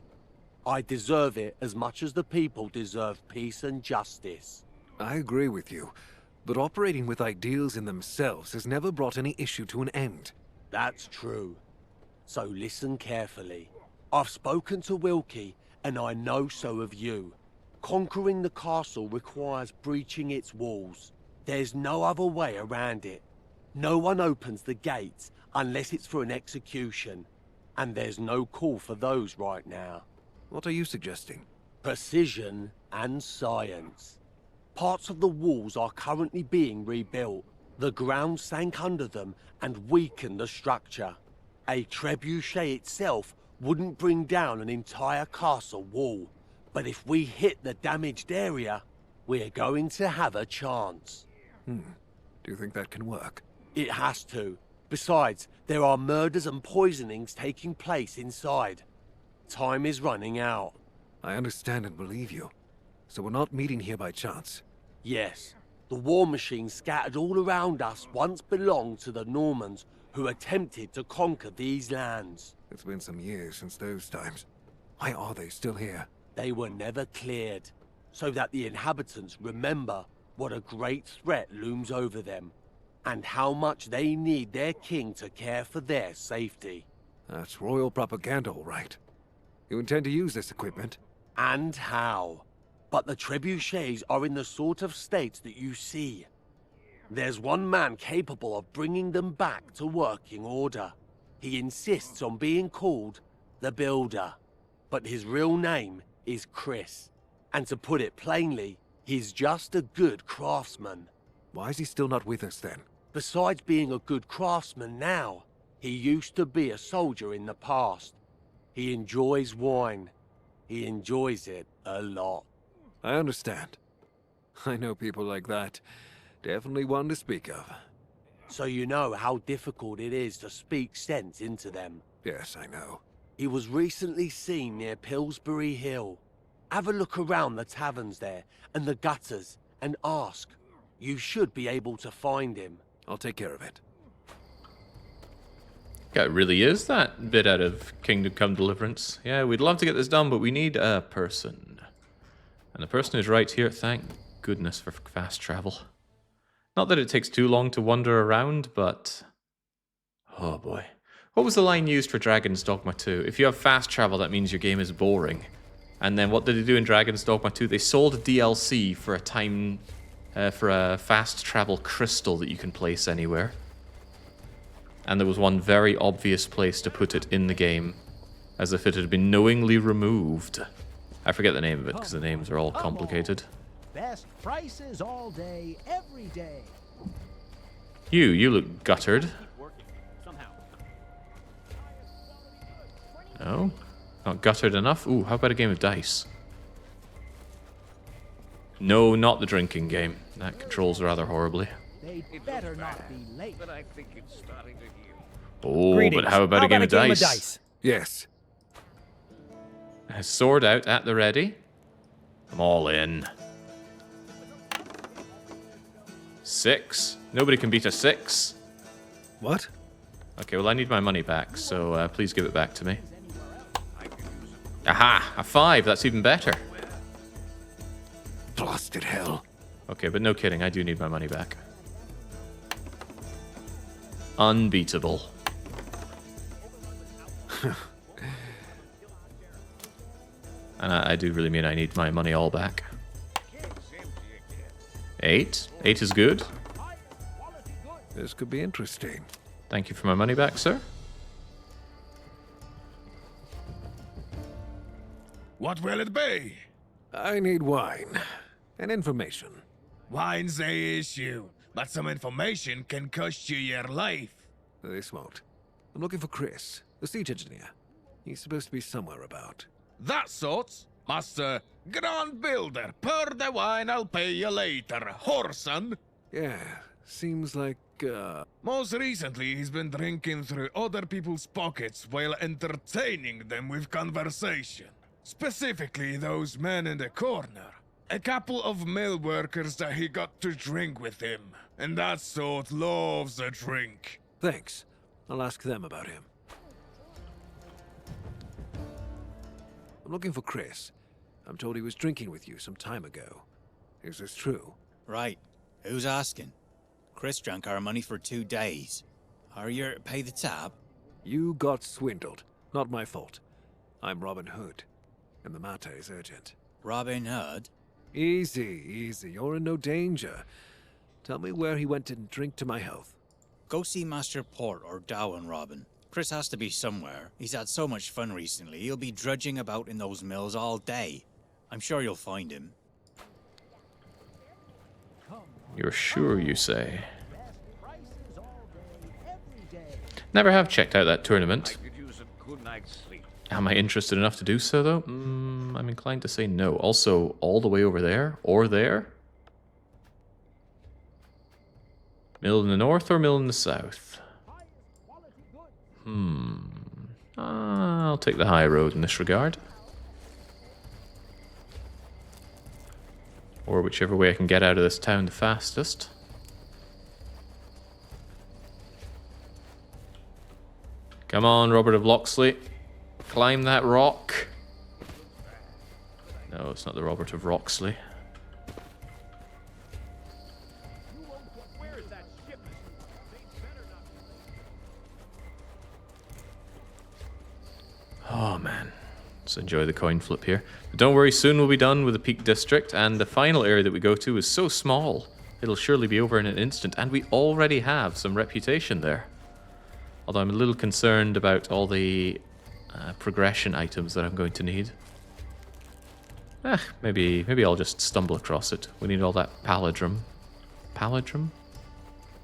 I deserve it as much as the people deserve peace and justice. I agree with you, but operating with ideals in themselves has never brought any issue to an end. That's true. So listen carefully. I've spoken to Wilkie, and I know so have you. Conquering the castle requires breaching its walls. There's no other way around it. No one opens the gates unless it's for an execution. And there's no call for those right now. What are you suggesting? Precision and science. Parts of the walls are currently being rebuilt. The ground sank under them and weakened the structure. A trebuchet itself wouldn't bring down an entire castle wall, but if we hit the damaged area, we're going to have a chance. Do you think that can work? It has to. Besides, there are murders and poisonings taking place inside. Time is running out. I understand and believe you. So we're not meeting here by chance. Yes. The war machines scattered all around us once belonged to the Normans who attempted to conquer these lands. It's been some years since those times. Why are they still here? They were never cleared, so that the inhabitants remember what a great threat looms over them, and how much they need their king to care for their safety. That's royal propaganda, all right. You intend to use this equipment? And how? But the trebuchets are in the sort of state that you see. There's one man capable of bringing them back to working order. He insists on being called the Builder, but his real name is Chris. And to put it plainly, he's just a good craftsman. Why is he still not with us then? Besides being a good craftsman now, he used to be a soldier in the past. He enjoys wine. He enjoys it a lot. I understand. I know people like that. Definitely one to speak of. So you know how difficult it is to speak sense into them. Yes, I know. He was recently seen near Pillsbury Hill. Have a look around the taverns there and the gutters and ask. You should be able to find him. I'll take care of it. Yeah, it really is that bit out of Kingdom Come Deliverance. Yeah, we'd love to get this done, but we need a person. And the person is right here. Thank goodness for fast travel. Not that it takes too long to wander around, but... oh boy. What was the line used for Dragon's Dogma 2? If you have fast travel, that means your game is boring. And then what did they do in Dragon's Dogma 2? They sold a DLC for a fast travel crystal that you can place anywhere. And there was one very obvious place to put it in the game, as if it had been knowingly removed. I forget the name of it, because the names are all complicated. Best prices all day, every day. You look guttered. No? Not guttered enough? Ooh, how about a game of dice? No, not the drinking game. That controls rather horribly. They better not be late. But I think it's starting to heal. Oh, Greetings. but how about a game of dice? Yes. A sword out at the ready. I'm all in. 6. Nobody can beat a 6. What? Okay, well I need my money back, so please give it back to me. Aha! A 5, that's even better. Blasted hell. Okay, but no kidding, I do need my money back. Unbeatable. And I do really mean I need my money all back. 8? 8 is good. This could be interesting. Thank you for my money back, sir. What will it be? I need wine and information. Wine's the issue, but some information can cost you your life. This won't. I'm looking for Chris, the siege engineer. He's supposed to be somewhere about. That sort, Master Grand Builder. Pour the wine, I'll pay you later, whoreson. Yeah, seems like, Most recently, he's been drinking through other people's pockets while entertaining them with conversation. Specifically, those men in the corner. A couple of mill workers that he got to drink with him. And that sort loves a drink. Thanks. I'll ask them about him. I'm looking for Chris. I'm told he was drinking with you some time ago. Is this true? Right. Who's asking? Chris drank our money for 2 days. Are you here to pay the tab? You got swindled. Not my fault. I'm Robin Hood. And the matter is urgent. Robin Hood? Easy, easy. You're in no danger. Tell me where he went and drink to my health. Go see Master Port or Dowan, Robin. Chris has to be somewhere. He's had so much fun recently, he'll be drudging about in those mills all day. I'm sure you'll find him. You're sure, you say? Never have checked out that tournament. I could use a good night's sleep. Am I interested enough to do so, though? I'm inclined to say no. Also, all the way over there? Or there? Mill in the north or mill in the south? I'll take the high road in this regard. Or whichever way I can get out of this town the fastest. Come on, Robert of Locksley. Climb that rock. No, it's not the Robert of Roxley. Oh man, let's enjoy the coin flip here. But don't worry, soon we'll be done with the Peak District, and the final area that we go to is so small, it'll surely be over in an instant, and we already have some reputation there. Although I'm a little concerned about all the progression items that I'm going to need. Maybe I'll just stumble across it. We need all that palindrome. Palindrome?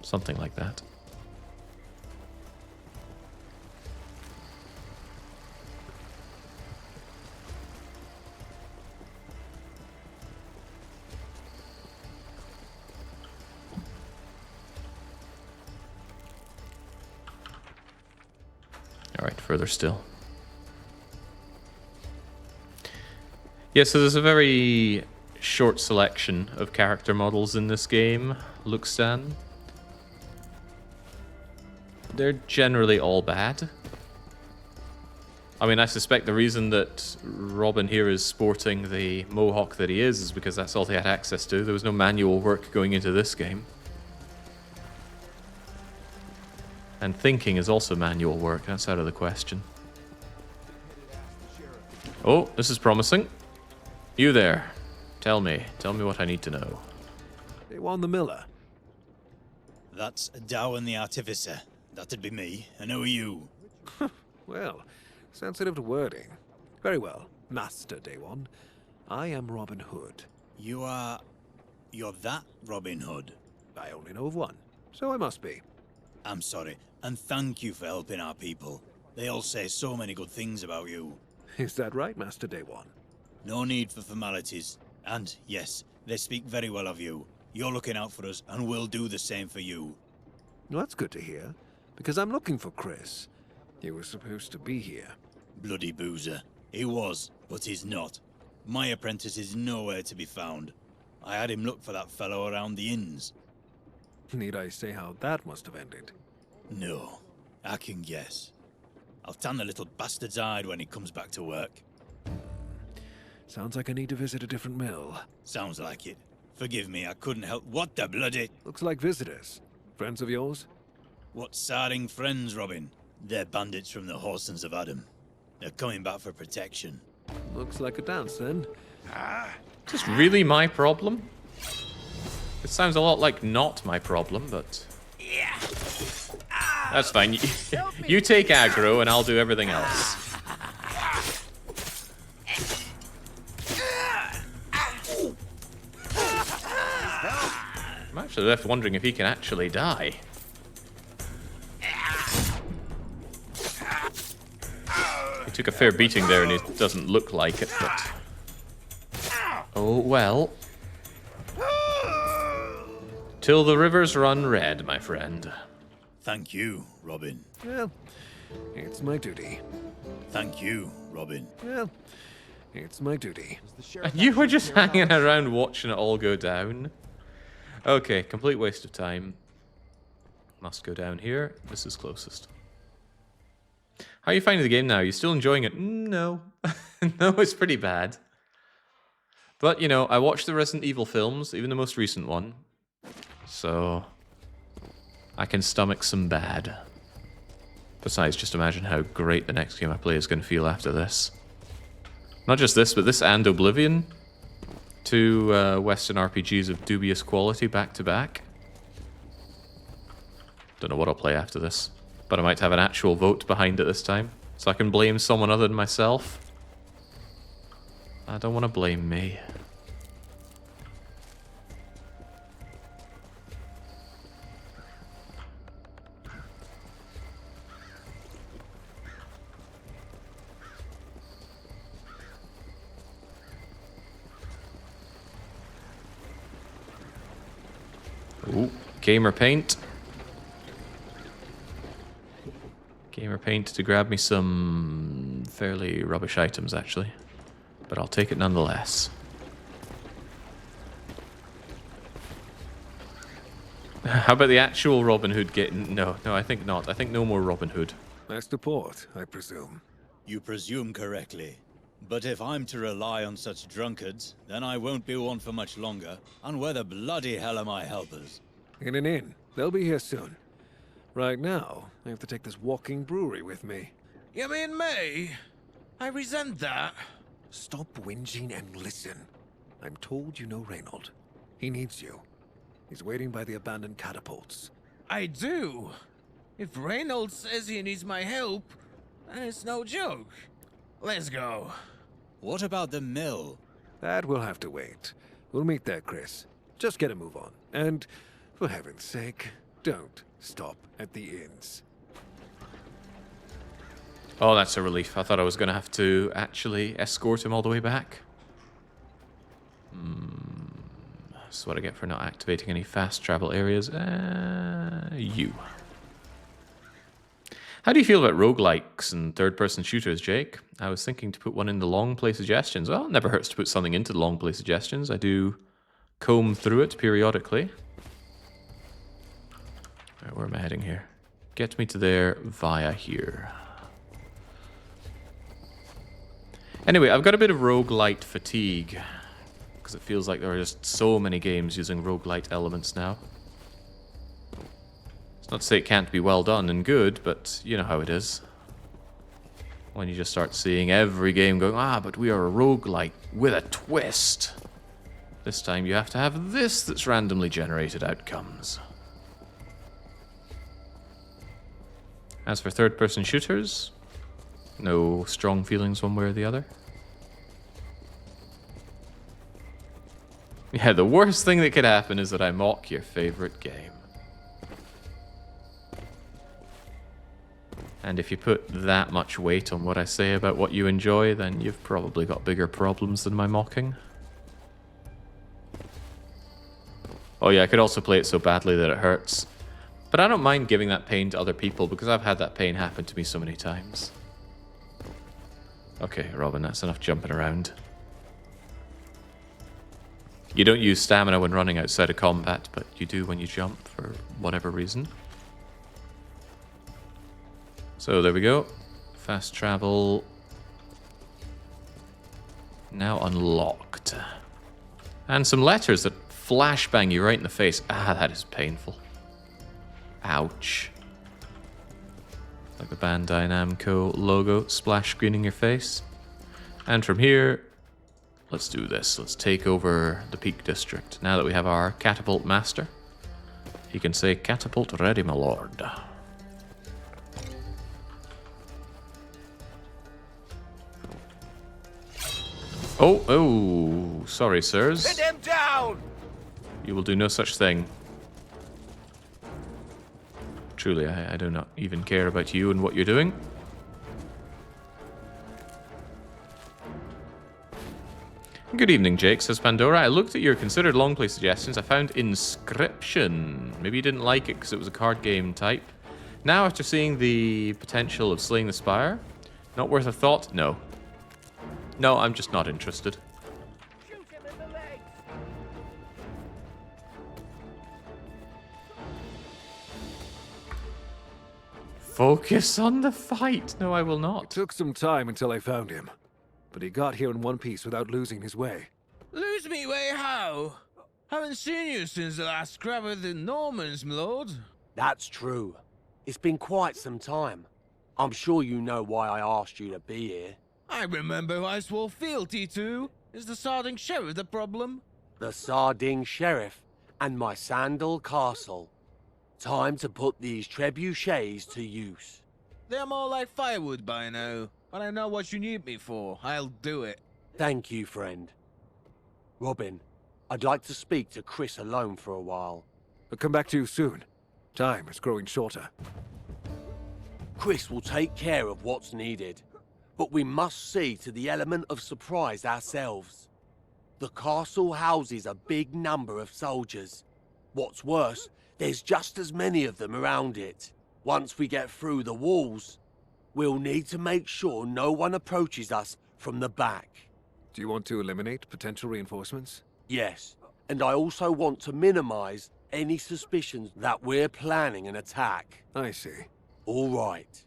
Something like that. Alright, further still. Yeah, so there's a very short selection of character models in this game, Luxan. They're generally all bad. I mean, I suspect the reason that Robin here is sporting the mohawk that he is because that's all he had access to. There was no manual work going into this game. And thinking is also manual work, that's out of the question. Oh, this is promising. You there. Tell me what I need to know. They won the miller. That's Dowen the Artificer. That'd be me. And who are you? Well, sensitive to wording. Very well, Master Day One. I am Robin Hood. You're that Robin Hood? I only know of one, so I must be. I'm sorry, and thank you for helping our people. They all say so many good things about you. Is that right, Master Day One? No need for formalities. And, yes, they speak very well of you. You're looking out for us, and we'll do the same for you. Well, that's good to hear, because I'm looking for Chris. He was supposed to be here. Bloody boozer. He was, but he's not. My apprentice is nowhere to be found. I had him look for that fellow around the inns. Need I say how that must have ended? No, I can guess. I'll tan the little bastard's hide when he comes back to work. Sounds like I need to visit a different mill. Sounds like it. Forgive me, I couldn't help. What the bloody... Looks like visitors. Friends of yours? What sarring friends, Robin? They're bandits from the Horsens of Adam. They're coming back for protection. Looks like a dance, then. Is this really my problem? It sounds a lot like not my problem, but... That's fine. You take aggro and I'll do everything else. I'm actually left wondering if he can actually die. He took a fair beating there and it doesn't look like it, but... Oh, well. Till the rivers run red, my friend. Thank you, Robin. Well, it's my duty. Thank you, Robin. Well, it's my duty. You were just hanging around watching it all go down. Okay, complete waste of time. Must go down here. This is closest. How are you finding the game now? You still enjoying it? No. No, it's pretty bad. But, you know, I watched the Resident Evil films, even the most recent one. So... I can stomach some bad. Besides, just imagine how great the next game I play is going to feel after this. Not just this, but this and Oblivion. Two Western RPGs of dubious quality back to back. Don't know what I'll play after this. But I might have an actual vote behind it this time. So I can blame someone other than myself. I don't want to blame me. Gamer paint. Gamer paint to grab me some fairly rubbish items, actually. But I'll take it nonetheless. How about the actual Robin Hood getting... No, I think not. I think no more Robin Hood. Master Port, I presume. You presume correctly. But if I'm to rely on such drunkards, then I won't be one for much longer. And where the bloody hell are my helpers? In an inn. They'll be here soon. Right now, I have to take this walking brewery with me. You mean me? I resent that. Stop whinging and listen. I'm told you know Reynold. He needs you. He's waiting by the abandoned catapults. I do. If Reynold says he needs my help, then it's no joke. Let's go. What about the mill? That will have to wait. We'll meet there, Chris. Just get a move on. And, for heaven's sake, don't stop at the inns. Oh, that's a relief. I thought I was going to have to actually escort him all the way back. That's what I get for not activating any fast travel areas. You. How do you feel about roguelikes and third-person shooters, Jake? I was thinking to put one in the Longplay suggestions. Well, it never hurts to put something into the Longplay suggestions. I do comb through it periodically. Right, where am I heading here? Get me to there via here. Anyway, I've got a bit of roguelite fatigue, because it feels like there are just so many games using roguelite elements now. It's not to say it can't be well done and good, but you know how it is. When you just start seeing every game going, but we are a roguelite with a twist. This time you have to have this that's randomly generated outcomes. As for third-person shooters, no strong feelings one way or the other. Yeah, the worst thing that could happen is that I mock your favorite game. And if you put that much weight on what I say about what you enjoy, then you've probably got bigger problems than my mocking. Oh yeah, I could also play it so badly that it hurts. But I don't mind giving that pain to other people because I've had that pain happen to me so many times. Okay, Robin, that's enough jumping around. You don't use stamina when running outside of combat, but you do when you jump for whatever reason. So there we go. Fast travel. Now unlocked. And some letters that flashbang you right in the face. That is painful. Ouch. Like the Bandai Namco logo splash screening your face. And from here, let's do this. Let's take over the Peak District. Now that we have our catapult master, he can say, "Catapult ready, my lord." Oh, sorry, sirs. Pin him down! You will do no such thing. Truly, I do not even care about you and what you're doing. Good evening, Jake, says Pandora. I looked at your considered Longplay suggestions. I found Inscription. Maybe you didn't like it because it was a card game type. Now, after seeing the potential of Slaying the Spire, not worth a thought? No. No, I'm just not interested. Focus on the fight. No, I will not. It took some time until I found him, but he got here in one piece without losing his way. Lose me way how? Haven't seen you since the last scrap with the Normans, my lord. That's true. It's been quite some time. I'm sure you know why I asked you to be here. I remember who I swore fealty to. Is the Sarding Sheriff the problem? The Sarding Sheriff and my Sandal Castle. Time to put these trebuchets to use. They're more like firewood by now, but I know what you need me for. I'll do it. Thank you, friend. Robin, I'd like to speak to Chris alone for a while. I'll come back to you soon. Time is growing shorter. Chris will take care of what's needed, but we must see to the element of surprise ourselves. The castle houses a big number of soldiers. What's worse, There's just as many of them around it. Once we get through the walls, we'll need to make sure no one approaches us from the back. Do you want to eliminate potential reinforcements? Yes, and I also want to minimize any suspicions that we're planning an attack. I see. All right.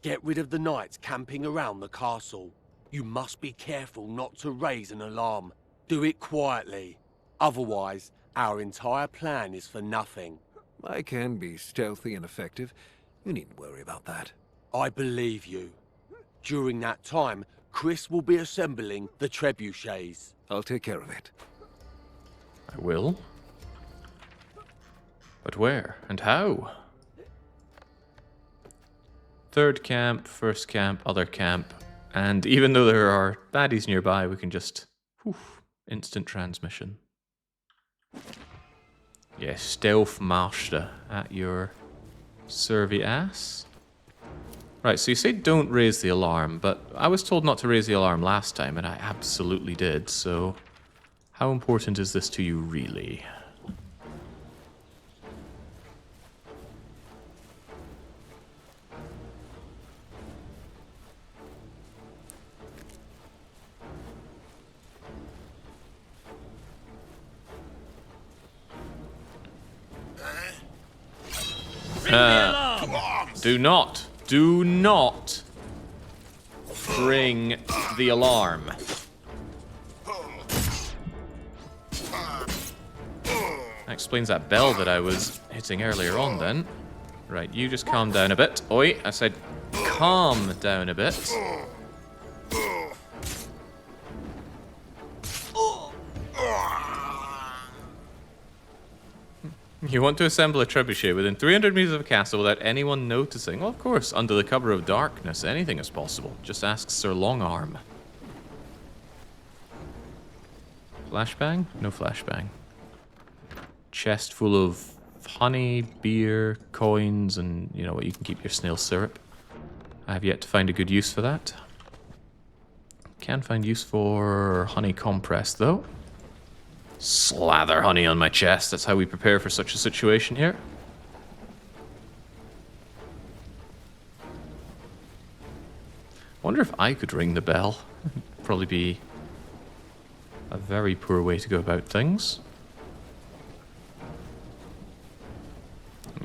Get rid of the knights camping around the castle. You must be careful not to raise an alarm. Do it quietly. Otherwise, our entire plan is for nothing. I can be stealthy and effective. You needn't worry about that. I believe you. During that time, Chris will be assembling the trebuchets. I'll take care of it. I will. But where and how? Third camp, first camp, other camp. And even though there are baddies nearby, we can just... instant transmission. Yes, Stealth Master at your service. Right, so you say don't raise the alarm, but I was told not to raise the alarm last time, and I absolutely did, so... How important is this to you, really? Do not ring the alarm. That explains that bell that I was hitting earlier on then. Right, you just calm down a bit. Oi, I said calm down a bit. You want to assemble a trebuchet within 300 meters of a castle without anyone noticing? Well, of course, under the cover of darkness, anything is possible. Just ask Sir Longarm. Flashbang? No flashbang. Chest full of honey, beer, coins, and you know what, you can keep your snail syrup. I have yet to find a good use for that. Can find use for honey compress, though. Slather honey on my chest. That's how we prepare for such a situation here. Wonder if I could ring the bell. Probably be a very poor way to go about things.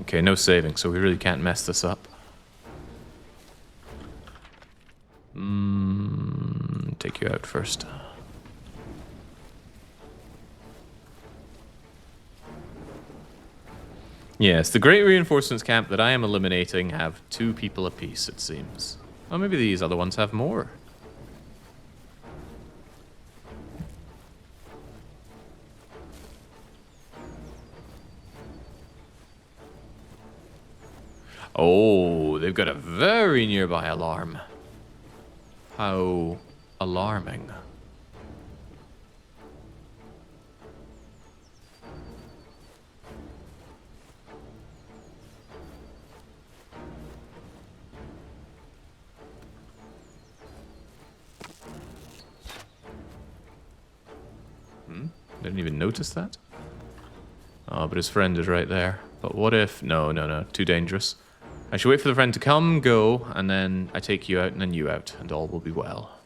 Okay, no saving, so we really can't mess this up. Take you out first. Yes, the Great Reinforcements camp that I am eliminating have 2 people apiece, it seems. Or maybe these other ones have more. Oh, they've got a very nearby alarm. How alarming. Didn't even notice that. Oh, but his friend is right there. But what if... No. Too dangerous. I should wait for the friend to come, go, and then I take you out and then you out, and all will be well.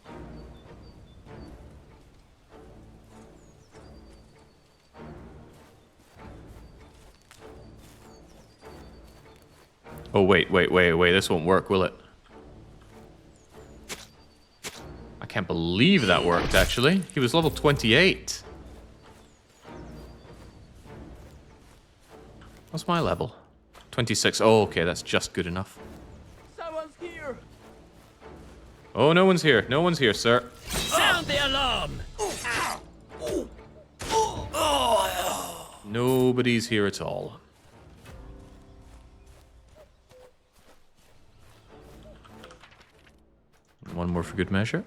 Oh, wait. This won't work, will it? I can't believe that worked, actually. He was level 28. What's my level? 26. Oh, okay, that's just good enough. Someone's here. Oh, no one's here. No one's here, sir. Sound the alarm. Nobody's here at all. One more for good measure.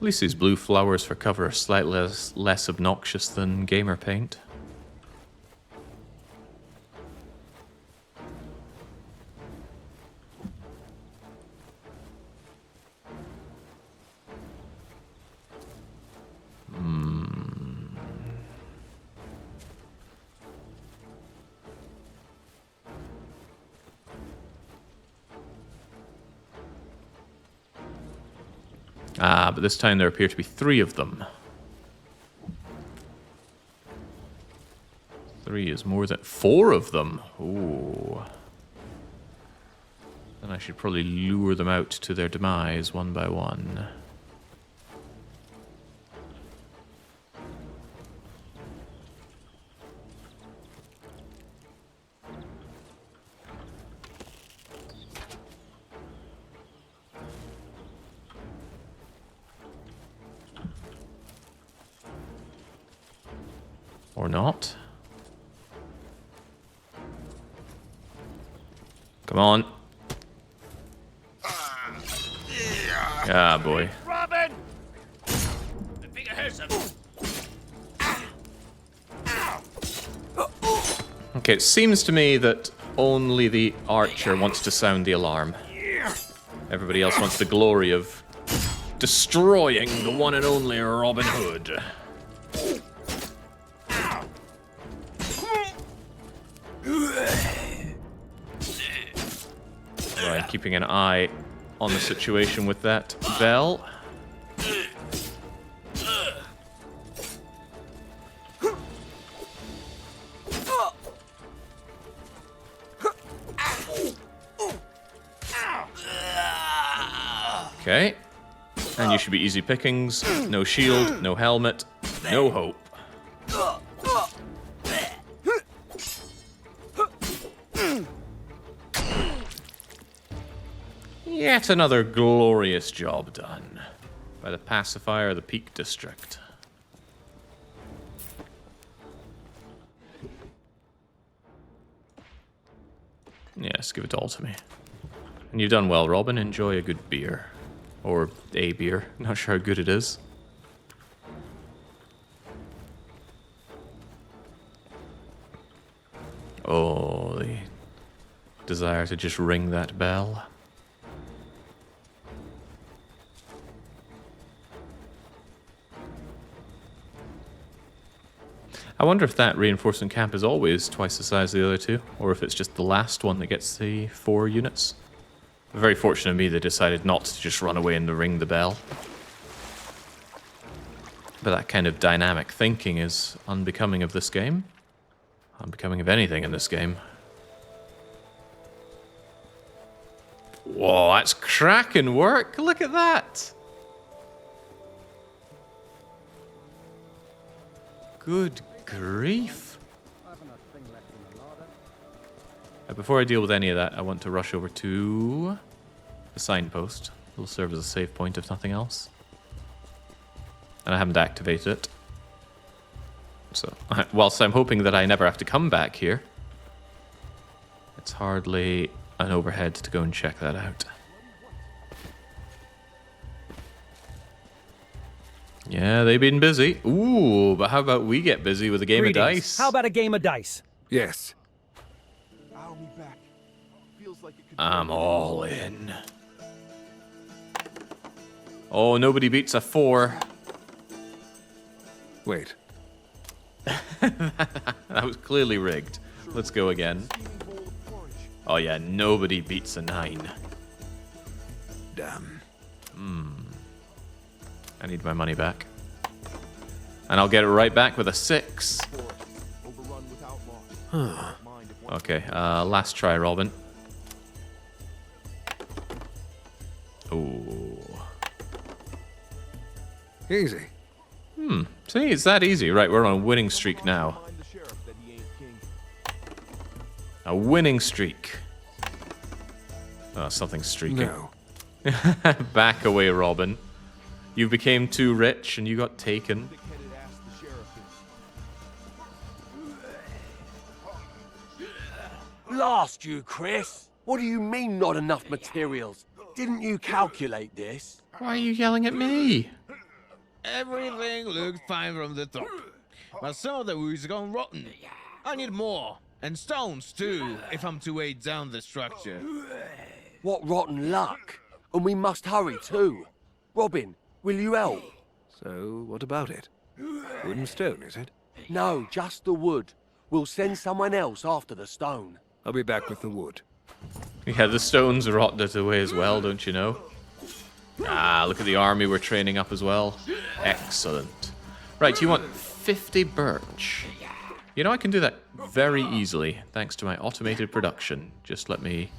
At least these blue flowers for cover are slightly less obnoxious than gamer paint. Ah, but this time there appear to be 3 of them. 3 is more than 4 of them. Ooh. Then I should probably lure them out to their demise one by one. Or not. Come on. Ah, boy. Robin! I think I heard something. Okay, it seems to me that only the archer wants to sound the alarm. Everybody else wants the glory of destroying the one and only Robin Hood. Right, keeping an eye on the situation with that bell. Okay. And you should be easy pickings. No shield, no helmet, no hope. Yet another glorious job done by the pacifier of the Peak District. Yes, give it all to me. And you've done well, Robin. Enjoy a good beer. Or a beer. Not sure how good it is. Oh, the desire to just ring that bell. I wonder if that reinforcement camp is always twice the size of the other 2, or if it's just the last one that gets the 4 units. Very fortunate of me they decided not to just run away and ring the bell. But that kind of dynamic thinking is unbecoming of this game. Unbecoming of anything in this game. Whoa, that's cracking work! Look at that! Good grief. Before I deal with any of that, I want to rush over to the signpost. It'll serve as a save point if nothing else. And I haven't activated it. So, whilst I'm hoping that I never have to come back here, it's hardly an overhead to go and check that out. Yeah, they've been busy. Ooh, but how about we get busy with a game of dice? How about a game of dice? Yes. I'm all in. Oh, nobody beats a 4. Wait. That was clearly rigged. Let's go again. Oh yeah, nobody beats a 9. Damn. I need my money back. And I'll get it right back with a 6. Okay, last try, Robin. Ooh. Easy. See, it's that easy. Right, we're on a winning streak now. A winning streak. Oh, something's streaking. No. Back away, Robin. You became too rich and you got taken. Blast you, Chris! What do you mean not enough materials? Didn't you calculate this? Why are you yelling at me? Everything looks fine from the top, but some of the wood's gone rotten. I need more, and stones too, if I'm to weigh down the structure. What rotten luck! And we must hurry too. Robin, will you help? So, what about it? Wood and stone, is it? No, just the wood. We'll send someone else after the stone. I'll be back with the wood. Yeah, the stones rotted away as well, don't you know? Ah, look at the army we're training up as well. Excellent. Right, you want 50 birch. You know, I can do that very easily, thanks to my automated production. Just let me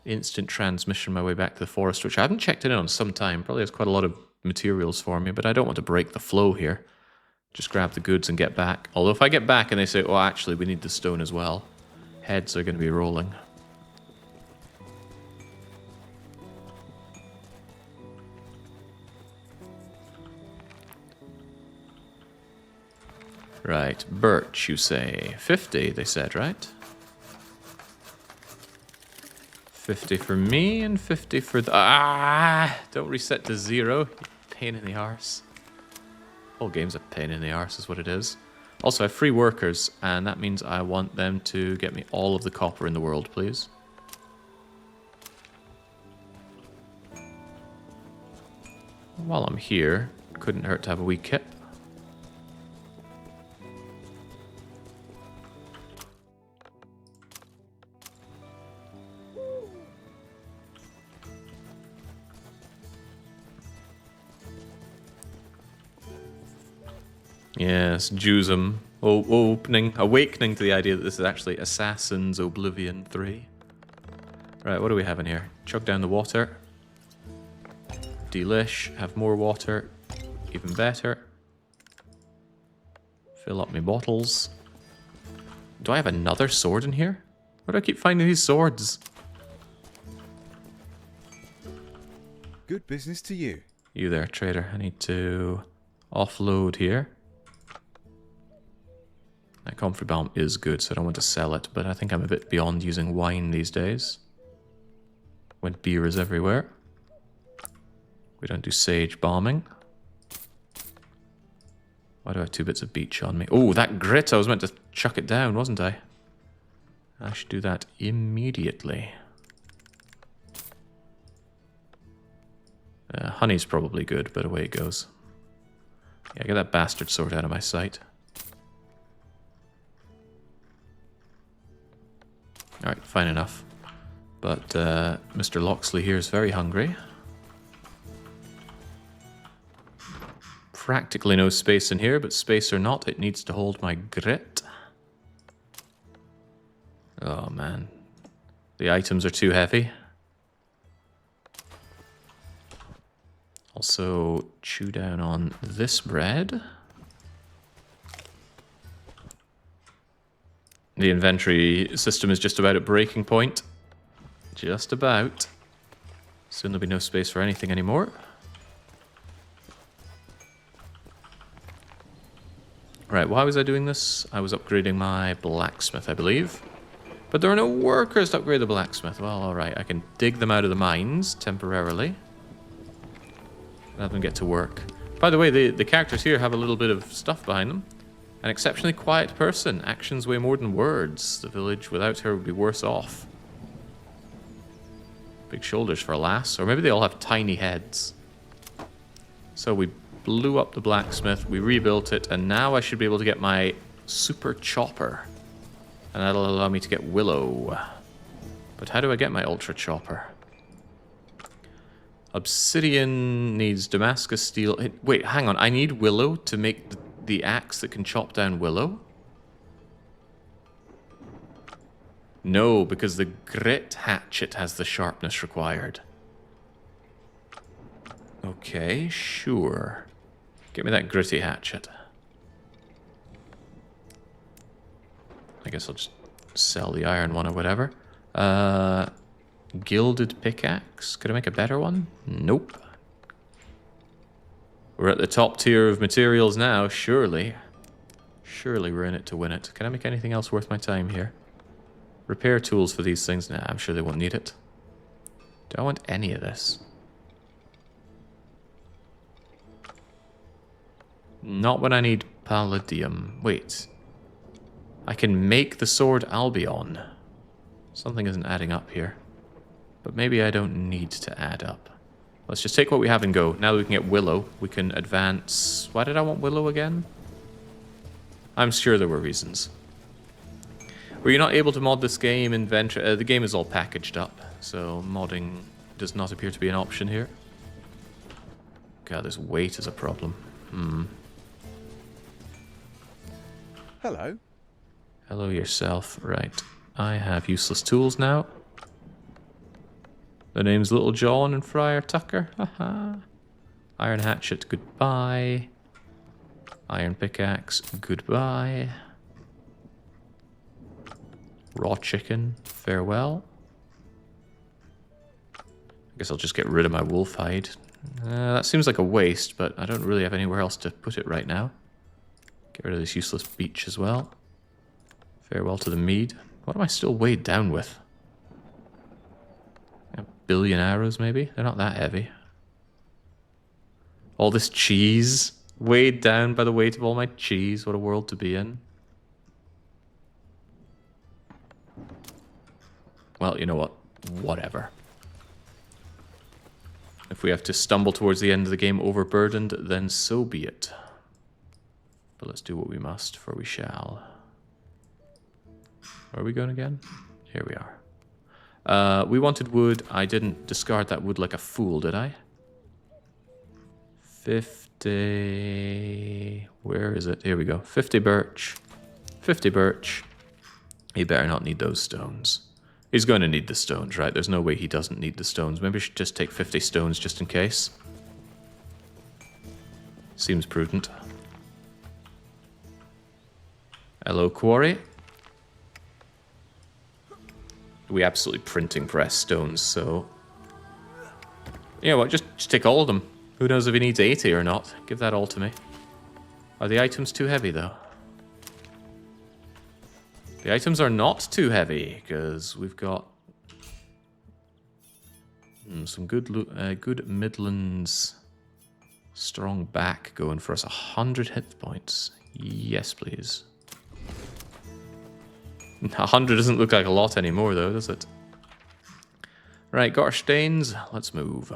instant transmission my way back to the forest, which I haven't checked in on some time. Probably has quite a lot of materials for me, but I don't want to break the flow here. Just grab the goods and get back. Although if I get back and they say, oh, actually, we need the stone as well, heads are going to be rolling. Right, birch, you say. 50, they said, right? 50 for me and 50 for the... Ah! Don't reset to 0. You pain in the arse. Whole game's a pain in the arse is what it is. Also, I have free workers, and that means I want them to get me all of the copper in the world, please. While I'm here, couldn't hurt to have a wee kip. Yes, Jewsum. Awakening to the idea that this is actually Assassin's Oblivion 3. Right, what do we have in here? Chug down the water. Delish. Have more water. Even better. Fill up my bottles. Do I have another sword in here? Why do I keep finding these swords? Good business to you. You there, trader. I need to offload here. That comfrey balm is good, so I don't want to sell it, but I think I'm a bit beyond using wine these days, when beer is everywhere. We don't do sage bombing. Why do I have 2 bits of beach on me? Oh, that grit! I was meant to chuck it down, wasn't I? I should do that immediately. Honey's probably good, but away it goes. Yeah, get that bastard sword out of my sight. Alright, fine enough. But Mr. Loxley here is very hungry. Practically no space in here, but space or not, it needs to hold my grit. Oh man. The items are too heavy. Also, chew down on this bread. The inventory system is just about at breaking point. Just about. Soon there'll be no space for anything anymore. Right, why was I doing this? I was upgrading my blacksmith, I believe. But there are no workers to upgrade the blacksmith. Well, alright, I can dig them out of the mines temporarily. Have them get to work. By the way, the characters here have a little bit of stuff behind them. An exceptionally quiet person. Actions weigh more than words. The village without her would be worse off. Big shoulders for a lass. Or maybe they all have tiny heads. So we blew up the blacksmith, we rebuilt it, and now I should be able to get my super chopper. And that'll allow me to get willow. But how do I get my ultra chopper? Obsidian needs Damascus steel. Wait, hang on. I need willow to make the axe that can chop down willow? No, because the grit hatchet has the sharpness required. Okay, sure. Give me that gritty hatchet. I guess I'll just sell the iron one or whatever. Gilded pickaxe. Could I make a better one? Nope. We're at the top tier of materials now, surely. Surely we're in it to win it. Can I make anything else worth my time here? Repair tools for these things? Nah, I'm sure they won't need it. Do I want any of this? Not when I need palladium. Wait. I can make the sword Albion. Something isn't adding up here. But maybe I don't need to add up. Let's just take what we have and go. Now that we can get Willow, we can advance... Why did I want Willow again? I'm sure there were reasons. Were you not able to mod this game in Venture? The game is all packaged up, so modding does not appear to be an option here. God, this weight is a problem. Hello. Hello yourself. Right. I have useless tools now. The name's Little John and Friar Tucker. Haha. Iron hatchet, goodbye. Iron pickaxe, goodbye. Raw chicken, farewell. I guess I'll just get rid of my wolf hide. That seems like a waste, but I don't really have anywhere else to put it right now. Get rid of this useless beach as well. Farewell to the mead. What am I still weighed down with? A billion arrows, maybe? They're not that heavy. All this cheese. Weighed down by the weight of all my cheese. What a world to be in. Well, you know what? Whatever. If we have to stumble towards the end of the game overburdened, then so be it. But let's do what we must, for we shall. Where are we going again? Here we are. We wanted wood. I didn't discard that wood like a fool, did I? 50... Where is it? Here we go. 50 birch. 50 birch. He better not need those stones. He's going to need the stones, right? There's no way he doesn't need the stones. Maybe I should just take 50 stones just in case. Seems prudent. Hello, quarry. We absolutely printing press stones, so... You know what, just take all of them. Who knows if he needs 80 or not? Give that all to me. Are the items too heavy, though? The items are not too heavy, because we've got... some good Midlands strong back going for us. 100 hit points. Yes, please. 100 doesn't look like a lot anymore, though, does it? Right, got our stains. Let's move.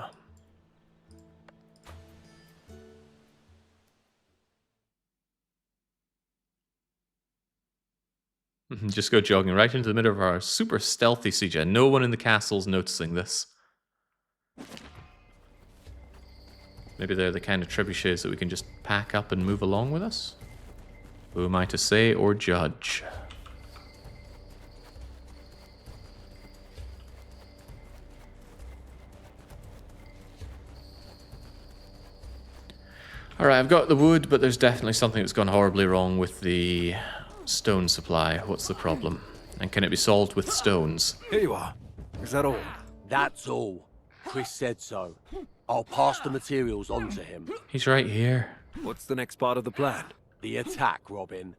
Just go jogging right into the middle of our super stealthy siege. And no one in the castle's noticing this. Maybe they're the kind of trebuchets that we can just pack up and move along with us? Who am I to say or judge? Alright, I've got the wood, but there's definitely something that's gone horribly wrong with the stone supply. What's the problem? And can it be solved with stones? Here you are. Is that all? That's all. Chris said so. I'll pass the materials on to him. He's right here. What's the next part of the plan? The attack, Robin.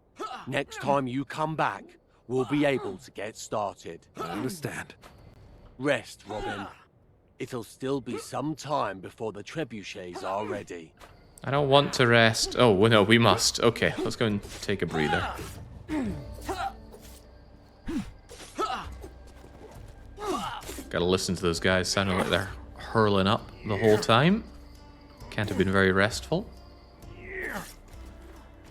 Next time you come back, we'll be able to get started. I understand. Rest, Robin. It'll still be some time before the trebuchets are ready. I don't want to rest. Oh, well, no, we must. Okay, let's go and take a breather. Gotta listen to those guys sounding like they're hurling up the whole time. Can't have been very restful.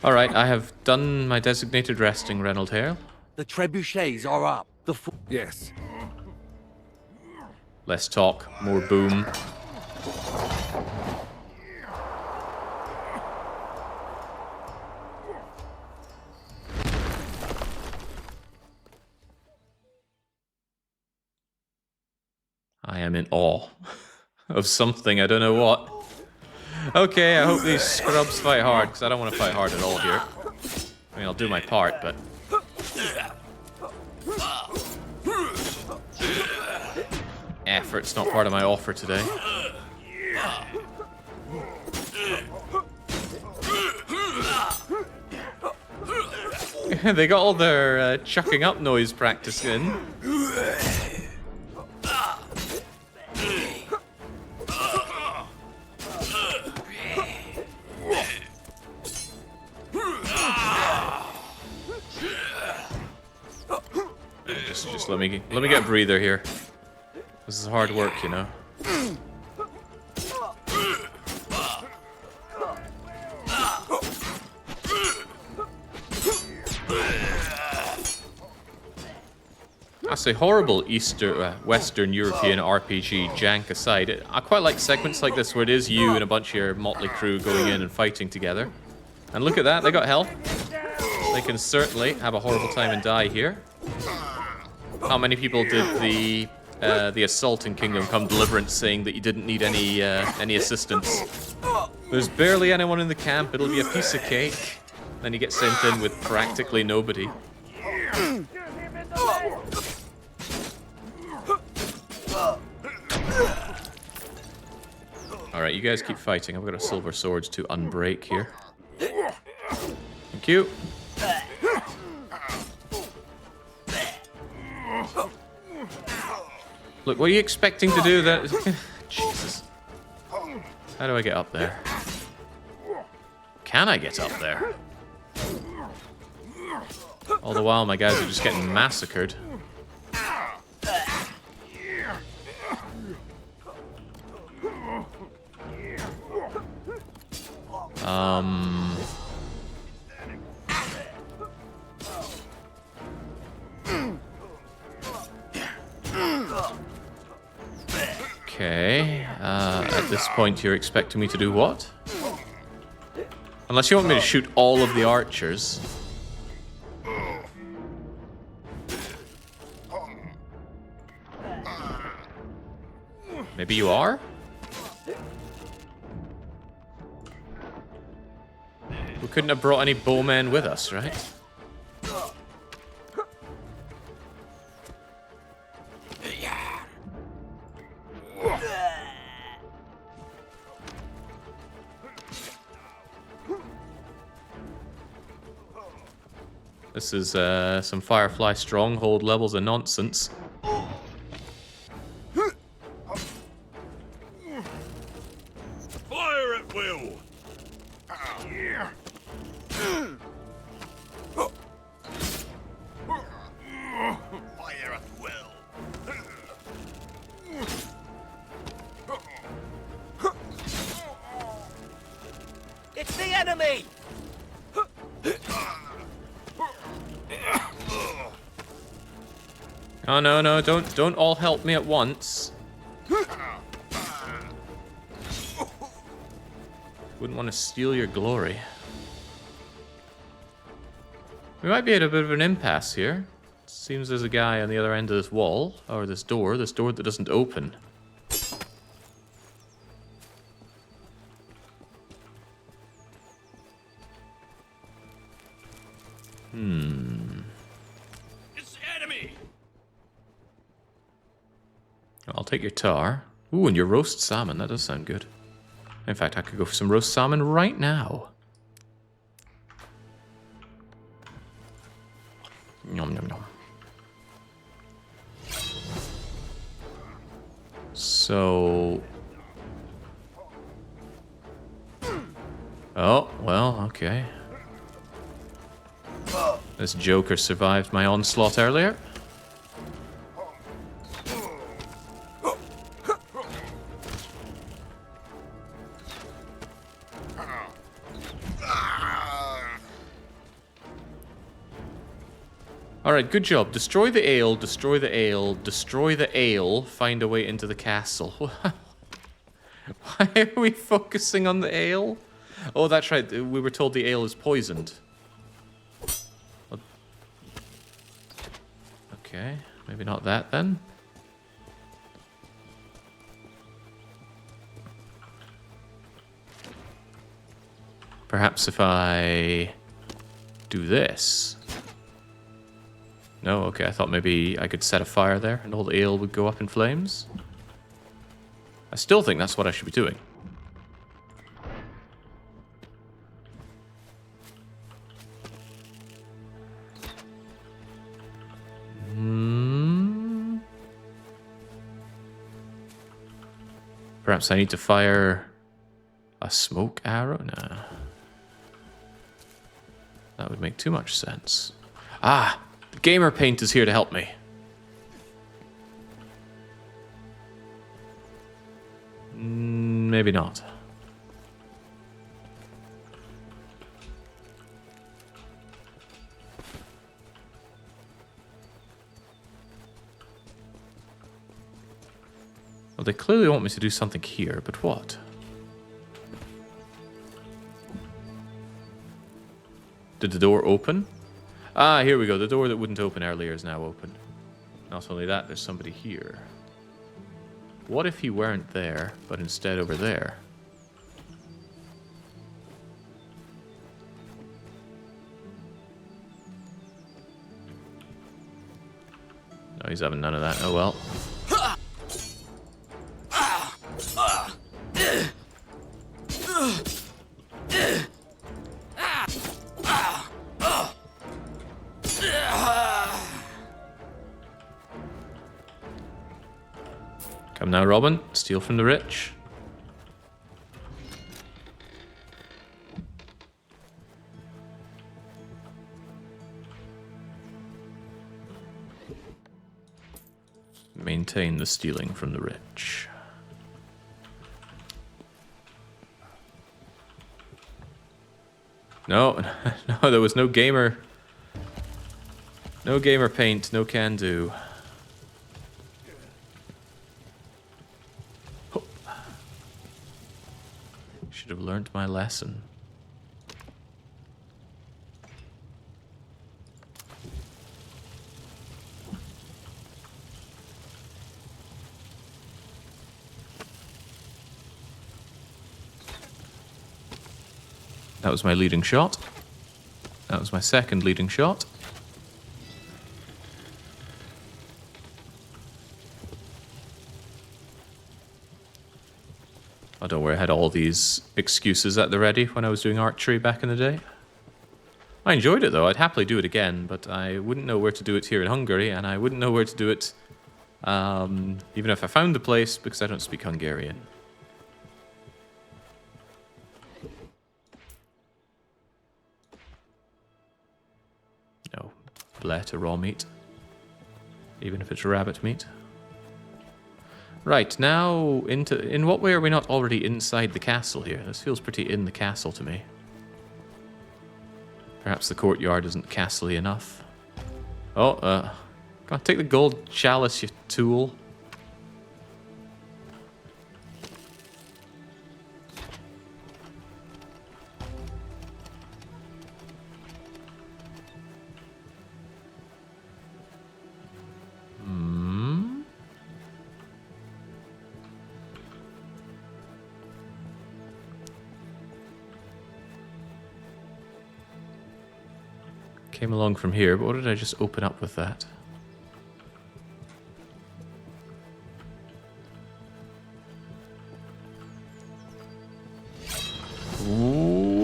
Alright, I have done my designated resting, Reynold Hale. The trebuchets are up. Yes. Less talk, more boom. I am in awe of something, I don't know what. Okay, I hope these scrubs fight hard, because I don't want to fight hard at all here. I mean, I'll do my part, but... Effort's not part of my offer today. They got all their chucking up noise practice in. Just let me get a breather here. This is hard work, you know. I say horrible Western European RPG jank aside, I quite like segments like this where it is you and a bunch of your motley crew going in and fighting together. And look at that, they got health. They can certainly have a horrible time and die here. How many people did the assault in Kingdom Come Deliverance saying that you didn't need any assistance? There's barely anyone in the camp, it'll be a piece of cake. Then you get sent in with practically nobody. Alright, you guys keep fighting. I've got a silver sword to unbreak here. Thank you. Look, what are you expecting to do? That Jesus. How do I get up there? Can I get up there? All the while, my guys are just getting massacred. Okay. At this point, you're expecting me to do what? Unless you want me to shoot all of the archers. Maybe you are? We couldn't have brought any bowmen with us, right? This is some Firefly Stronghold levels of nonsense. Fire at will! Fire at will! It's the enemy! Oh no, don't all help me at once. Wouldn't want to steal your glory. We might be at a bit of an impasse here. Seems there's a guy on the other end of this wall, or this door that doesn't open. It's the enemy! I'll take your tar. Ooh, and your roast salmon. That does sound good. In fact, I could go for some roast salmon right now. Nom nom nom. So... Oh, well, okay. This Joker survived my onslaught earlier. Alright, good job. Destroy the ale, destroy the ale, destroy the ale, find a way into the castle. Why are we focusing on the ale? Oh, that's right. We were told the ale is poisoned. Okay, maybe not that then. Perhaps if I do this. No, okay, I thought maybe I could set a fire there and all the ale would go up in flames. I still think that's what I should be doing. Perhaps I need to fire a smoke arrow? Nah. That would make too much sense. Ah! The gamer paint is here to help me. maybe not. Well, they clearly want me to do something here, but what? Did the door open? Ah, here we go. The door that wouldn't open earlier is now open. Not only that, there's somebody here. What if he weren't there, but instead over there? No, he's having none of that. Oh well. Come now, Robin. Steal from the rich. Maintain the stealing from the rich. No, no, there was no gamer. No gamer paint, no can do. Should have learned my lesson. That was my leading shot. That was my second leading shot. I don't worry, I had all these excuses at the ready when I was doing archery back in the day. I enjoyed it though, I'd happily do it again, but I wouldn't know where to do it here in Hungary, and I wouldn't know where to do it even if I found the place, because I don't speak Hungarian. No, bleh to raw meat. Even if it's rabbit meat. Right, now, in what way are we not already inside the castle here? This feels pretty in the castle to me. Perhaps the courtyard isn't castle-y enough. Oh, come on, take the gold chalice, you tool. Came along from here, but what did I just open up with that?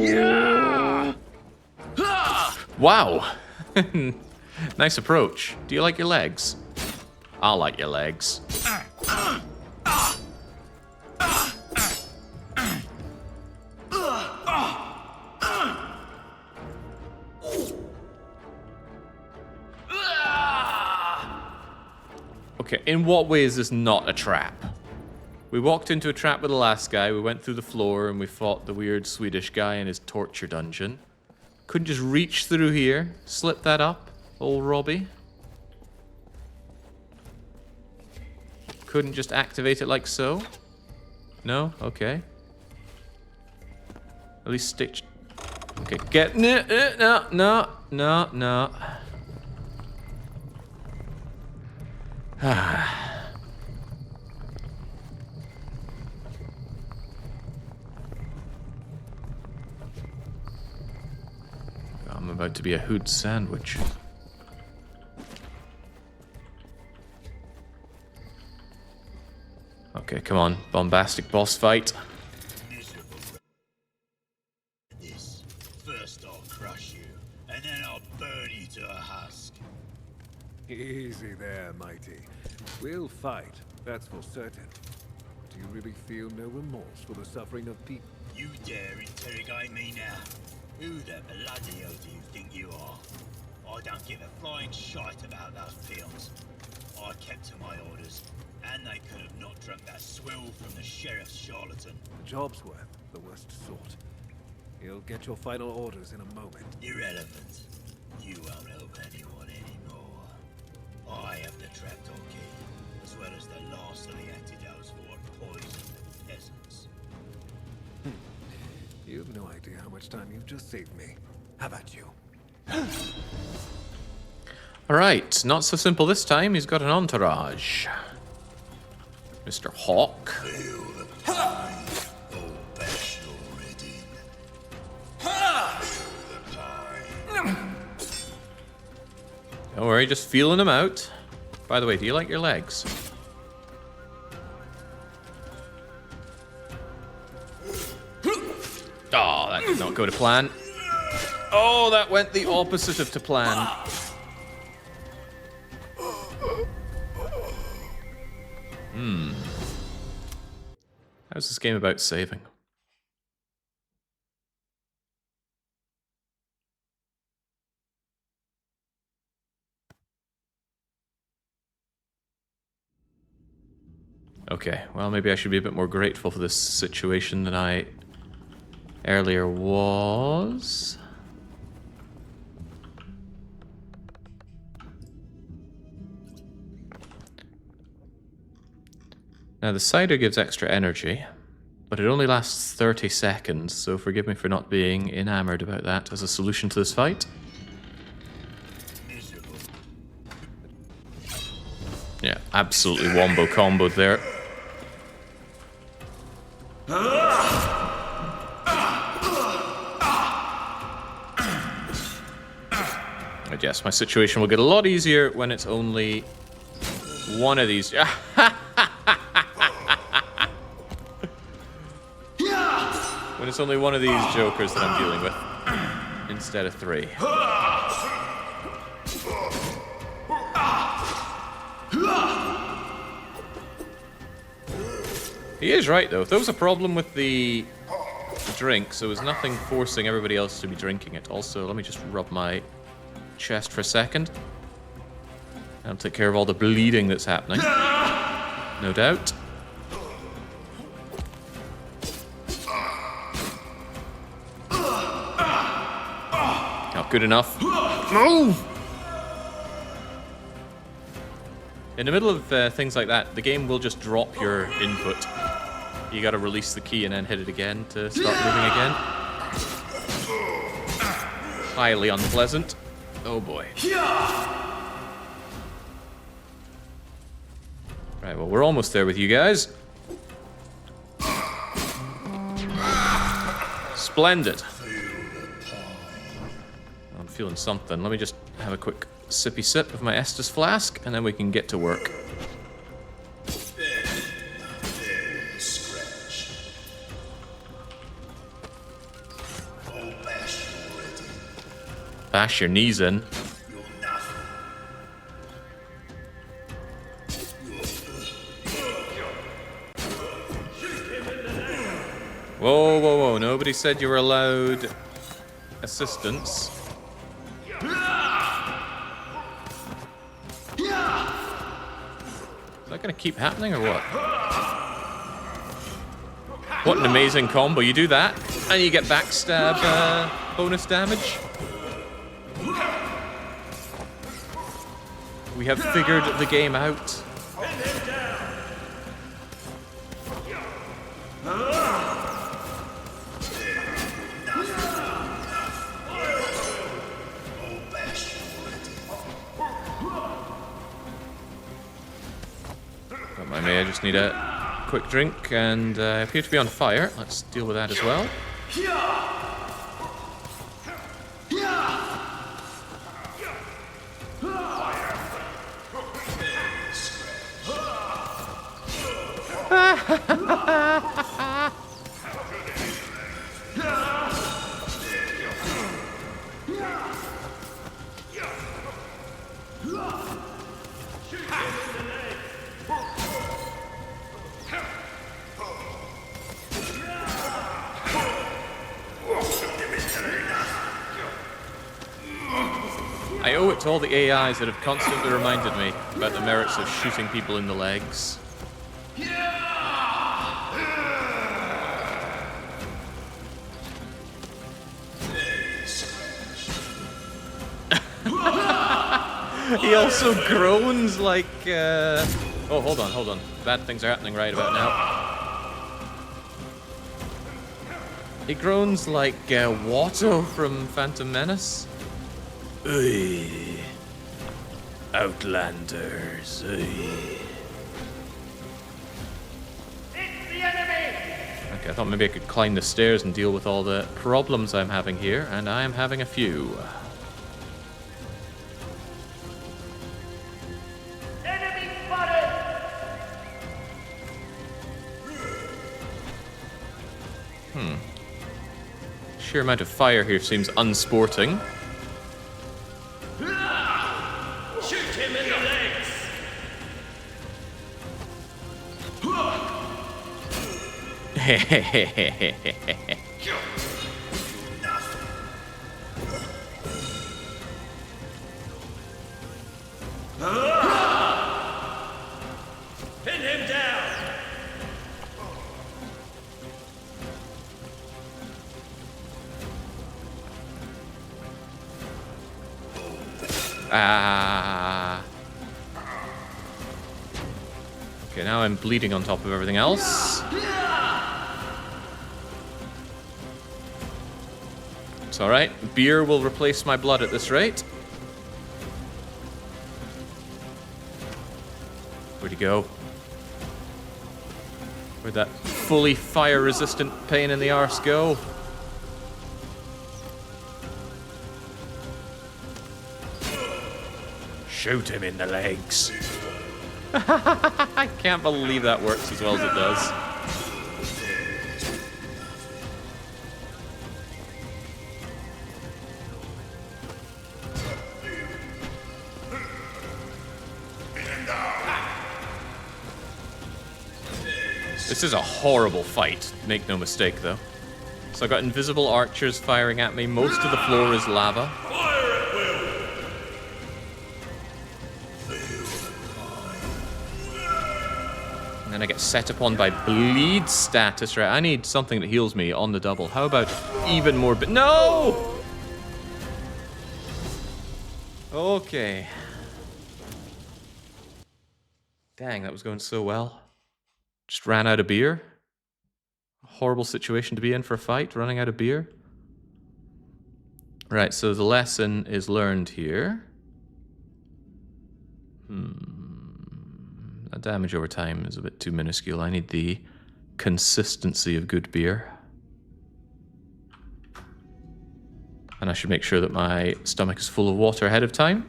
Yeah! Wow! Nice approach. Do you like your legs? I like your legs. Okay, in what way is this not a trap? We walked into a trap with the last guy, we went through the floor, and we fought the weird Swedish guy in his torture dungeon. Couldn't just reach through here, slip that up, old Robbie? Couldn't just activate it like so? No? Okay. At least stitch. Okay, get... No. I'm about to be a hood sandwich. Okay, come on. Bombastic boss fight. First I'll crush you, and then I'll burn you to a husk. Easy there, mighty. We'll fight, that's for certain. Do you really feel no remorse for the suffering of people? You dare interrogate me now? Who the bloody hell do you think you are? I don't give a flying shite about those peons. I kept to my orders, And they could have not drunk that swill from the sheriff's charlatan. Job's worth, the worst sort. You'll get your final orders in a moment. Irrelevant. You won't help anyone anymore. I have the trapdoor key, as well as the last of the antidotes for what poisoned the peasants. You've no idea how much time you've just saved me. How about you? Alright, not so simple this time. He's got an entourage. Mr. Hawk. Don't worry, just feeling him out. By the way, do you like your legs? Oh, that did not go to plan. Oh, that went the opposite of to plan. How's this game about saving? Okay, well, maybe I should be a bit more grateful for this situation than I earlier was. Now, the cider gives extra energy, but it only lasts 30 seconds, so forgive me for not being enamored about that as a solution to this fight. Yeah, absolutely wombo comboed there. I guess my situation will get a lot easier when it's only one of these. When it's only one of these jokers that I'm dealing with, instead of three. He is right, though. If there was a problem with the drinks, there was nothing forcing everybody else to be drinking it. Also, let me just rub my chest for a second. I'll take care of all the bleeding that's happening. No doubt. Not good enough. Move! In the middle of things like that, the game will just drop your input. You gotta release the key and then hit it again to start moving again. Highly unpleasant. Oh boy. Right, well, we're almost there with you guys. Splendid. I'm feeling something. Let me just have a quick sippy sip of my Estus flask, and then we can get to work. Bash your knees in. Whoa, whoa, whoa. Nobody said you were allowed assistance. Is that gonna keep happening or what? What an amazing combo. You do that, and you get backstab bonus damage. We have figured the game out. Don't mind me, I just need a quick drink, and I appear to be on fire. Let's deal with that as well. I owe it to all the AIs that have constantly reminded me about the merits of shooting people in the legs. He also groans like... Oh, hold on. Bad things are happening right about now. He groans like Watto from Phantom Menace. Oi. Outlanders. Oi. Okay, I thought maybe I could climb the stairs and deal with all the problems I'm having here, and I am having a few. Enemy spotted! Sheer amount of fire here seems unsporting. Shoot him in the legs! Pin him down! Ah. Okay, now I'm bleeding on top of everything else. It's alright. Beer will replace my blood at this rate. Where'd he go? Where'd that fully fire-resistant pain in the arse go? Shoot him in the legs. I can't believe that works as well as it does. This is a horrible fight, make no mistake though. So I've got invisible archers firing at me, most of the floor is lava. And then I get set upon by bleed status, right? I need something that heals me on the double. How about even more no! Okay. Dang, that was going so well. Just ran out of beer. Horrible situation to be in for a fight, running out of beer. Right, so the lesson is learned here. That damage over time is a bit too minuscule. I need the consistency of good beer. And I should make sure that my stomach is full of water ahead of time.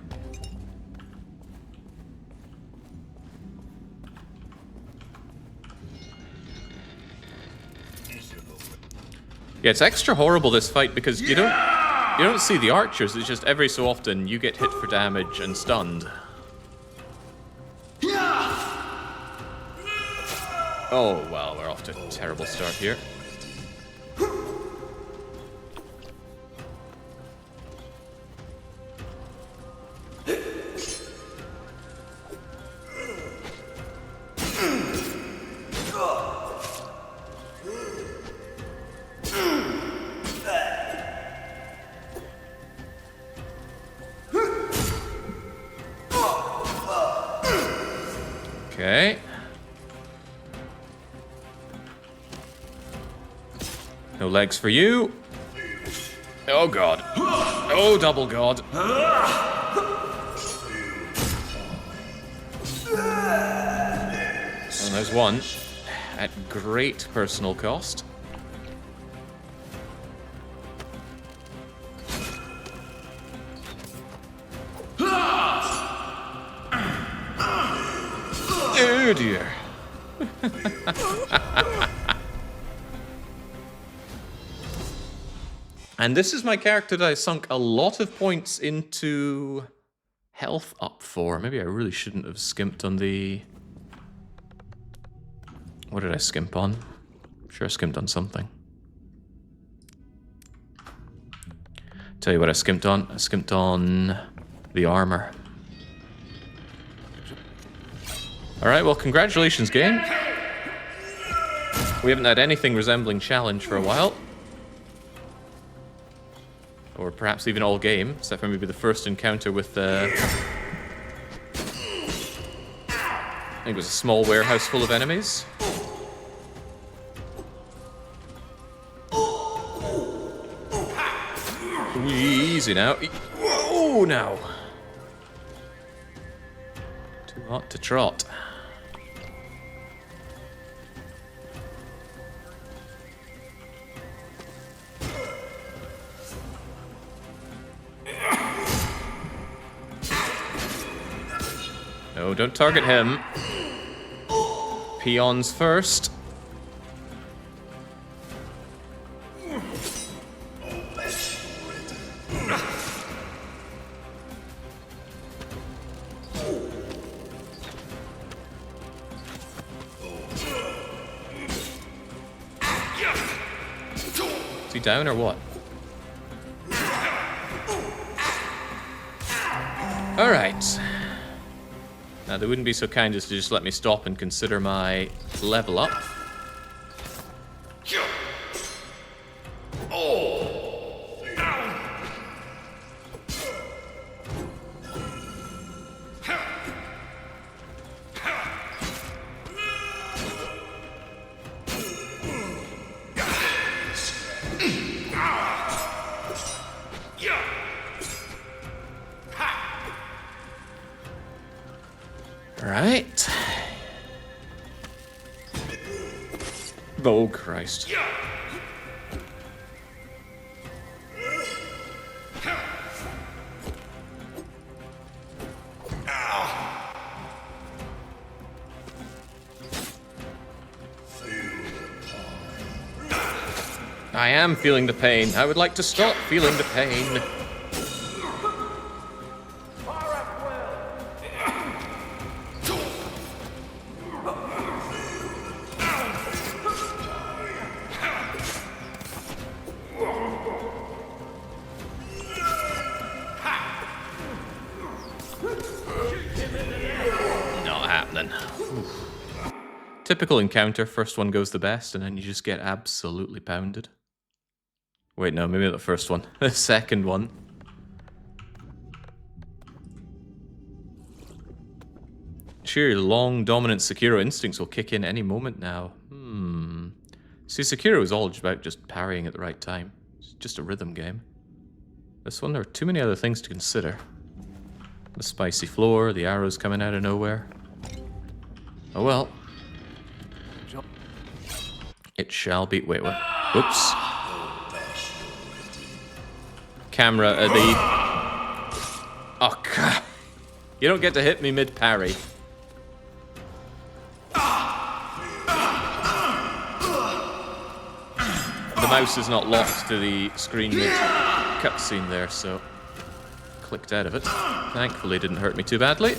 Yeah, it's extra horrible, this fight, because you don't see the archers. It's just every so often you get hit for damage and stunned. Oh, well, we're off to a terrible start here. Okay. No legs for you. Oh god. Oh, double god. And there's one. At great personal cost. Oh dear. And this is my character that I sunk a lot of points into health up for. Maybe I really shouldn't have skimped on the... What did I skimp on? I'm sure I skimped on something. Tell you what I skimped on. I skimped on the armor. Alright, well, congratulations, game. We haven't had anything resembling challenge for a while. Or perhaps even all game, except for maybe the first encounter with the... I think it was a small warehouse full of enemies. Easy now. Whoa, now. Too hot to trot. No, don't target him. Peons first. Is he down or what? All right. Now, they wouldn't be so kind as to just let me stop and consider my level up. Right. Oh, Christ. I am feeling the pain. I would like to stop feeling the pain. Typical encounter, first one goes the best, and then you just get absolutely pounded. Wait, no, maybe not the first one. The second one. Sure, long, dominant Sekiro instincts will kick in any moment now. See, Sekiro is all about just parrying at the right time. It's just a rhythm game. This one, there are too many other things to consider. The spicy floor, the arrows coming out of nowhere. Oh well. It shall be. Wait, what? Oops. Camera at the. Oh, God. You don't get to hit me mid parry. The mouse is not locked to the screen mid cutscene there, so clicked out of it. Thankfully, it didn't hurt me too badly.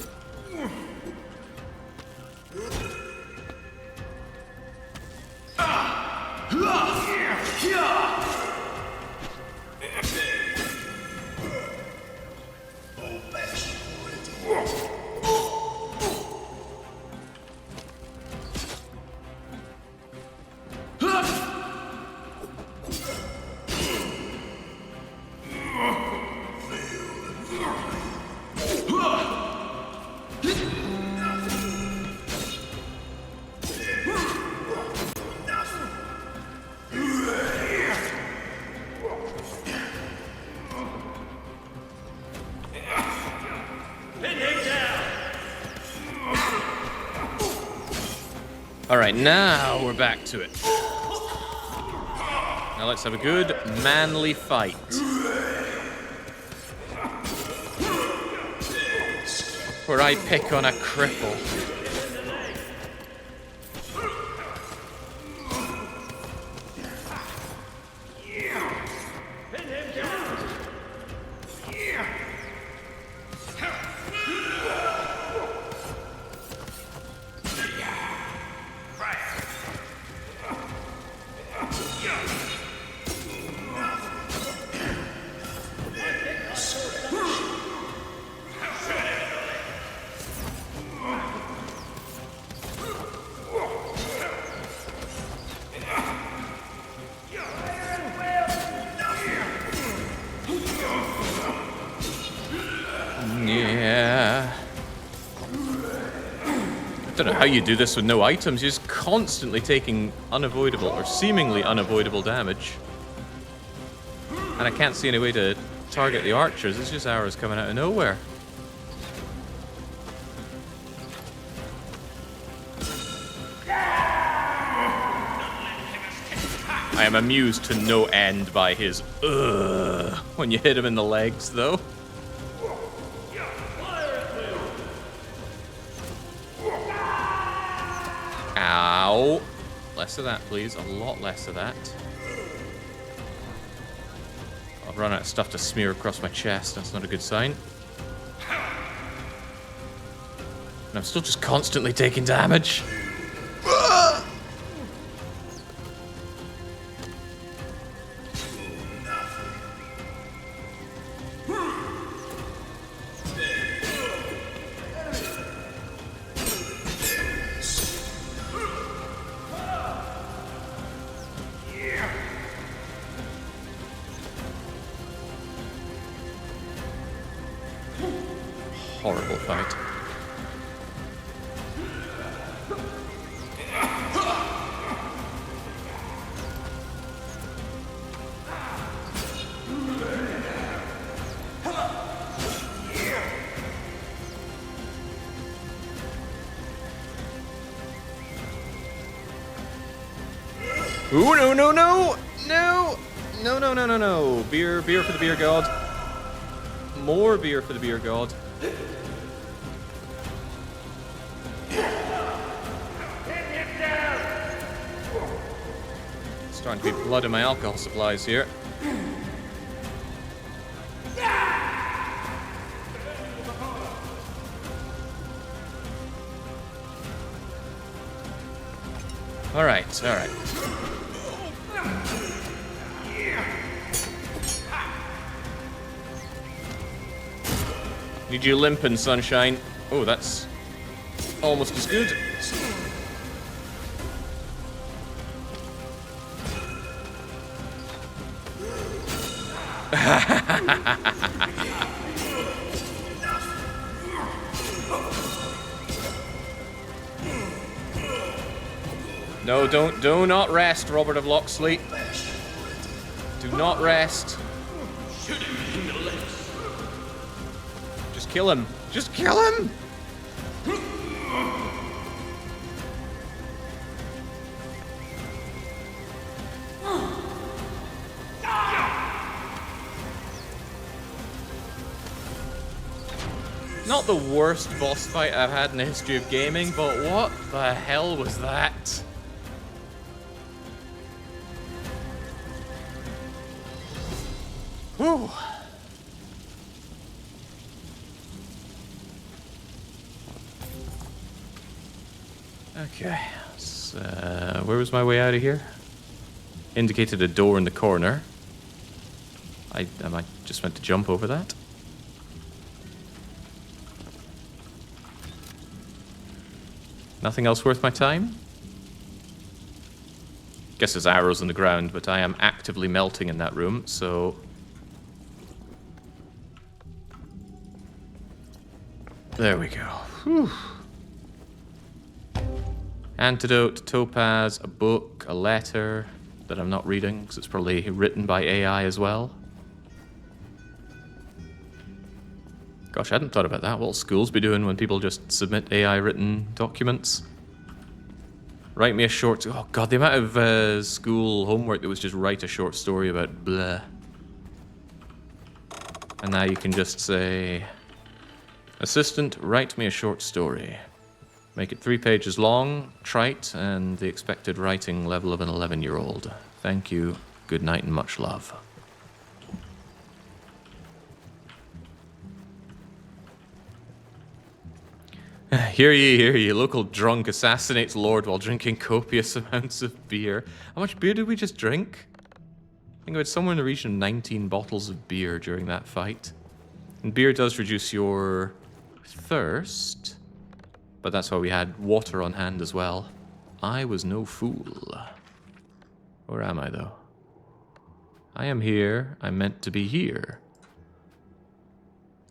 Alright, now we're back to it. Now let's have a good, manly fight. Where I pick on a cripple. Yeah. I don't know how you do this with no items. You're just constantly taking unavoidable or seemingly unavoidable damage. And I can't see any way to target the archers. It's just arrows coming out of nowhere. I am amused to no end by his when you hit him in the legs, though. Ow. Less of that, please. A lot less of that. I've run out of stuff to smear across my chest. That's not a good sign. And I'm still just constantly taking damage. Horrible fight. Ooh, no, no, no! No! No, no, no, no, no. Beer for the beer god. More beer for the beer god. Starting to be blood in my alcohol supplies here. Alright, alright. Need you limping, sunshine. Oh, that's almost as good. No, do not rest, Robert of Locksley. Do not rest. Just kill him. Just kill him! Not the worst boss fight I've had in the history of gaming, but what the hell was that? Whew. Okay, so, where was my way out of here? Indicated a door in the corner. I might just meant to jump over that. Nothing else worth my time? Guess there's arrows on the ground, but I am actively melting in that room, so... There we go. Whew. Antidote, topaz, a book, a letter that I'm not reading, because it's probably written by AI as well. Gosh, I hadn't thought about that. What will schools be doing when people just submit AI-written documents? Write me a short... Oh god, the amount of school homework that was just write a short story about blah. And now you can just say... Assistant, write me a short story. Make it 3 pages long, trite, and the expected writing level of an 11-year-old. Thank you, good night, and much love. Hear ye, local drunk assassinates lord while drinking copious amounts of beer. How much beer did we just drink? I think we had somewhere in the region of 19 bottles of beer during that fight. And beer does reduce your thirst, but that's why we had water on hand as well. I was no fool. Where am I, though? I am here. I'm meant to be here.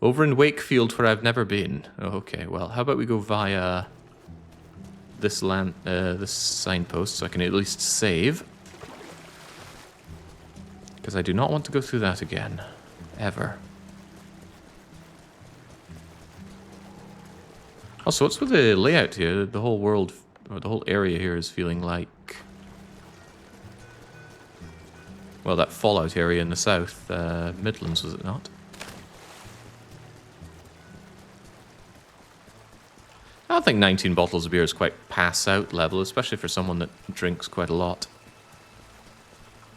Over in Wakefield, where I've never been. Oh, okay, well, how about we go via this this signpost, so I can at least save. Because I do not want to go through that again. Ever. Also, what's with the layout here? The whole world, or the whole area here is feeling like... Well, that Fallout area in the south, Midlands, was it not? I don't think 19 bottles of beer is quite pass-out level, especially for someone that drinks quite a lot.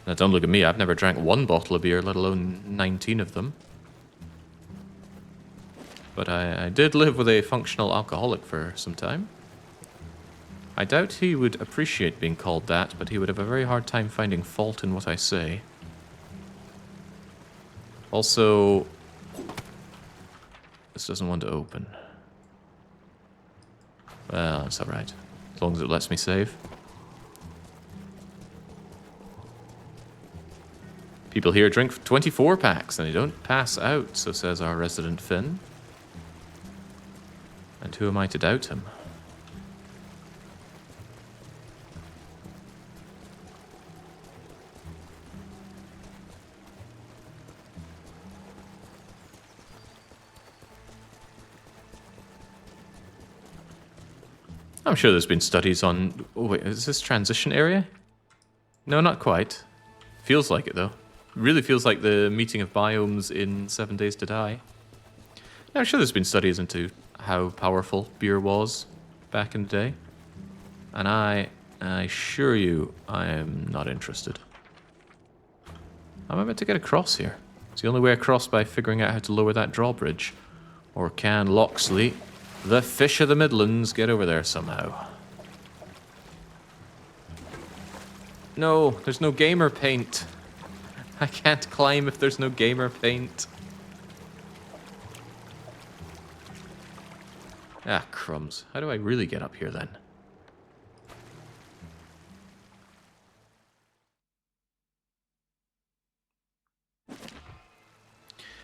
Now, don't look at me, I've never drank one bottle of beer, let alone 19 of them. But I did live with a functional alcoholic for some time. I doubt he would appreciate being called that, but he would have a very hard time finding fault in what I say. Also, this doesn't want to open. Well, that's alright. As long as it lets me save. People here drink 24 packs and they don't pass out, so says our resident Finn. And who am I to doubt him? I'm sure there's been studies on... Oh wait, is this transition area? No, not quite. Feels like it though. Really feels like the meeting of biomes in 7 Days to Die. Now, I'm sure there's been studies into how powerful beer was back in the day. And I assure you, I am not interested. How am I meant to get across here? It's the only way across by figuring out how to lower that drawbridge. Or can Loxley, the fish of the Midlands, get over there somehow? No, there's no gamer paint. I can't climb if there's no gamer paint. Ah, crumbs. How do I really get up here then?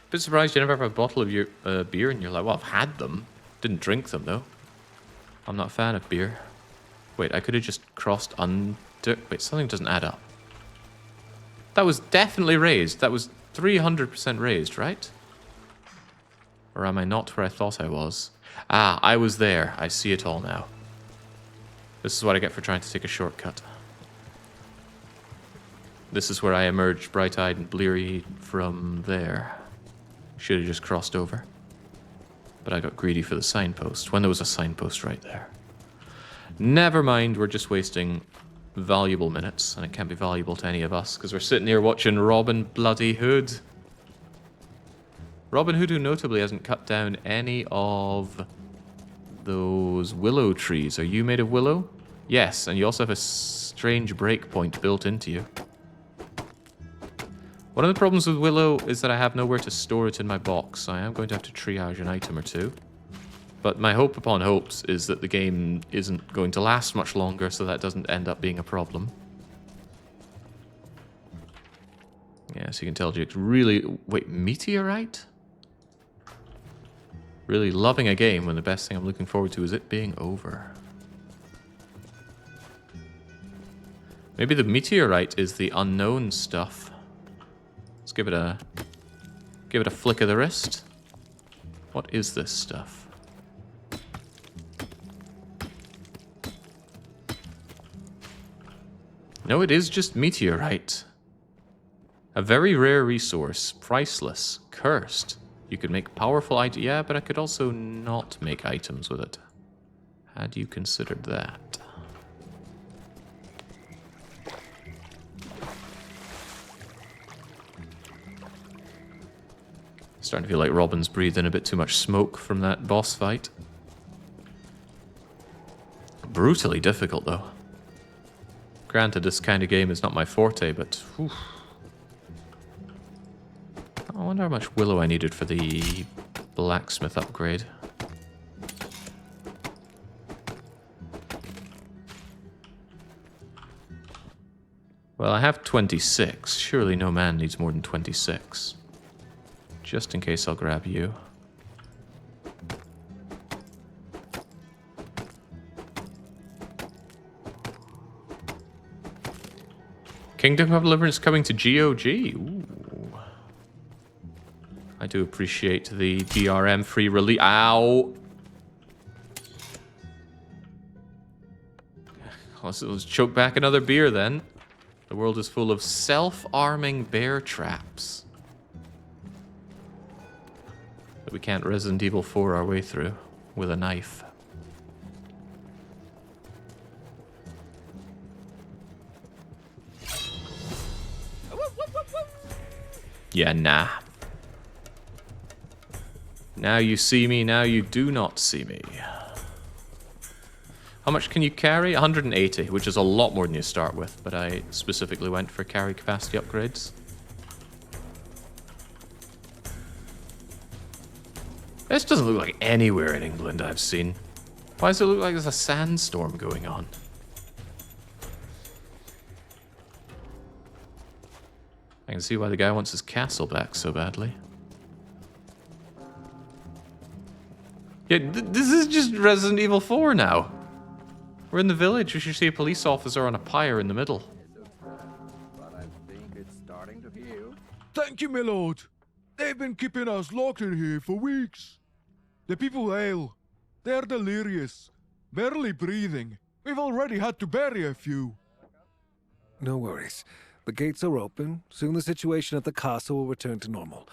Bit surprised you never have a bottle of your beer in your life. Well, I've had them. Didn't drink them though. I'm not a fan of beer. Wait, I could have just crossed under... Wait, something doesn't add up. That was definitely raised. That was 300% raised, right? Or am I not where I thought I was? Ah, I was there. I see it all now. This is what I get for trying to take a shortcut. This is where I emerged bright-eyed and bleary from there. Should have just crossed over. But I got greedy for the signpost, when there was a signpost right there. Never mind, we're just wasting valuable minutes, and it can't be valuable to any of us, because we're sitting here watching Robin bloody Hood. Robin Hood, who notably hasn't cut down any of those willow trees. Are you made of willow? Yes, and you also have a strange breakpoint built into you. One of the problems with willow is that I have nowhere to store it in my box, so I am going to have to triage an item or two. But my hope upon hopes is that the game isn't going to last much longer, so that doesn't end up being a problem. Yeah, so you can tell Jake's really... Wait, meteorite? Really loving a game when the best thing I'm looking forward to is it being over. Maybe the meteorite is the unknown stuff. Let's give it a flick of the wrist. What is this stuff? No, it is just meteorite. A very rare resource, priceless, cursed. You could make powerful items. Yeah, but I could also not make items with it. Had you considered that? Starting to feel like Robin's breathing a bit too much smoke from that boss fight. Brutally difficult, though. Granted, this kind of game is not my forte, but... Whew. I wonder how much willow I needed for the blacksmith upgrade. Well, I have 26. Surely no man needs more than 26. Just in case, I'll grab you. Kingdom of Deliverance coming to GOG. Ooh. I do appreciate the DRM free release. Ow! Let's choke back another beer then. The world is full of self-arming bear traps that we can't Resident Evil 4 our way through with a knife. Yeah, nah. Now you see me, now you do not see me. How much can you carry? 180, which is a lot more than you start with, but I specifically went for carry capacity upgrades. This doesn't look like anywhere in England I've seen. Why does it look like there's a sandstorm going on? I can see why the guy wants his castle back so badly. Yeah, this is just Resident Evil 4 now. We're in the village. We should see a police officer on a pyre in the middle. Thank you, my lord. They've been keeping us locked in here for weeks. The people ail. They're delirious, barely breathing. We've already had to bury a few. No worries. The gates are open. Soon the situation at the castle will return to normal.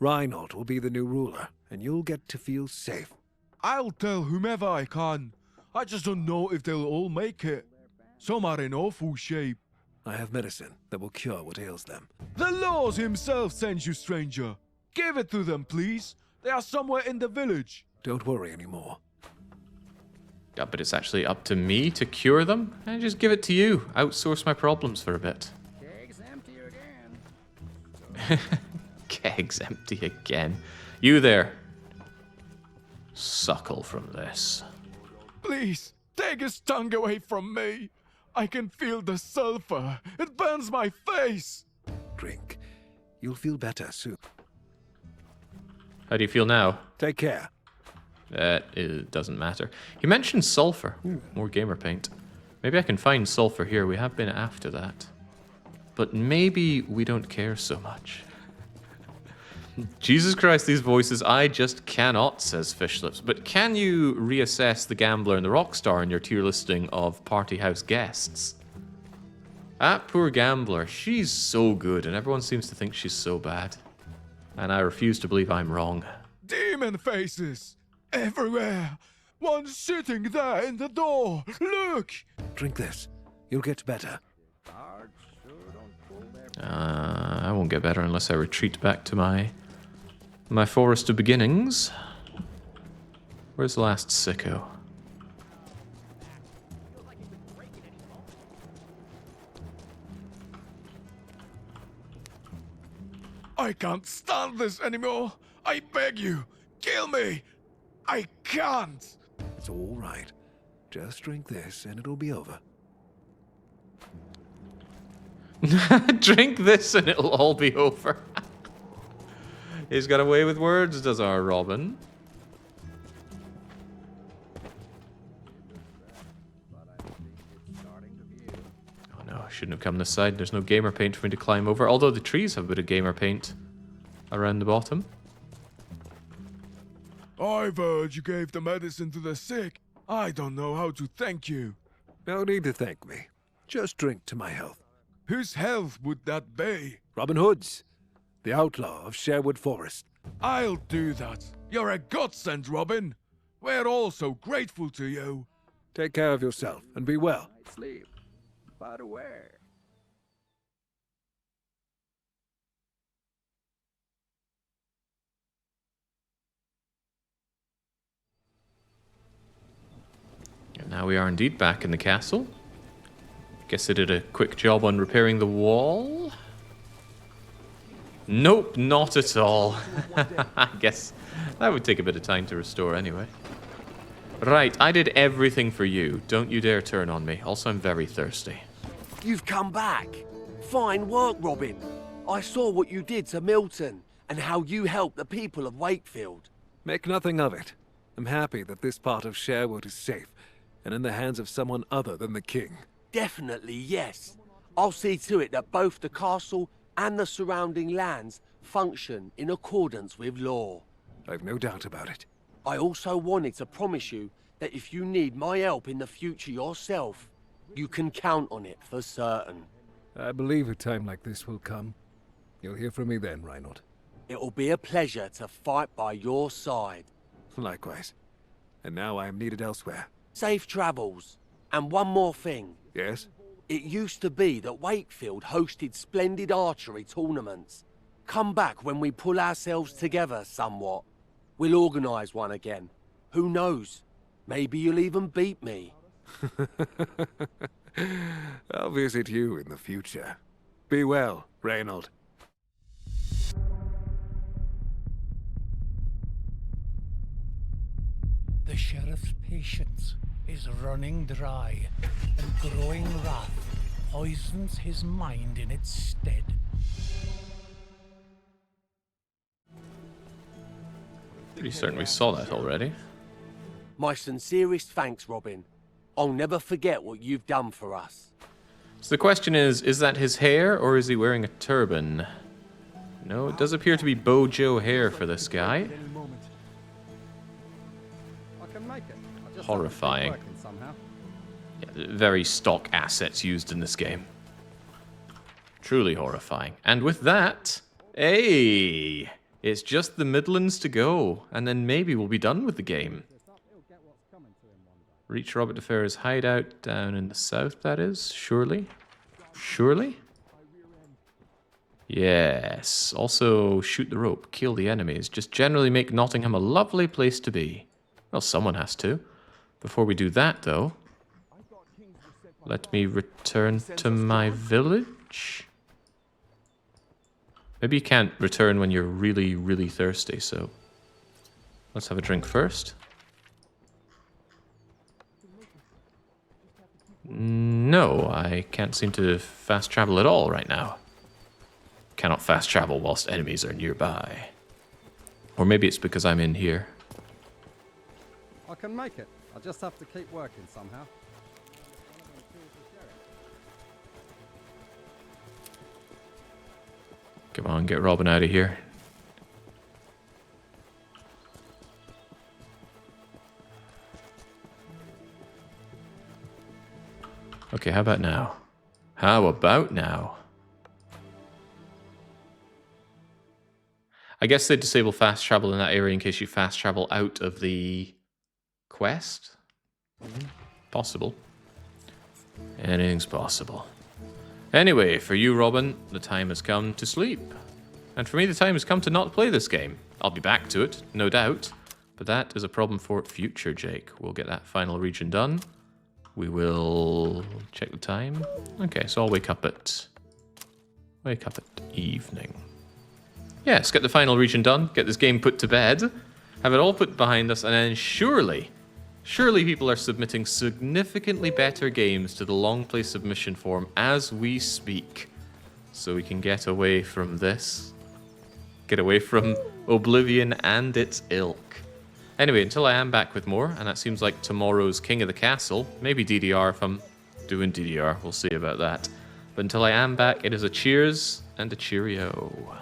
Reinhold will be the new ruler, and you'll get to feel safe. I'll tell whomever I can. I just don't know if they'll all make it. Some are in awful shape. I have medicine that will cure what ails them. The Lord himself sends you, stranger. Give it to them, please. They are somewhere in the village. Don't worry anymore. Yeah, but it's actually up to me to cure them? I just give it to you. Outsource my problems for a bit. Keg's empty again. Keg's empty again. You there. Suckle from this. Please, take his tongue away from me. I can feel the sulfur. It burns my face. Drink. You'll feel better soon. How do you feel now? Take care. It doesn't matter. He mentioned sulfur. Ooh, more gamer paint. Maybe I can find sulfur here. We have been after that. But maybe we don't care so much. Jesus Christ, these voices, I just cannot, says Fishlips. But can you reassess the Gambler and the Rockstar in your tier listing of Party House guests? That poor Gambler, she's so good, and everyone seems to think she's so bad. And I refuse to believe I'm wrong. Demon faces! Everywhere! One sitting there in the door! Look! Drink this. You'll get better. I won't get better unless I retreat back to my forest of beginnings. Where's the last sicko? I can't stand this anymore! I beg you! Kill me! I can't! It's all right. Just drink this and it'll be over. Drink this and it'll all be over. He's got a way with words, does our Robin. Oh no, I shouldn't have come this side. There's no gamer paint for me to climb over, although the trees have a bit of gamer paint around the bottom. I've heard you gave the medicine to the sick. I don't know how to thank you. No need to thank me. Just drink to my health. Whose health would that be? Robin Hood's. The outlaw of Sherwood Forest. I'll do that. You're a godsend, Robin. We're all so grateful to you. Take care of yourself and be well. Sleep. But where? And now we are indeed back in the castle. Guess I did a quick job on repairing the wall. Nope, not at all. I guess that would take a bit of time to restore anyway. Right, I did everything for you. Don't you dare turn on me. Also, I'm very thirsty. You've come back. Fine work, Robin. I saw what you did to Milton and how you helped the people of Wakefield. Make nothing of it. I'm happy that this part of Sherwood is safe and in the hands of someone other than the king. Definitely, yes. I'll see to it that both the castle and the surrounding lands function in accordance with law. I've no doubt about it. I also wanted to promise you that if you need my help in the future yourself, you can count on it for certain. I believe a time like this will come. You'll hear from me then, Reinhold. It'll be a pleasure to fight by your side. Likewise. And now I am needed elsewhere. Safe travels. And one more thing. Yes? It used to be that Wakefield hosted splendid archery tournaments. Come back when we pull ourselves together somewhat. We'll organise one again. Who knows? Maybe you'll even beat me. I'll visit you in the future. Be well, Reinhold. The sheriff's patience is running dry, and growing wrath poisons his mind in its stead. Pretty certain we saw that already. My sincerest thanks, Robin. I'll never forget what you've done for us. So the question is that his hair or is he wearing a turban? No, it does appear to be Bojo hair for this guy. Horrifying. Yeah, very stock assets used in this game. Truly horrifying. And with that, hey, it's just the Midlands to go, and then maybe we'll be done with the game. Reach Robert de Ferre's hideout down in the south, that is, surely? Surely? Yes. Also, shoot the rope, kill the enemies. Just generally make Nottingham a lovely place to be. Well, someone has to. Before we do that, though, let me return to my village. Maybe you can't return when you're really, really thirsty, so let's have a drink first. No, I can't seem to fast travel at all right now. Cannot fast travel whilst enemies are nearby. Or maybe it's because I'm in here. I can make it. I just have to keep working somehow. Come on, get Robin out of here. Okay, how about now? How about now? I guess they disable fast travel in that area in case you fast travel out of the quest? Possible. Anything's possible. Anyway, for you, Robin, the time has come to sleep. And for me, the time has come to not play this game. I'll be back to it, no doubt. But that is a problem for future Jake. We'll get that final region done. We will check the time. Okay, so I'll wake up at evening. Yes, get the final region done, get this game put to bed, have it all put behind us, and then surely people are submitting significantly better games to the Longplay submission form as we speak. So we can get away from this. Get away from Oblivion and its ilk. Anyway, until I am back with more, and that seems like tomorrow's King of the Castle, maybe DDR if I'm doing DDR, we'll see about that. But until I am back, it is a cheers and a cheerio.